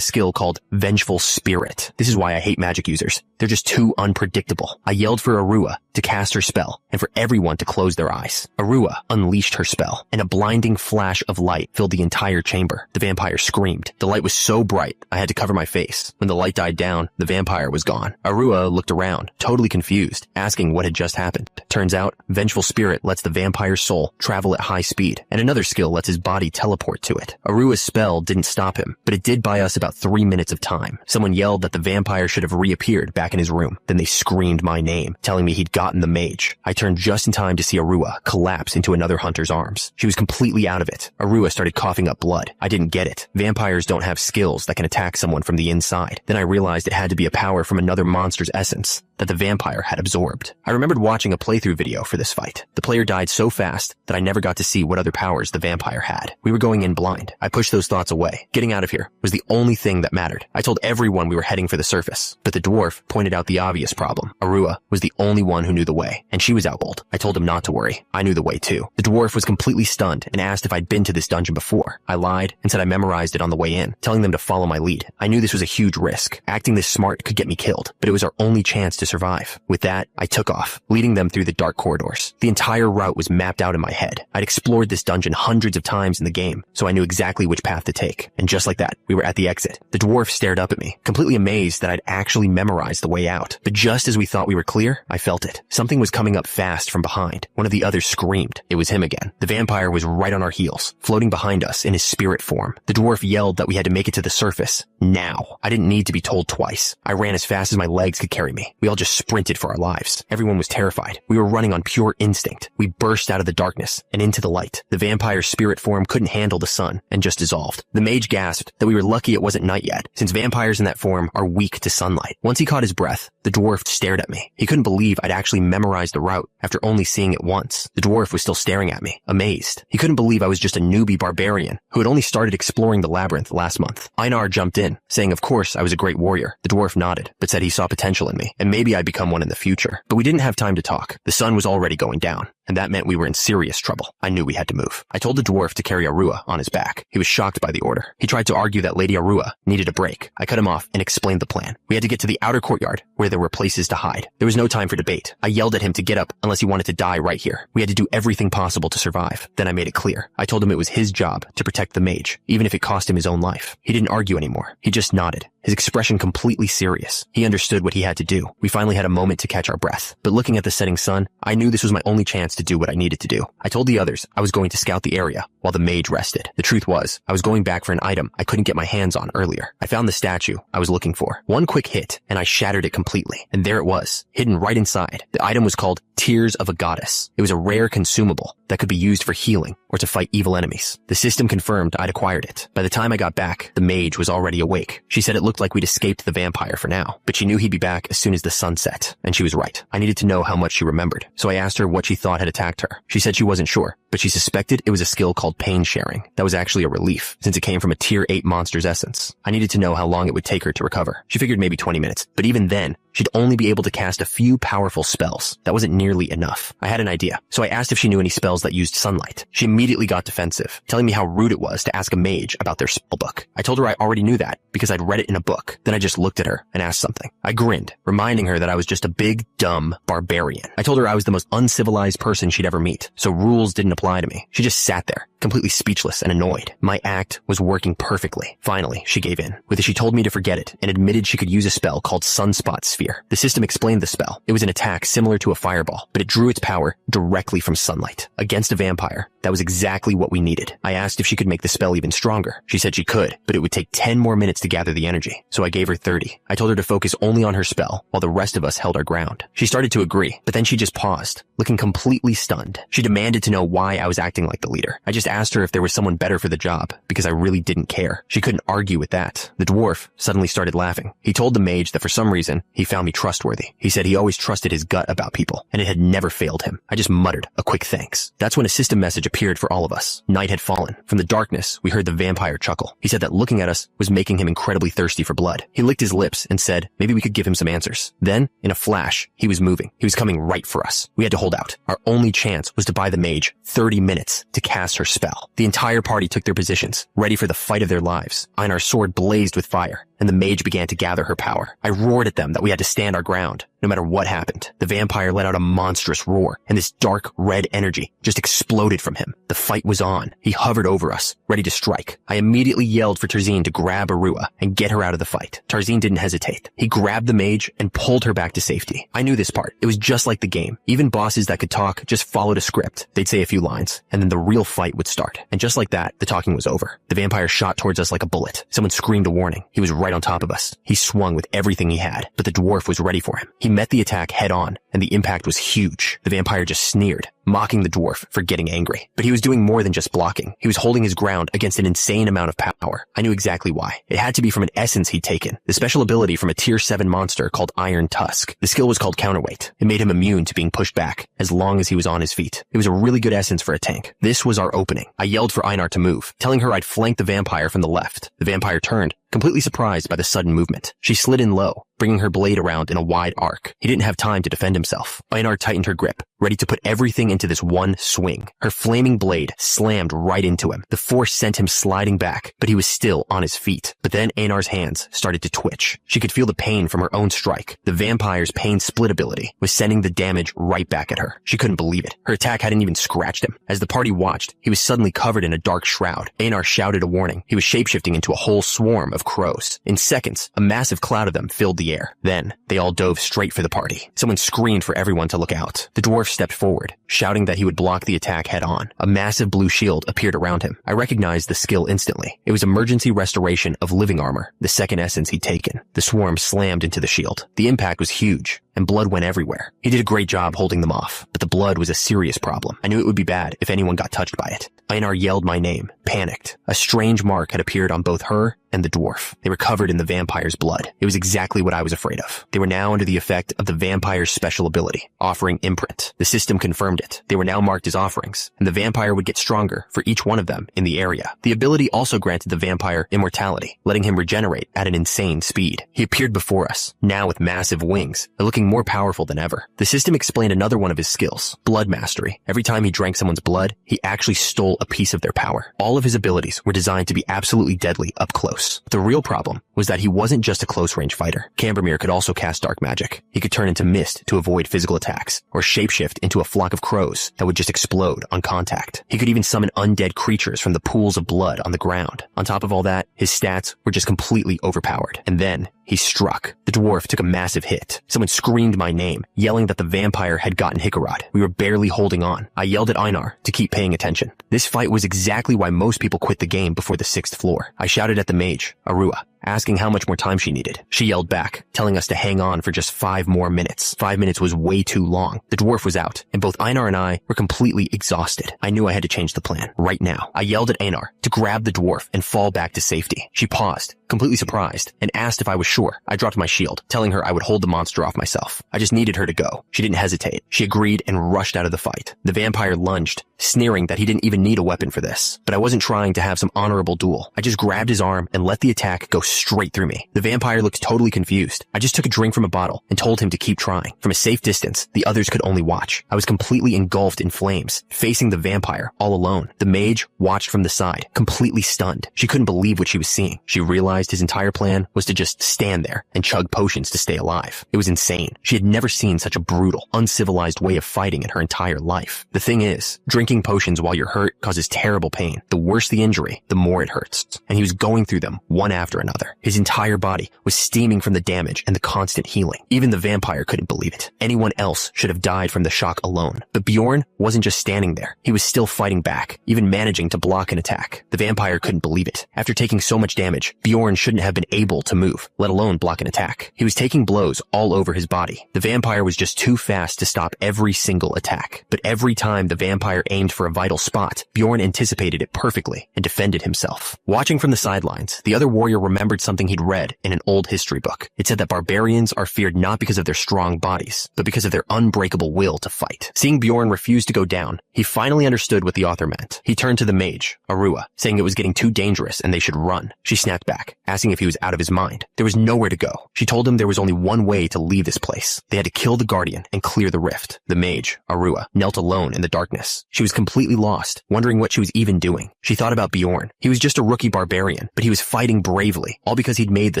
skill called Vengeful Spirit. This is why I hate magic users. They're just too unpredictable. I yelled for Arua to cast her spell, and for everyone to close their eyes. Arua unleashed her spell, and a blinding flash of light filled the entire chamber. The vampire screamed. The light was so bright, I had to cover my face. When the light died down, the vampire was gone. Arua looked around, totally confused, asking what had just happened. Turns out, Vengeful Spirit lets the vampire's soul travel at high speed, and another skill lets his body teleport to it. Arua's spell didn't stop him, but it did buy us about 3 minutes of time. Someone yelled that the vampire should have reappeared back in his room. Then they screamed my name, telling me he'd gotten the mage. I turned just in time to see Arua collapse into another hunter's arms. She was completely out of it. Arua started coughing up blood. I didn't get it. Vampires don't have skills that can attack someone from the inside. Then I realized it had to be a power from another monster's essence that the vampire had absorbed. I remembered watching a playthrough video for this fight. The player died so fast that I never got to see what other powers the vampire had. We were going in blind. I pushed those thoughts away. Getting out of here was the only thing that mattered. I told everyone we were heading for the surface, but the dwarf pointed out the obvious problem. Arua was the only one who knew the way, and she was out cold. I told him not to worry. I knew the way too. The dwarf was completely stunned and asked if I'd been to this dungeon before. I lied and said I memorized it on the way in, telling them to follow my lead. I knew this was a huge risk. Acting this smart could get me killed, but it was our only chance to survive. With that, I took off, leading them through the dark corridors. The entire route was mapped out in my head. I'd explored this dungeon hundreds of times in the game, so I knew exactly which path to take. And just like that, we were at the exit. The dwarf stared up at me, completely amazed that I'd actually memorized the way out. But just as we thought we were clear, I felt it. Something was coming up fast from behind. One of the others screamed. It was him again. The vampire was right on our heels, floating behind us in his spirit form. The dwarf yelled that we had to make it to the surface. Now. I didn't need to be told twice. I ran as fast as my legs could carry me. We all just sprinted for our lives. Everyone was terrified. We were running on pure instinct. We burst out of the darkness and into the light. The vampire's spirit form couldn't handle the sun and just dissolved. The mage gasped that we were lucky it wasn't night yet, since vampires in that form are weak to sunlight. Once he caught his breath, the dwarf stared at me. He couldn't believe I'd actually memorized the route after only seeing it once. The dwarf was still staring at me, amazed. He couldn't believe I was just a newbie barbarian who had only started exploring the labyrinth last month. Einar jumped in, saying of course I was a great warrior. The dwarf nodded, but said he saw potential in me, and maybe I'd become one in the future. But we didn't have time to talk. The sun was already going down, and that meant we were in serious trouble. I knew we had to move. I told the dwarf to carry Arua on his back. He was shocked by the order. He tried to argue that Lady Arua needed a break. I cut him off and explained the plan. We had to get to the outer courtyard, where there were places to hide. There was no time for debate. I yelled at him to get up unless he wanted to die right here. We had to do everything possible to survive. Then I made it clear. I told him it was his job to protect the mage, even if it cost him his own life. He didn't argue anymore. He just nodded, his expression completely serious. He understood what he had to do. We finally had a moment to catch our breath. But looking at the setting sun, I knew this was my only chance to do what I needed to do. I told the others I was going to scout the area while the mage rested. The truth was, I was going back for an item I couldn't get my hands on earlier. I found the statue I was looking for. One quick hit, and I shattered it completely. And there it was, hidden right inside. The item was called Tears of a Goddess. It was a rare consumable that could be used for healing or to fight evil enemies. The system confirmed I'd acquired it. By the time I got back, the mage was already awake. She said it looked like we'd escaped the vampire for now, but she knew he'd be back as soon as the sun set. And she was right. I needed to know how much she remembered, so I asked her what she thought had attacked her. She said she wasn't sure, but she suspected it was a skill called pain sharing. That was actually a relief, since it came from a tier 8 monster's essence. I needed to know how long it would take her to recover. She figured maybe 20 minutes, but even then, she'd only be able to cast a few powerful spells. That wasn't nearly enough. I had an idea, so I asked if she knew any spells spells that used sunlight. She immediately got defensive, telling me how rude it was to ask a mage about their spellbook. I told her I already knew that because I'd read it in a book. Then I just looked at her and asked something. I grinned, reminding her that I was just a big, dumb barbarian. I told her I was the most uncivilized person she'd ever meet, so rules didn't apply to me. She just sat there, completely speechless and annoyed. My act was working perfectly. Finally, she gave in. With it, she told me to forget it and admitted she could use a spell called Sunspot Sphere. The system explained the spell. It was an attack similar to a fireball, but it drew its power directly from sunlight. Against a vampire, that was exactly what we needed. I asked if she could make the spell even stronger. She said she could, but it would take 10 more minutes to gather the energy, so I gave her 30. I told her to focus only on her spell, while the rest of us held our ground. She started to agree, but then she just paused, looking completely stunned. She demanded to know why I was acting like the leader. I just asked her if there was someone better for the job, because I really didn't care. She couldn't argue with that. The dwarf suddenly started laughing. He told the mage that for some reason, he found me trustworthy. He said he always trusted his gut about people, and it had never failed him. I just muttered a quick thanks. That's when a system message appeared for all of us. Night had fallen. From the darkness, we heard the vampire chuckle. He said that looking at us was making him incredibly thirsty for blood. He licked his lips and said maybe we could give him some answers. Then, in a flash, he was moving. He was coming right for us. We had to hold out. Our only chance was to buy the mage 30 minutes to cast her spell. The entire party took their positions, ready for the fight of their lives. Einar's sword blazed with fire, and the mage began to gather her power. I roared at them that we had to stand our ground, no matter what happened. The vampire let out a monstrous roar, and this dark red energy just exploded from him. The fight was on. He hovered over us, ready to strike. I immediately yelled for Tarzine to grab Arua and get her out of the fight. Tarzine didn't hesitate. He grabbed the mage and pulled her back to safety. I knew this part. It was just like the game. Even bosses that could talk just followed a script. They'd say a few lines, and then the real fight would start. And just like that, the talking was over. The vampire shot towards us like a bullet. Someone screamed a warning. He was right on top of us. He swung with everything he had, but the dwarf was ready for him. He met the attack head on, and the impact was huge. The vampire just sneered, mocking the dwarf for getting angry. But he was doing more than just blocking. He was holding his ground against an insane amount of power. I knew exactly why. It had to be from an essence he'd taken, the special ability from a tier 7 monster called Iron Tusk. The skill was called Counterweight. It made him immune to being pushed back as long as he was on his feet. It was a really good essence for a tank. This was our opening. I yelled for Einar to move, telling her I'd flank the vampire from the left. The vampire turned, completely surprised by the sudden movement. She slid in low, bringing her blade around in a wide arc. He didn't have time to defend himself. Einar tightened her grip, ready to put everything into this one swing. Her flaming blade slammed right into him. The force sent him sliding back, but he was still on his feet. But then Einar's hands started to twitch. She could feel the pain from her own strike. The vampire's pain split ability was sending the damage right back at her. She couldn't believe it. Her attack hadn't even scratched him. As the party watched, he was suddenly covered in a dark shroud. Einar shouted a warning. He was shapeshifting into a whole swarm of crows. In seconds, a massive cloud of them filled the air. Then, they all dove straight for the party. Someone screamed for everyone to look out. The dwarf stepped forward, shouting that he would block the attack head on. A massive blue shield appeared around him. I recognized the skill instantly. It was emergency restoration of living armor, the second essence he'd taken. The swarm slammed into the shield. The impact was huge, and blood went everywhere. He did a great job holding them off, but the blood was a serious problem. I knew it would be bad if anyone got touched by it. Einar yelled my name, panicked. A strange mark had appeared on both her and the dwarf. They were covered in the vampire's blood. It was exactly what I was afraid of. They were now under the effect of the vampire's special ability, offering imprint. The system confirmed it. They were now marked as offerings, and the vampire would get stronger for each one of them in the area. The ability also granted the vampire immortality, letting him regenerate at an insane speed. He appeared before us, now with massive wings, and looking more powerful than ever. The system explained another one of his skills, blood mastery. Every time he drank someone's blood, he actually stole a piece of their power. All of his abilities were designed to be absolutely deadly up close. The real problem was that he wasn't just a close-range fighter. Cambermere could also cast dark magic. He could turn into mist to avoid physical attacks, or shapeshift into a flock of crows that would just explode on contact. He could even summon undead creatures from the pools of blood on the ground. On top of all that, his stats were just completely overpowered. And then, he struck. The dwarf took a massive hit. Someone screamed my name, yelling that the vampire had gotten Hickarod. We were barely holding on. I yelled at Einar to keep paying attention. This fight was exactly why most people quit the game before the 6th floor. I shouted at the mage, Arua, asking how much more time she needed. She yelled back, telling us to hang on for just 5 more minutes. 5 minutes was way too long. The dwarf was out, and both Einar and I were completely exhausted. I knew I had to change the plan, right now. I yelled at Einar to grab the dwarf and fall back to safety. She paused, completely surprised, and asked if I was sure. I dropped my shield, telling her I would hold the monster off myself. I just needed her to go. She didn't hesitate. She agreed and rushed out of the fight. The vampire lunged, sneering that he didn't even need a weapon for this. But I wasn't trying to have some honorable duel. I just grabbed his arm and let the attack go straight through me. The vampire looked totally confused. I just took a drink from a bottle and told him to keep trying. From a safe distance, the others could only watch. I was completely engulfed in flames, facing the vampire all alone. The mage watched from the side, completely stunned. She couldn't believe what she was seeing. She realized his entire plan was to just stand there and chug potions to stay alive. It was insane. She had never seen such a brutal, uncivilized way of fighting in her entire life. The thing is, drinking potions while you're hurt causes terrible pain. The worse the injury, the more it hurts. And he was going through them one after another. His entire body was steaming from the damage and the constant healing. Even the vampire couldn't believe it. Anyone else should have died from the shock alone. But Bjorn wasn't just standing there. He was still fighting back, even managing to block an attack. The vampire couldn't believe it. After taking so much damage, Bjorn shouldn't have been able to move, let alone block an attack. He was taking blows all over his body. The vampire was just too fast to stop every single attack. But every time the vampire aimed for a vital spot, Bjorn anticipated it perfectly and defended himself. Watching from the sidelines, the other warrior remembered something he'd read in an old history book. It said that barbarians are feared not because of their strong bodies, but because of their unbreakable will to fight. Seeing Bjorn refuse to go down, he finally understood what the author meant. He turned to the mage, Arua, saying it was getting too dangerous and they should run. She snapped back, asking if he was out of his mind. There was nowhere to go. She told him there was only one way to leave this place. They had to kill the guardian and clear the rift. The mage, Arua, knelt alone in the darkness. She was completely lost, wondering what she was even doing. She thought about Bjorn. He was just a rookie barbarian, but he was fighting bravely, all because he'd made the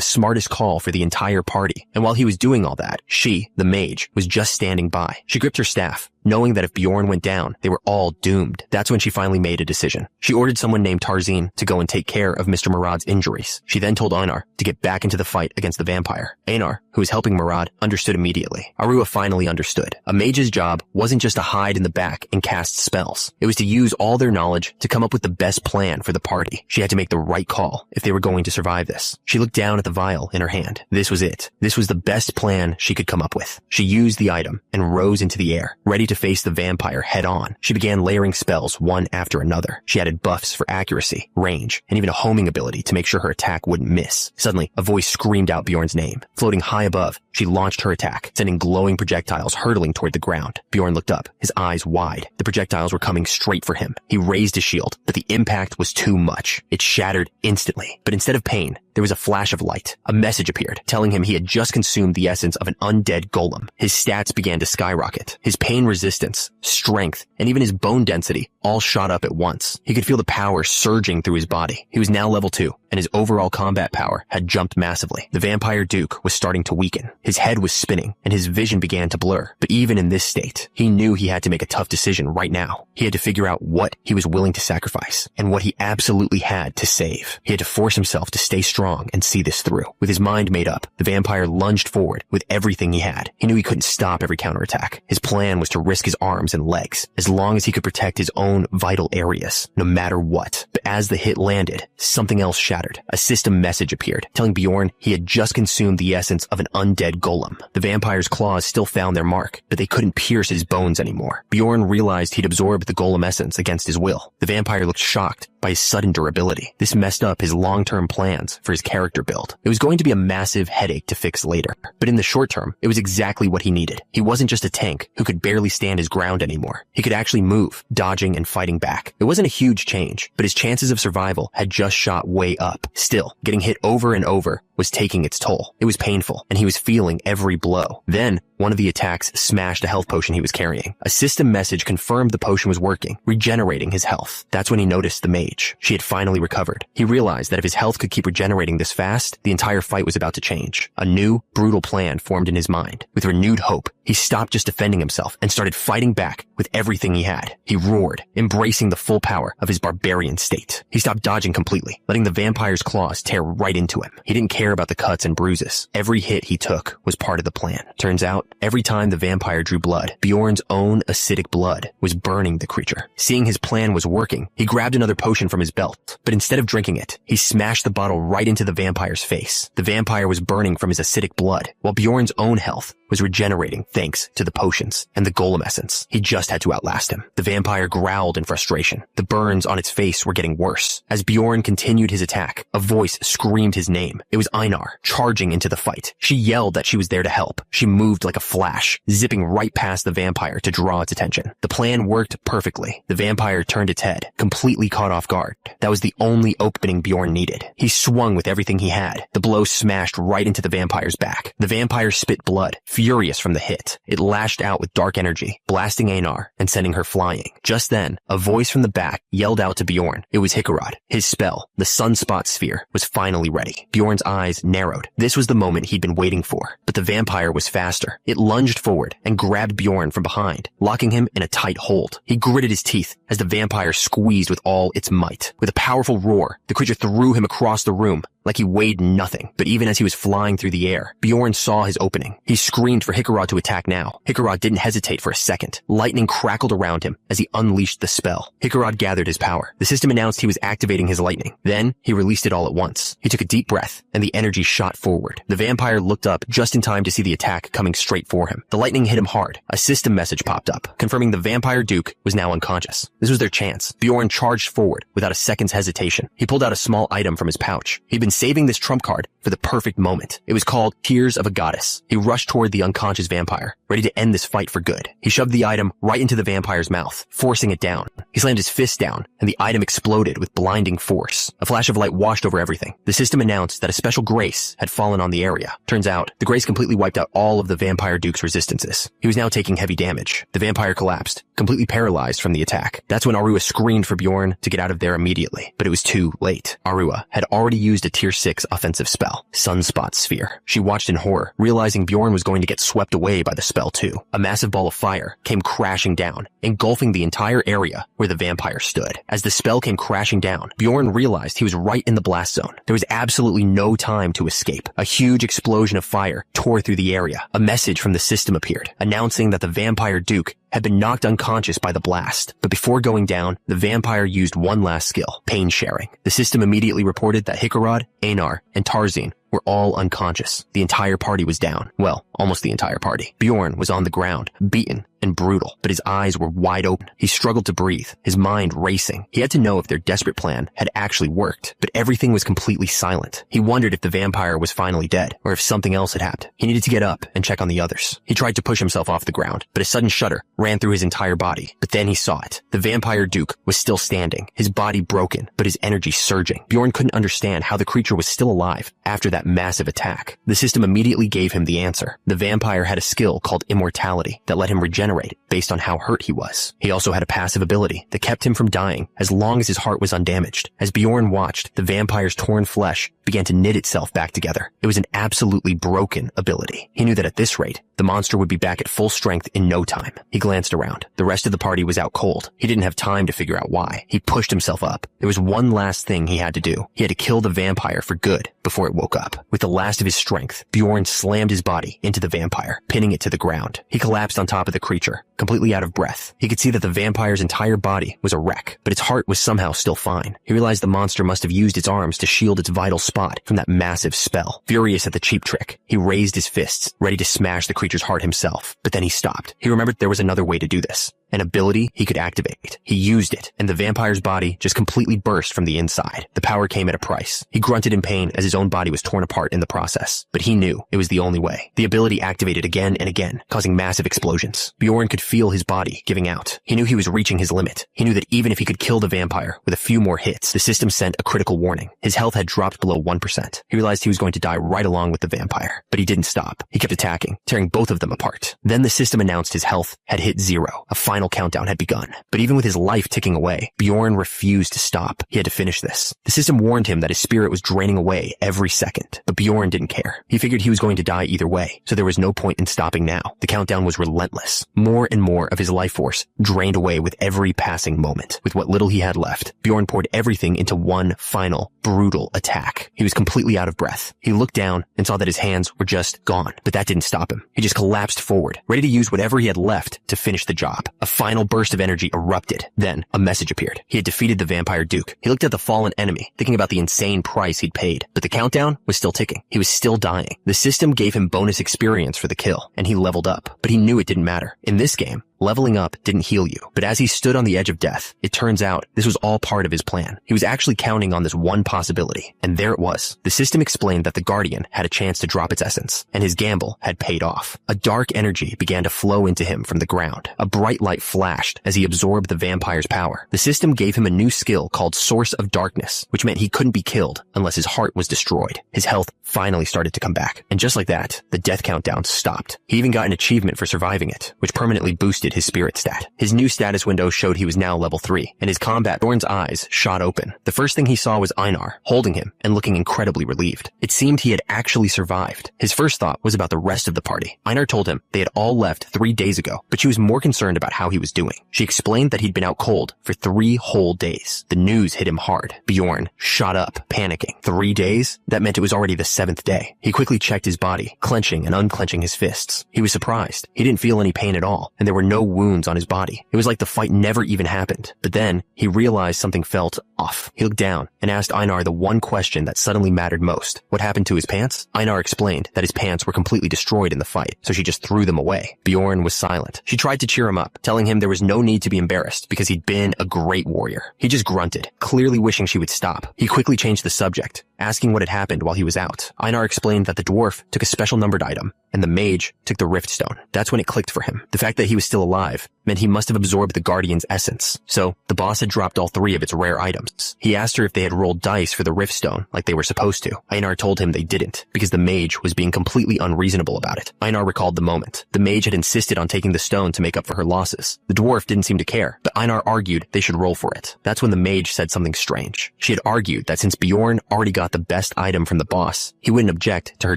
smartest call for the entire party. And while he was doing all that, she, the mage, was just standing by. She gripped her staff, knowing that if Bjorn went down, they were all doomed. That's when she finally made a decision. She ordered someone named Tarzine to go and take care of Mr. Murad's injuries. She then told Einar to get back into the fight against the vampire. Einar, who was helping Murad, understood immediately. Arua finally understood. A mage's job wasn't just to hide in the back and cast spells. It was to use all their knowledge to come up with the best plan for the party. She had to make the right call if they were going to survive this. She looked down at the vial in her hand. This was it. This was the best plan she could come up with. She used the item and rose into the air, ready to face the vampire head on. She began layering spells one after another. She added buffs for accuracy, range, and even a homing ability to make sure her attack wouldn't miss. Suddenly, a voice screamed out Bjorn's name. Floating high above, she launched her attack, sending glowing projectiles hurtling toward the ground. Bjorn looked up, his eyes wide. The projectiles were coming straight for him. He raised his shield, but the impact was too much. It shattered instantly. But instead of pain, there was a flash of light. A message appeared, telling him he had just consumed the essence of an undead golem. His stats began to skyrocket. His pain resistance, strength, and even his bone density all shot up at once. He could feel the power surging through his body. He was now level 2, and his overall combat power had jumped massively. The vampire Duke was starting to weaken. His head was spinning, and his vision began to blur. But even in this state, he knew he had to make a tough decision right now. He had to figure out what he was willing to sacrifice, and what he absolutely had to save. He had to force himself to stay strong and see this through. With his mind made up, the vampire lunged forward with everything he had. He knew he couldn't stop every counterattack. His plan was to risk his arms and legs, as long as he could protect his own vital areas, no matter what. But as the hit landed, something else shattered. A system message appeared, telling Bjorn he had just consumed the essence of an undead golem. The vampire's claws still found their mark, but they couldn't pierce his bones anymore. Bjorn realized he'd absorbed the golem essence against his will. The vampire looked shocked by his sudden durability. This messed up his long-term plans for his character build. It was going to be a massive headache to fix later, but in the short term, it was exactly what he needed. He wasn't just a tank who could barely stand his ground anymore. He could actually move, dodging and fighting back. It wasn't a huge change, but his chances of survival had just shot way up. Still, getting hit over and over was taking its toll. It was painful, and he was feeling every blow. Then, one of the attacks smashed a health potion he was carrying. A system message confirmed the potion was working, regenerating his health. That's when he noticed the mage. She had finally recovered. He realized that if his health could keep regenerating this fast, the entire fight was about to change. A new, brutal plan formed in his mind. With renewed hope, he stopped just defending himself and started fighting back with everything he had. He roared, embracing the full power of his barbarian state. He stopped dodging completely, letting the vampire's claws tear right into him. He didn't care about the cuts and bruises. Every hit he took was part of the plan. Turns out, every time the vampire drew blood, Bjorn's own acidic blood was burning the creature. Seeing his plan was working, he grabbed another potion from his belt, but instead of drinking it, he smashed the bottle right into the vampire's face. The vampire was burning from his acidic blood, while Bjorn's own health was regenerating thanks to the potions and the golem essence. He just had to outlast him. The vampire growled in frustration. The burns on its face were getting worse. As Bjorn continued his attack, a voice screamed his name. It was Einar, charging into the fight. She yelled that she was there to help. She moved like a flash, zipping right past the vampire to draw its attention. The plan worked perfectly. The vampire turned its head, completely caught off guard. That was the only opening Bjorn needed. He swung with everything he had. The blow smashed right into the vampire's back. The vampire spit blood, furious from the hit. It lashed out with dark energy, blasting Einar and sending her flying. Just then, a voice from the back yelled out to Bjorn. It was Hikarad. His spell, the sunspot sphere, was finally ready. Bjorn's eyes narrowed. This was the moment he'd been waiting for. But the vampire was faster. It lunged forward and grabbed Bjorn from behind, locking him in a tight hold. He gritted his teeth as the vampire squeezed with all its might. With a powerful roar, the creature threw him across the room like he weighed nothing. But even as he was flying through the air, Bjorn saw his opening. He screamed for Hikarad to attack now. Hikarad didn't hesitate for a second. Lightning crackled around him as he unleashed the spell. Hikarad gathered his power. The system announced he was activating his lightning. Then, he released it all at once. He took a deep breath, and the energy shot forward. The vampire looked up just in time to see the attack coming straight for him. The lightning hit him hard. A system message popped up, confirming the vampire duke was now unconscious. This was their chance. Bjorn charged forward without a second's hesitation. He pulled out a small item from his pouch. He'd been saving this trump card for the perfect moment. It was called Tears of a Goddess. He rushed toward the unconscious vampire, ready to end this fight for good. He shoved the item right into the vampire's mouth, forcing it down. He slammed his fist down, and the item exploded with blinding force. A flash of light washed over everything. The system announced that a special grace had fallen on the area. Turns out, the grace completely wiped out all of the vampire duke's resistances. He was now taking heavy damage. The vampire collapsed, completely paralyzed from the attack. That's when Arua screamed for Bjorn to get out of there immediately. But it was too late. Arua had already used a tier 6 offensive spell, Sunspot Sphere. She watched in horror, realizing Bjorn was going to get swept away by the spell too. A massive ball of fire came crashing down, engulfing the entire area where the vampire stood. As the spell came crashing down, Bjorn realized he was right in the blast zone. There was absolutely no time to escape. A huge explosion of fire tore through the area. A message from the system appeared, announcing that the vampire duke had been knocked unconscious by the blast. But before going down, the vampire used one last skill, pain sharing. The system immediately reported that Hikarad, Einar, and Tarzine were all unconscious. The entire party was down. Well, almost the entire party. Bjorn was on the ground, beaten and brutal, but his eyes were wide open. He struggled to breathe, his mind racing. He had to know if their desperate plan had actually worked, but everything was completely silent. He wondered if the vampire was finally dead, or if something else had happened. He needed to get up and check on the others. He tried to push himself off the ground, but a sudden shudder ran through his entire body. But then he saw it. The vampire duke was still standing, his body broken, but his energy surging. Bjorn couldn't understand how the creature was still alive after that massive attack. The system immediately gave him the answer. The vampire had a skill called immortality that let him regenerate based on how hurt he was. He also had a passive ability that kept him from dying as long as his heart was undamaged. As Bjorn watched, the vampire's torn flesh began to knit itself back together. It was an absolutely broken ability. He knew that at this rate, the monster would be back at full strength in no time. He glanced around. The rest of the party was out cold. He didn't have time to figure out why. He pushed himself up. There was one last thing he had to do. He had to kill the vampire for good before it woke up. With the last of his strength, Bjorn slammed his body into the vampire, pinning it to the ground. He collapsed on top of the creature, completely out of breath. He could see that the vampire's entire body was a wreck, but its heart was somehow still fine. He realized the monster must have used its arms to shield its vital spot from that massive spell. Furious at the cheap trick, he raised his fists, ready to smash the creature's heart himself. But then he stopped. He remembered there was another way to do this. An ability he could activate. He used it, and the vampire's body just completely burst from the inside. The power came at a price. He grunted in pain as his own body was torn apart in the process. But he knew it was the only way. The ability activated again and again, causing massive explosions. Bjorn could feel his body giving out. He knew he was reaching his limit. He knew that even if he could kill the vampire with a few more hits, the system sent a critical warning. His health had dropped below 1%. He realized he was going to die right along with the vampire. But he didn't stop. He kept attacking, tearing both of them apart. Then the system announced his health had hit 0. A final countdown had begun. But even with his life ticking away, Bjorn refused to stop. He had to finish this. The system warned him that his spirit was draining away every second. But Bjorn didn't care. He figured he was going to die either way, so there was no point in stopping now. The countdown was relentless. More and more of his life force drained away with every passing moment. With what little he had left, Bjorn poured everything into one final, brutal attack. He was completely out of breath. He looked down and saw that his hands were just gone. But that didn't stop him. He just collapsed forward, ready to use whatever he had left to finish the job. A A final burst of energy erupted. Then, a message appeared. He had defeated the vampire duke. He looked at the fallen enemy, thinking about the insane price he'd paid. But the countdown was still ticking. He was still dying. The system gave him bonus experience for the kill, and he leveled up. But he knew it didn't matter. In this game, leveling up didn't heal you. But as he stood on the edge of death, it turns out this was all part of his plan. He was actually counting on this one possibility. And there it was. The system explained that the Guardian had a chance to drop its essence, and his gamble had paid off. A dark energy began to flow into him from the ground. A bright light flashed as he absorbed the vampire's power. The system gave him a new skill called Source of Darkness, which meant he couldn't be killed unless his heart was destroyed. His health finally started to come back. And just like that, the death countdown stopped. He even got an achievement for surviving it, which permanently boosted his spirit stat. His new status window showed he was now level 3, and his combat Bjorn's eyes shot open. The first thing he saw was Einar, holding him and looking incredibly relieved. It seemed he had actually survived. His first thought was about the rest of the party. Einar told him they had all left 3 days ago, but she was more concerned about how he was doing. She explained that he'd been out cold for 3 whole days. The news hit him hard. Bjorn shot up, panicking. 3 days? That meant it was already the 7th day. He quickly checked his body, clenching and unclenching his fists. He was surprised. He didn't feel any pain at all, and there were no wounds on his body. It was like the fight never even happened. But then, he realized something felt off. He looked down and asked Einar the one question that suddenly mattered most. What happened to his pants? Einar explained that his pants were completely destroyed in the fight, so she just threw them away. Bjorn was silent. She tried to cheer him up, telling him there was no need to be embarrassed because he'd been a great warrior. He just grunted, clearly wishing she would stop. He quickly changed the subject, asking what had happened while he was out. Einar explained that the dwarf took a special numbered item, and the mage took the rift stone. That's when it clicked for him. The fact that he was still alive meant he must have absorbed the Guardian's essence. So, the boss had dropped all 3 of its rare items. He asked her if they had rolled dice for the rift stone like they were supposed to. Einar told him they didn't, because the mage was being completely unreasonable about it. Einar recalled the moment. The mage had insisted on taking the stone to make up for her losses. The dwarf didn't seem to care, but Einar argued they should roll for it. That's when the mage said something strange. She had argued that since Bjorn already got the best item from the boss, he wouldn't object to her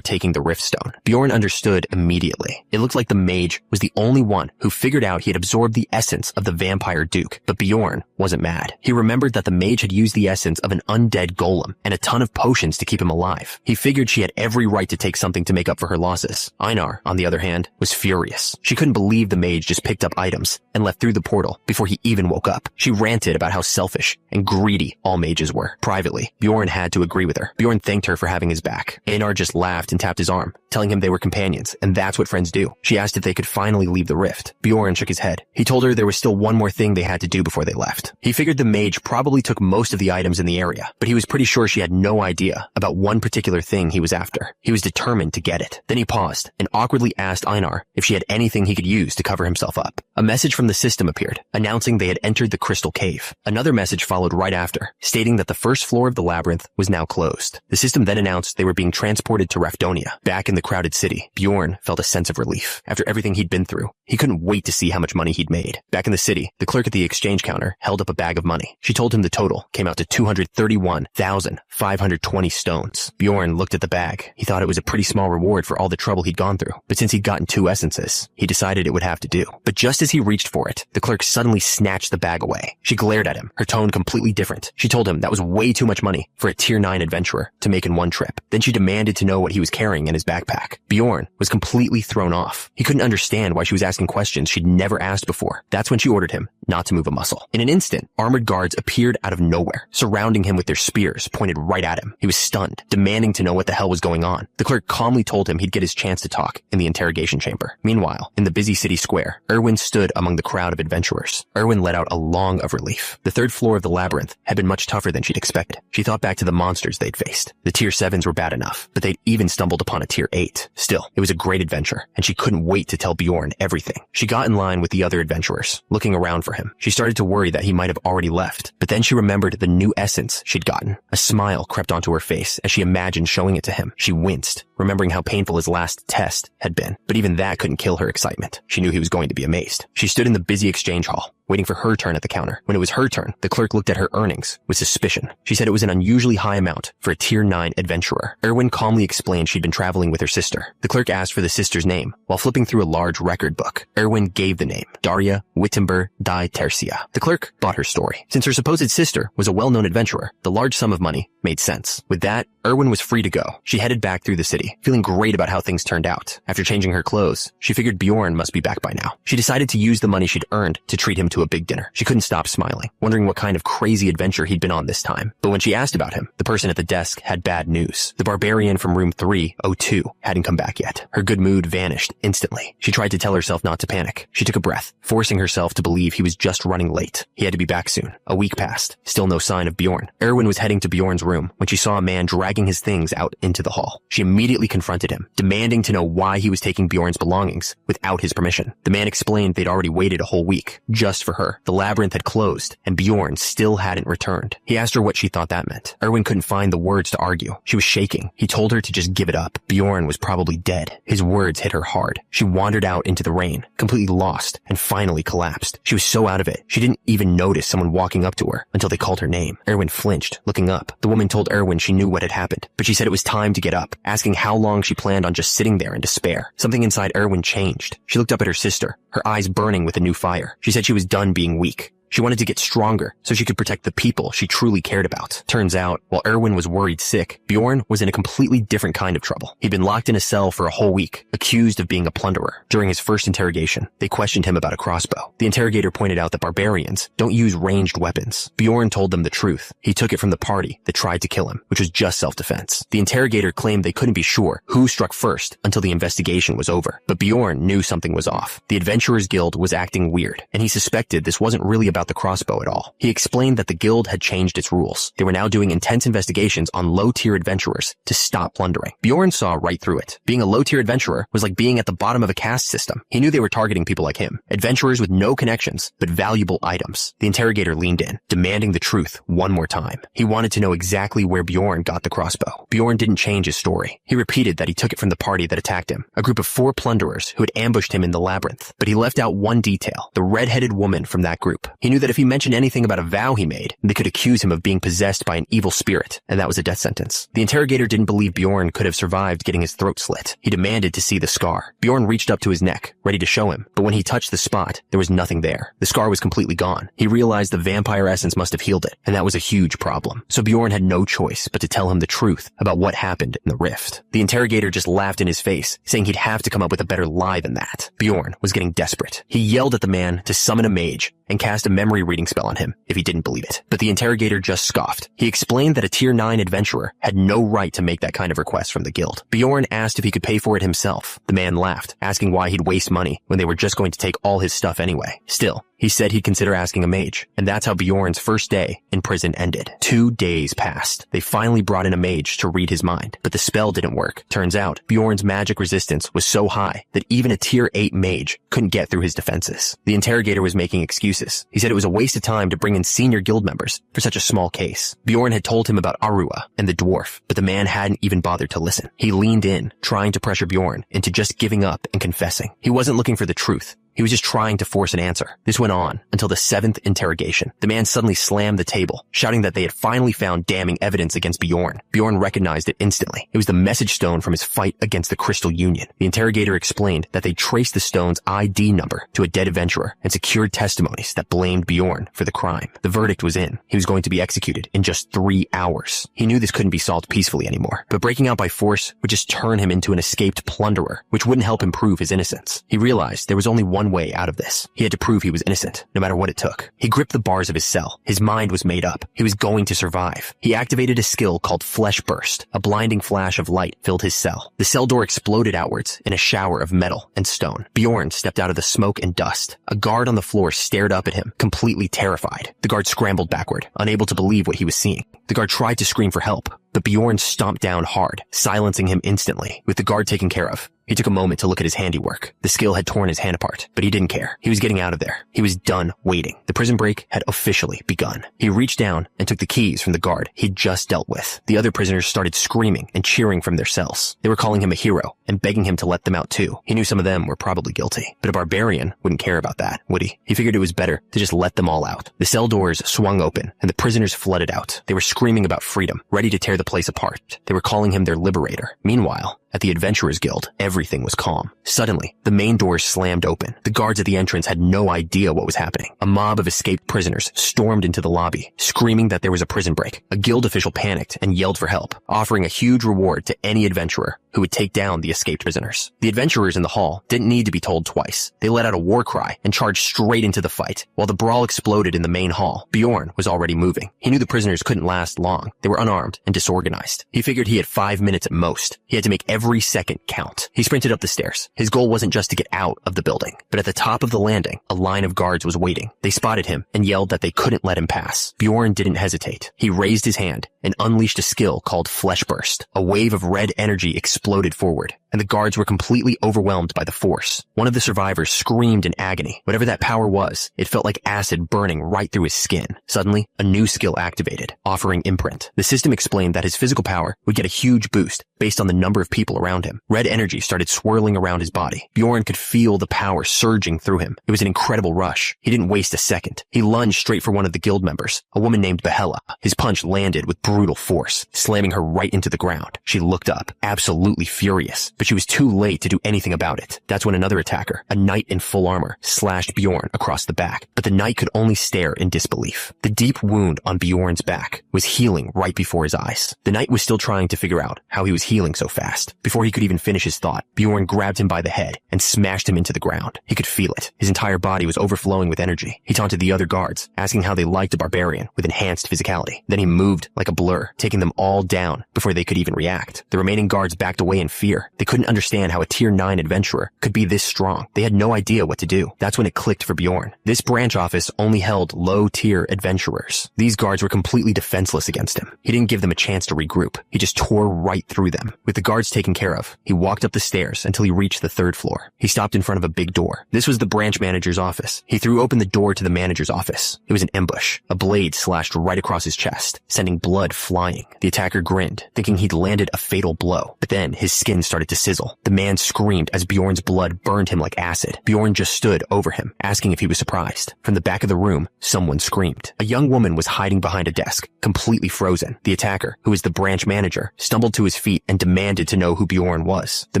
taking the rift stone. Bjorn understood immediately. It looked like the mage was the only one who figured out he had absorbed the essence of the vampire duke, but Bjorn wasn't mad. He remembered that the mage had used the essence of an undead golem and a ton of potions to keep him alive. He figured she had every right to take something to make up for her losses. Einar, on the other hand, was furious. She couldn't believe the mage just picked up items and left through the portal before he even woke up. She ranted about how selfish and greedy all mages were. Privately, Bjorn had to agree with her. Bjorn thanked her for having his back. Einar just laughed and tapped his arm, telling him they were companions, and that's what friends do. She asked if they could finally leave the rift. Bjorn shook his head. He told her there was still one more thing they had to do before they left. He figured the mage probably took most of the items in the area, but he was pretty sure she had no idea about one particular thing he was after. He was determined to get it. Then he paused and awkwardly asked Einar if she had anything he could use to cover himself up. A message from the system appeared, announcing they had entered the crystal cave. Another message followed right after, stating that the first floor of the labyrinth was now closed. The system then announced they were being transported to Rafdonia. Back in the crowded city, Bjorn felt a sense of relief. After everything he'd been through, he couldn't wait to see how much money he'd made. Back in the city, the clerk at the exchange counter held up a bag of money. She told him the total came out to 231,520 stones. Bjorn looked at the bag. He thought it was a pretty small reward for all the trouble he'd gone through, but since he'd gotten 2 essences, he decided it would have to do. But just as he reached for it, the clerk suddenly snatched the bag away. She glared at him, her tone completely different. She told him that was way too much money for a tier 9 adventurer to make in one trip. Then she demanded to know what he was carrying in his backpack. Bjorn was completely thrown off. He couldn't understand why she was asking questions she'd never asked before. That's when she ordered him not to move a muscle. In an instant, armored guards appeared out of nowhere, surrounding him with their spears pointed right at him. He was stunned, demanding to know what the hell was going on. The clerk calmly told him he'd get his chance to talk in the interrogation chamber. Meanwhile, in the busy city square, Erwin stood among the crowd of adventurers. Erwin let out a long of relief. The 3rd floor of the labyrinth had been much tougher than she'd expected. She thought back to the monsters they'd faced. The tier 7s were bad enough, but they'd even stumbled upon a tier 8. Still, it was a great adventure, and she couldn't wait to tell Bjorn everything. She got in line with the other adventurers, looking around for him. She started to worry that he might have already left, but then she remembered the new essence she'd gotten. A smile crept onto her face as she imagined showing it to him. She winced, remembering how painful his last test had been, but even that couldn't kill her excitement. She knew he was going to be amazed. She stood in the busy exchange hall, waiting for her turn at the counter. When it was her turn, the clerk looked at her earnings with suspicion. She said it was an unusually high amount for a tier 9 adventurer. Erwin calmly explained she'd been traveling with her sister. The clerk asked for the sister's name. While flipping through a large record book, Erwin gave the name, Daria Wittenberg di Tercia. The clerk bought her story. Since her supposed sister was a well-known adventurer, the large sum of money made sense. With that, Erwin was free to go. She headed back through the city, happy, feeling great about how things turned out. After changing her clothes, she figured Bjorn must be back by now. She decided to use the money she'd earned to treat him to a big dinner. She couldn't stop smiling, wondering what kind of crazy adventure he'd been on this time. But when she asked about him, the person at the desk had bad news. The barbarian from room 302 hadn't come back yet. Her good mood vanished instantly. She tried to tell herself not to panic. She took a breath, forcing herself to believe he was just running late. He had to be back soon. A week passed. Still no sign of Bjorn. Erwin was heading to Bjorn's room when she saw a man dragging his things out into the hall. She immediately confronted him, demanding to know why he was taking Bjorn's belongings without his permission. The man explained they'd already waited a whole week just for her. The labyrinth had closed, and Bjorn still hadn't returned. He asked her what she thought that meant. Erwin couldn't find the words to argue. She was shaking. He told her to just give it up. Bjorn was probably dead. His words hit her hard. She wandered out into the rain, completely lost, and finally collapsed. She was so out of it, she didn't even notice someone walking up to her until they called her name. Erwin flinched, looking up. The woman told Erwin she knew what had happened, but she said it was time to get up, asking how long she planned on just sitting there in despair. Something inside Erwin changed. She looked up at her sister, her eyes burning with a new fire. She said she was done being weak. She wanted to get stronger so she could protect the people she truly cared about. Turns out, while Erwin was worried sick, Bjorn was in a completely different kind of trouble. He'd been locked in a cell for a whole week, accused of being a plunderer. During his first interrogation, they questioned him about a crossbow. The interrogator pointed out that barbarians don't use ranged weapons. Bjorn told them the truth. He took it from the party that tried to kill him, which was just self-defense. The interrogator claimed they couldn't be sure who struck first until the investigation was over. But Bjorn knew something was off. The Adventurers Guild was acting weird, and he suspected this wasn't really about the crossbow at all. He explained that the guild had changed its rules. They were now doing intense investigations on low-tier adventurers to stop plundering. Bjorn saw right through it. Being a low-tier adventurer was like being at the bottom of a caste system. He knew they were targeting people like him, adventurers with no connections, but valuable items. The interrogator leaned in, demanding the truth one more time. He wanted to know exactly where Bjorn got the crossbow. Bjorn didn't change his story. He repeated that he took it from the party that attacked him, a group of 4 plunderers who had ambushed him in the labyrinth. But he left out one detail, the red-headed woman from that group. He knew that if he mentioned anything about a vow he made, they could accuse him of being possessed by an evil spirit, and that was a death sentence. The interrogator didn't believe Bjorn could have survived getting his throat slit. He demanded to see the scar. Bjorn reached up to his neck, ready to show him, but when he touched the spot, there was nothing there. The scar was completely gone. He realized the vampire essence must have healed it, and that was a huge problem. So Bjorn had no choice but to tell him the truth about what happened in the rift. The interrogator just laughed in his face, saying he'd have to come up with a better lie than that. Bjorn was getting desperate. He yelled at the man to summon a mage and cast a memory reading spell on him if he didn't believe it. But the interrogator just scoffed. He explained that a tier 9 adventurer had no right to make that kind of request from the guild. Bjorn asked if he could pay for it himself. The man laughed, asking why he'd waste money when they were just going to take all his stuff anyway. Still, he said he'd consider asking a mage, and that's how Bjorn's first day in prison ended. 2 days passed. They finally brought in a mage to read his mind, but the spell didn't work. Turns out, Bjorn's magic resistance was so high that even a tier 8 mage couldn't get through his defenses. The interrogator was making excuses. He said it was a waste of time to bring in senior guild members for such a small case. Bjorn had told him about Asura and the dwarf, but the man hadn't even bothered to listen. He leaned in, trying to pressure Bjorn into just giving up and confessing. He wasn't looking for the truth. He was just trying to force an answer. This went on until the 7th interrogation. The man suddenly slammed the table, shouting that they had finally found damning evidence against Bjorn. Bjorn recognized it instantly. It was the message stone from his fight against the Crystal Union. The interrogator explained that they traced the stone's ID number to a dead adventurer and secured testimonies that blamed Bjorn for the crime. The verdict was in. He was going to be executed in just 3 hours. He knew this couldn't be solved peacefully anymore, but breaking out by force would just turn him into an escaped plunderer, which wouldn't help him prove his innocence. He realized there was only one way out of this. He had to prove he was innocent, no matter what it took. He gripped the bars of his cell. His mind was made up. He was going to survive. He activated a skill called Flesh Burst. A blinding flash of light filled his cell. The cell door exploded outwards in a shower of metal and stone. Bjorn stepped out of the smoke and dust. A guard on the floor stared up at him, completely terrified. The guard scrambled backward, unable to believe what he was seeing. The guard tried to scream for help, but Bjorn stomped down hard, silencing him instantly. With the guard taken care of, he took a moment to look at his handiwork. The skill had torn his hand apart, but he didn't care. He was getting out of there. He was done waiting. The prison break had officially begun. He reached down and took the keys from the guard he'd just dealt with. The other prisoners started screaming and cheering from their cells. They were calling him a hero and begging him to let them out too. He knew some of them were probably guilty, but a barbarian wouldn't care about that, would he? He figured it was better to just let them all out. The cell doors swung open and the prisoners flooded out. They were screaming about freedom, ready to tear the place apart. They were calling him their liberator. Meanwhile, At the Adventurers Guild, everything was calm. Suddenly, the main doors slammed open. The guards at the entrance had no idea what was happening. A mob of escaped prisoners stormed into the lobby, screaming that there was a prison break. A guild official panicked and yelled for help, offering a huge reward to any adventurer who would take down the escaped prisoners. The adventurers in the hall didn't need to be told twice. They let out a war cry and charged straight into the fight. While the brawl exploded in the main hall, Bjorn was already moving. He knew the prisoners couldn't last long. They were unarmed and disorganized. He figured he had 5 minutes at most. He had to make every second count. He sprinted up the stairs. His goal wasn't just to get out of the building, but at the top of the landing, a line of guards was waiting. They spotted him and yelled that they couldn't let him pass. Bjorn didn't hesitate. He raised his hand and unleashed a skill called Flesh Burst. A wave of red energy exploded forward, and the guards were completely overwhelmed by the force. One of the survivors screamed in agony. Whatever that power was, it felt like acid burning right through his skin. Suddenly, a new skill activated, offering Imprint. The system explained that his physical power would get a huge boost based on the number of people around him. Red energy started swirling around his body. Bjorn could feel the power surging through him. It was an incredible rush. He didn't waste a second. He lunged straight for one of the guild members, a woman named Yahello. His punch landed with brutal force, slamming her right into the ground. She looked up, absolutely furious, but she was too late to do anything about it. That's when another attacker, a knight in full armor, slashed Bjorn across the back, but the knight could only stare in disbelief. The deep wound on Bjorn's back was healing right before his eyes. The knight was still trying to figure out how he was healing so fast. Before he could even finish his thought, Bjorn grabbed him by the head and smashed him into the ground. He could feel it. His entire body was overflowing with energy. He taunted the other guards, asking how they liked a barbarian with enhanced physicality. Then he moved like a blur, taking them all down before they could even react. The remaining guards backed away in fear. They couldn't understand how a tier 9 adventurer could be this strong. They had no idea what to do. That's when it clicked for Bjorn. This branch office only held low-tier adventurers. These guards were completely defenseless against him. He didn't give them a chance to regroup. He just tore right through them. With the guards taken care of, he walked up the stairs until he reached the 3rd floor. He stopped in front of a big door. This was the branch manager's office. He threw open the door to the manager's office. It was an ambush. A blade slashed right across his chest, sending blood flying. The attacker grinned, thinking he'd landed a fatal blow. But then his skin started to sizzle. The man screamed as Bjorn's blood burned him like acid. Bjorn just stood over him, asking if he was surprised. From the back of the room, someone screamed. A young woman was hiding behind a desk, completely frozen. The attacker, who was the branch manager, stumbled to his feet and demanded to know who Bjorn was. The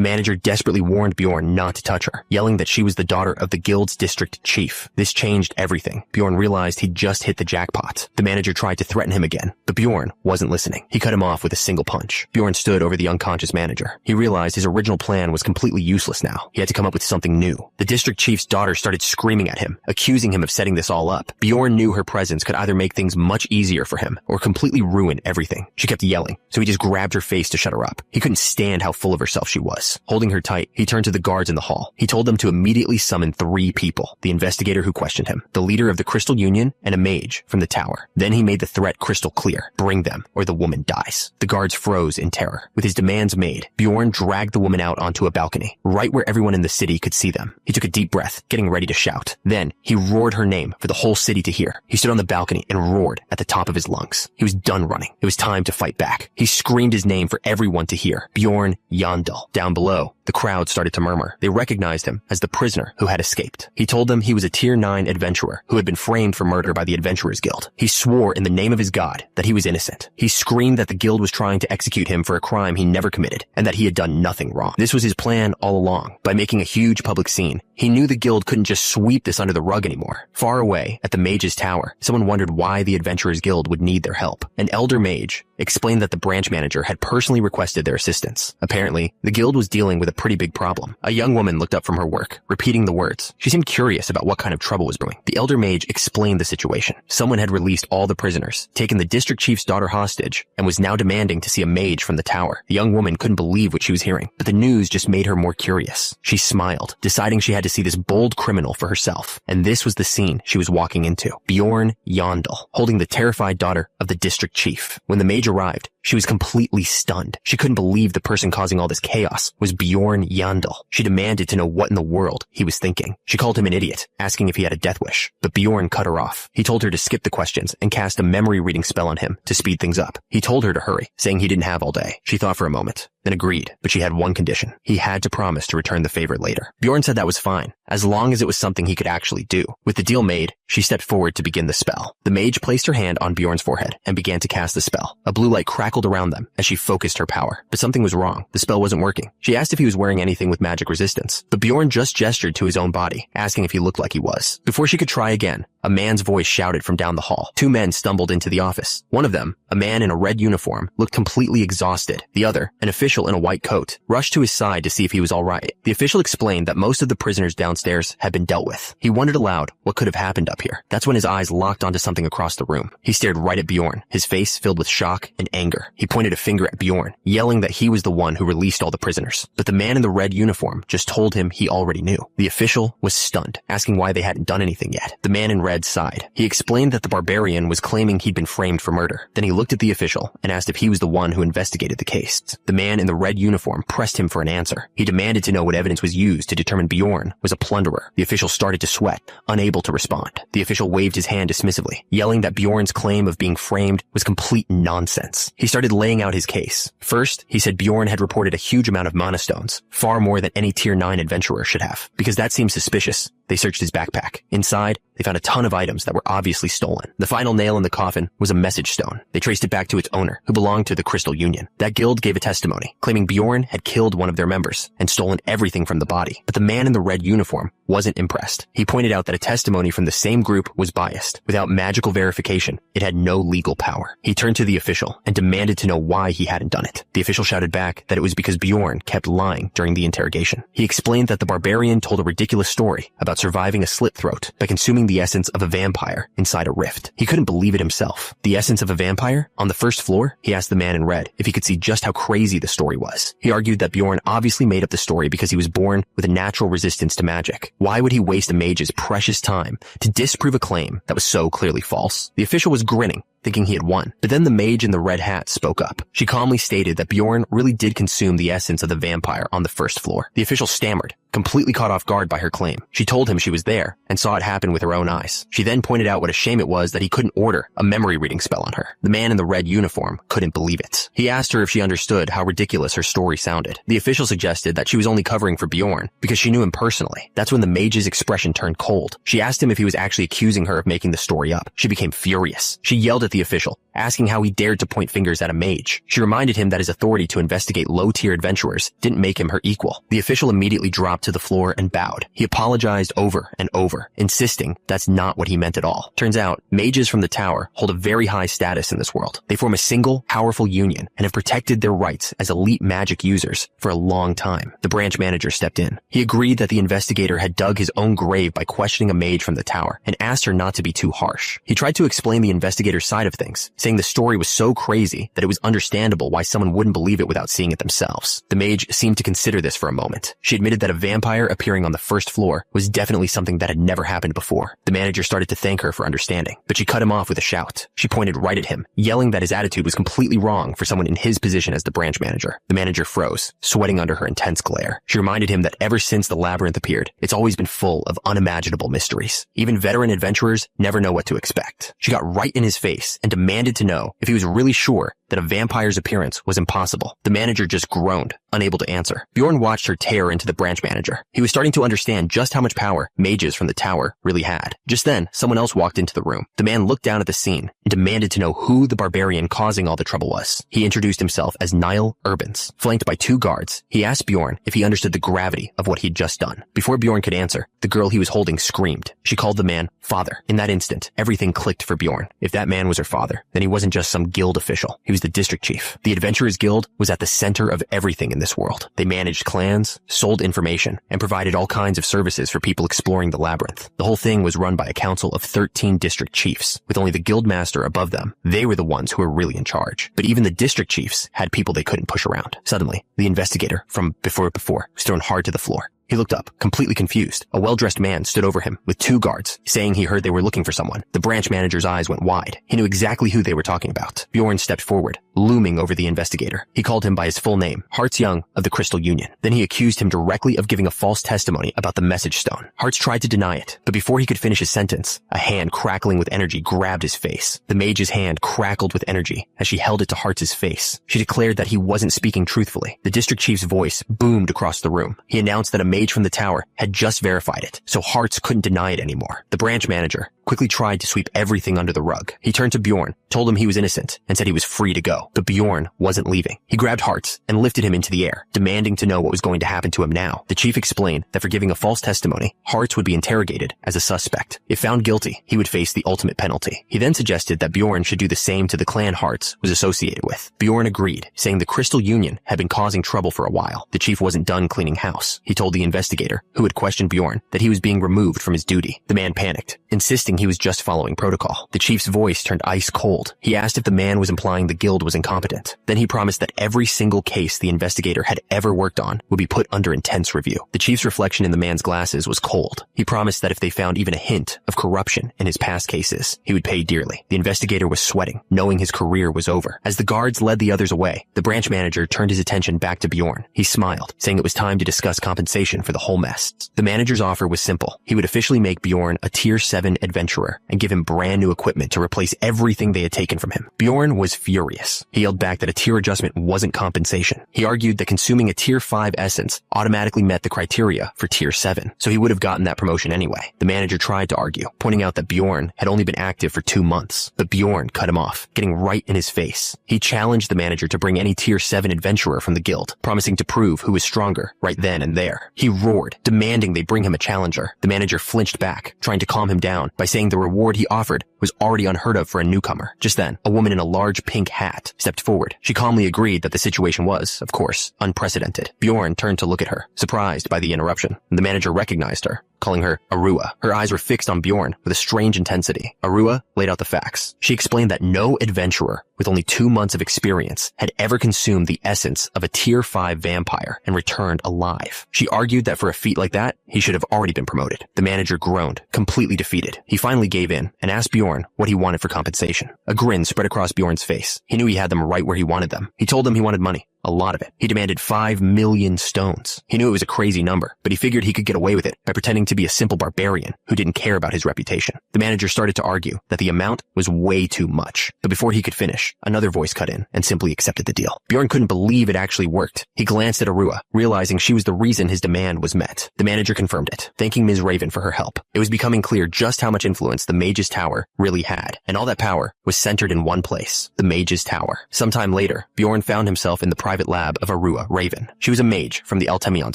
manager desperately warned Bjorn not to touch her, yelling that she was the daughter of the guild's district chief. This changed everything. Bjorn realized he'd just hit the jackpot. The manager tried to threaten him again, but Bjorn wasn't listening. He cut him off with a single punch. Bjorn stood over the unconscious manager. He realized his original plan was completely useless now. He had to come up with something new. The district chief's daughter started screaming at him, accusing him of setting this all up. Bjorn knew her presence could either make things much easier for him or completely ruin everything. She kept yelling, so he just grabbed her face to shut her up. He couldn't stand how full of herself she was. Holding her tight, he turned to the guards in the hall. He told them to immediately summon 3 people: the investigator who questioned him, the leader of the Crystal Union, and a mage from the tower. Then he made the threat crystal clear: bring them or the woman dies. The guards froze in terror. With his demands made, Bjorn dragged the woman out onto a balcony, right where everyone in the city could see them. He took a deep breath, getting ready to shout. Then he roared her name for the whole city to hear. He stood on the balcony and roared at the top of his lungs. He was done running. It was time to fight back. He screamed his name for everyone to hear: Bjorn Yandel. Down below, the crowd started to murmur. They recognized him as the prisoner who had escaped. He told them he was a tier 9 adventurer who had been framed for murder by the Adventurers Guild. He swore in the name of his god that he was innocent. He screamed that the guild was trying to execute him for a crime he never committed and that he had done nothing wrong. This was his plan all along. By making a huge public scene, he knew the guild couldn't just sweep this under the rug anymore. Far away, at the mage's tower, someone wondered why the Adventurers Guild would need their help. An elder mage explained that the branch manager had personally requested their assistance. Apparently, the guild was dealing with a pretty big problem. A young woman looked up from her work, repeating the words. She seemed curious about what kind of trouble was brewing. The elder mage explained the situation. Someone had released all the prisoners, taken the district chief's daughter hostage, and was now demanding to see a mage from the tower. The young woman couldn't believe what she was hearing, but the news just made her more curious. She smiled, deciding she had to see this bold criminal for herself. And this was the scene she was walking into. Bjorn Yandel, holding the terrified daughter of the district chief. When the mage arrived, she was completely stunned. She couldn't believe the person causing all this chaos was Bjorn Yandel. She demanded to know what in the world he was thinking. She called him an idiot, asking if he had a death wish. But Bjorn cut her off. He told her to skip the questions and cast a memory reading spell on him to speed things up. He told her to hurry, saying he didn't have all day. She thought for a moment. then agreed, but she had one condition. He had to promise to return the favor later. Bjorn said that was fine, as long as it was something he could actually do. With the deal made, she stepped forward to begin the spell. The mage placed her hand on Bjorn's forehead and began to cast the spell. A blue light crackled around them as she focused her power, but something was wrong. The spell wasn't working. She asked if he was wearing anything with magic resistance, but Bjorn just gestured to his own body, asking if he looked like he was. Before she could try again, a man's voice shouted from down the hall. Two men stumbled into the office. One of them, a man in a red uniform, looked completely exhausted. The other, an official in a white coat, rushed to his side to see if he was all right. The official explained that most of the prisoners downstairs had been dealt with. He wondered aloud what could have happened up here. That's when his eyes locked onto something across the room. He stared right at Bjorn, his face filled with shock and anger. He pointed a finger at Bjorn, yelling that he was the one who released all the prisoners. But the man in the red uniform just told him he already knew. The official was stunned, asking why they hadn't done anything yet. The man in red sighed. He explained that the barbarian was claiming he'd been framed for murder. Then he looked at the official and asked if he was the one who investigated the case. The man in the red uniform pressed him for an answer. He demanded to know what evidence was used to determine Bjorn was a plunderer. The official started to sweat, unable to respond. The official waved his hand dismissively, yelling that Bjorn's claim of being framed was complete nonsense. He started laying out his case. First, he said Bjorn had reported a huge amount of mana stones, far more than any tier 9 adventurer should have. Because that seemed suspicious, they searched his backpack. Inside, they found a ton of items that were obviously stolen. The final nail in the coffin was a message stone. They traced it back to its owner, who belonged to the Crystal Union. That guild gave a testimony, claiming Bjorn had killed one of their members and stolen everything from the body. But the man in the red uniform wasn't impressed. He pointed out that a testimony from the same group was biased. Without magical verification, it had no legal power. He turned to the official and demanded to know why he hadn't done it. The official shouted back that it was because Bjorn kept lying during the interrogation. He explained that the barbarian told a ridiculous story about surviving a slit throat by consuming the essence of a vampire inside a rift. He couldn't believe it himself. The essence of a vampire? On the first floor? He asked the man in red if he could see just how crazy the story was. He argued that Bjorn obviously made up the story because he was born with a natural resistance to magic. Why would he waste a mage's precious time to disprove a claim that was so clearly false? The official was grinning, thinking he had won. But then the mage in the red hat spoke up. She calmly stated that Bjorn really did consume the essence of the vampire on the first floor. The official stammered, completely caught off guard by her claim. She told him she was there and saw it happen with her own eyes. She then pointed out what a shame it was that he couldn't order a memory reading spell on her. The man in the red uniform couldn't believe it. He asked her if she understood how ridiculous her story sounded. The official suggested that she was only covering for Bjorn because she knew him personally. That's when the mage's expression turned cold. She asked him if he was actually accusing her of making the story up. She became furious. She yelled at the official, asking how he dared to point fingers at a mage. She reminded him that his authority to investigate low-tier adventurers didn't make him her equal. The official immediately dropped to the floor and bowed. He apologized over and over, insisting that's not what he meant at all. Turns out, mages from the tower hold a very high status in this world. They form a single, powerful union and have protected their rights as elite magic users for a long time. The branch manager stepped in. He agreed that the investigator had dug his own grave by questioning a mage from the tower and asked her not to be too harsh. He tried to explain the investigator's side of things, saying the story was so crazy that it was understandable why someone wouldn't believe it without seeing it themselves. The mage seemed to consider this for a moment. She admitted that a vampire appearing on the first floor was definitely something that had never happened before. The manager started to thank her for understanding, but she cut him off with a shout. She pointed right at him, yelling that his attitude was completely wrong for someone in his position as the branch manager. The manager froze, sweating under her intense glare. She reminded him that ever since the labyrinth appeared, it's always been full of unimaginable mysteries. Even veteran adventurers never know what to expect. She got right in his face and demanded to know if he was really sure that a vampire's appearance was impossible. The manager just groaned, unable to answer. Bjorn watched her tear into the branch manager. He was starting to understand just how much power mages from the tower really had. Just then, someone else walked into the room. The man looked down at the scene and demanded to know who the barbarian causing all the trouble was. He introduced himself as Niall Urbans. Flanked by 2 guards, he asked Bjorn if he understood the gravity of what he'd just done. Before Bjorn could answer, the girl he was holding screamed. She called the man father. In that instant, everything clicked for Bjorn. If that man was her father, then he wasn't just some guild official. He was the district chief. The Adventurers Guild was at the center of everything in this world. They managed clans, sold information, and provided all kinds of services for people exploring the labyrinth. The whole thing was run by a council of 13 district chiefs, with only the guild master above them. They were the ones who were really in charge. But even the district chiefs had people they couldn't push around. Suddenly, the investigator from before was thrown hard to the floor. He looked up, completely confused. A well-dressed man stood over him with 2 guards, saying he heard they were looking for someone. The branch manager's eyes went wide. He knew exactly who they were talking about. Bjorn stepped forward, looming over the investigator. He called him by his full name, Hartz Young of the Crystal Union. Then he accused him directly of giving a false testimony about the message stone. Hartz tried to deny it, but before he could finish his sentence, a hand crackling with energy grabbed his face. The mage's hand crackled with energy as she held it to Hartz's face. She declared that he wasn't speaking truthfully. The district chief's voice boomed across the room. He announced that a mage from the tower had just verified it, so Hartz couldn't deny it anymore. The branch manager quickly tried to sweep everything under the rug. He turned to Bjorn, told him he was innocent, and said he was free to go. But Bjorn wasn't leaving. He grabbed Hartz and lifted him into the air, demanding to know what was going to happen to him now. The chief explained that for giving a false testimony, Hartz would be interrogated as a suspect. If found guilty, he would face the ultimate penalty. He then suggested that Bjorn should do the same to the clan Hartz was associated with. Bjorn agreed, saying the Crystal Union had been causing trouble for a while. The chief wasn't done cleaning house. He told the investigator, who had questioned Bjorn, that he was being removed from his duty. The man panicked, insisting he was just following protocol. The chief's voice turned ice cold. He asked if the man was implying the guild was incompetent. Then he promised that every single case the investigator had ever worked on would be put under intense review. The chief's reflection in the man's glasses was cold. He promised that if they found even a hint of corruption in his past cases, he would pay dearly. The investigator was sweating, knowing his career was over. As the guards led the others away, the branch manager turned his attention back to Bjorn. He smiled, saying it was time to discuss compensation for the whole mess. The manager's offer was simple. He would officially make Bjorn a Tier 7 adventurer and give him brand new equipment to replace everything they had taken from him. Bjorn was furious. He yelled back that a tier adjustment wasn't compensation. He argued that consuming a Tier 5 essence automatically met the criteria for Tier 7, so he would have gotten that promotion anyway. The manager tried to argue, pointing out that Bjorn had only been active for 2 months, but Bjorn cut him off, getting right in his face. He challenged the manager to bring any Tier 7 adventurer from the guild, promising to prove who was stronger right then and there. He roared, demanding they bring him a challenger. The manager flinched back, trying to calm him down by saying the reward he offered was already unheard of for a newcomer. Just then, a woman in a large pink hat stepped forward. She calmly agreed that the situation was, of course, unprecedented. Bjorn turned to look at her, surprised by the interruption. The manager recognized her, calling her Arua. Her eyes were fixed on Bjorn with a strange intensity. Arua laid out the facts. She explained that no adventurer with only 2 months of experience had ever consumed the essence of a Tier 5 vampire and returned alive. She argued that for a feat like that, he should have already been promoted. The manager groaned, completely defeated. He finally gave in and asked Bjorn what he wanted for compensation. A grin spread across Bjorn's face. He knew he had them right where he wanted them. He told them he wanted money. A lot of it. He demanded 5 million stones. He knew it was a crazy number, but he figured he could get away with it by pretending to be a simple barbarian who didn't care about his reputation. The manager started to argue that the amount was way too much, but before he could finish, another voice cut in and simply accepted the deal. Bjorn couldn't believe it actually worked. He glanced at Arua, realizing she was the reason his demand was met. The manager confirmed it, thanking Ms. Raven for her help. It was becoming clear just how much influence the Mage's Tower really had, and all that power was centered in one place, the Mage's Tower. Sometime later, Bjorn found himself in the private lab of Arua Raven. She was a mage from the Altemion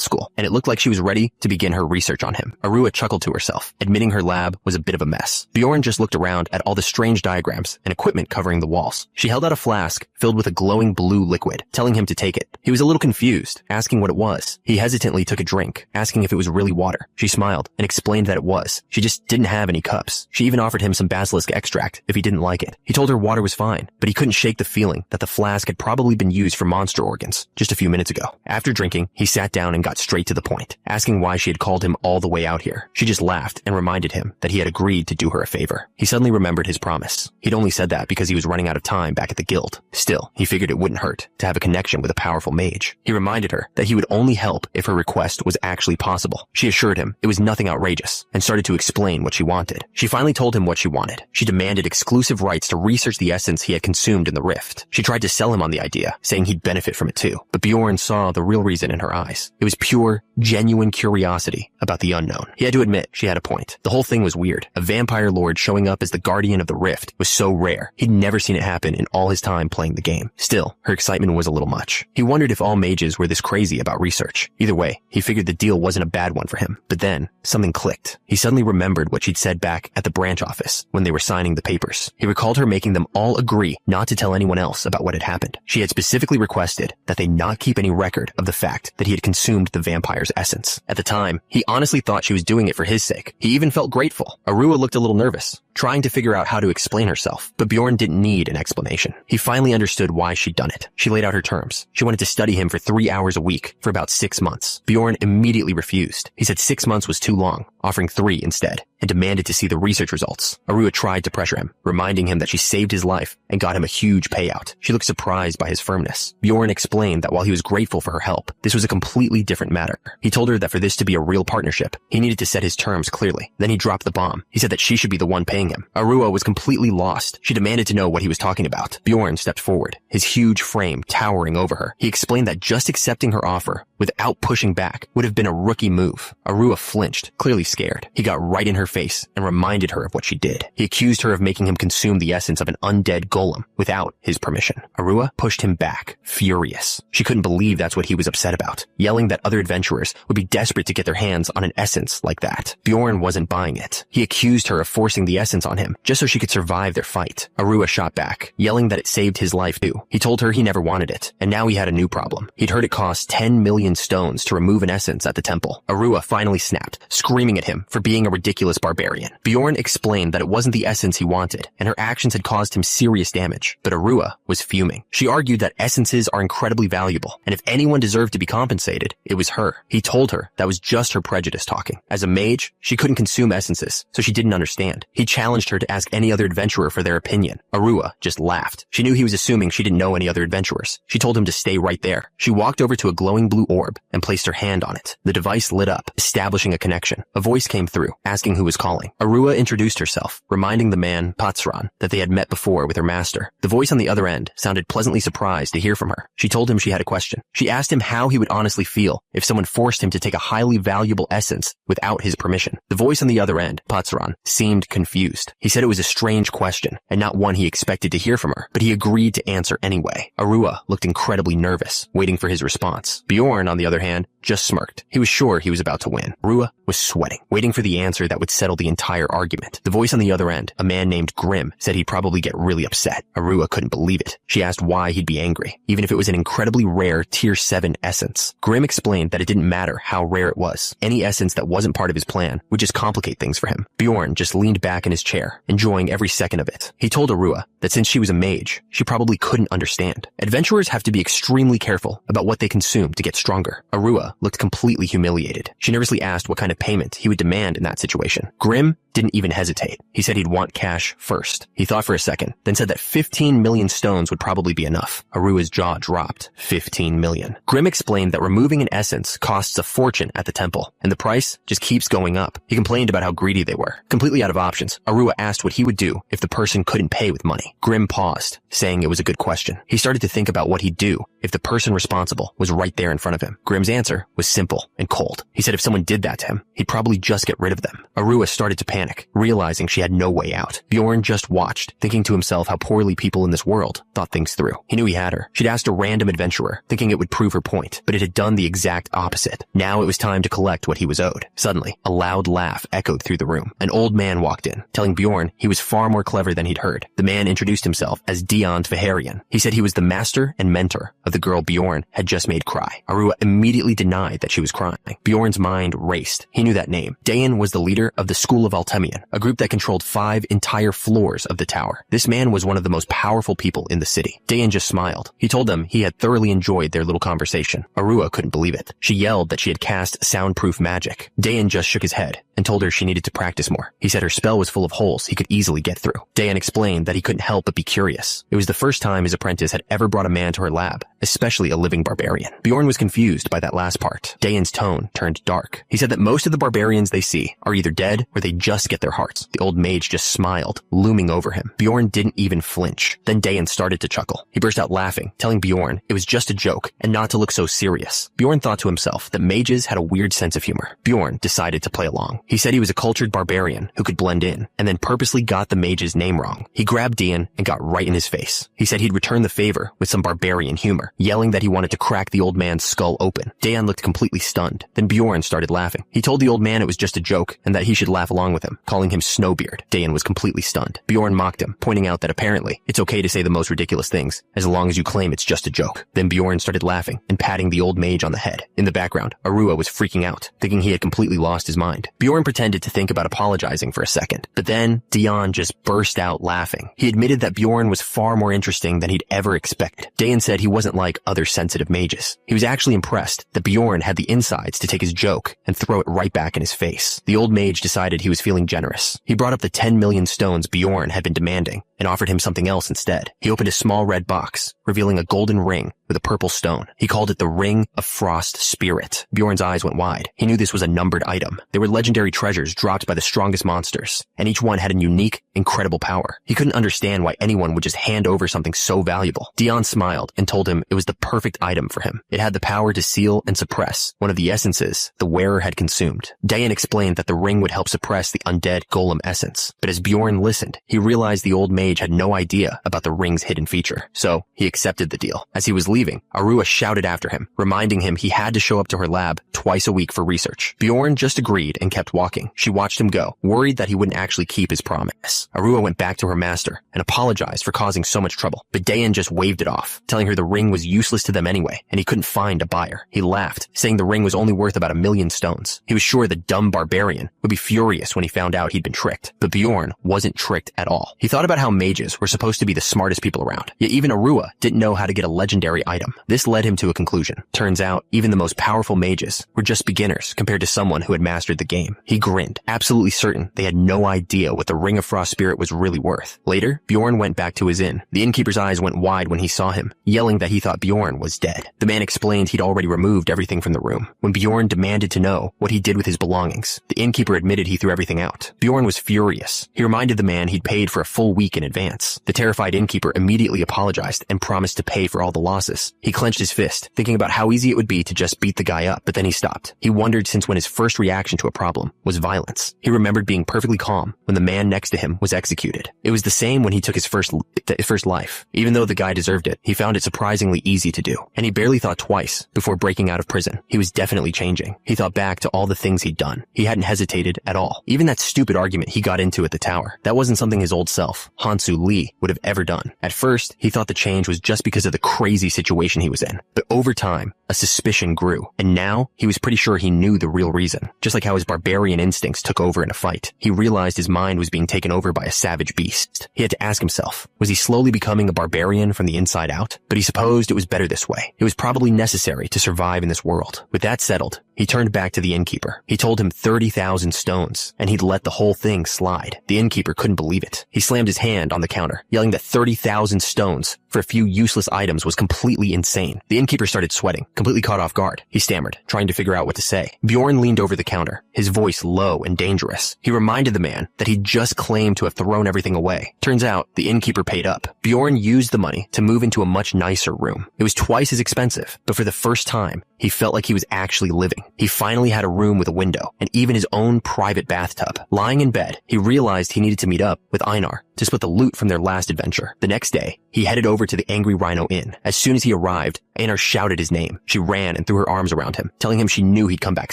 school, and it looked like she was ready to begin her research on him. Arua chuckled to herself, admitting her lab was a bit of a mess. Bjorn just looked around at all the strange diagrams and equipment covering the walls. She held out a flask filled with a glowing blue liquid, telling him to take it. He was a little confused, asking what it was. He hesitantly took a drink, asking if it was really water. She smiled and explained that it was. She just didn't have any cups. She even offered him some basilisk extract if he didn't like it. He told her water was fine, but he couldn't shake the feeling that the flask had probably been used for monster organs just a few minutes ago. After drinking, he sat down and got straight to the point, asking why she had called him all the way out here. She just laughed and reminded him that he had agreed to do her a favor. He suddenly remembered his promise. He'd only said that because he was running out of time back at the guild. Still, he figured it wouldn't hurt to have a connection with a powerful mage. He reminded her that he would only help if her request was actually possible. She assured him it was nothing outrageous and started to explain what she wanted. She finally told him what she wanted. She demanded exclusive rights to research the essence he had consumed in the rift. She tried to sell him on the idea, saying he'd benefit from it too. But Bjorn saw the real reason in her eyes. It was pure, genuine curiosity about the unknown. He had to admit she had a point. The whole thing was weird. A vampire lord showing up as the guardian of the rift was so rare. He'd never seen it happen in all his time playing the game. Still, her excitement was a little much. He wondered if all mages were this crazy about research. Either way, he figured the deal wasn't a bad one for him. But then, something clicked. He suddenly remembered what she'd said back at the branch office when they were signing the papers. He recalled her making them all agree not to tell anyone else about what had happened. She had specifically requested insisted that they not keep any record of the fact that he had consumed the vampire's essence. At the time, he honestly thought she was doing it for his sake. He even felt grateful. Arua looked a little nervous, trying to figure out how to explain herself, but Bjorn didn't need an explanation. He finally understood why she'd done it. She laid out her terms. She wanted to study him for 3 hours a week for about 6 months. Bjorn immediately refused. He said 6 months was too long, offering 3 instead, and demanded to see the research results. Arua tried to pressure him, reminding him that she saved his life and got him a huge payout. She looked surprised by his firmness. Bjorn explained that while he was grateful for her help, this was a completely different matter. He told her that for this to be a real partnership, he needed to set his terms clearly. Then he dropped the bomb. He said that she should be the one paying him. Arua was completely lost. She demanded to know what he was talking about. Bjorn stepped forward, his huge frame towering over her. He explained that just accepting her offer without pushing back would have been a rookie move. Arua flinched, clearly scared. He got right in her face and reminded her of what she did. He accused her of making him consume the essence of an undead golem without his permission. Arua pushed him back, furious. She couldn't believe that's what he was upset about, yelling that other adventurers would be desperate to get their hands on an essence like that. Bjorn wasn't buying it. He accused her of forcing the essence on him just so she could survive their fight. Arua shot back, yelling that it saved his life too. He told her he never wanted it, and now he had a new problem. He'd heard it cost 10 million stones to remove an essence at the temple. Arua finally snapped, screaming at him for being a ridiculous barbarian. Bjorn explained that it wasn't the essence he wanted, and her actions had caused him serious damage, but Arua was fuming. She argued that essences are incredibly valuable, and if anyone deserved to be compensated, it was her. He told her that was just her prejudice talking. As a mage, she couldn't consume essences, so she didn't understand. He challenged her to ask any other adventurer for their opinion. Arua just laughed. She knew he was assuming she didn't know any other adventurers. She told him to stay right there. She walked over to a glowing blue orb and placed her hand on it. The device lit up, establishing a connection. A voice came through, asking who was calling. Arua introduced herself, reminding the man, Patsran, that they had met before with her master. The voice on the other end sounded pleasantly surprised to hear from her. She told him she had a question. She asked him how he would honestly feel if someone forced him to take a highly valuable essence without his permission. The voice on the other end, Patsran, seemed confused. He said it was a strange question and not one he expected to hear from her, but he agreed to answer anyway. Arua looked incredibly nervous, waiting for his response. Bjorn, on the other hand, just smirked. He was sure he was about to win. Arua was sweating, waiting for the answer that would settle the entire argument. The voice on the other end, a man named Grim, said he'd probably get really upset. Arua couldn't believe it. She asked why he'd be angry, even if it was an incredibly rare Tier 7 essence. Grim explained that it didn't matter how rare it was. Any essence that wasn't part of his plan would just complicate things for him. Bjorn just leaned back in his chair, enjoying every second of it. He told Arua that since she was a mage, she probably couldn't understand. Adventurers have to be extremely careful about what they consume to get stronger. Arua looked completely humiliated. She nervously asked what kind of payment he would demand in that situation. Grim didn't even hesitate. He said he'd want cash first. He thought for a second, then said that 15 million stones would probably be enough. Arua's jaw dropped. 15 million. Grim explained that removing an essence costs a fortune at the temple, and the price just keeps going up. He complained about how greedy they were. Completely out of options, Arua asked what he would do if the person couldn't pay with money. Grim paused, saying it was a good question. He started to think about what he'd do if the person responsible was right there in front of him. Grim's answer was simple and cold. He said if someone did that to him, he'd probably just get rid of them. Arua started to panic, realizing she had no way out. Bjorn just watched, thinking to himself how poorly people in this world thought things through. He knew he had her. She'd asked a random adventurer, thinking it would prove her point, but it had done the exact opposite. Now it was time to collect what he was owed. Suddenly, a loud laugh echoed through the room. An old man walked in, telling Bjorn he was far more clever than he'd heard. The man introduced himself as Dion Tveharian. He said he was the master and mentor of the girl Bjorn had just made cry. Arua immediately denied that she was crying. Bjorn's mind raced. He knew that name. Dayan was the leader of the School of Altemian, a group that controlled 5 entire floors of the tower. This man was one of the most powerful people in the city. Dayan just smiled. He told them he had thoroughly enjoyed their little conversation. Arua couldn't believe it. She yelled that she had cast soundproof magic. Dayan just shook his head and told her she needed to practice more. He said her spell was full of holes he could easily get through. Dayan explained that he couldn't help but be curious. It was the first time his apprentice had ever brought a man to her lab, especially a living barbarian. Bjorn was confused by that last part. Dayan's tone turned dark. He said that most of the barbarians they see are either dead or they just get their hearts. The old mage just smiled, looming over him. Bjorn didn't even flinch. Then Dayan started to chuckle. He burst out laughing, telling Bjorn it was just a joke and not to look so serious. Bjorn thought to himself that mages had a weird sense of humor. Bjorn decided to play along. He said he was a cultured barbarian who could blend in, and then purposely got the mage's name wrong. He grabbed Dayan and got right in his face. He said he'd return the favor with some barbarian humor, yelling that he wanted to crack the old man's skull open. Dayan man looked completely stunned. Then Bjorn started laughing. He told the old man it was just a joke and that he should laugh along with him, calling him Snowbeard. Dayan was completely stunned. Bjorn mocked him, pointing out that apparently it's okay to say the most ridiculous things as long as you claim it's just a joke. Then Bjorn started laughing and patting the old mage on the head. In the background, Arua was freaking out, thinking he had completely lost his mind. Bjorn pretended to think about apologizing for a second, but then Dayan just burst out laughing. He admitted that Bjorn was far more interesting than he'd ever expected. Dayan said he wasn't like other sensitive mages. He was actually impressed that Bjorn had the insides to take his joke and throw it right back in his face. The old mage decided he was feeling generous. He brought up the 10 million stones Bjorn had been demanding and offered him something else instead. He opened a small red box, revealing a golden ring with a purple stone. He called it the Ring of Frost Spirit. Bjorn's eyes went wide. He knew this was a numbered item. They were legendary treasures dropped by the strongest monsters, and each one had a unique, incredible power. He couldn't understand why anyone would just hand over something so valuable. Dayan smiled and told him it was the perfect item for him. It had the power to seal and suppress one of the essences the wearer had consumed. Dayan explained that the ring would help suppress the undead golem essence, but as Bjorn listened, he realized the old mage had no idea about the ring's hidden feature, so he accepted the deal. As he was leaving, Arua shouted after him, reminding him he had to show up to her lab twice a week for research. Bjorn just agreed and kept walking. She watched him go, worried that he wouldn't actually keep his promise. Arua went back to her master and apologized for causing so much trouble, but Dayan just waved it off, telling her the ring was useless to them anyway, and he couldn't find a buyer. He laughed, saying the ring was only worth about 1 million stones. He was sure the dumb barbarian would be furious when he found out he'd been tricked, but Bjorn wasn't tricked at all. He thought about how mages were supposed to be the smartest people around, yet even Arua didn't know how to get a legendary item. This led him to a conclusion. Turns out, even the most powerful mages were just beginners compared to someone who had mastered the game. He grinned, absolutely certain they had no idea what the Ring of Frost Spirit was really worth. Later, Bjorn went back to his inn. The innkeeper's eyes went wide when he saw him, yelling that he thought Bjorn was dead. The man explained he'd already removed everything from the room. When Bjorn demanded to know what he did with his belongings, the innkeeper admitted he threw everything out. Bjorn was furious. He reminded the man he'd paid for a full week in advance. The terrified innkeeper immediately apologized and promised to pay for all the losses. He clenched his fist, thinking about how easy it would be to just beat the guy up, but then he stopped. He wondered since when his first reaction to a problem was violence. He remembered being perfectly calm when the man next to him was executed. It was the same when he took his first life. Even though the guy deserved it, he found it surprisingly easy to do, and he barely thought twice before breaking out of prison. He was definitely changing. He thought back to all the things he'd done. He hadn't hesitated at all. Even that stupid argument he got into at the tower, that wasn't something his old self, Hansu Lee, would have ever done. At first, he thought the change was just because of the crazy situation he was in, but over time, a suspicion grew, and now he was pretty sure he knew the real reason. Just like how his barbarian instincts took over in a fight, he realized his mind was being taken over by a savage beast. He had to ask himself, was he slowly becoming a barbarian from the inside out? But he supposed it was better this way. It was probably necessary to survive in this world. With that settled, he turned back to the innkeeper. He told him 30,000 stones, and he'd let the whole thing slide. The innkeeper couldn't believe it. He slammed his hand on the counter, yelling that 30,000 stones for a few useless items was completely insane. The innkeeper started sweating, completely caught off guard. He stammered, trying to figure out what to say. Bjorn leaned over the counter, his voice low and dangerous. He reminded the man that he'd just claimed to have thrown everything away. Turns out, the innkeeper paid up. Bjorn used the money to move into a much nicer room. It was twice as expensive, but for the first time, he felt like he was actually living. He finally had a room with a window, and even his own private bathtub. Lying in bed, he realized he needed to meet up with Einar to split the loot from their last adventure. The next day, he headed over to the Angry Rhino Inn. As soon as he arrived, Einar shouted his name. She ran and threw her arms around him, telling him she knew he'd come back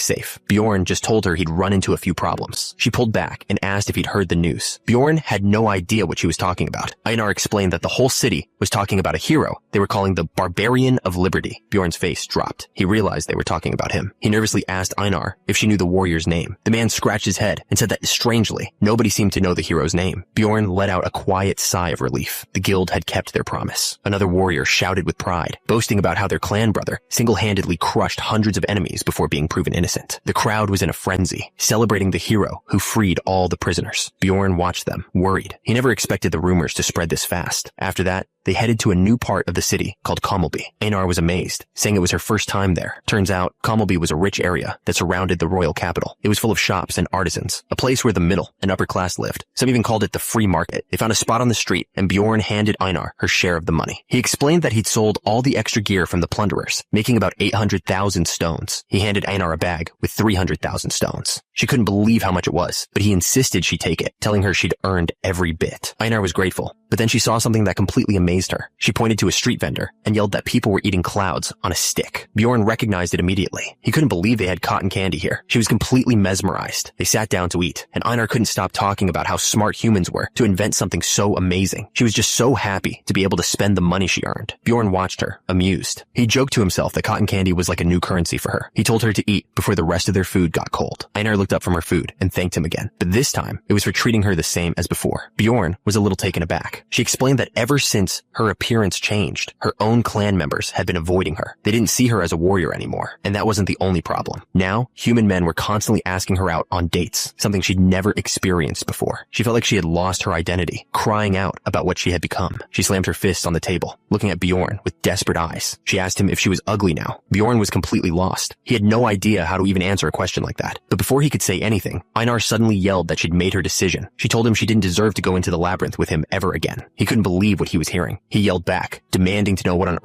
safe. Bjorn just told her he'd run into a few problems. She pulled back and asked if he'd heard the news. Bjorn had no idea what she was talking about. Einar explained that the whole city was talking about a hero they were calling the Barbarian of Liberty. Bjorn's face dropped. He realized they were talking about him. He nervously asked Einar if she knew the warrior's name. The man scratched his head and said that, strangely, nobody seemed to know the hero's name. Bjorn let out a quiet sigh of relief. The guild had kept their promise. Another warrior shouted with pride, boasting about how their clan brother single-handedly crushed hundreds of enemies before being proven innocent. The crowd was in a frenzy, celebrating the hero who freed all the prisoners. Bjorn watched them, worried. He never expected the rumors to spread this fast. After that, they headed to a new part of the city called Kommelby. Einar was amazed, saying it was her first time there. Turns out, Kommelby was a rich area that surrounded the royal capital. It was full of shops and artisans, a place where the middle and upper class lived. Some even called it the free market. They found a spot on the street, and Bjorn handed Einar her share of the money. He explained that he'd sold all the extra gear from the plunderers, making about 800,000 stones. He handed Einar a bag with 300,000 stones. She couldn't believe how much it was, but he insisted she take it, telling her she'd earned every bit. Einar was grateful, but But then she saw something that completely amazed her. She pointed to a street vendor and yelled that people were eating clouds on a stick. Bjorn recognized it immediately. He couldn't believe they had cotton candy here. She was completely mesmerized. They sat down to eat, and Einar couldn't stop talking about how smart humans were to invent something so amazing. She was just so happy to be able to spend the money she earned. Bjorn watched her, amused. He joked to himself that cotton candy was like a new currency for her. He told her to eat before the rest of their food got cold. Einar looked up from her food and thanked him again. But this time, it was for treating her the same as before. Bjorn was a little taken aback. She explained that ever since her appearance changed, her own clan members had been avoiding her. They didn't see her as a warrior anymore, and that wasn't the only problem. Now, human men were constantly asking her out on dates, something she'd never experienced before. She felt like she had lost her identity, crying out about what she had become. She slammed her fist on the table, looking at Bjorn with desperate eyes. She asked him if she was ugly now. Bjorn was completely lost. He had no idea how to even answer a question like that. But before he could say anything, Einar suddenly yelled that she'd made her decision. She told him she didn't deserve to go into the labyrinth with him ever again. He couldn't believe what he was hearing. He yelled back, demanding to know what on earth